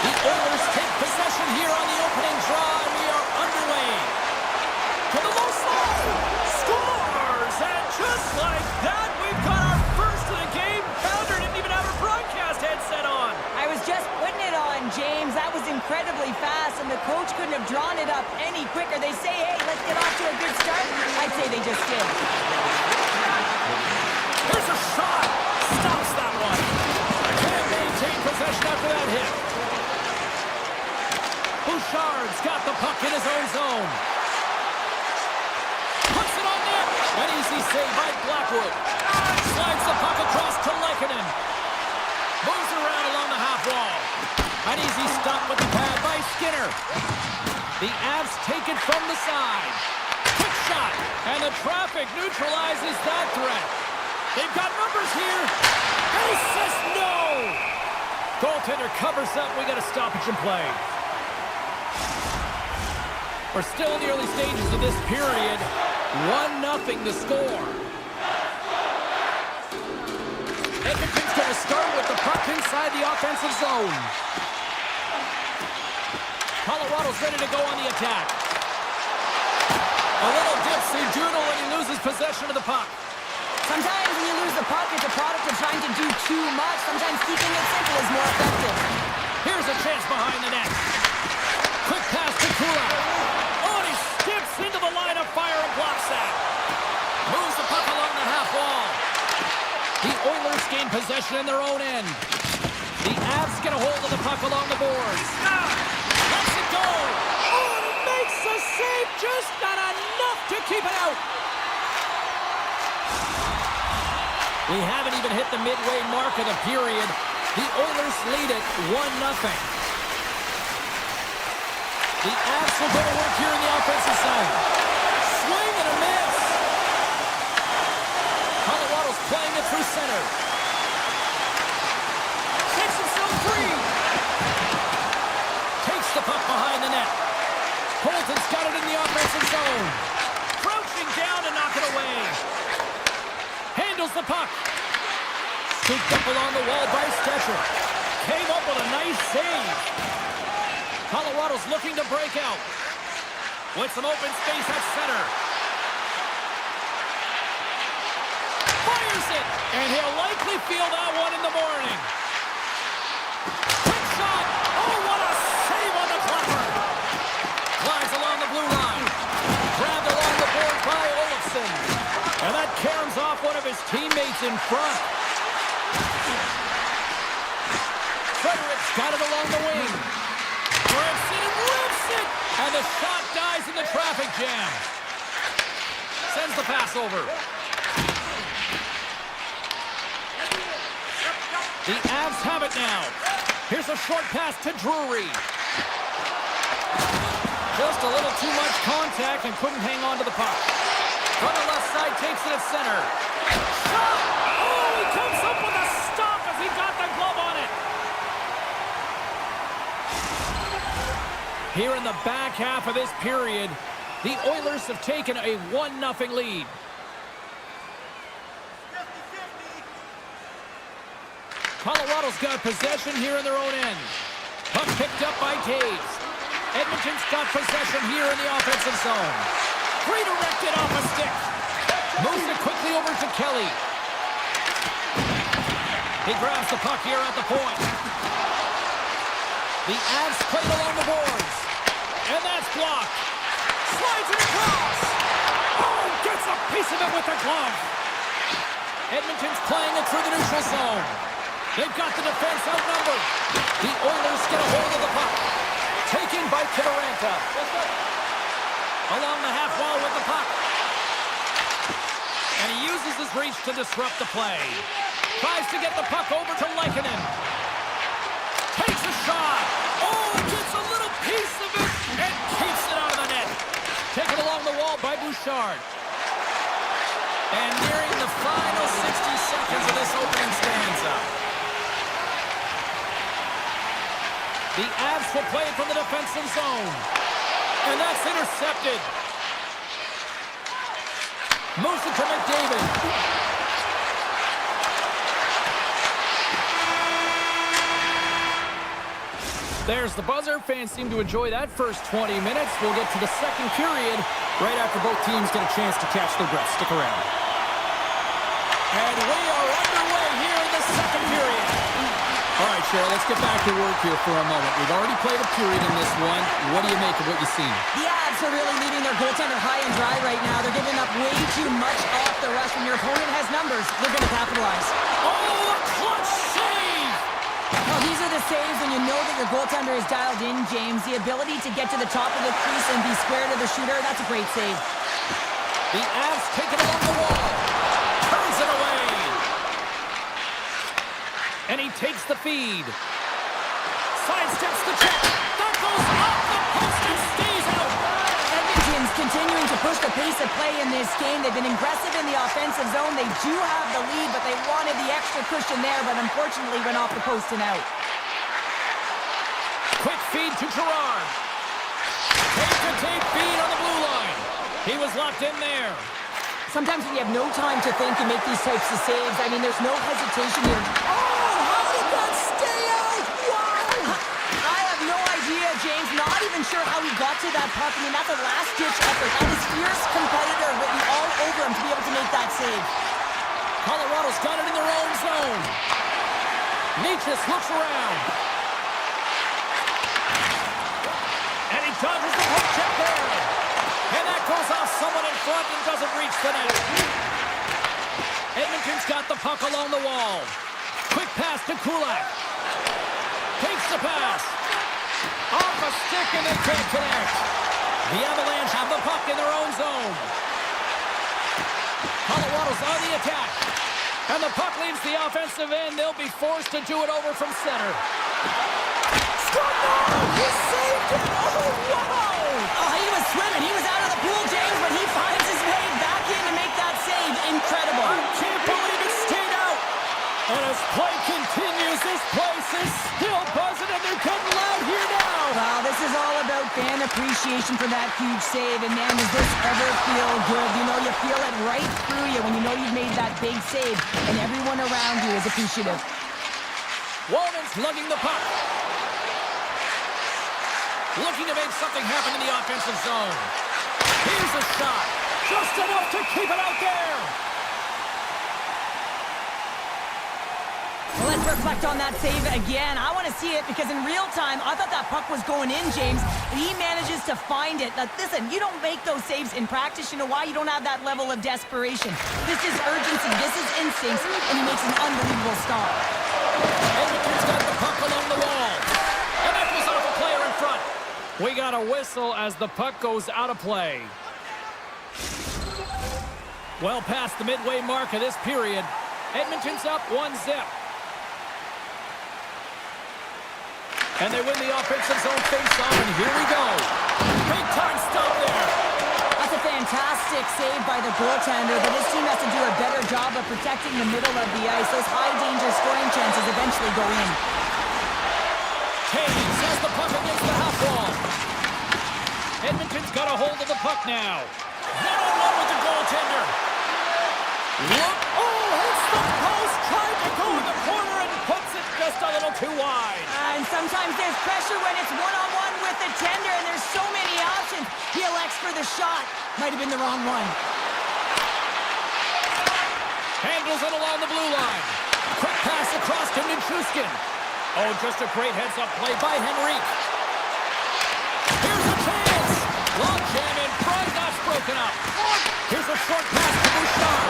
The Oilers take possession here on the opening draw, and we are underway. To the low slide. Scores! And just like that, we've got our first of the game. Pounder didn't even have her broadcast headset on. I was just putting it on, James. That was incredibly fast, and the coach couldn't have drawn it up any quicker. They say, hey, let's get off to a good start. I'd say they just did. Here's a shot. Stops that one. Can't maintain possession after that hit. Bouchard's got the puck in his own zone. Puts it on net. An easy save by Blackwood. Slides the puck across to Lehkonen. Moves around along the half wall. An easy stop with the pad by Skinner. The Avs take it from the side. Quick shot. And the traffic neutralizes that threat. They've got numbers here. And he says no. Goaltender covers up. We got a stoppage in play. We're still in the early stages of this period. 1-0 the score. Edmonton's going to start with the puck inside the offensive zone. Colorado's ready to go on the attack. A little dipsy doodle when he loses possession of the puck. Sometimes when you lose the puck, it's a product of trying to do too much. Sometimes keeping it simple is more effective. Here's a chance behind the net. Quick pass to Kula. Oh, and he skips into the line of fire and blocks that. Moves the puck along the half wall. The Oilers gain possession in their own end. The Avs get a hold of the puck along the boards. Lets it go. Oh, and he makes the save. Just not enough to keep it out. We haven't even hit the midway mark of the period. The Oilers lead it 1-0. The Avs will go to work here in the offensive zone. Swing and a miss. Colorado's playing it through center. Takes himself free. Takes the puck behind the net. Holton's got it in the offensive zone. Crouching down to knock it away. Handles the puck. Scooped up along the wall by Stetcher. Came up with a nice save. Colorado's looking to break out. With some open space at center. Fires it! And he'll likely feel that one in the morning. Quick shot! Oh, what a save on the clapper! Flies along the blue line. Grabbed along the board by Olofsson. And that caroms off one of his teammates in front. Fredericks got it along the wing. Grips it and rips it! And the shot dies in the traffic jam. Sends the pass over. The Avs have it now. Here's a short pass to Drury. Just a little too much contact and couldn't hang on to the puck. From the left side, takes it at center. Shot! Oh, he comes up with a stop as he got the glove on it. Here in the back half of this period, the Oilers have taken a 1-0 lead. Colorado's got possession here in their own end. Puck picked up by Taves. Edmonton's got possession here in the offensive zone. Redirected off a stick. Moves it quickly over to Kelly. He grabs the puck here at the point. The Avs play along the boards. And that's blocked. Slides it across. Oh, gets a piece of it with the glove. Edmonton's playing it through the neutral zone. They've got the defense outnumbered. The Oilers get a hold of the puck. Taken by Kivaranta. Along the half wall with the puck. And he uses his reach to disrupt the play. Tries to get the puck over to Lehkonen. Takes a shot. Oh, gets a little piece of it and keeps it out of the net. Taken along the wall by Bouchard. And nearing the final 60 seconds of this opening stanza. The Avs will play it from the defensive zone. And that's intercepted. Moves it to McDavid. There's the buzzer. Fans seem to enjoy that first 20 minutes. We'll get to the second period right after both teams get a chance to catch their breath. Stick around. And we are underway here in the second period. All right, Cheryl, let's get back to work here for a moment. We've already played a period in this one. What do you make of what you've seen? The Avs are really leaving their goaltender high and dry right now. They're giving up way too much off the rush. When your opponent has numbers, they're going to capitalize. Oh, a clutch save! Well, these are the saves when you know that your goaltender is dialed in, James. The ability to get to the top of the crease and be square to the shooter, that's a great save. The Avs take it along the wall. Turns it away. And he takes the feed. Sidesteps the check. That goes off the post and stays out. Edmonton's continuing to push the pace of play in this game. They've been aggressive in the offensive zone. They do have the lead, but they wanted the extra cushion there, but unfortunately went off the post and out. Quick feed to Gerard. Tape-to-tape feed on the blue line. He was locked in there. Sometimes when you have no time to think and make these types of saves, I mean, there's no hesitation here. Oh, how did that stay out? Wow! I have no idea, James. Not even sure how he got to that puck. I mean, that's a last-ditch effort. That is fierce competitor written all over him to be able to make that save. Colorado's got it in their own zone. Nietzsche looks around. And he dodges the hook check there. And that goes off someone in front and doesn't reach the net. Edmonton's got the puck along the wall. Quick pass to Kulak. Takes the pass. Off a stick and they can't connect. The Avalanche have the puck in their own zone. Colorado's on the attack. And the puck leaves the offensive end. They'll be forced to do it over from center. He saved it! Oh, wow! Oh, he was swimming. He was out of the pool, James, but he finds his way back in to make that save. Incredible. I can't believe it stayed out. And as play continues, this place is still buzzing, and they're getting loud here now. Wow, this is all about fan appreciation for that huge save. And, man, does this ever feel good? You know, you feel it right through you when you know you've made that big save, and everyone around you is appreciative. Walden's lugging the puck. Looking to make something happen in the offensive zone. Here's a shot. Just enough to keep it out there. Well, let's reflect on that save again. I want to see it because in real time, I thought that puck was going in, James. And he manages to find it. Now, listen, you don't make those saves in practice. You know why? You don't have that level of desperation. This is urgency. This is instincts. And he makes an unbelievable stop. Edmonton's got the puck along the wall. And that was off a player in front. We got a whistle as the puck goes out of play. Well past the midway mark of this period. Edmonton's up 1-0. And they win the offensive zone face-off, and here we go. Big time stop there. That's a fantastic save by the goaltender, but his team has to do a better job of protecting the middle of the ice. Those high-danger scoring chances eventually go in. Hayes has the puck against the half wall. Edmonton's got a hold of the puck now. One-on-one with the goaltender. Look, hits the post, tried to go in the corner and puts it just a little too wide. And sometimes there's pressure when it's one-on-one with the tender, and there's so many options. He elects for the shot. Might have been the wrong one. Handles it along the blue line. Quick pass across to Nichushkin. Oh, just a great heads-up play by Henrique. Here's a chance. Long jam in front. That's broken up. Here's a short pass to Bouchard.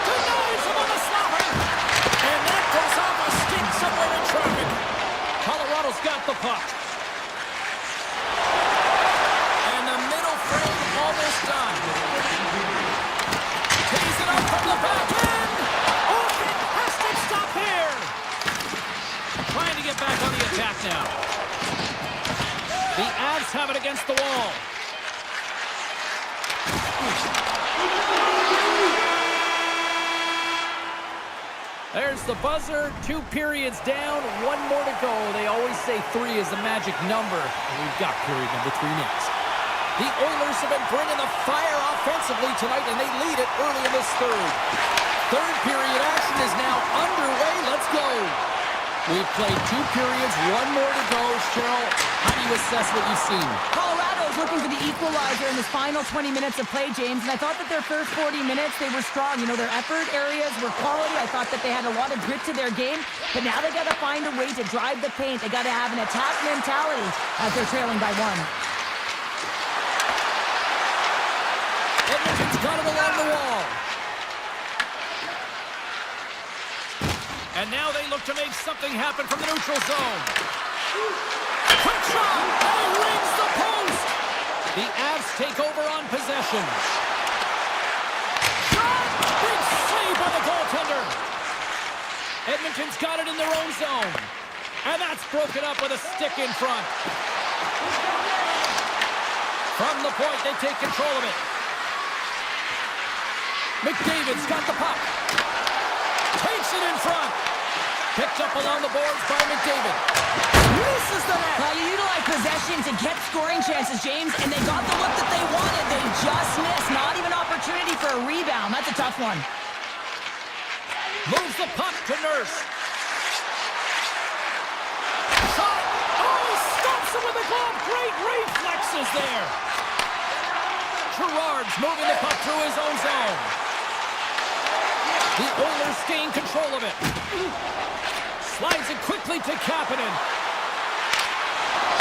Denies him on the slapper. And that goes off a stick somewhere in traffic. Colorado's got the puck. And the middle frame almost done. Tees it up from the back end. Oh, fantastic stop here. Trying to get back on the attack now. The Avs have it against the wall. There's the buzzer. 2 periods down, 1 more to go. They always say 3 is the magic number. And we've got period number 3 next. The Oilers have been bringing the fire offensively tonight, and they lead it early in this third. Third period action is now underway. Let's go. We've played 2 periods, 1 more to go. Cheryl, how do you assess what you've seen? Colorado is looking for the equalizer in this final 20 minutes of play, James, and I thought that their first 40 minutes, they were strong. You know, their effort areas were quality. I thought that they had a lot of grit to their game, but now they got to find a way to drive the paint. They got to have an attack mentality as they're trailing by 1. Edmonton's got it along the wall. And now they look to make something happen from the neutral zone. Quick shot! And he rings the post! The Avs take over on possession. Shot! Big save by the goaltender. Edmonton's got it in their own zone. And that's broken up with a stick in front. From the point, they take control of it. McDavid's got the puck. Takes it in front. Picked up along the boards by McDavid. Misses the net. Well, you utilize possession to get scoring chances, James, and they got the look that they wanted. They just missed. Not even opportunity for a rebound. That's a tough one. Moves the puck to Nurse. Shot. Oh, he stops it with a glove. Great reflexes there. Gerard's moving the puck through his own zone. The Oilers gain control of it. Slides it quickly to Kapanen.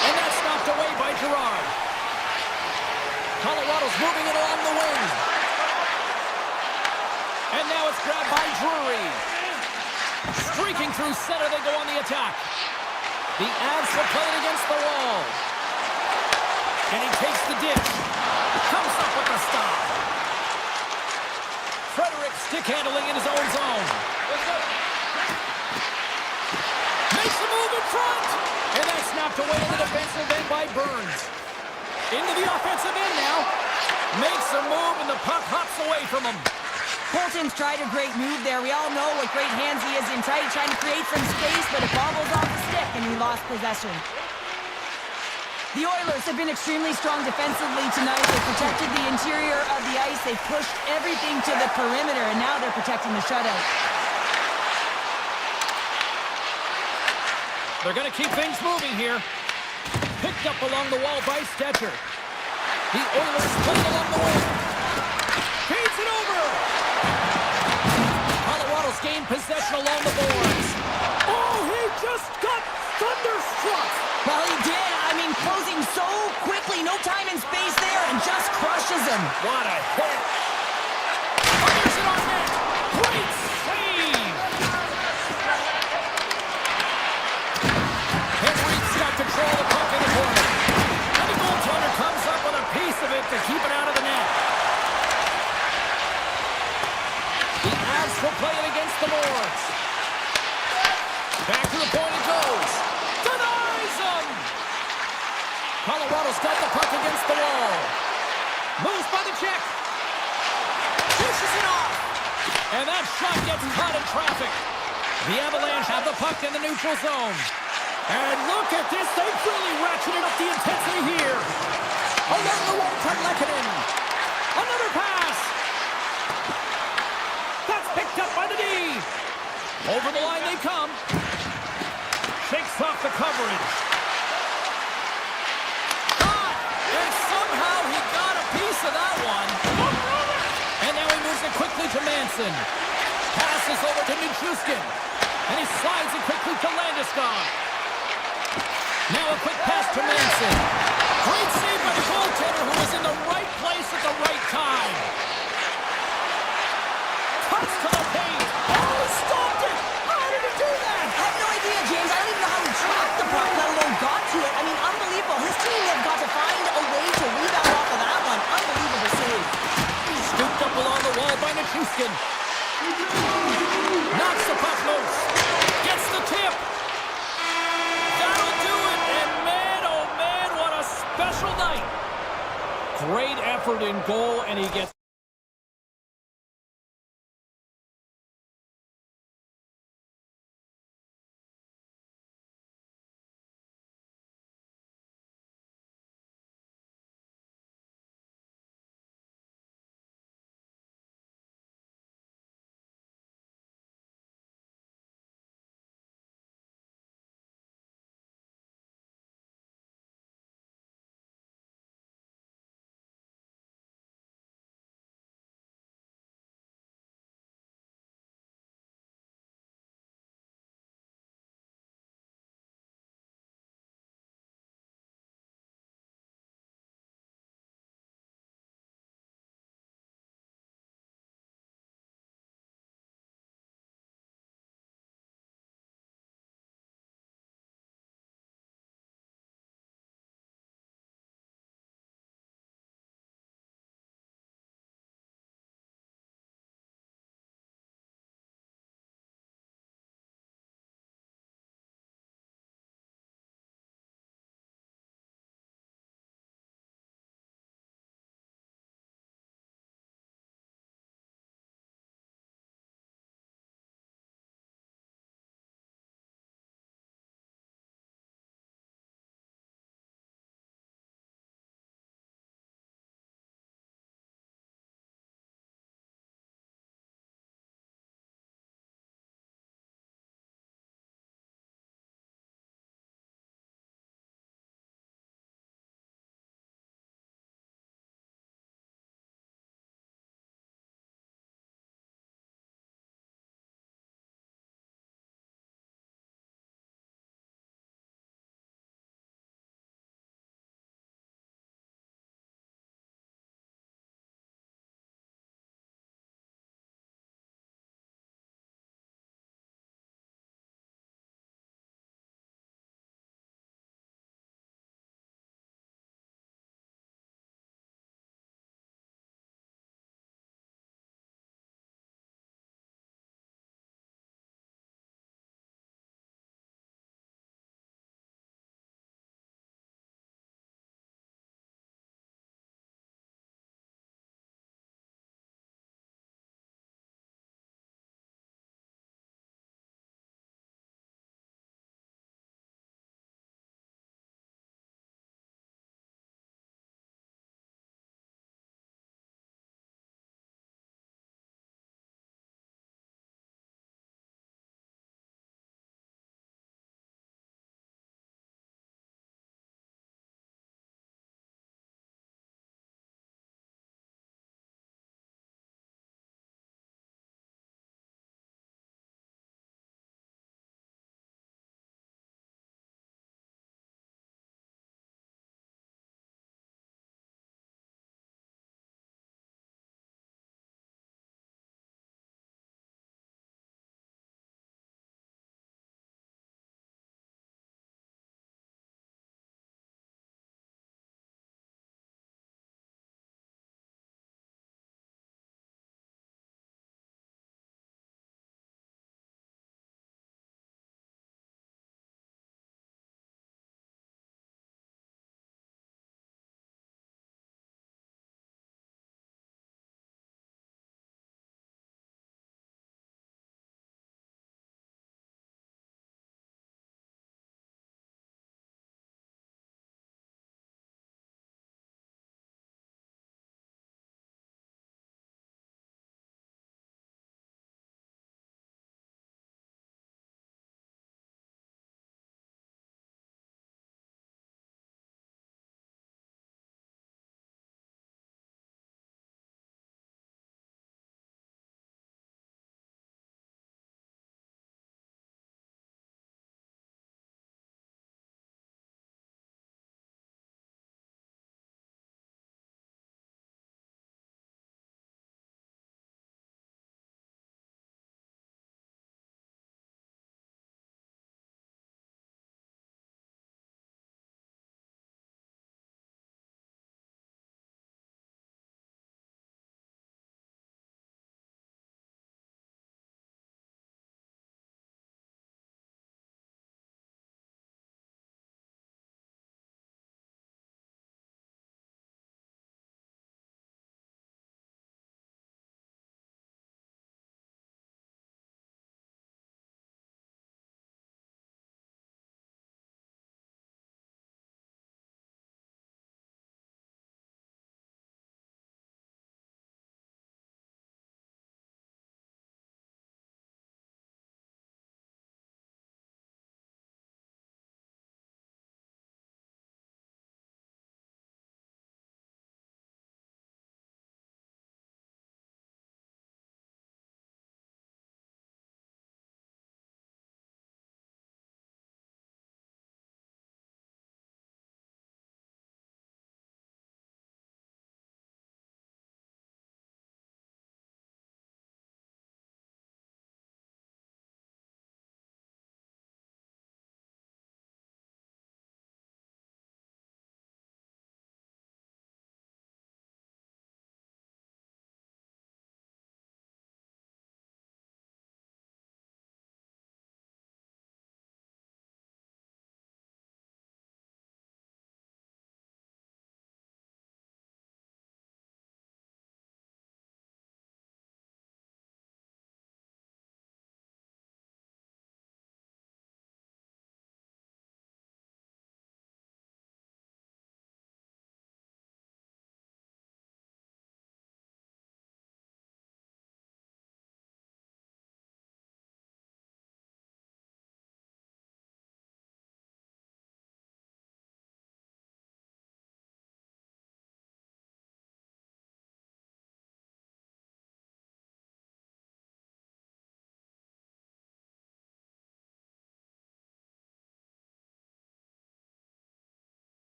And that's knocked away by Gerard. Colorado's moving it along the wing. And now it's grabbed by Drury. Streaking through center, they go on the attack. The Avs will play it against the wall. And he takes the ditch. Comes up with the stop. Frederick stick handling in his own zone. Makes a move in front. And that's snapped away in the defensive end by Burns. Into the offensive end now. Makes a move and the puck hops away from him. Colton's tried a great move there. We all know what great hands he is in tight, trying to create some space, but it bobbles off the stick and he lost possession. The Oilers have been extremely strong defensively tonight. They protected the interior of the ice. They pushed everything to the perimeter, and now they're protecting the shutout. They're going to keep things moving here. Picked up along the wall by Stetcher. The Oilers playing along the wall. Feeds it over. Colorado's gained possession along the boards. Oh, he just got thunderstruck. Well, he did. I mean, closing so quickly. No time and space there, and just crushes him. What a hit. Fires it on net. Great save. Henry's got control of the puck in the corner. And the goaltender comes up with a piece of it to keep it out of the net. The Avs will play it against the boards. Back to the point it goes. Denies him. Colorado's got the puck against the wall. Moves by the check. Dishes it off. And that shot gets caught in traffic. The Avalanche have the puck in the neutral zone. And look at this. They've really ratcheted up the intensity here. Along the wall to Lehkonen. Another pass. That's picked up by the D. Over the line they come. Shakes off the coverage. And somehow he got a piece of that one. And now he moves it quickly to Manson. Passes over to Nichushkin. And he slides it quickly to Landeskog. Now a quick pass to Manson. Great save by the goaltender who was in the right place at the right time. Cuts to the paint. Oh, he stopped it. How did he do that? I have no idea, James. I don't even know how he tracked the puck, let alone got to it. I mean, unbelievable. His team have got to find a way to rebound off of that one. Unbelievable save. Scooped up along the wall by Nichushkin. Knocks the puck loose. Gets the tip. That'll do it. And man, oh man, what a special night. Great effort in goal, and he gets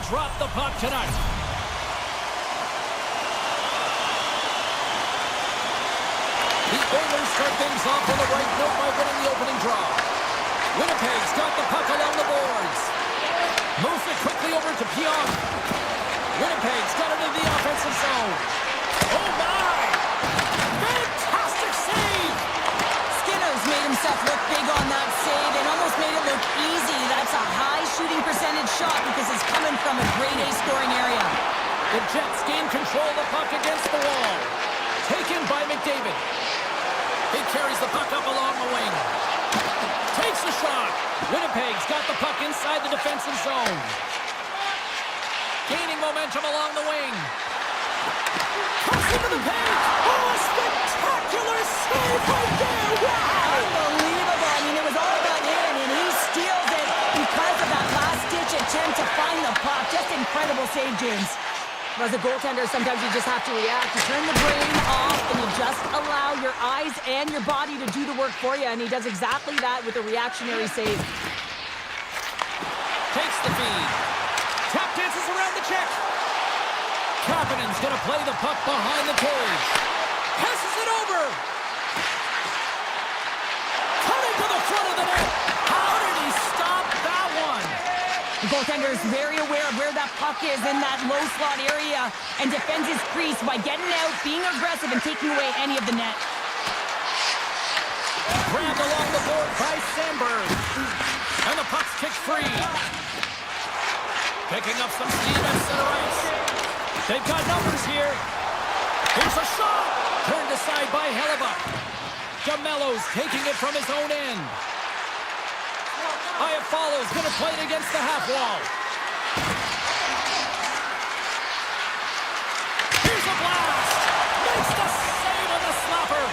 drop the puck tonight. The Oilers start things off on the right note by winning the opening draw. Winnipeg's got the puck along the boards. Moves it quickly over to Pionk. Winnipeg's got it into the offensive zone. Oh my! Fantastic save! Skinner's made himself look big on that save and almost made it look easy. That's a high shooting percentage shot because it's coming from a grade A scoring area. The Jets gain control of the puck against the wall. Taken by McDavid. He carries the puck up along the wing. Takes the shot. Winnipeg's got the puck inside the defensive zone. Gaining momentum along the wing. Cuts into the paint. Oh, a spectacular save right there. Wow! Unbelievable. I mean, it was all about him, and he steals it because of that last-ditch attempt to find the puck. Just incredible save, James. As a goaltender, sometimes you just have to react. You turn the brain off, and you just allow your eyes and your body to do the work for you, and he does exactly that with a reactionary save. Takes the feed. Tap dances around the check. Kapanen's going to play the puck behind the cage. Passes it over. Cutting to the front of the net. How did he stop that one? The goaltender is very aware of where that puck is in that low slot area and defends his crease by getting out, being aggressive, and taking away any of the net. Grabbed along the board by Sandberg. And the puck's kicked free. Picking up some steam at center ice. They've got numbers here. Here's a shot. Turned aside by Hellebuck. Jamello's taking it from his own end. Iafallo's going to play it against the half wall. Here's a blast. Makes the save on the slapper.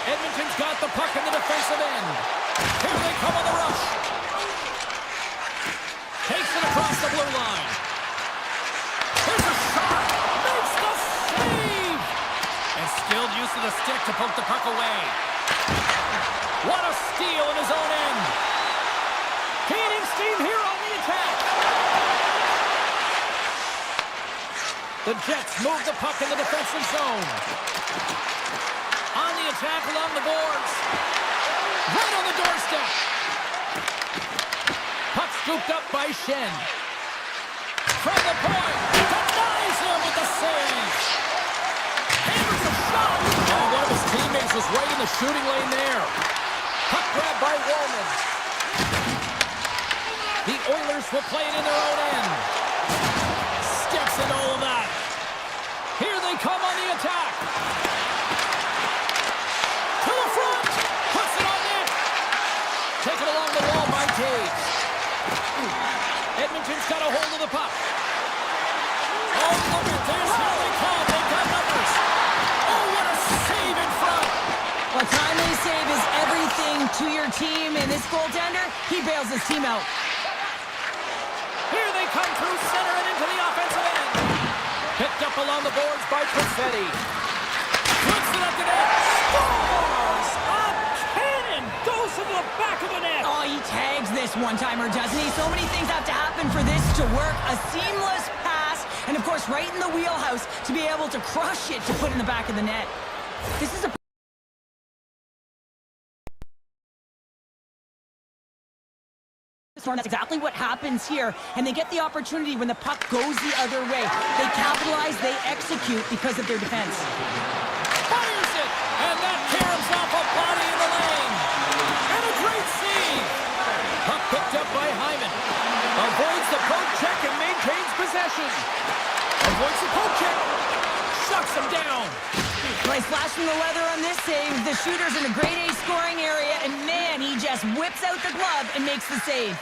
Edmonton's got the puck in the defensive end. Here they come on the rush. Takes it across the blue line. Here's a shot. Makes the save. And skilled use of the stick to poke the puck away. What a steal in his own end. Gaining steam here on the attack. The Jets move the puck in the defensive zone. On the attack along the boards. Right on the doorstep. Puck scooped up by Shen. From the point. Denies him with the save. Hammers a shot. Oh, one of his teammates was right in the shooting lane there. Puck grab by Wallman. The Oilers will play it in their own end. Steps in all of that. Here they come on the attack. To the front. Puts it on net. Taken along the wall by Taves. Edmonton's got a hold of the puck. Oh, look at this. Here they come. They've got numbers. Oh, what a save in front. A timely save is everything to your team, and this goaltender, he bails his team out. Here they come through center and into the offensive end. Picked up along the boards by Perfetti. Puts it up the net. Scores! A cannon goes to the back of the net. Oh, he tags this one-timer, doesn't he? So many things have to happen for this to work. A seamless pass, and of course, right in the wheelhouse to be able to crush it to put in the back of the net. This is a That's exactly what happens here, and they get the opportunity when the puck goes the other way. They capitalize, they execute because of their defense. Fires it, and that caroms off a body in the lane. And a great save. Puck picked up by Hyman. Avoids the poke check and maintains possession. Avoids the poke check. Shuts him down. Nice flashing the leather on this save. The shooter's in a grade A scoring area, and man, he just whips out the glove and makes the save.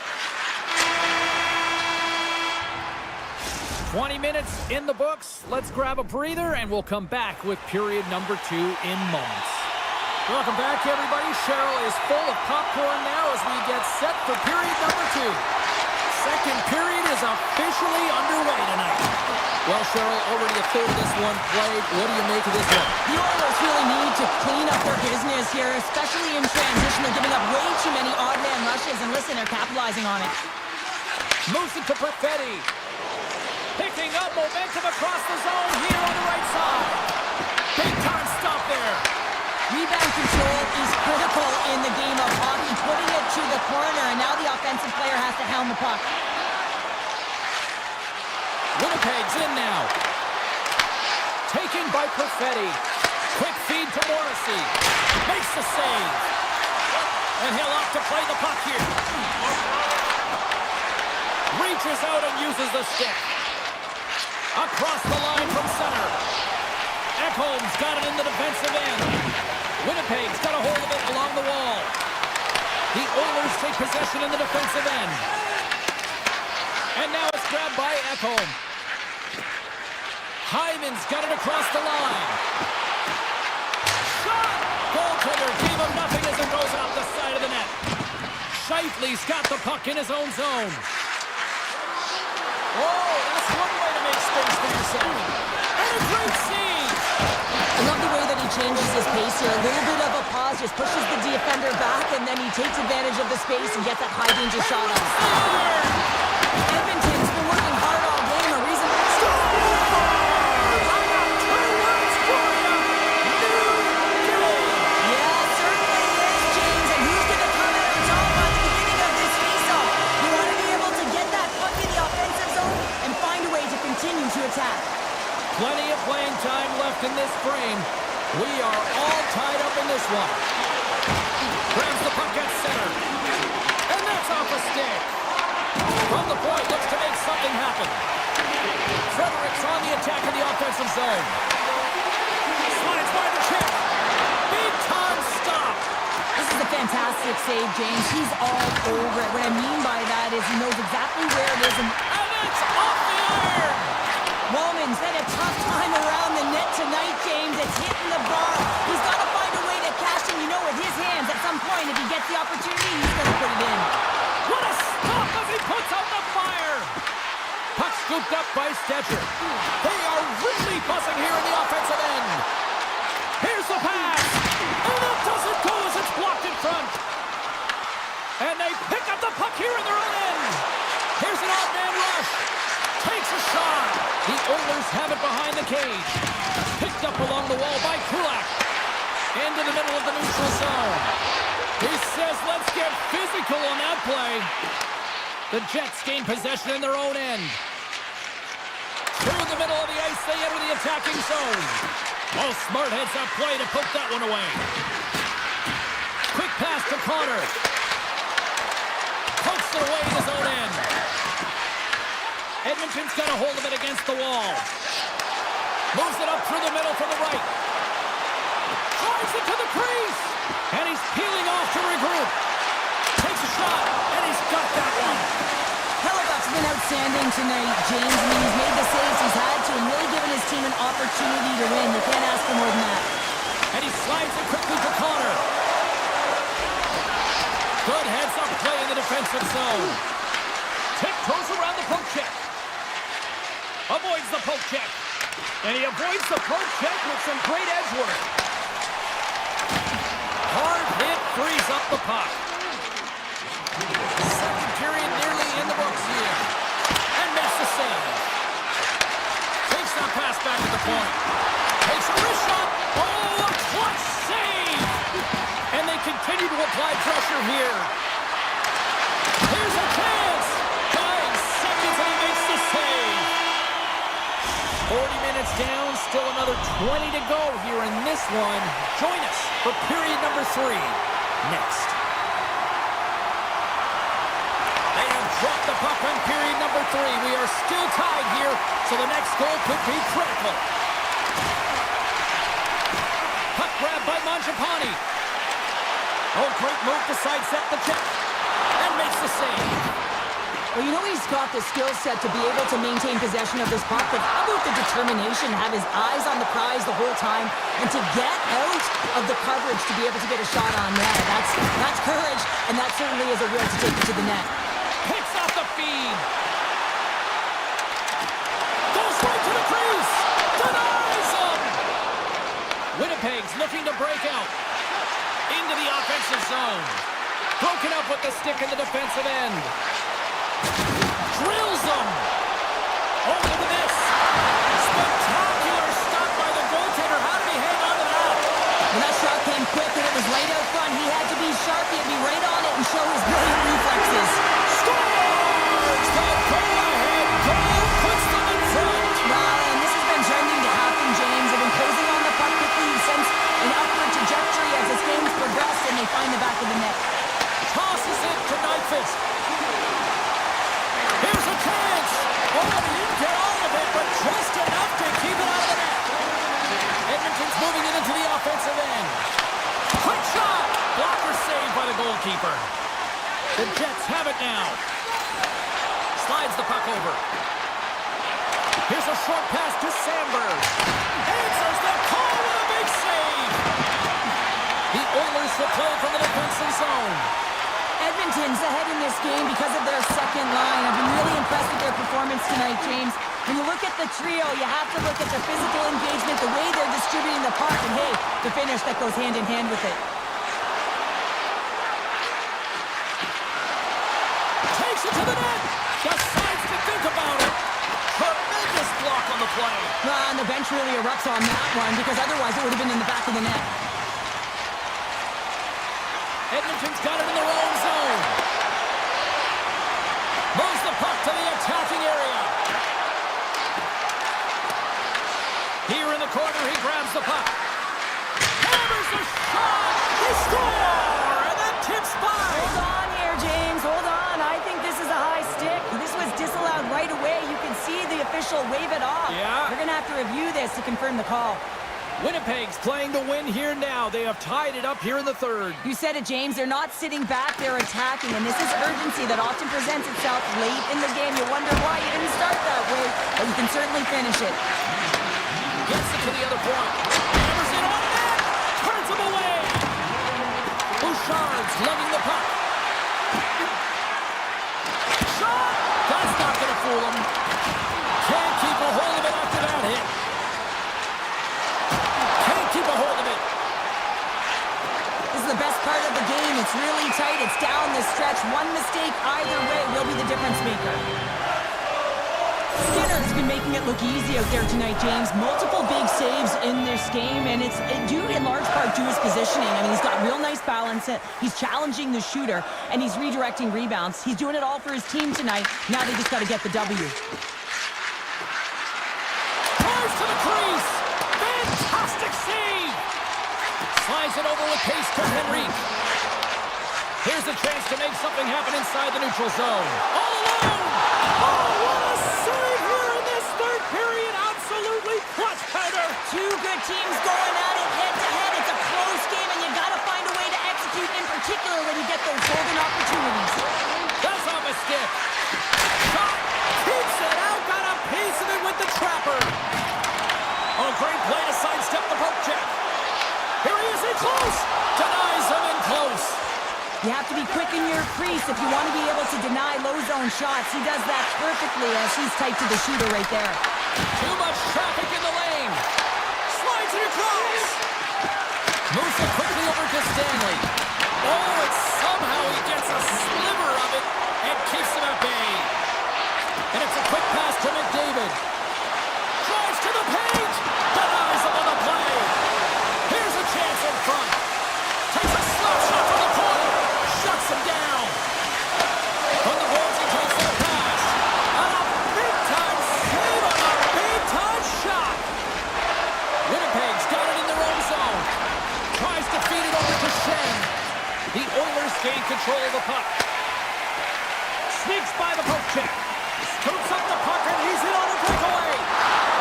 20 minutes in the books. Let's grab a breather, and we'll come back with period number 2 in moments. Welcome back, everybody. Cheryl is full of popcorn now as we get set for period number 2. Second period is officially underway tonight. Well, Cheryl, already a third of this one played. What do you make of this one? The Oilers really need to clean up their business here, especially in transition. They're giving up way too many odd man rushes, and listen, they're capitalizing on it. Moves it to Perfetti. Picking up momentum across the zone here on the right side. Big time stop there. Rebound control is critical in the game of hockey, putting it to the corner, and now the offensive player has to helm the puck. Winnipeg's in now. Taken by Perfetti. Quick feed to Morrissey. Makes the save. And he'll opt to play the puck here. Reaches out and uses the stick. Across the line from center. Ekholm's got it in the defensive end. Winnipeg's got a hold of it along the wall. The Oilers take possession in the defensive end. And now it's grabbed by Ekholm. Hyman's got it across the line. Shot! Goaltender gave him nothing as it goes off the side of the net. Scheifele's got the puck in his own zone. Oh, that's one way to make space for yourself. And a great save! I love the way that he changes his pace here. A little bit of a pause, just pushes the defender back, and then he takes advantage of the space and gets that high danger shot off. Edmonton's been working hard all game. A reason to score! I got two words for you. New game. Yeah, certainly is, James. And who's going to come out on top at the beginning of this face-off? You want to be able to get that puck in the offensive zone and find a way to continue to attack. Plenty of playing time left in this frame. We are all tied up in this one. Grabs the puck at center. And that's off a stick. From the point, looks to make something happen. Frederick's on the attack in the offensive zone. Slides by the chip. Big time stop. This is a fantastic save, James. He's all over it. What I mean by that is he knows exactly where it is. And it's off the iron. Woman's had a tough time around the net tonight, James. It's hitting the bar. He's got to find a way to cash in, with his hands. At some point, if he gets the opportunity, he's going to put it in. What a stop as he puts out the fire. Puck scooped up by Stetcher. They are really buzzing here in the offensive end. Here's the pass. And it doesn't go as it's blocked in front. And they pick up the puck here in their own end. Here's an odd man rush. Takes a shot. The Oilers have it behind the cage. Picked up along the wall by Kulak. Into the middle of the neutral zone. He says, let's get physical on that play. The Jets gain possession in their own end. Through the middle of the ice, they enter the attacking zone. Oh, smart heads up play to put that one away. Quick pass to Connor. Pokes it away in his own end. Edmonton's got a hold of it against the wall. Moves it up through the middle from the right. Drives it to the crease. And he's peeling off to regroup. Takes a shot, and he's got that one. Hellebuck's been outstanding tonight, James. I mean, he's made the saves he's had to and really given his team an opportunity to win. You can't ask for more than that. And he slides it quickly to Connor. Good heads-up play in the defensive zone. Tiptoes around the poke check. Avoids the poke check. And he avoids the poke check with some great edge work. Hard hit frees up the puck. Second period nearly in the books here. And makes the save. Takes that pass back to the point. Takes a wrist shot. Oh, a clutch save! And they continue to apply pressure here. Here's a chance. 5 seconds and he makes the save. 40 minutes down, still another 20 to go here in this one. Join us for period number 3 next. They have dropped the puck on period number 3. We are still tied here, so the next goal could be critical. Puck grab by Mangiapane. Oh, great move to sidestep the check. And makes the save. Well, you know he's got the skill set to be able to maintain possession of this puck, but how about the determination to have his eyes on the prize the whole time and to get out of the coverage to be able to get a shot on net? That's courage, and that certainly is a will to take it to the net. Picks off the feed. Goes right to the crease. Denies him. Winnipeg's looking to break out. Into the offensive zone. Broken up with the stick in the defensive end. drills them. Oh, look at this. Spectacular stop by the goaltender. How did he hang on to that? Well, that shot came quick and it was right out front. He had to be sharp. He had to be right on it and show his brilliant reflexes. Scores! The go-ahead goal puts them in front. Wow, and this has been trending to happen, James. They've been closing on the puck quickly since an upward trajectory as this game's progressed, and they find the back of the net. Tosses it to Nyquist. Here's a chance. Oh, he didn't get all of it, but just enough to keep it out of the net. Edmonton's moving it into the offensive end. Quick shot. Blocker saved by the goalkeeper. The Jets have it now. Slides the puck over. Here's a short pass to Sandberg. Answers the call with a big save. The Oilers will play from the defensive zone. Edmonton's ahead in this game because of their second line. I've been really impressed with their performance tonight, James. When you look at the trio, you have to look at the physical engagement, the way they're distributing the puck, and hey, the finish that goes hand in hand with it. Takes it to the net. Decides to think about it. Tremendous block on the play. And the bench really erupts on that one because otherwise it would have been in the back of the net. Edmonton's got it in their own zone. Moves the puck to the attacking area. Here in the corner, he grabs the puck. Hammers a shot. They score! And that tips by. Hold on here, James. Hold on. I think this is a high stick. This was disallowed right away. You can see the official wave it off. Yeah. They're going to have to review this to confirm the call. Winnipeg's playing to win here now. They have tied it up here in the third. You said it, James. They're not sitting back. They're attacking. And this is urgency that often presents itself late in the game. You wonder why you didn't start that way. But you can certainly finish it. Gets it to the other point. Hammers it on net. Turns him away. Bouchard's lugging the puck. Shot. That's not going to fool him. Can't keep a hold of it after that hit. Keep a hold of it. This is the best part of the game. It's really tight. It's down the stretch. One mistake either way will be the difference maker. Skinner's been making it look easy out there tonight, James. Multiple big saves in this game, and it's due in large part to his positioning. I mean, he's got real nice balance. He's challenging the shooter, and he's redirecting rebounds. He's doing it all for his team tonight. Now they just got to get the W. Drives to the crease. Fantastic save! Slides it over with pace to Henrique. Here's a chance to make something happen inside the neutral zone. All alone! Oh, what a save here in this third period! Absolutely clutch powder! Two good teams going at it head-to-head. It's a close game, and you got to find a way to execute, in particular when you get those golden opportunities. That's off a stick. Shot! Keeps it out! Got a piece of it with the trapper! Oh, great play to sidestep the poke check. Here he is in close. Denies him in close. You have to be quick in your crease if you want to be able to deny low zone shots. He does that perfectly as he's tight to the shooter right there. Too much traffic in the lane. Slides it across. Moves it quickly over to Stanley. Oh, and somehow he gets a sliver of it and keeps him at bay. And it's a quick pass to McDavid. Drives to the paint. Denies him on the play. Here's a chance in front. Takes a slap shot from the corner. Shuts him down. From the boards, he takes the pass. On a big-time save on a big-time shot. Winnipeg's got it in their own zone. Tries to feed it over to Shen. The Oilers gain control of the puck. Sneaks by the poke check. Scoops up the puck and he's in on a breakaway.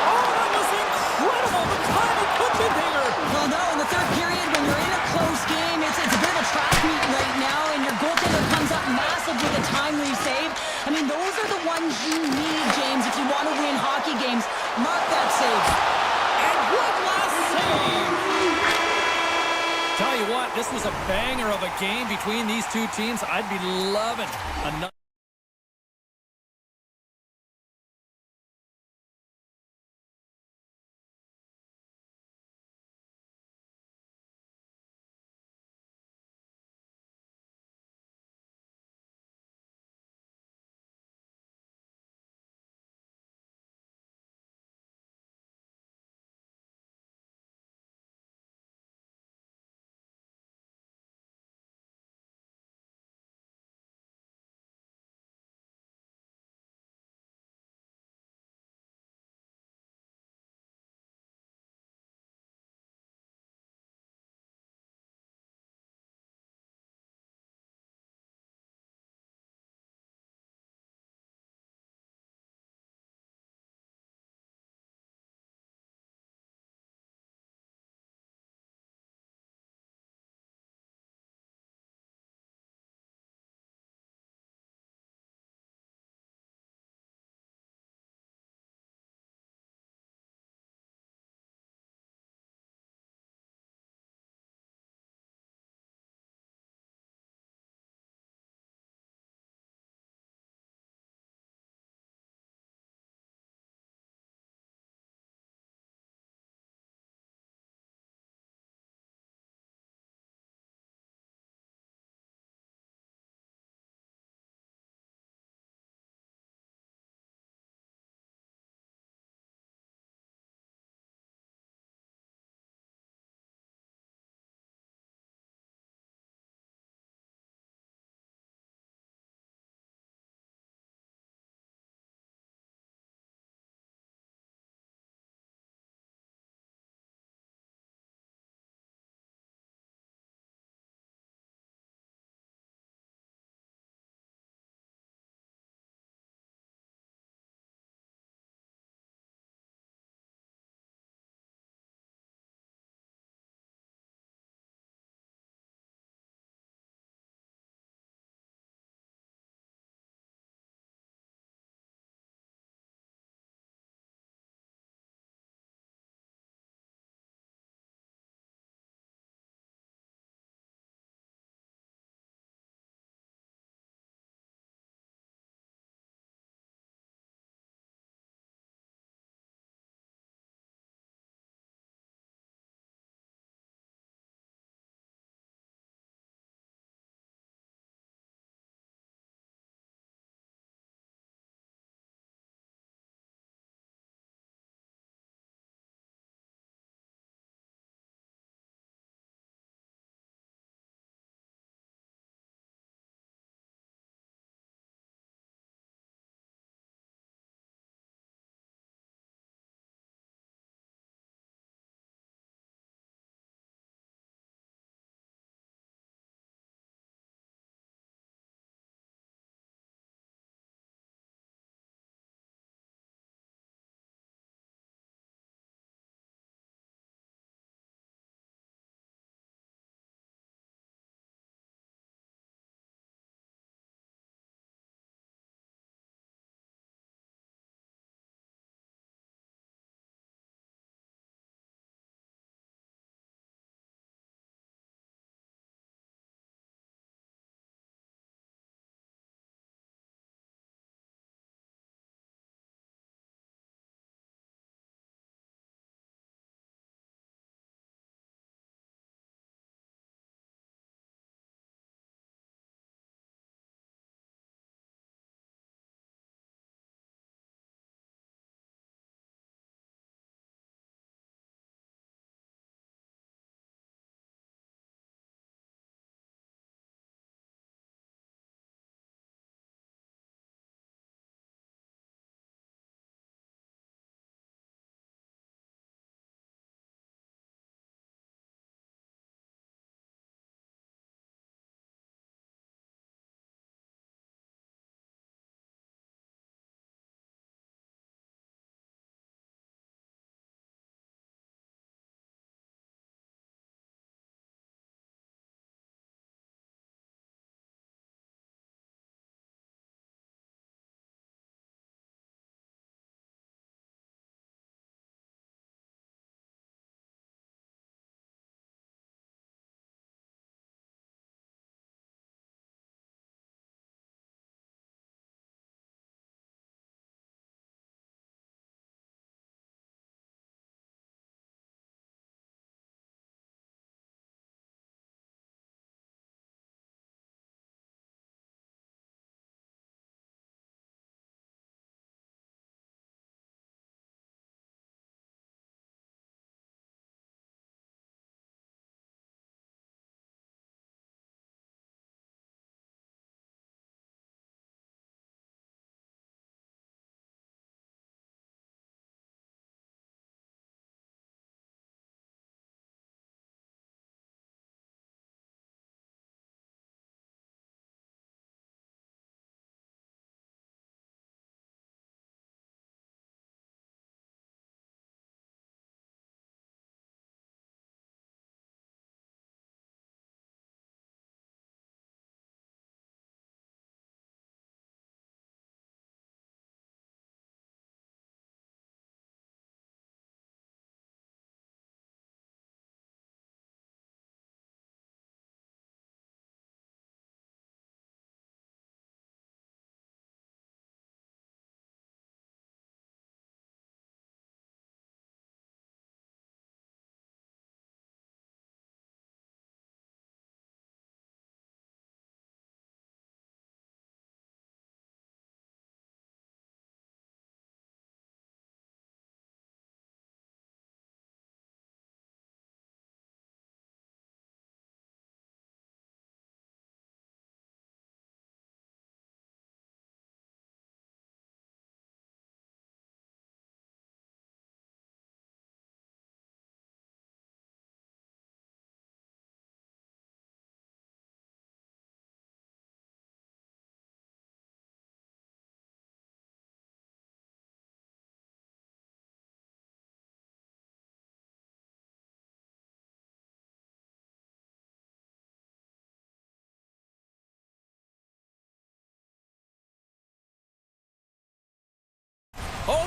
Oh, that was incredible. The timing couldn't be bigger. Well, no, in the third period, when you're in a close game, it's a bit of a track meet right now, and your goaltender comes up massive with a timely save. I mean, those are the ones you need, James, if you want to win hockey games. Mark that save. And one last save. Tell you what, this was a banger of a game between these two teams. I'd be loving another.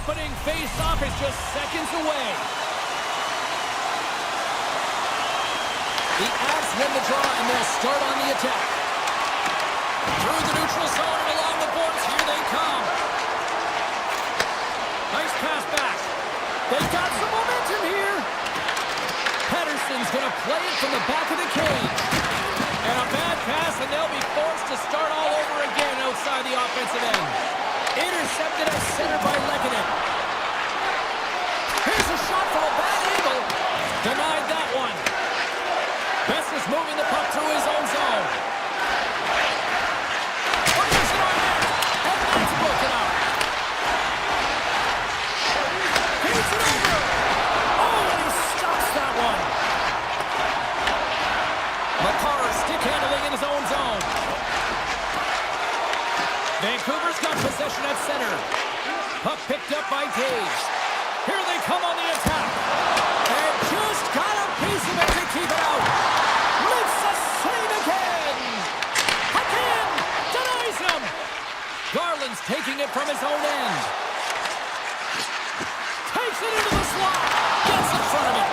opening face-off is just seconds away. The Avs win the draw, and they'll start on the attack. Through the neutral zone and along the boards, here they come. Nice pass back. They've got some momentum here. Pedersen's going to play it from the back of the cage. And a bad pass, and they'll be forced to start all over again outside the offensive end. Intercepted at center by Lehkonen. Here's a shot from a bad angle. Denied that one. Best is moving the puck through his own zone. Fires it on net, and that's broken up. He's it over. Oh, and he stops that one. Makar stick handling in his own zone. Vancouver's got possession at center. Puck picked up by Taves. Here they come on the attack. And just got a piece of it to keep it out. Makes the save again. Again. Denies him. Garland's taking it from his own end. Takes it into the slot. Gets in front of it.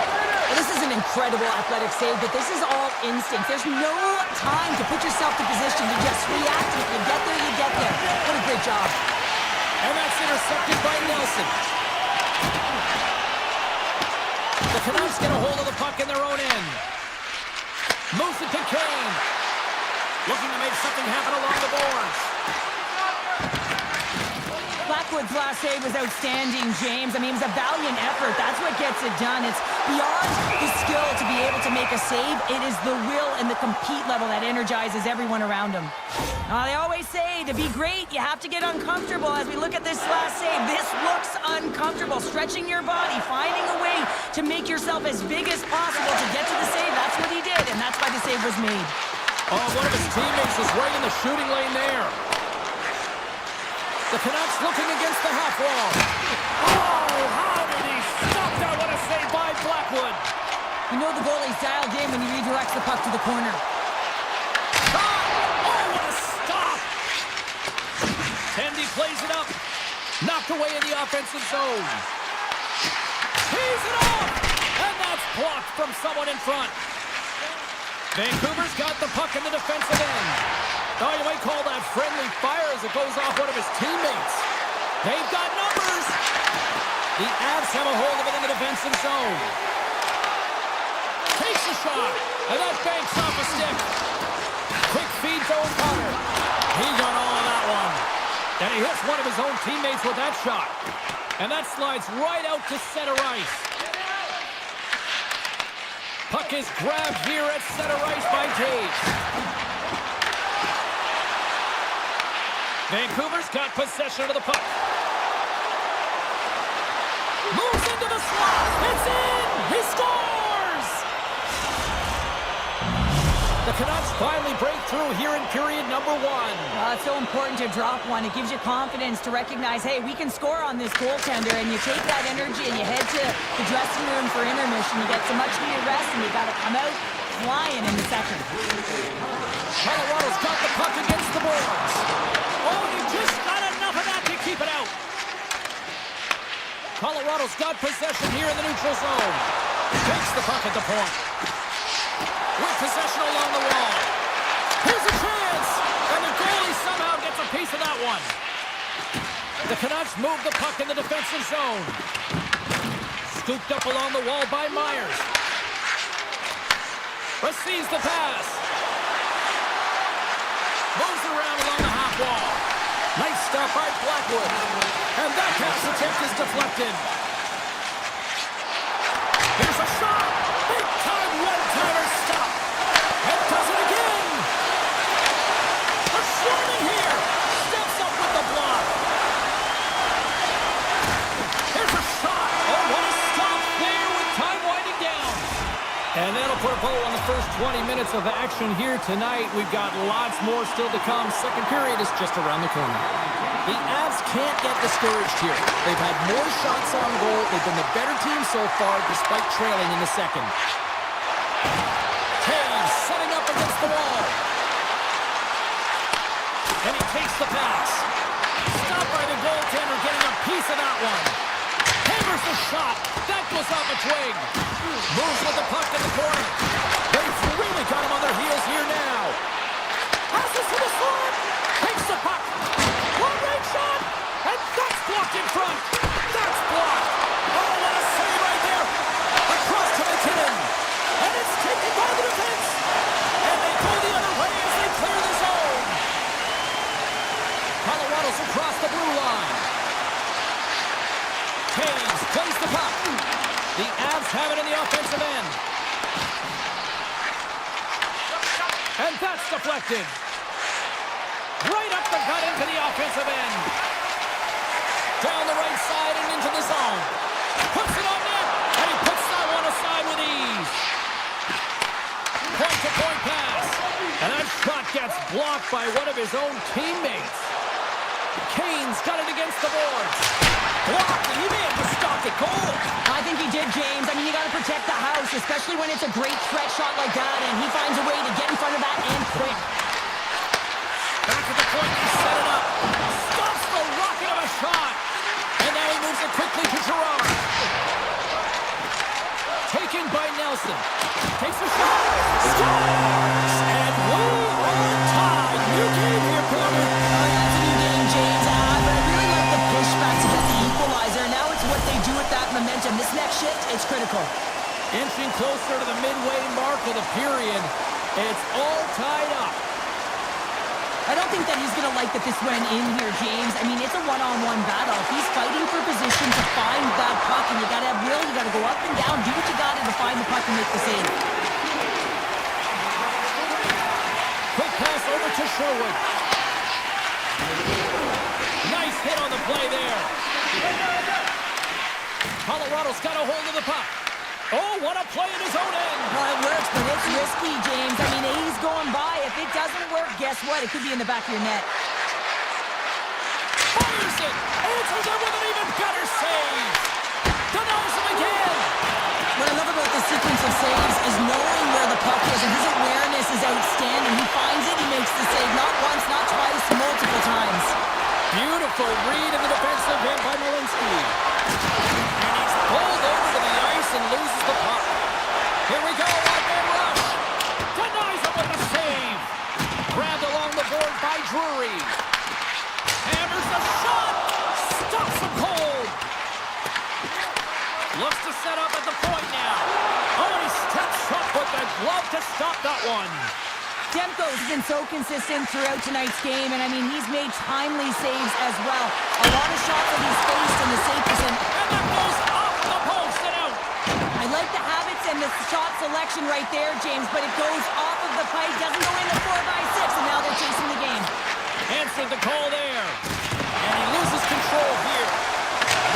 Well, this is an incredible athletic save, but this is all instinct. There's no time to put yourself to position to just react. If you get there, you get there. What a great job. And that's intercepted by Nelson. The Canucks get a hold of the puck in their own end. Moves it to Kane. Looking to make something happen along the boards. Blackwood's last save was outstanding, James. I mean, it was a valiant effort. That's what gets it done. It's beyond the skill to be able to make a save. It is the will and the compete level that energizes everyone around him. They always say to be great, you have to get uncomfortable. As we look at this last save, this looks uncomfortable. Stretching your body, finding a way to make yourself as big as possible to get to the save. That's what he did, and that's why the save was made. Oh, one of his teammates is right in the shooting lane there. The Canucks looking against the half wall. Oh, how did he stop that? What a save by Blackwood. You know the goalie's dialed in when he redirects the puck to the corner. Oh, what a stop. Tendy plays it up. Knocked away in the offensive zone. Tees it off. And that's blocked from someone in front. Vancouver's got the puck in the defensive end. Oh, you might call that friendly fire as it goes off one of his teammates. They've got numbers. The Avs have a hold of it in the defensive zone. Takes a shot, and that banks off a stick. Quick feed to O'Connor. He got all of that one. And he hits one of his own teammates with that shot. And that slides right out to center ice. Puck is grabbed here at center ice by Taves. Vancouver's got possession of the puck. Moves into the slot. It's in! He scores! The Canucks finally break through here in period number one. It's so important to drop one. It gives you confidence to recognize, hey, we can score on this goaltender, and you take that energy and you head to the dressing room for intermission. You get some much-needed rest, and you got to come out flying in the second. Colorado's got the puck against the boards. Oh, he just got enough of that to keep it out. Colorado's got possession here in the neutral zone. Takes the puck at the point. With possession along the wall. Here's a chance! And the goalie somehow gets a piece of that one. The Canucks move the puck in the defensive zone. Scooped up along the wall by Myers. Receives the pass. Moves around along the half wall. Nice stop by Blackwood. And that pass attempt is deflected. Here's a shot. Big time one-timer stop. And does it again. A shot in here. Steps up with the block. Here's a shot. Oh, what a stop there with time winding down. And that'll put a bow on the first 20 minutes of action here tonight. We've got lots more still to come. Second period is just around the corner. The Avs can't get discouraged here. They've had more shots on goal. They've been the better team so far, despite trailing in the second. Taves setting up against the wall. And he takes the pass. Stopped by the goaltender, getting a piece of that one. Here's the shot. That goes off a twig. Moves with the puck in the corner. They've really got him on their heels here now. Passes to the slot. Takes the puck. Long-range shot. And that's blocked in front. That's blocked. Oh, what a save right there. Across to McKinnon. And it's taken by the defense. And they go the other way as they clear the zone. Colorado's across the blue line. Taves plays the puck. The Avs have it in the offensive end. And that's deflected. Right up the gut into the offensive end. Down the right side and into the zone. Puts it on net. And he puts that one aside with ease. Point-to-point pass. And that shot gets blocked by one of his own teammates. Kane's got it against the boards. Blocked, and he may have just stopped it cold. I think he did, James. I mean, you got to protect the house, especially when it's a great threat shot like that, and he finds a way to get in front of that and quick. Back to the point, he set it up. Stops the rocket of a shot. And now he moves it quickly to Gerard. Taken by Nelson. Takes a shot. Scores! And we are tied. New game here, Porter. That's a new game, James. But I really like the pushback to get the equalizer. Now it's what they do with that momentum. This next shift, it's critical. Inching closer to the midway mark of the period. It's all tied up. I don't think that he's going to like that this went in here, James. I mean, it's a one-on-one battle. He's fighting for position to find that puck, and you got to have will. You got to go up and down, do what you got to find the puck and make the save. Quick pass over to Sherwood. Nice hit on the play there. Colorado's got a hold of the puck. Oh, what a play in his own end. Well, it works, but it's risky, James. I mean, he's going by. If it doesn't work, guess what? It could be in the back of your net. Fires it. Answers it with an even better save. Denies him again. What I love about this sequence of saves is knowing where the puck is, and his awareness is outstanding. He finds it, he makes the save. Not once, not twice, multiple times. Beautiful read in the defensive end by Malinsky. And he's pulled over to the ice and loses the puck. Here we go, one-man rush. Denies him with a save. Grabbed along the board by Drury. Hammers the shot. Stops him cold. Looks to set up at the point now. Oh, he steps up with the glove to stop that one. Demko's been so consistent throughout tonight's game, and I mean, he's made timely saves as well. A lot of shots that he's faced in the safe percent. And that goes off the post and out. I like the habits and the shot selection right there, James, but it goes off of the pipe, doesn't go into 4x6, and now they're chasing the game. Answered the call there. And he loses control here.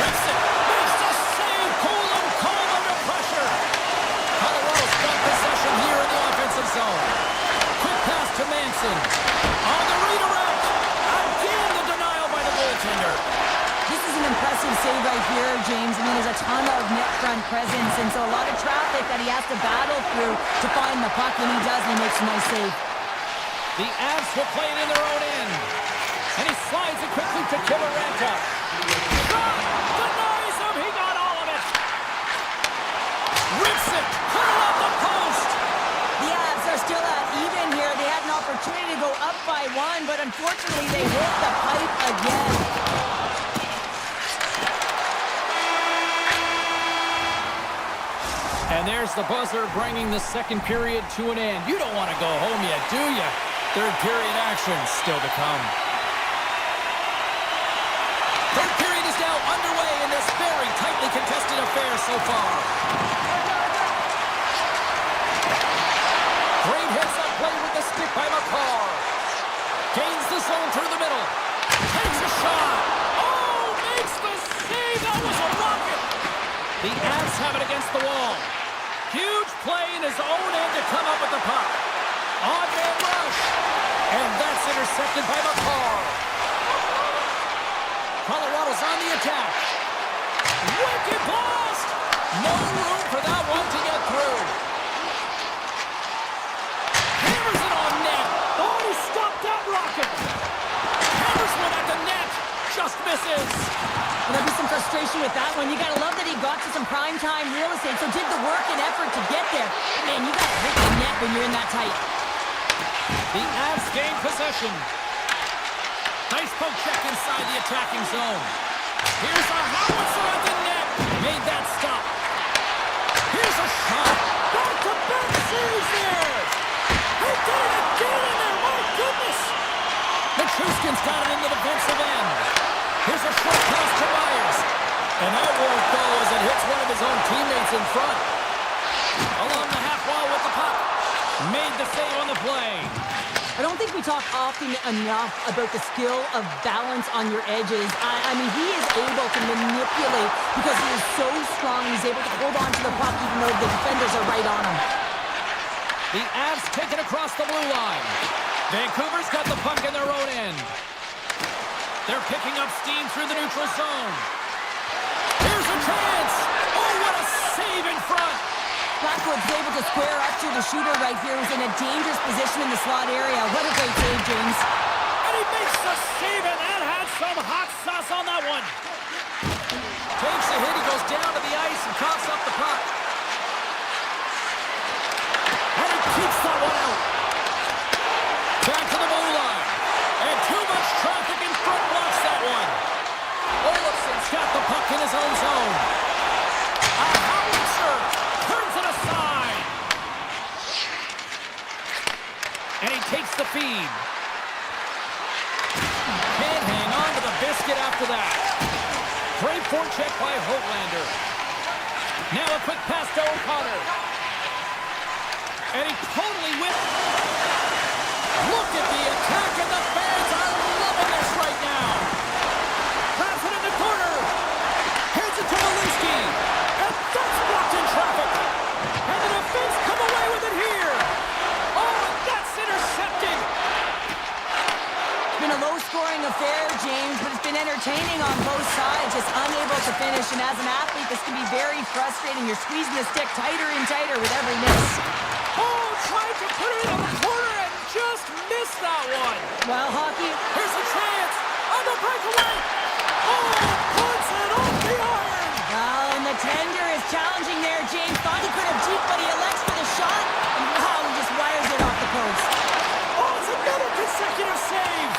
Rips it. Makes the save. Cool and calm under pressure. Colorado's got possession here in the offensive zone. Quick pass to Manson. On the redirect. Again the denial by the goaltender. This is an impressive save right here, James. I mean, there's a ton of net front presence, and so a lot of traffic that he has to battle through to find the puck, and he does, and he makes a nice save. The Avs will play it in their own end. And he slides it quickly to Kivaranta. Shot! Denies him! He got all of it! Rips it! Put it off the post! The Avs are still at even here. They had an opportunity to go up by one, but unfortunately they hit the pipe again. And there's the buzzer bringing the second period to an end. You don't want to go home yet, do you? Third period action still to come. Third period is now underway in this very tightly contested affair so far. Great heads-up play with the stick by McCarr. Gains the zone through the middle. Takes a shot. Oh, makes the save. That was a rocket. The Avs have it against the wall. Huge play in his own end to come up with the puck. On-man rush. And that's intercepted by McCarr. Colorado's on the attack. Wicked blast. No room for that one to get through. Hammers it on net. Oh, he stopped that rocket. Hammers one at the net. Just misses. Well, there'll be some frustration with that one. You gotta love that he got to some prime-time real estate, so did the work and effort to get there. Man, you gotta hit the net when you're in that tight. The Avs gain possession. Nice poke check inside the attacking zone. Here's a howitzer at the net. Made that stop. Here's a shot. Back-to-back saves there. He did it again in there. My goodness. Nichushkin's got it in the defensive end. Here's a short pass to Myers. And that won't go as it hits one of his own teammates in front. Along the half wall with the puck. Made the save on the play. I don't think we talk often enough about the skill of balance on your edges. I mean, he is able to manipulate because he is so strong. He's able to hold on to the puck even though the defenders are right on him. The Avs take it across the blue line. Vancouver's got the puck in their own end. They're picking up steam through the neutral zone. Here's a chance. Oh, what a save in front. Blackwood's able to square up to the shooter right here, who's in a dangerous position in the slot area. What a great save, James. And he makes the save, and that had some hot sauce on that one. Takes a hit, he goes down to the ice and coughs up the puck. And he keeps that one out. Back to the blue line. And too much traffic in front blocks that one. Olofsson's got the puck in his own zone. A howitzer turns it aside. And he takes the feed. Can't hang on to the biscuit after that. Great forecheck by Hoglander. Now a quick pass to O'Connor. And he totally whipped. Look at the attack, and the fans are loving this right now. Pass it in the corner. Hands it to Malinsky. And that's blocked in traffic. And the defense come away with it here. Oh, and that's intercepted. It's been a low-scoring affair, James, but it's been entertaining on both sides, just unable to finish. And as an athlete, this can be very frustrating. You're squeezing the stick tighter and tighter with every miss. Oh, tried to put it in the corner and just missed that one. Well, hockey. Here's a chance on the breakaway. Oh, puts it off the iron. Well, and the tender is challenging there, James. Thought he could have deep, but he elects for the shot. And wow, he just wires it off the post. Oh, it's another consecutive save.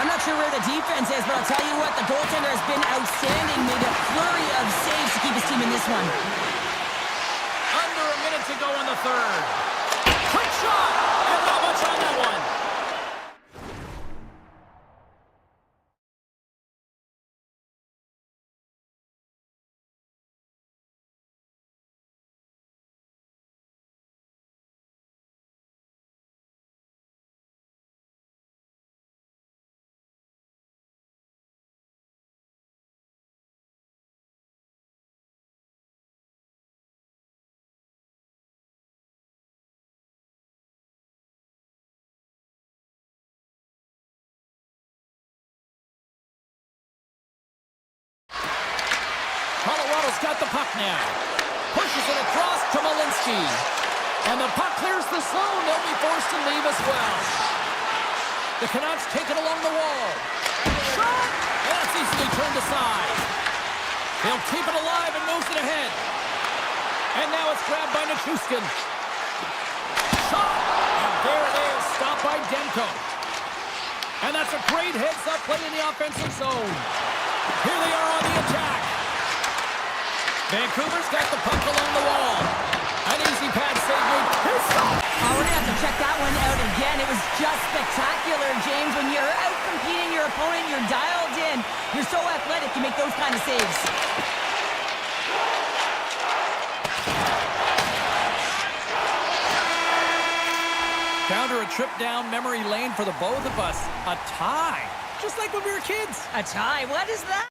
I'm not sure where the defense is, but I'll tell you what, the goaltender has been outstanding. Made a flurry of saves to keep his team in this one. Under a minute to go in the third. Quick shot, and not much on that one. Colorado's got the puck now. Pushes it across to Malinsky. And the puck clears the zone. They'll be forced to leave as well. The Canucks take it along the wall. Shot! And that's easily turned aside. He'll keep it alive and moves it ahead. And now it's grabbed by Nichushkin. Shot! And there it is. Stopped by Demko. And that's a great heads-up play in the offensive zone. Here they are on the attack. Vancouver's got the puck along the wall. An easy pad save move. Oh, we're going to have to check that one out again. It was just spectacular, James. When you're out competing your opponent, you're dialed in. You're so athletic, you make those kind of saves. Down to a trip down memory lane for the both of us. A tie. Just like when we were kids. A tie? What is that?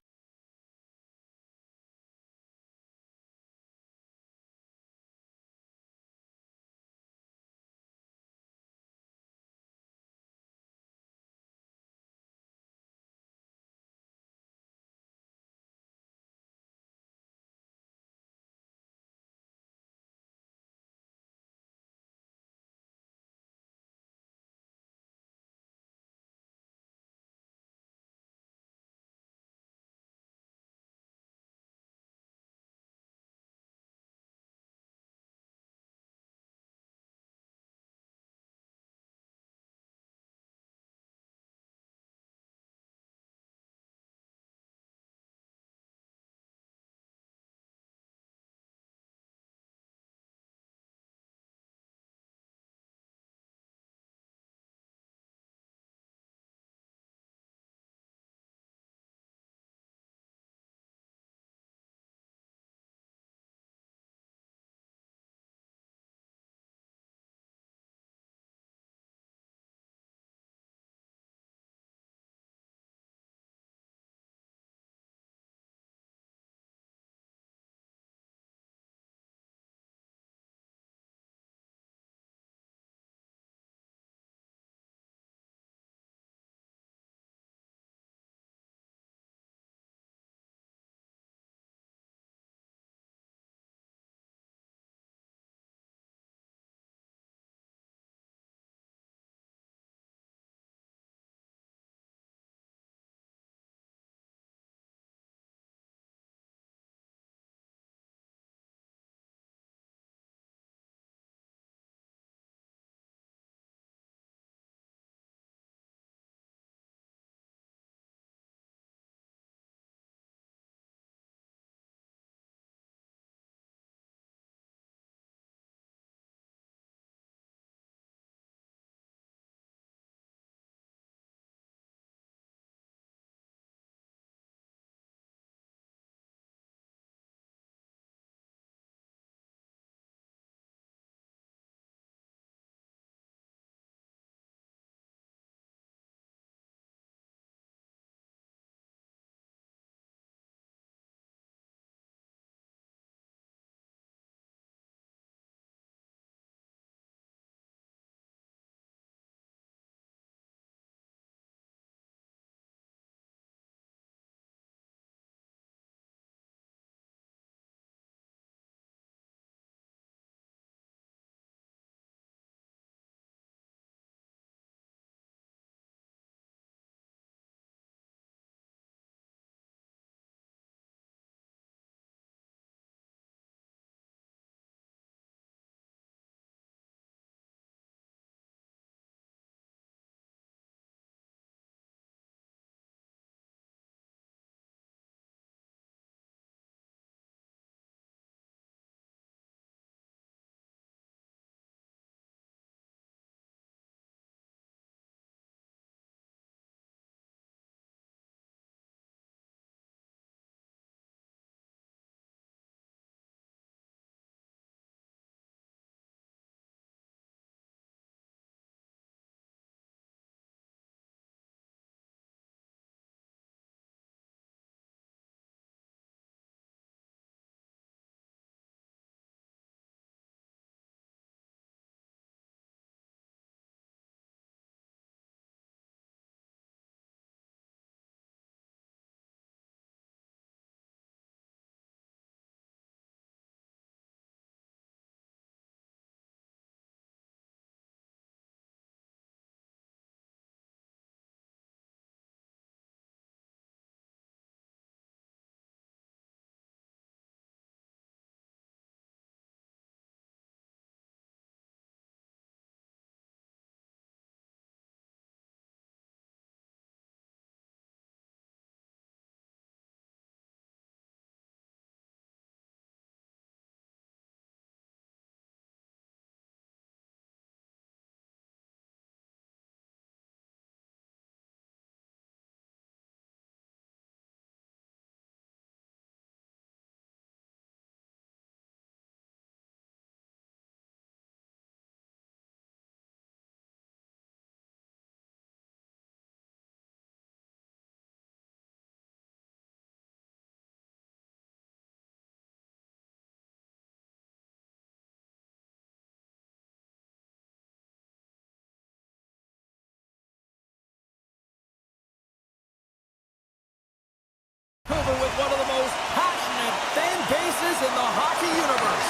Over with one of the most passionate fan bases in the hockey universe.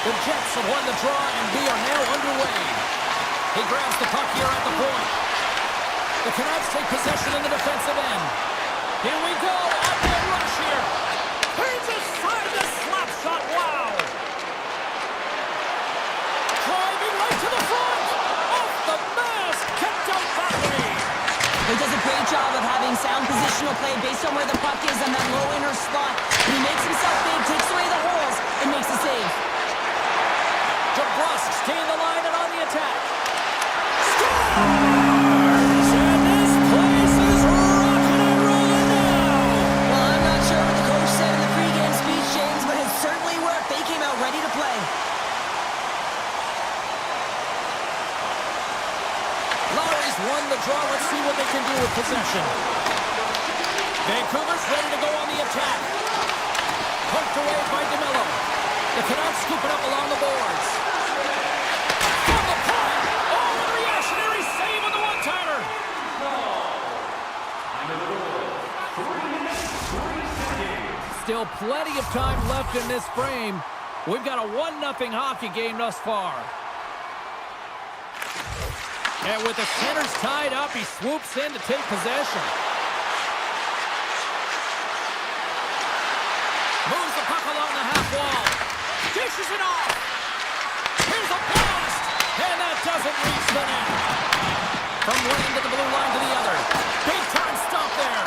The Jets have won the draw and we are now underway. He grabs the puck here at the point. The Canucks take possession in the defensive end. Here we go, uphill rush here. Turns aside the slap shot, wow. Driving right to the front. Off the mask, kept out that way. He does a great job of having sound positional play based on where the puck is in that low inner slot. He makes himself big, takes away the holes, and makes the save. DeBrusque staying the line and on the attack. Scores! And this place is rocking and rolling now. Well, I'm not sure what the coach said in the pregame speech, James, but it certainly worked. They came out ready to play. Lowry's won the draw. Let's see what they can do with possession. Vancouver's ready to go on the attack. Poked away by DeMello. The Canucks scoop it up along the boards. From the point! Oh, the reactionary save on the one-timer! Still plenty of time left in this frame. We've got a 1-0 hockey game thus far. And with the centers tied up, he swoops in to take possession. Moves the puck along the half wall. Dishes it off. Here's a blast. And that doesn't reach the net. From one end of the blue line to the other. Big time stop there.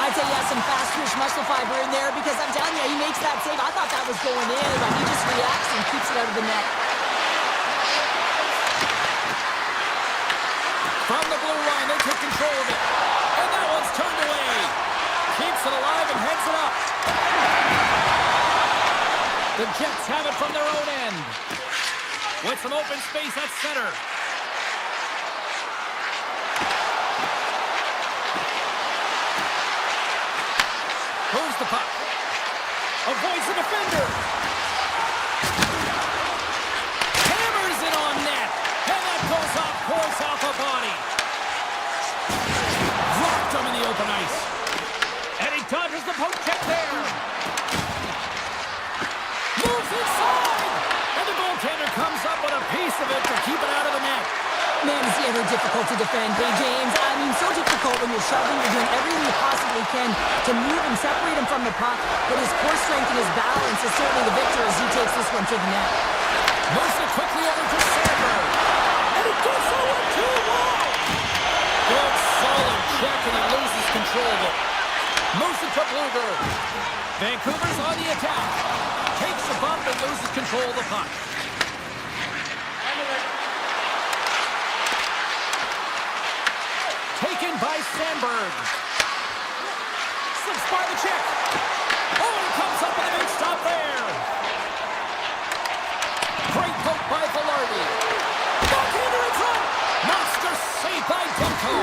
I'd say he has some fast twitch muscle fiber in there because I'm telling you, he makes that save. I thought that was going in, but he just reacts and keeps it out of the net. From the blue line, they take control of it. And that one's turned away. Keeps it alive and heads it up. The Jets have it from their own end. With some open space at center. Moves the puck. Avoids the defender. Hammers it on net. And that goes off course off a body. Dropped him in the open ice. And he dodges the poke check there. Moves inside. And the goaltender comes up with a piece of it to keep it out of the net. Man, is he ever difficult to defend. Hey, James, I mean, so difficult when you're shoving, you're doing everything you possibly can to move and separate him from the puck, but his core strength and his balance is certainly the victor as he takes this one to the net. Moves it quickly over to Sandberg. And it goes over too wide. Good solid check and he loses control of it. Moves it to Bluger. Vancouver's on the attack. Takes a bump and loses control of the puck. Taken by Sandberg. Slips by the check. Oh, and comes up with a big stop there. Great poke by Velarde. Backhander in front. Monster save by Demko.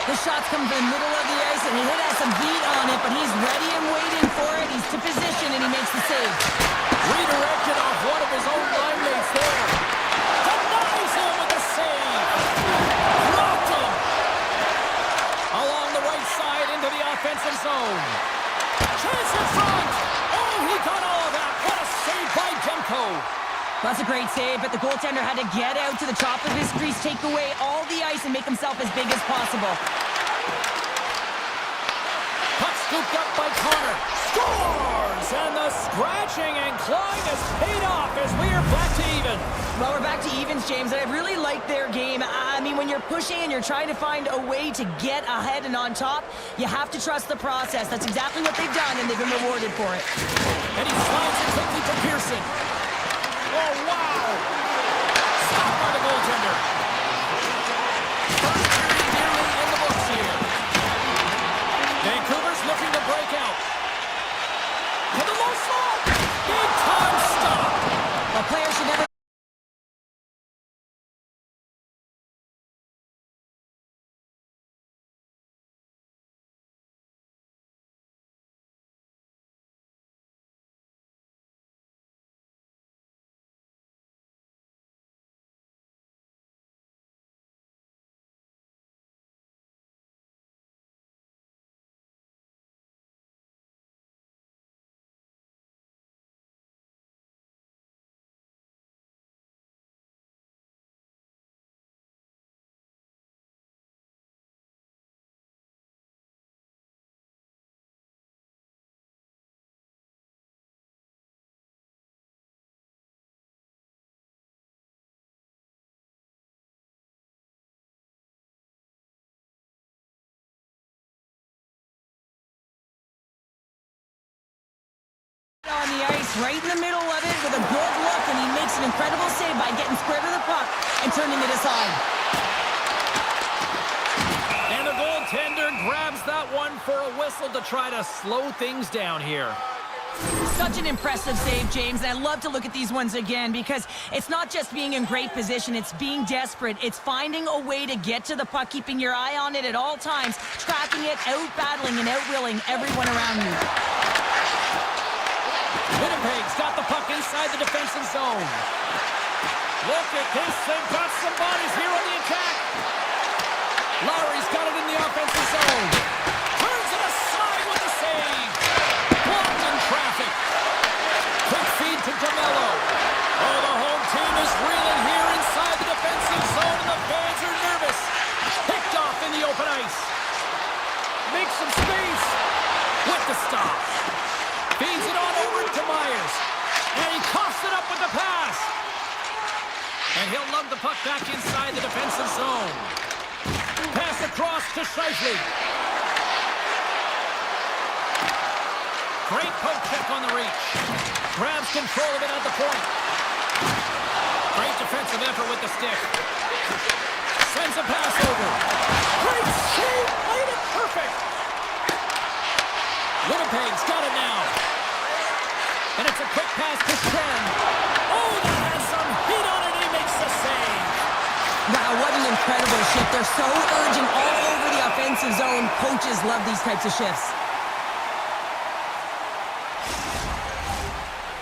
The shot's come from the middle of the ice, and he has some heat on it, but he's ready and waiting for it. He's to position, and he makes the save. Redirected off one of his own line mates there. Denies him with the save. Blocked him. Along the right side into the offensive zone. Chance in front. Oh, he got all of that. What a save by Demko. That's a great save, but the goaltender had to get out to the top of his crease, take away all the ice, and make himself as big as possible. Puck scooped up by Connor. Scores! And the scratching and clawing has paid off as we are back to even. Well, we're back to evens, James, and I really like their game. I mean, when you're pushing and you're trying to find a way to get ahead and on top, you have to trust the process. That's exactly what they've done, and they've been rewarded for it. And he slides it quickly to Pearson. Oh, wow! Stopped by the goaltender. First period nearly in the books here. Vancouver's looking to break out. To the low slot. Big time stop. A player should never ice, right in the middle of it with a good look, and he makes an incredible save by getting square to the puck and turning it aside. And the goaltender grabs that one for a whistle to try to slow things down here. Such an impressive save, James, and I love to look at these ones again because it's not just being in great position, it's being desperate. It's finding a way to get to the puck, keeping your eye on it at all times, tracking it, out-battling and out-willing everyone around you. Winnipeg's got the puck inside the defensive zone. Look at this, they've got some bodies here on the attack. Lowry's got it in the offensive zone. Turns it aside with the save. Blocked in traffic. Quick feed to DeMello. Oh, the home team is reeling here inside the defensive zone, and the fans are nervous. Picked off in the open ice. Makes some space with the stop. Feeds it on over to Myers. And he coughs it up with the pass. And he'll lug the puck back inside the defensive zone. Pass across to Scheifele. Great poke check on the reach. Grabs control of it at the point. Great defensive effort with the stick. Sends a pass over. Great save. Played it perfect. Winnipeg's got it now. And it's a quick pass to Shen. Oh, that has some heat on it. He makes the save. Wow, what an incredible shift. They're so urgent all over the offensive zone. Coaches love these types of shifts.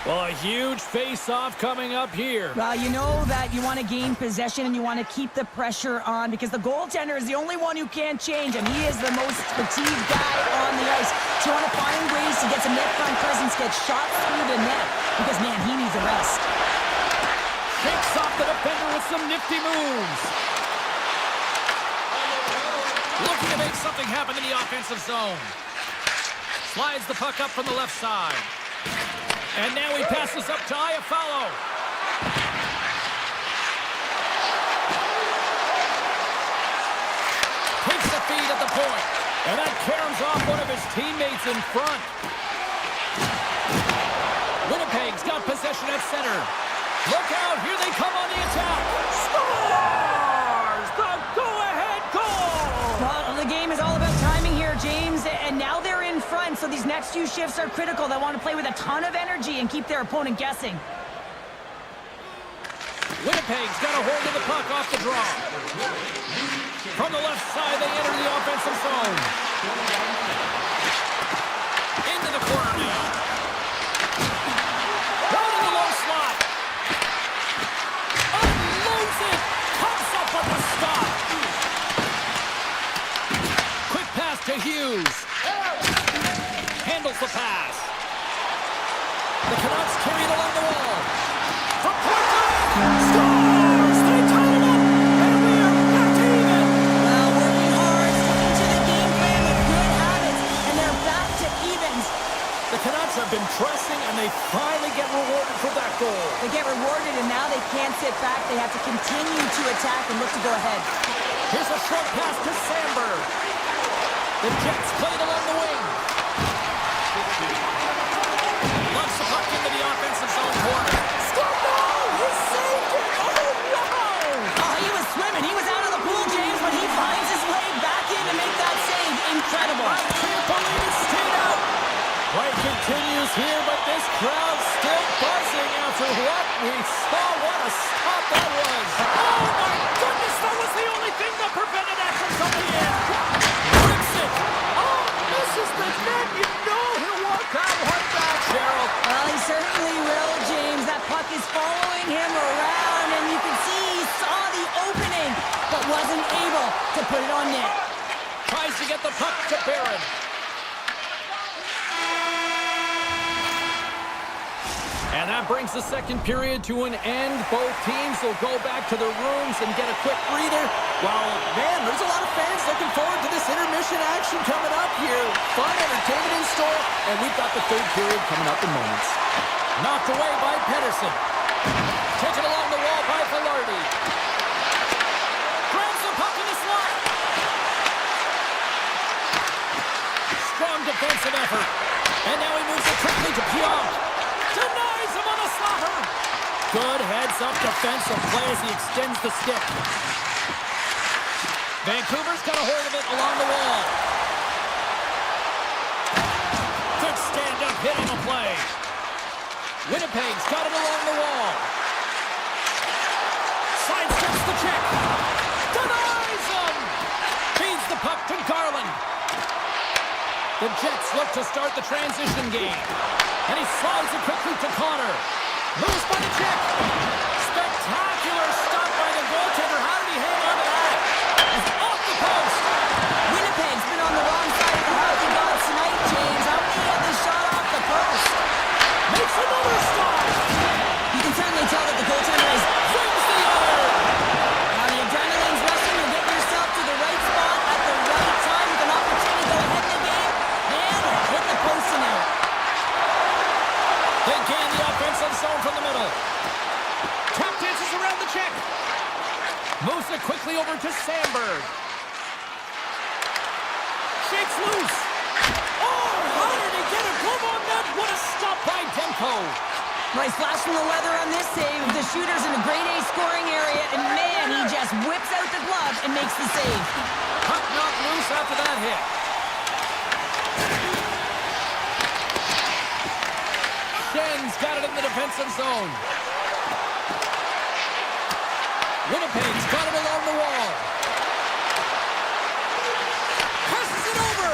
Well, a huge face-off coming up here. Well, you know that you want to gain possession and you want to keep the pressure on because the goaltender is the only one who can't change, and he is the most fatigued guy on the ice. So you want to find ways to get some net front presence, get shots through the net because, man, he needs a rest. Shakes off the defender with some nifty moves. Looking to make something happen in the offensive zone. Slides the puck up from the left side. And now he passes up to Iafallo. Takes the feed at the point. And that caroms off one of his teammates in front. Winnipeg's got possession at center. Look out, here they come on the attack. Scores! The go-ahead goal! Well, the game is all about timing here, James, and now they're in front, so these next few shifts are critical. They want to play with a ton of energy and keep their opponent guessing. Winnipeg's got a hold of the puck off the draw. From the left side, they enter the offensive zone. Into the corner now. Right in the low slot. Unloads it. Comes up with the stop. Quick pass to Hughes. Handles the pass. The Canucks carry it along the wall. From point blank. Scores! They tie it up. And we are back to even. Well, working hard, sticking to the game plan with good habits, and they're back to evens. The Canucks have been pressing, and they finally get rewarded for that goal. They get rewarded, and now they can't sit back. They have to continue to attack and look to go ahead. Here's a short pass to Sandberg. The Jets play it along the wing. Launch the puck into the offensive zone corner. Score goal! He saved it! Oh, wow! Oh, he was swimming. He was out of the pool, James, but he finds his way back in to make that save. Incredible. I can't believe it stayed out. Play continues here, but this crowd's still buzzing after what we saw. What a stop that was. Oh, my goodness, that was the only thing that prevented that from coming in. Rips it. Oh, misses the net. You know he'll walk out right back, Cheryl. Well, he certainly will, James. That puck is following him around, and you can see he saw the opening, but wasn't able to put it on net. Tries to get the puck to Barron. And that brings the second period to an end. Both teams will go back to their rooms and get a quick breather. Well, man, there's a lot of fans looking forward to this intermission action coming up here. Fun entertainment in store, and we've got the third period coming up in moments. Knocked away by Pedersen. Taken along the wall by Velarde. Grabs the puck in the slot. Strong defensive effort. And now he moves it quickly to Pionk. To Good heads-up defensive play as he extends the stick. Vancouver's got a hold of it along the wall. Good stand-up hit on the play. Winnipeg's got it along the wall. Sidesteps the check. Denies him! Feeds the puck to Garland. The Jets look to start the transition game. And he slides it quickly to Connor. Moves by the check. Spectacular stop by the goaltender. How did he hang on to that? It's off the post. Winnipeg's been on the wrong side of the hockey gods tonight, James. How many had this shot off the post? Makes another stop. You can certainly tell that the goaltender is Swings the iron. now the adrenaline's rushing. You're getting yourself to the right spot at the right time with an opportunity to go ahead in the game. And hit the post and out. They gain the offensive zone from the middle. Tap dances around the check. Moves it quickly over to Sandberg. Shakes loose. Oh, how did he get a glove on that? What a stop by Demko. Nice flash from the leather on this save. The shooter's in a grade A scoring area, and man, he just whips out the glove and makes the save. Puck knocked loose after that hit. Shen's got it in the defensive zone. Winnipeg's got it along the wall. Passes it over.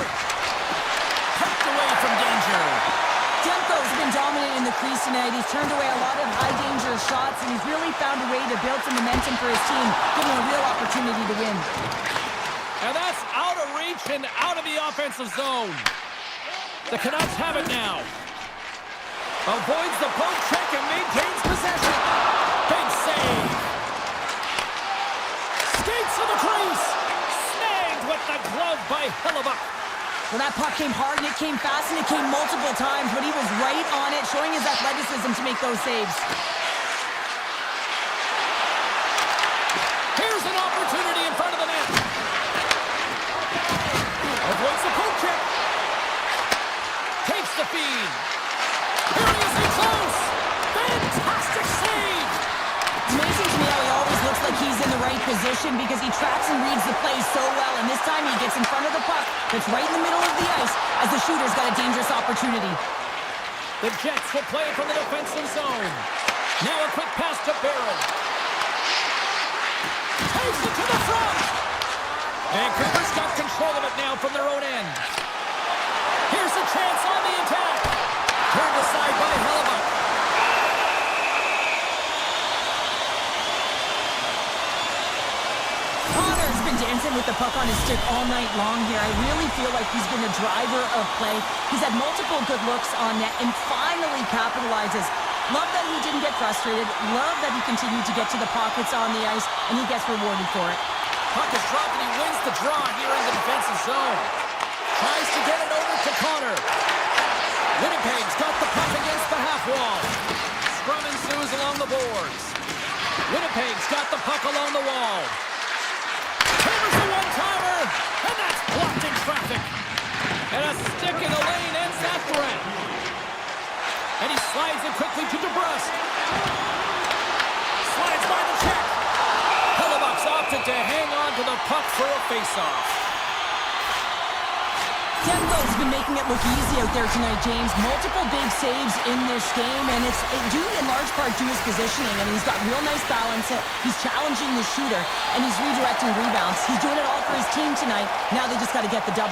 Tucked away from danger. Demko's been dominant in the crease tonight. He's turned away a lot of high-danger shots, and he's really found a way to build some momentum for his team, giving him a real opportunity to win. And that's out of reach and out of the offensive zone. The Canucks have it now. Avoids the poke check and maintains possession. Big save. Skates to the crease. Snagged with the glove by Hellebuyck. Well, that puck came hard, and it came fast, and it came multiple times, but he was right on it, showing his athleticism to make those saves. Here's an opportunity in front of the net. Avoids the poke check. Takes the feed. Here he is in close. Fantastic save. It's amazing to me how he always looks like he's in the right position because he tracks and reads the play so well, and this time he gets in front of the puck that's right in the middle of the ice as the shooter's got a dangerous opportunity. The Jets will play from the defensive zone. Now a quick pass to Barron. Takes it to the front. Vancouver's got control of it now from their own end. Here's a chance on the attack. Turned aside by Hellebuyck. Connor's been dancing with the puck on his stick all night long here. I really feel like he's been a driver of play. He's had multiple good looks on net and finally capitalizes. Love that he didn't get frustrated. Love that he continued to get to the pockets on the ice, and he gets rewarded for it. Puck is dropped and he wins the draw here in the defensive zone. Tries to get it over to Connor. Winnipeg's got the puck against the half wall. Scrum ensues along the boards. Winnipeg's got the puck along the wall. Hammers a one-timer, and that's blocked in traffic. And a stick in the lane ends that threat. And he slides it quickly to DeBrusque. Slides by the check. Hellebuyck's opted to hang on to the puck for a face-off. Demko's been making it look easy out there tonight, James. Multiple big saves in this game, and it's due in large part to his positioning. I mean, he's got real nice balance. He's challenging the shooter, and he's redirecting rebounds. He's doing it all for his team tonight. Now they just got to get the W.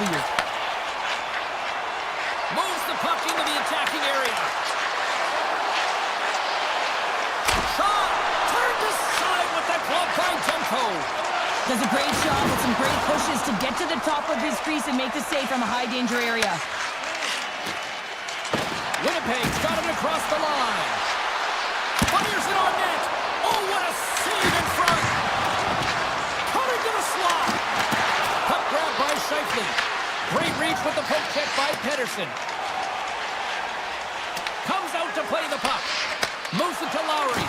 Moves the puck into the attacking area. Shot! Turned aside with that glove by Demko. Does a great job with some great pushes to get to the top of his crease and make the save from a high-danger area. Winnipeg's got it across the line. Fires it on net. Oh, what a save in front. Coming to the slot. Puck grab by Scheifele. Great reach with the poke check by Pedersen. Comes out to play the puck. Moves it to Lowry.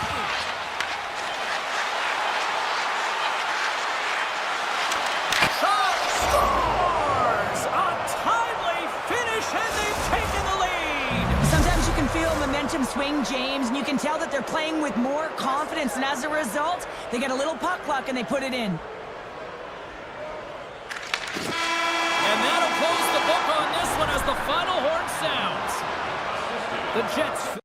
Scores! A timely finish, and they've taken the lead! Sometimes you can feel momentum swing, James, and you can tell that they're playing with more confidence, and as a result, they get a little puck luck and they put it in. And that'll close the book on this one as the final horn sounds. The Jets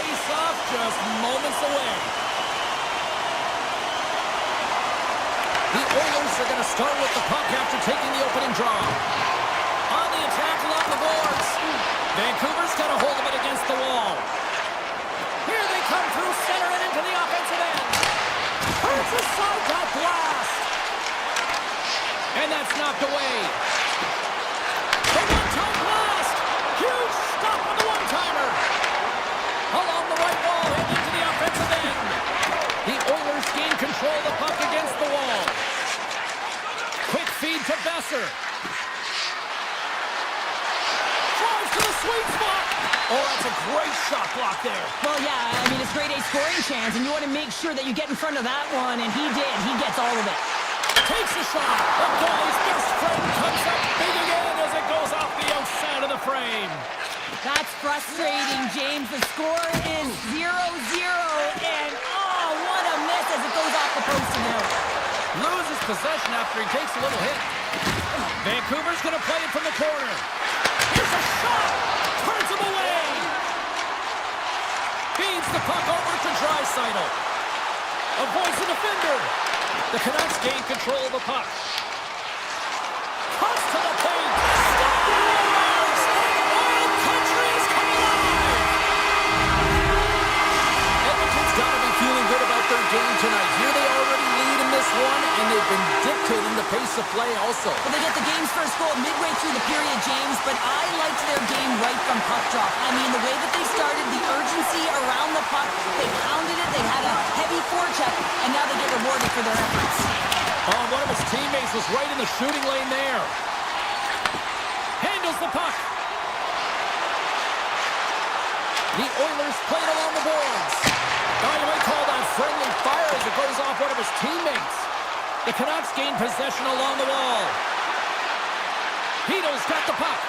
face-off just moments away. The Oilers are going to start with the puck after taking the opening draw. On the attack along the boards. Vancouver's got a hold of it against the wall. Here they come through center and into the offensive end. Hurts a side top blast. And that's knocked away. The one-time blast. Huge stop on the one-timer. Along the right wall and into the offensive end. The Oilers gain control of the puck against the wall. Quick feed to Besser. Drives to the sweet spot. Oh, that's a great shot block there. Well, yeah, I mean, it's grade A scoring chance, and you want to make sure that you get in front of that one, and he did. He gets all of it. Takes a shot. The goalie's best friend comes up big again as it goes off the outside of the frame. That's frustrating, James. The score is 0-0, and oh, what a miss as it goes off the post and out. Loses possession after he takes a little hit. Vancouver's going to play it from the corner. Here's a shot. Turns him away. Feeds the puck over to Draisaitl. Avoids the defender. The Canucks gain control of the puck. Cuts to the paint. Scores! All country is coming alive! Edmonton's got to be feeling good about their game tonight. Here they already lead in this one, and they've been dictating the pace of play also. Well, they get the game's first goal midway through the period, James, but I liked their game right from puck drop. I mean, the way that they started, the urgency around the puck, they pounded it, they had a heavy forecheck, and now they get rewarded for their efforts. Oh, one of his teammates was right in the shooting lane there. Handles the puck. The Oilers played along the boards. Now you might call that friendly fire as it goes off one of his teammates. The Canucks gain possession along the wall. Hito's got the puck.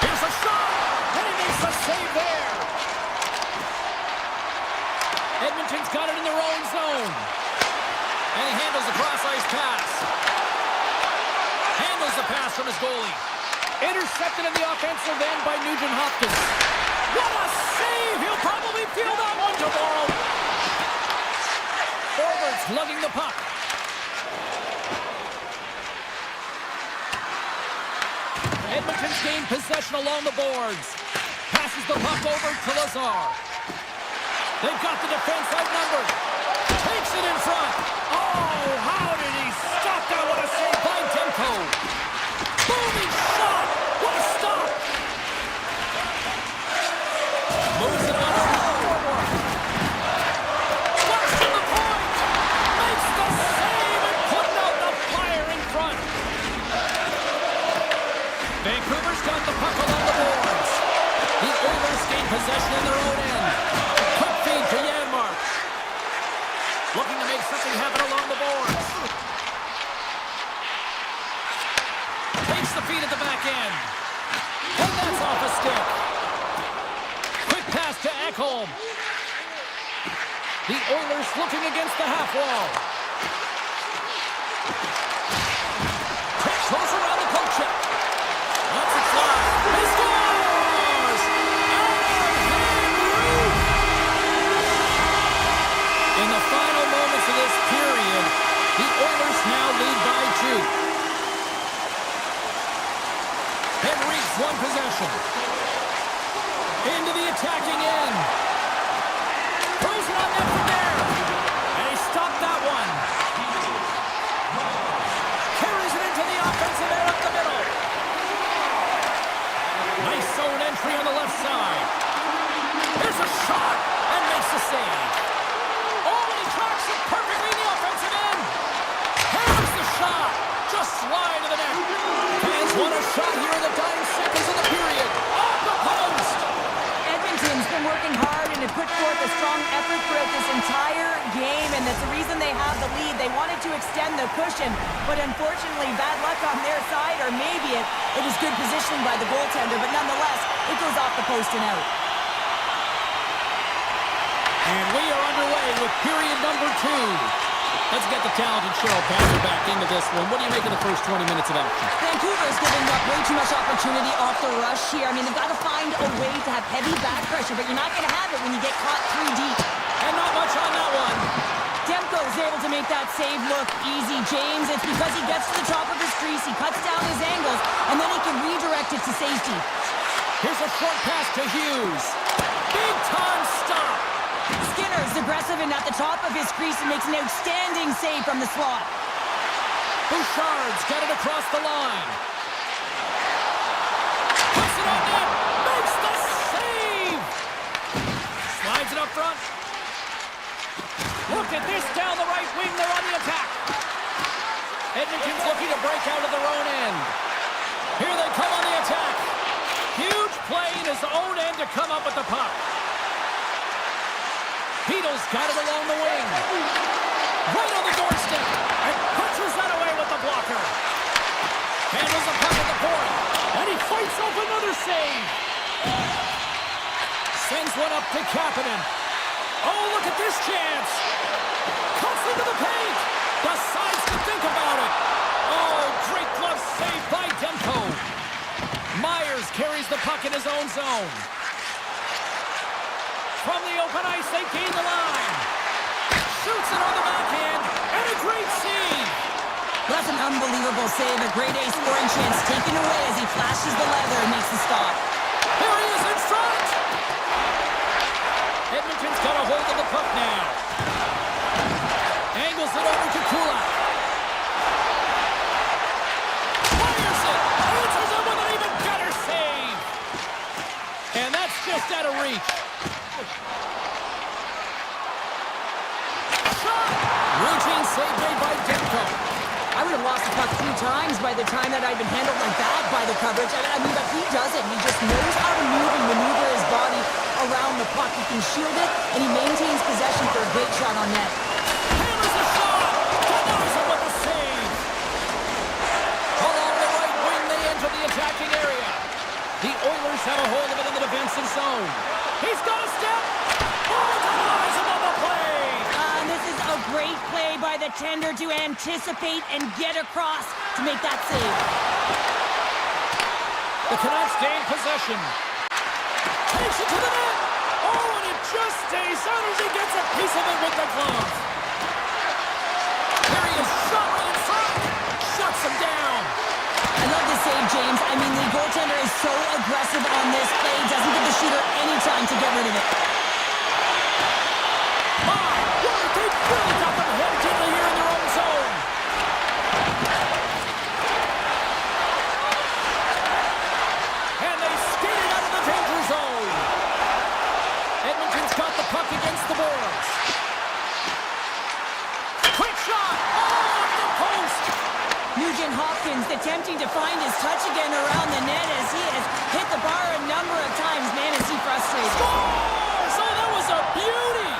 Here's a shot, and he makes a save there. Edmonton's got it in their own zone. And he handles the cross-ice pass. Handles the pass from his goalie. Intercepted in the offensive end by Nugent-Hopkins. What a save! He'll probably feel that one tomorrow. Forwards lugging the puck. Edmonton's gained possession along the boards. Passes the puck over to Lazar. They've got the defense outnumbered. Takes it in front. Oh, how did he stop that? What a save by Demko. Booming shot. What a stop. Moves it on over forward. Flash to the point. Makes the save and putting out the fire in front. Vancouver's got the puck along the boards. The Oilers gain possession in their own end. Quick feed to Janmark. Looking to make something happen along the boards. Takes the feed at the back end. And that's off a stick. Quick pass to Ekholm. The Oilers looking against the half wall. Takes close around the poke check. That's a fly. He scores! In the final moments of this period, the Oilers now lead by 2. Henrique's one possession. Into the attacking end. Throws it on net from there. And he stopped that one. Carries it into the offensive end up the middle. Nice zone entry on the left side. Here's a shot and makes the save. Oh, and he tracks it perfectly in the offensive end. Here's the shot. Just slide to the net. Fans want a shot here in the dying seconds of the period. Off the post. Edmonton's been working hard and have put forth a strong effort throughout this entire game, and that's the reason they have the lead. They wanted to extend the cushion, but unfortunately, bad luck on their side, or maybe it was good positioning by the goaltender, but nonetheless, it goes off the post and out. And we are underway with period number 2. Let's get the talented Cheryl Passer back into this one. What do you make of the first 20 minutes of action? Vancouver's giving up way too much opportunity off the rush here. I mean, they've got to find a way to have heavy back pressure, but you're not going to have it when you get caught 3 deep. And not much on that one. Demko's able to make that save look easy. James, it's because he gets to the top of his crease, he cuts down his angles, and then he can redirect it to safety. Here's a short pass to Hughes. Big time stop. Skinner's aggressive and at the top of his crease and makes an outstanding save from the slot. Bouchard's got it across the line. Puts it on net. Makes the save. Slides it up front. Look at this down the right wing. They're on the attack. Edmonton's looking to break out of their own end. Here they come on the attack. Huge play in his own end to come up with the puck. Beatles got it along the wing. Right on the doorstep. And punches that away with the blocker. Handles the puck at the point. And he fights off another save. Sends one up to Kapanen. Oh, look at this chance. Cuts into the paint. Decides to think about it. Oh, great glove save by Demko. Myers carries the puck in his own zone. From the open ice, they gain the line. Shoots it on the backhand, and a great save. That's an unbelievable save. A grade A scoring chance taken away as he flashes the leather and makes the stop. Here he is in front. Edmonton's got a hold of the puck now. Angles it over to Kulak. Fires it. Answers it with an even better save. And that's just out of reach. Routine save made by Demko. I would have lost the puck 3 times by the time that I'd been handled like that by the coverage. I mean, but he doesn't. He just knows how to move and maneuver his body around the puck. He can shield it, and he maintains possession for a great shot on net. Hammers the shot. Denies him with the save. Along the right wing, they enter the attacking area. The Oilers have a hold of it in the defensive zone. He's got a step. Oh, denies him on the play. This is a great play by the tender to anticipate and get across to make that save. The Canucks gain possession. Takes it to the net. Oh, and it just stays out as he gets a piece of it with the glove. Here he is, shot right in front. Shuts him down. I love this save, James. I mean, the goaltender is so aggressive on this play. Doesn't give the shooter any time to get rid of it. Really got them head gently here in their own zone. And they skated out of the danger zone. Edmonton's got the puck against the boards. Quick shot! Oh, off the post! Nugent Hopkins attempting to find his touch again around the net as he has hit the bar a number of times. Man, is he frustrated. Scores! Oh, that was a beauty!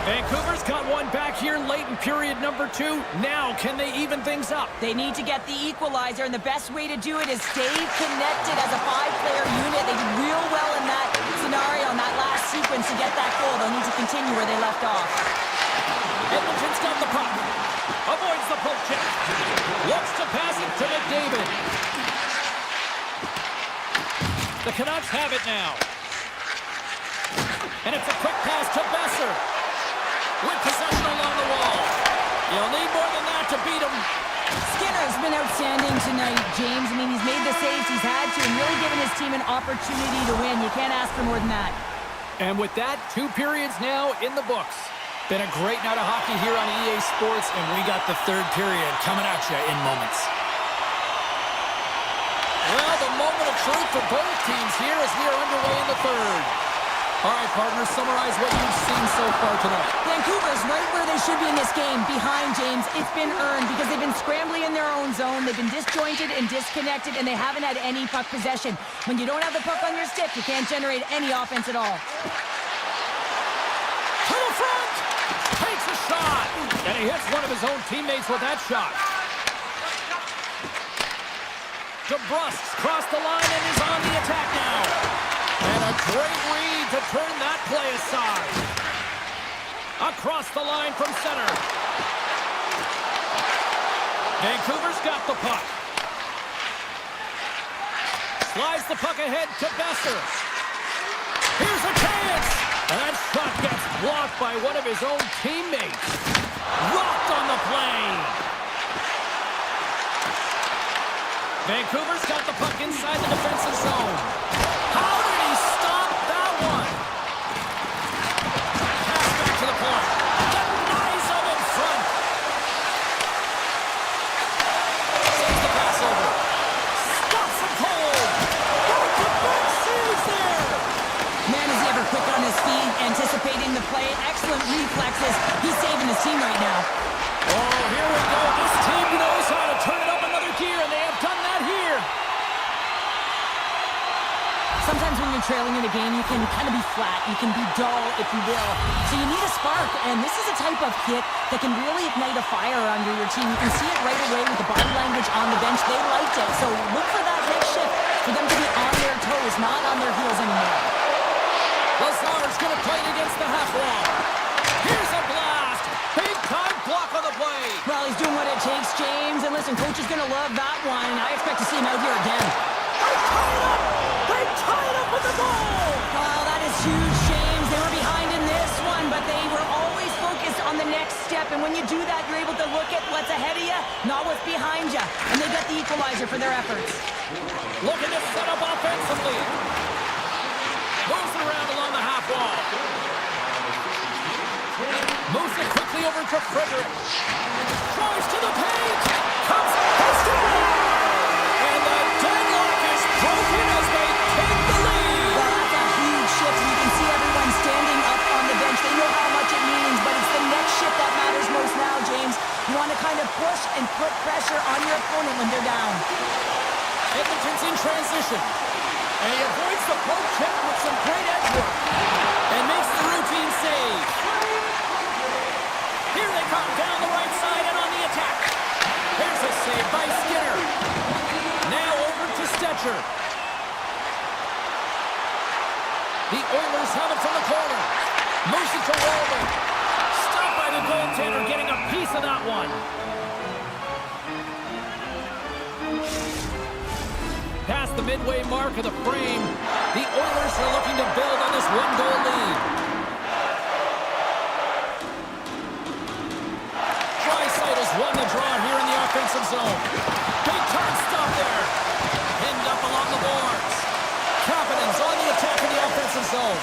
Vancouver's got one back here late in period number 2. Now, can they even things up? They need to get the equalizer, and the best way to do it is stay connected as a 5-player unit. They did real well in that scenario, in that last sequence to get that goal. They'll need to continue where they left off. Edmonton's got the puck. Avoids the poke check. Looks to pass it to McDavid. The Canucks have it now. And it's a quick pass to Besser. With possession along the wall. You'll need more than that to beat him. Skinner's been outstanding tonight, James. I mean, he's made the saves he's had to and really given his team an opportunity to win. You can't ask for more than that. And with that, 2 periods now in the books. Been a great night of hockey here on EA Sports, and we got the 3rd period coming at you in moments. Well, the moment of truth for both teams here as we are underway in the 3rd. All right, partners, summarize what you've seen so far tonight. Vancouver's right where they should be in this game, behind James. It's been earned because they've been scrambling in their own zone. They've been disjointed and disconnected, and they haven't had any puck possession. When you don't have the puck on your stick, you can't generate any offense at all. To the front! Takes a shot! And he hits one of his own teammates with that shot. DeBrusk's crossed the line and is on the attack now. And a great read to turn that play aside. Across the line from center. Vancouver's got the puck. Slides the puck ahead to Besser. Here's a chance. That shot gets blocked by one of his own teammates. Rocked on the play. Vancouver's got the puck inside the defensive zone. How did he stop that one? Pass back to the point. Denies him in front. Sends the pass over. Stops him cold. Good series there. Man, is he ever quick on his feet, anticipating the play. Excellent reflexes. He's saving his team right now. Oh, here we go. This team knows how to turn it up another gear, and they have done that here. Sometimes when you're trailing in a game, you can kind of be flat. You can be dull, if you will. So you need a spark, and this is a type of hit that can really ignite a fire under your team. You can see it right away with the body language on the bench. They liked it. So look for that next shift, for them to be on their toes, not on their heels anymore. Lazar's going to play it against the half wall. Here's a blast. Big time block on the play. Well, he's doing what it takes, James. And listen, coach is going to love that one. I expect to see him out here again. They tie it up with the goal. Oh, that is huge, James. They were behind in this one, but they were always focused on the next step. And when you do that, you're able to look at what's ahead of you, not what's behind you. And they got the equalizer for their efforts. Looking to set up offensively. Moves it around along the half wall. Moves it quickly over to Frederick. Drives to the paint. Comes up to score. And the deadlock is broken as they take the lead. Well, that's a huge shift. You can see everyone standing up on the bench. They know how much it means, but it's the next shift that matters most now, James. You want to kind of push and put pressure on your opponent when they're down. Edmonton's in transition. And he avoids the poke check with some great edge work. And makes the routine save. Here they come down the right side and on the attack. Here's a save by Skinner. Now over to Stetcher. The Oilers have it from the corner. Moves it to Walden. Stopped by the goaltender, getting a piece of that one. Past the midway mark of the frame, the Oilers are looking to build on this one-goal lead. Draisaitl's won the draw here in the offensive zone. Big time stop there. Pinned up along the boards. Kapanen's on the attack in the offensive zone.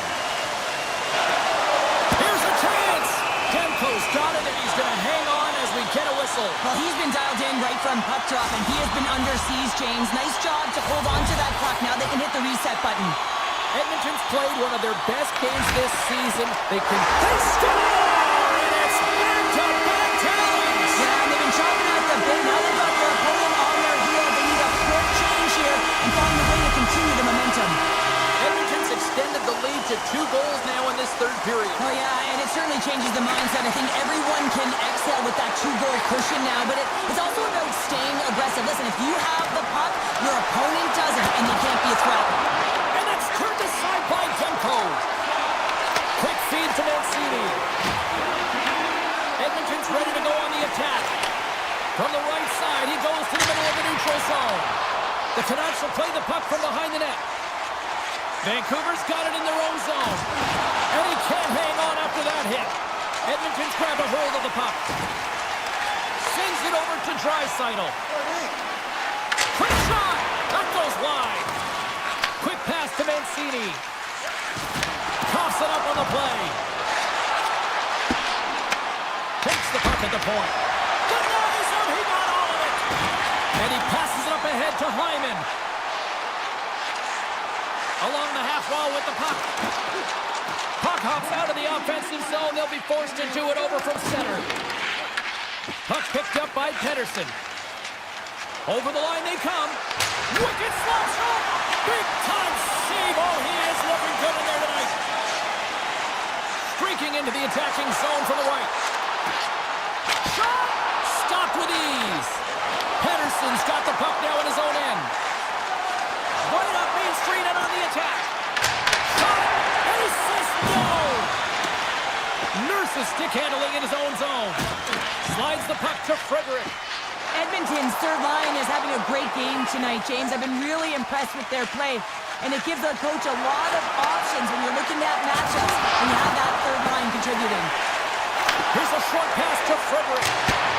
Here's a chance. Demko's got it, and he's going to hang on as we get a whistle. Well, he's been dialed in right from puck drop, and he has been under siege, James. Nice job to hold on to that puck. Now they can hit the reset button. Edmonton's played one of their best games this season. They score! And it's back-to-back talents! Yeah, and they've been chopping out the bit. Now they've got their opponent on their heel. They need a quick change here and find a way to continue the momentum. Edmonton's extended the lead to 2 goals now in this third period. Oh, yeah, and it certainly changes the mindset. I think everyone can exhale with that 2-goal cushion now, but it's also about staying aggressive. Listen, if you have the puck, your opponent doesn't, and they can't be a threat. And that's turned aside by Demko. Quick feed to Mancini. Edmonton's ready to go on the attack. From the right side, he goes to the middle of the neutral zone. The Canucks will play the puck from behind the net. Vancouver's got it in their own zone. And he can't hang on after that hit. Edmonton's grabbed a hold of the puck. Sends it over to Draisaitl. Quick shot! That goes wide. Quick pass to Mancini. Coughs it up on the play. Takes the puck at the point. Denies him! He got all of it! And he passes it up ahead to Hyman. Along the half wall with the puck. Puck hops out of the offensive zone. They'll be forced to do it over from center. Puck picked up by Pettersson. Over the line they come. Wicked slap shot. Big time save. Oh, he is looking good in there tonight. Streaking into the attacking zone from the right. Shot. Stopped with ease. Pettersson's got the puck now in his own end. Right up Main Street and on the attack. the stick handling in his own zone. Slides the puck to Frederick. Edmonton's third line is having a great game tonight, James. I've been really impressed with their play. And it gives the coach a lot of options when you're looking at matchups and you have that third line contributing. Here's a short pass to Frederick.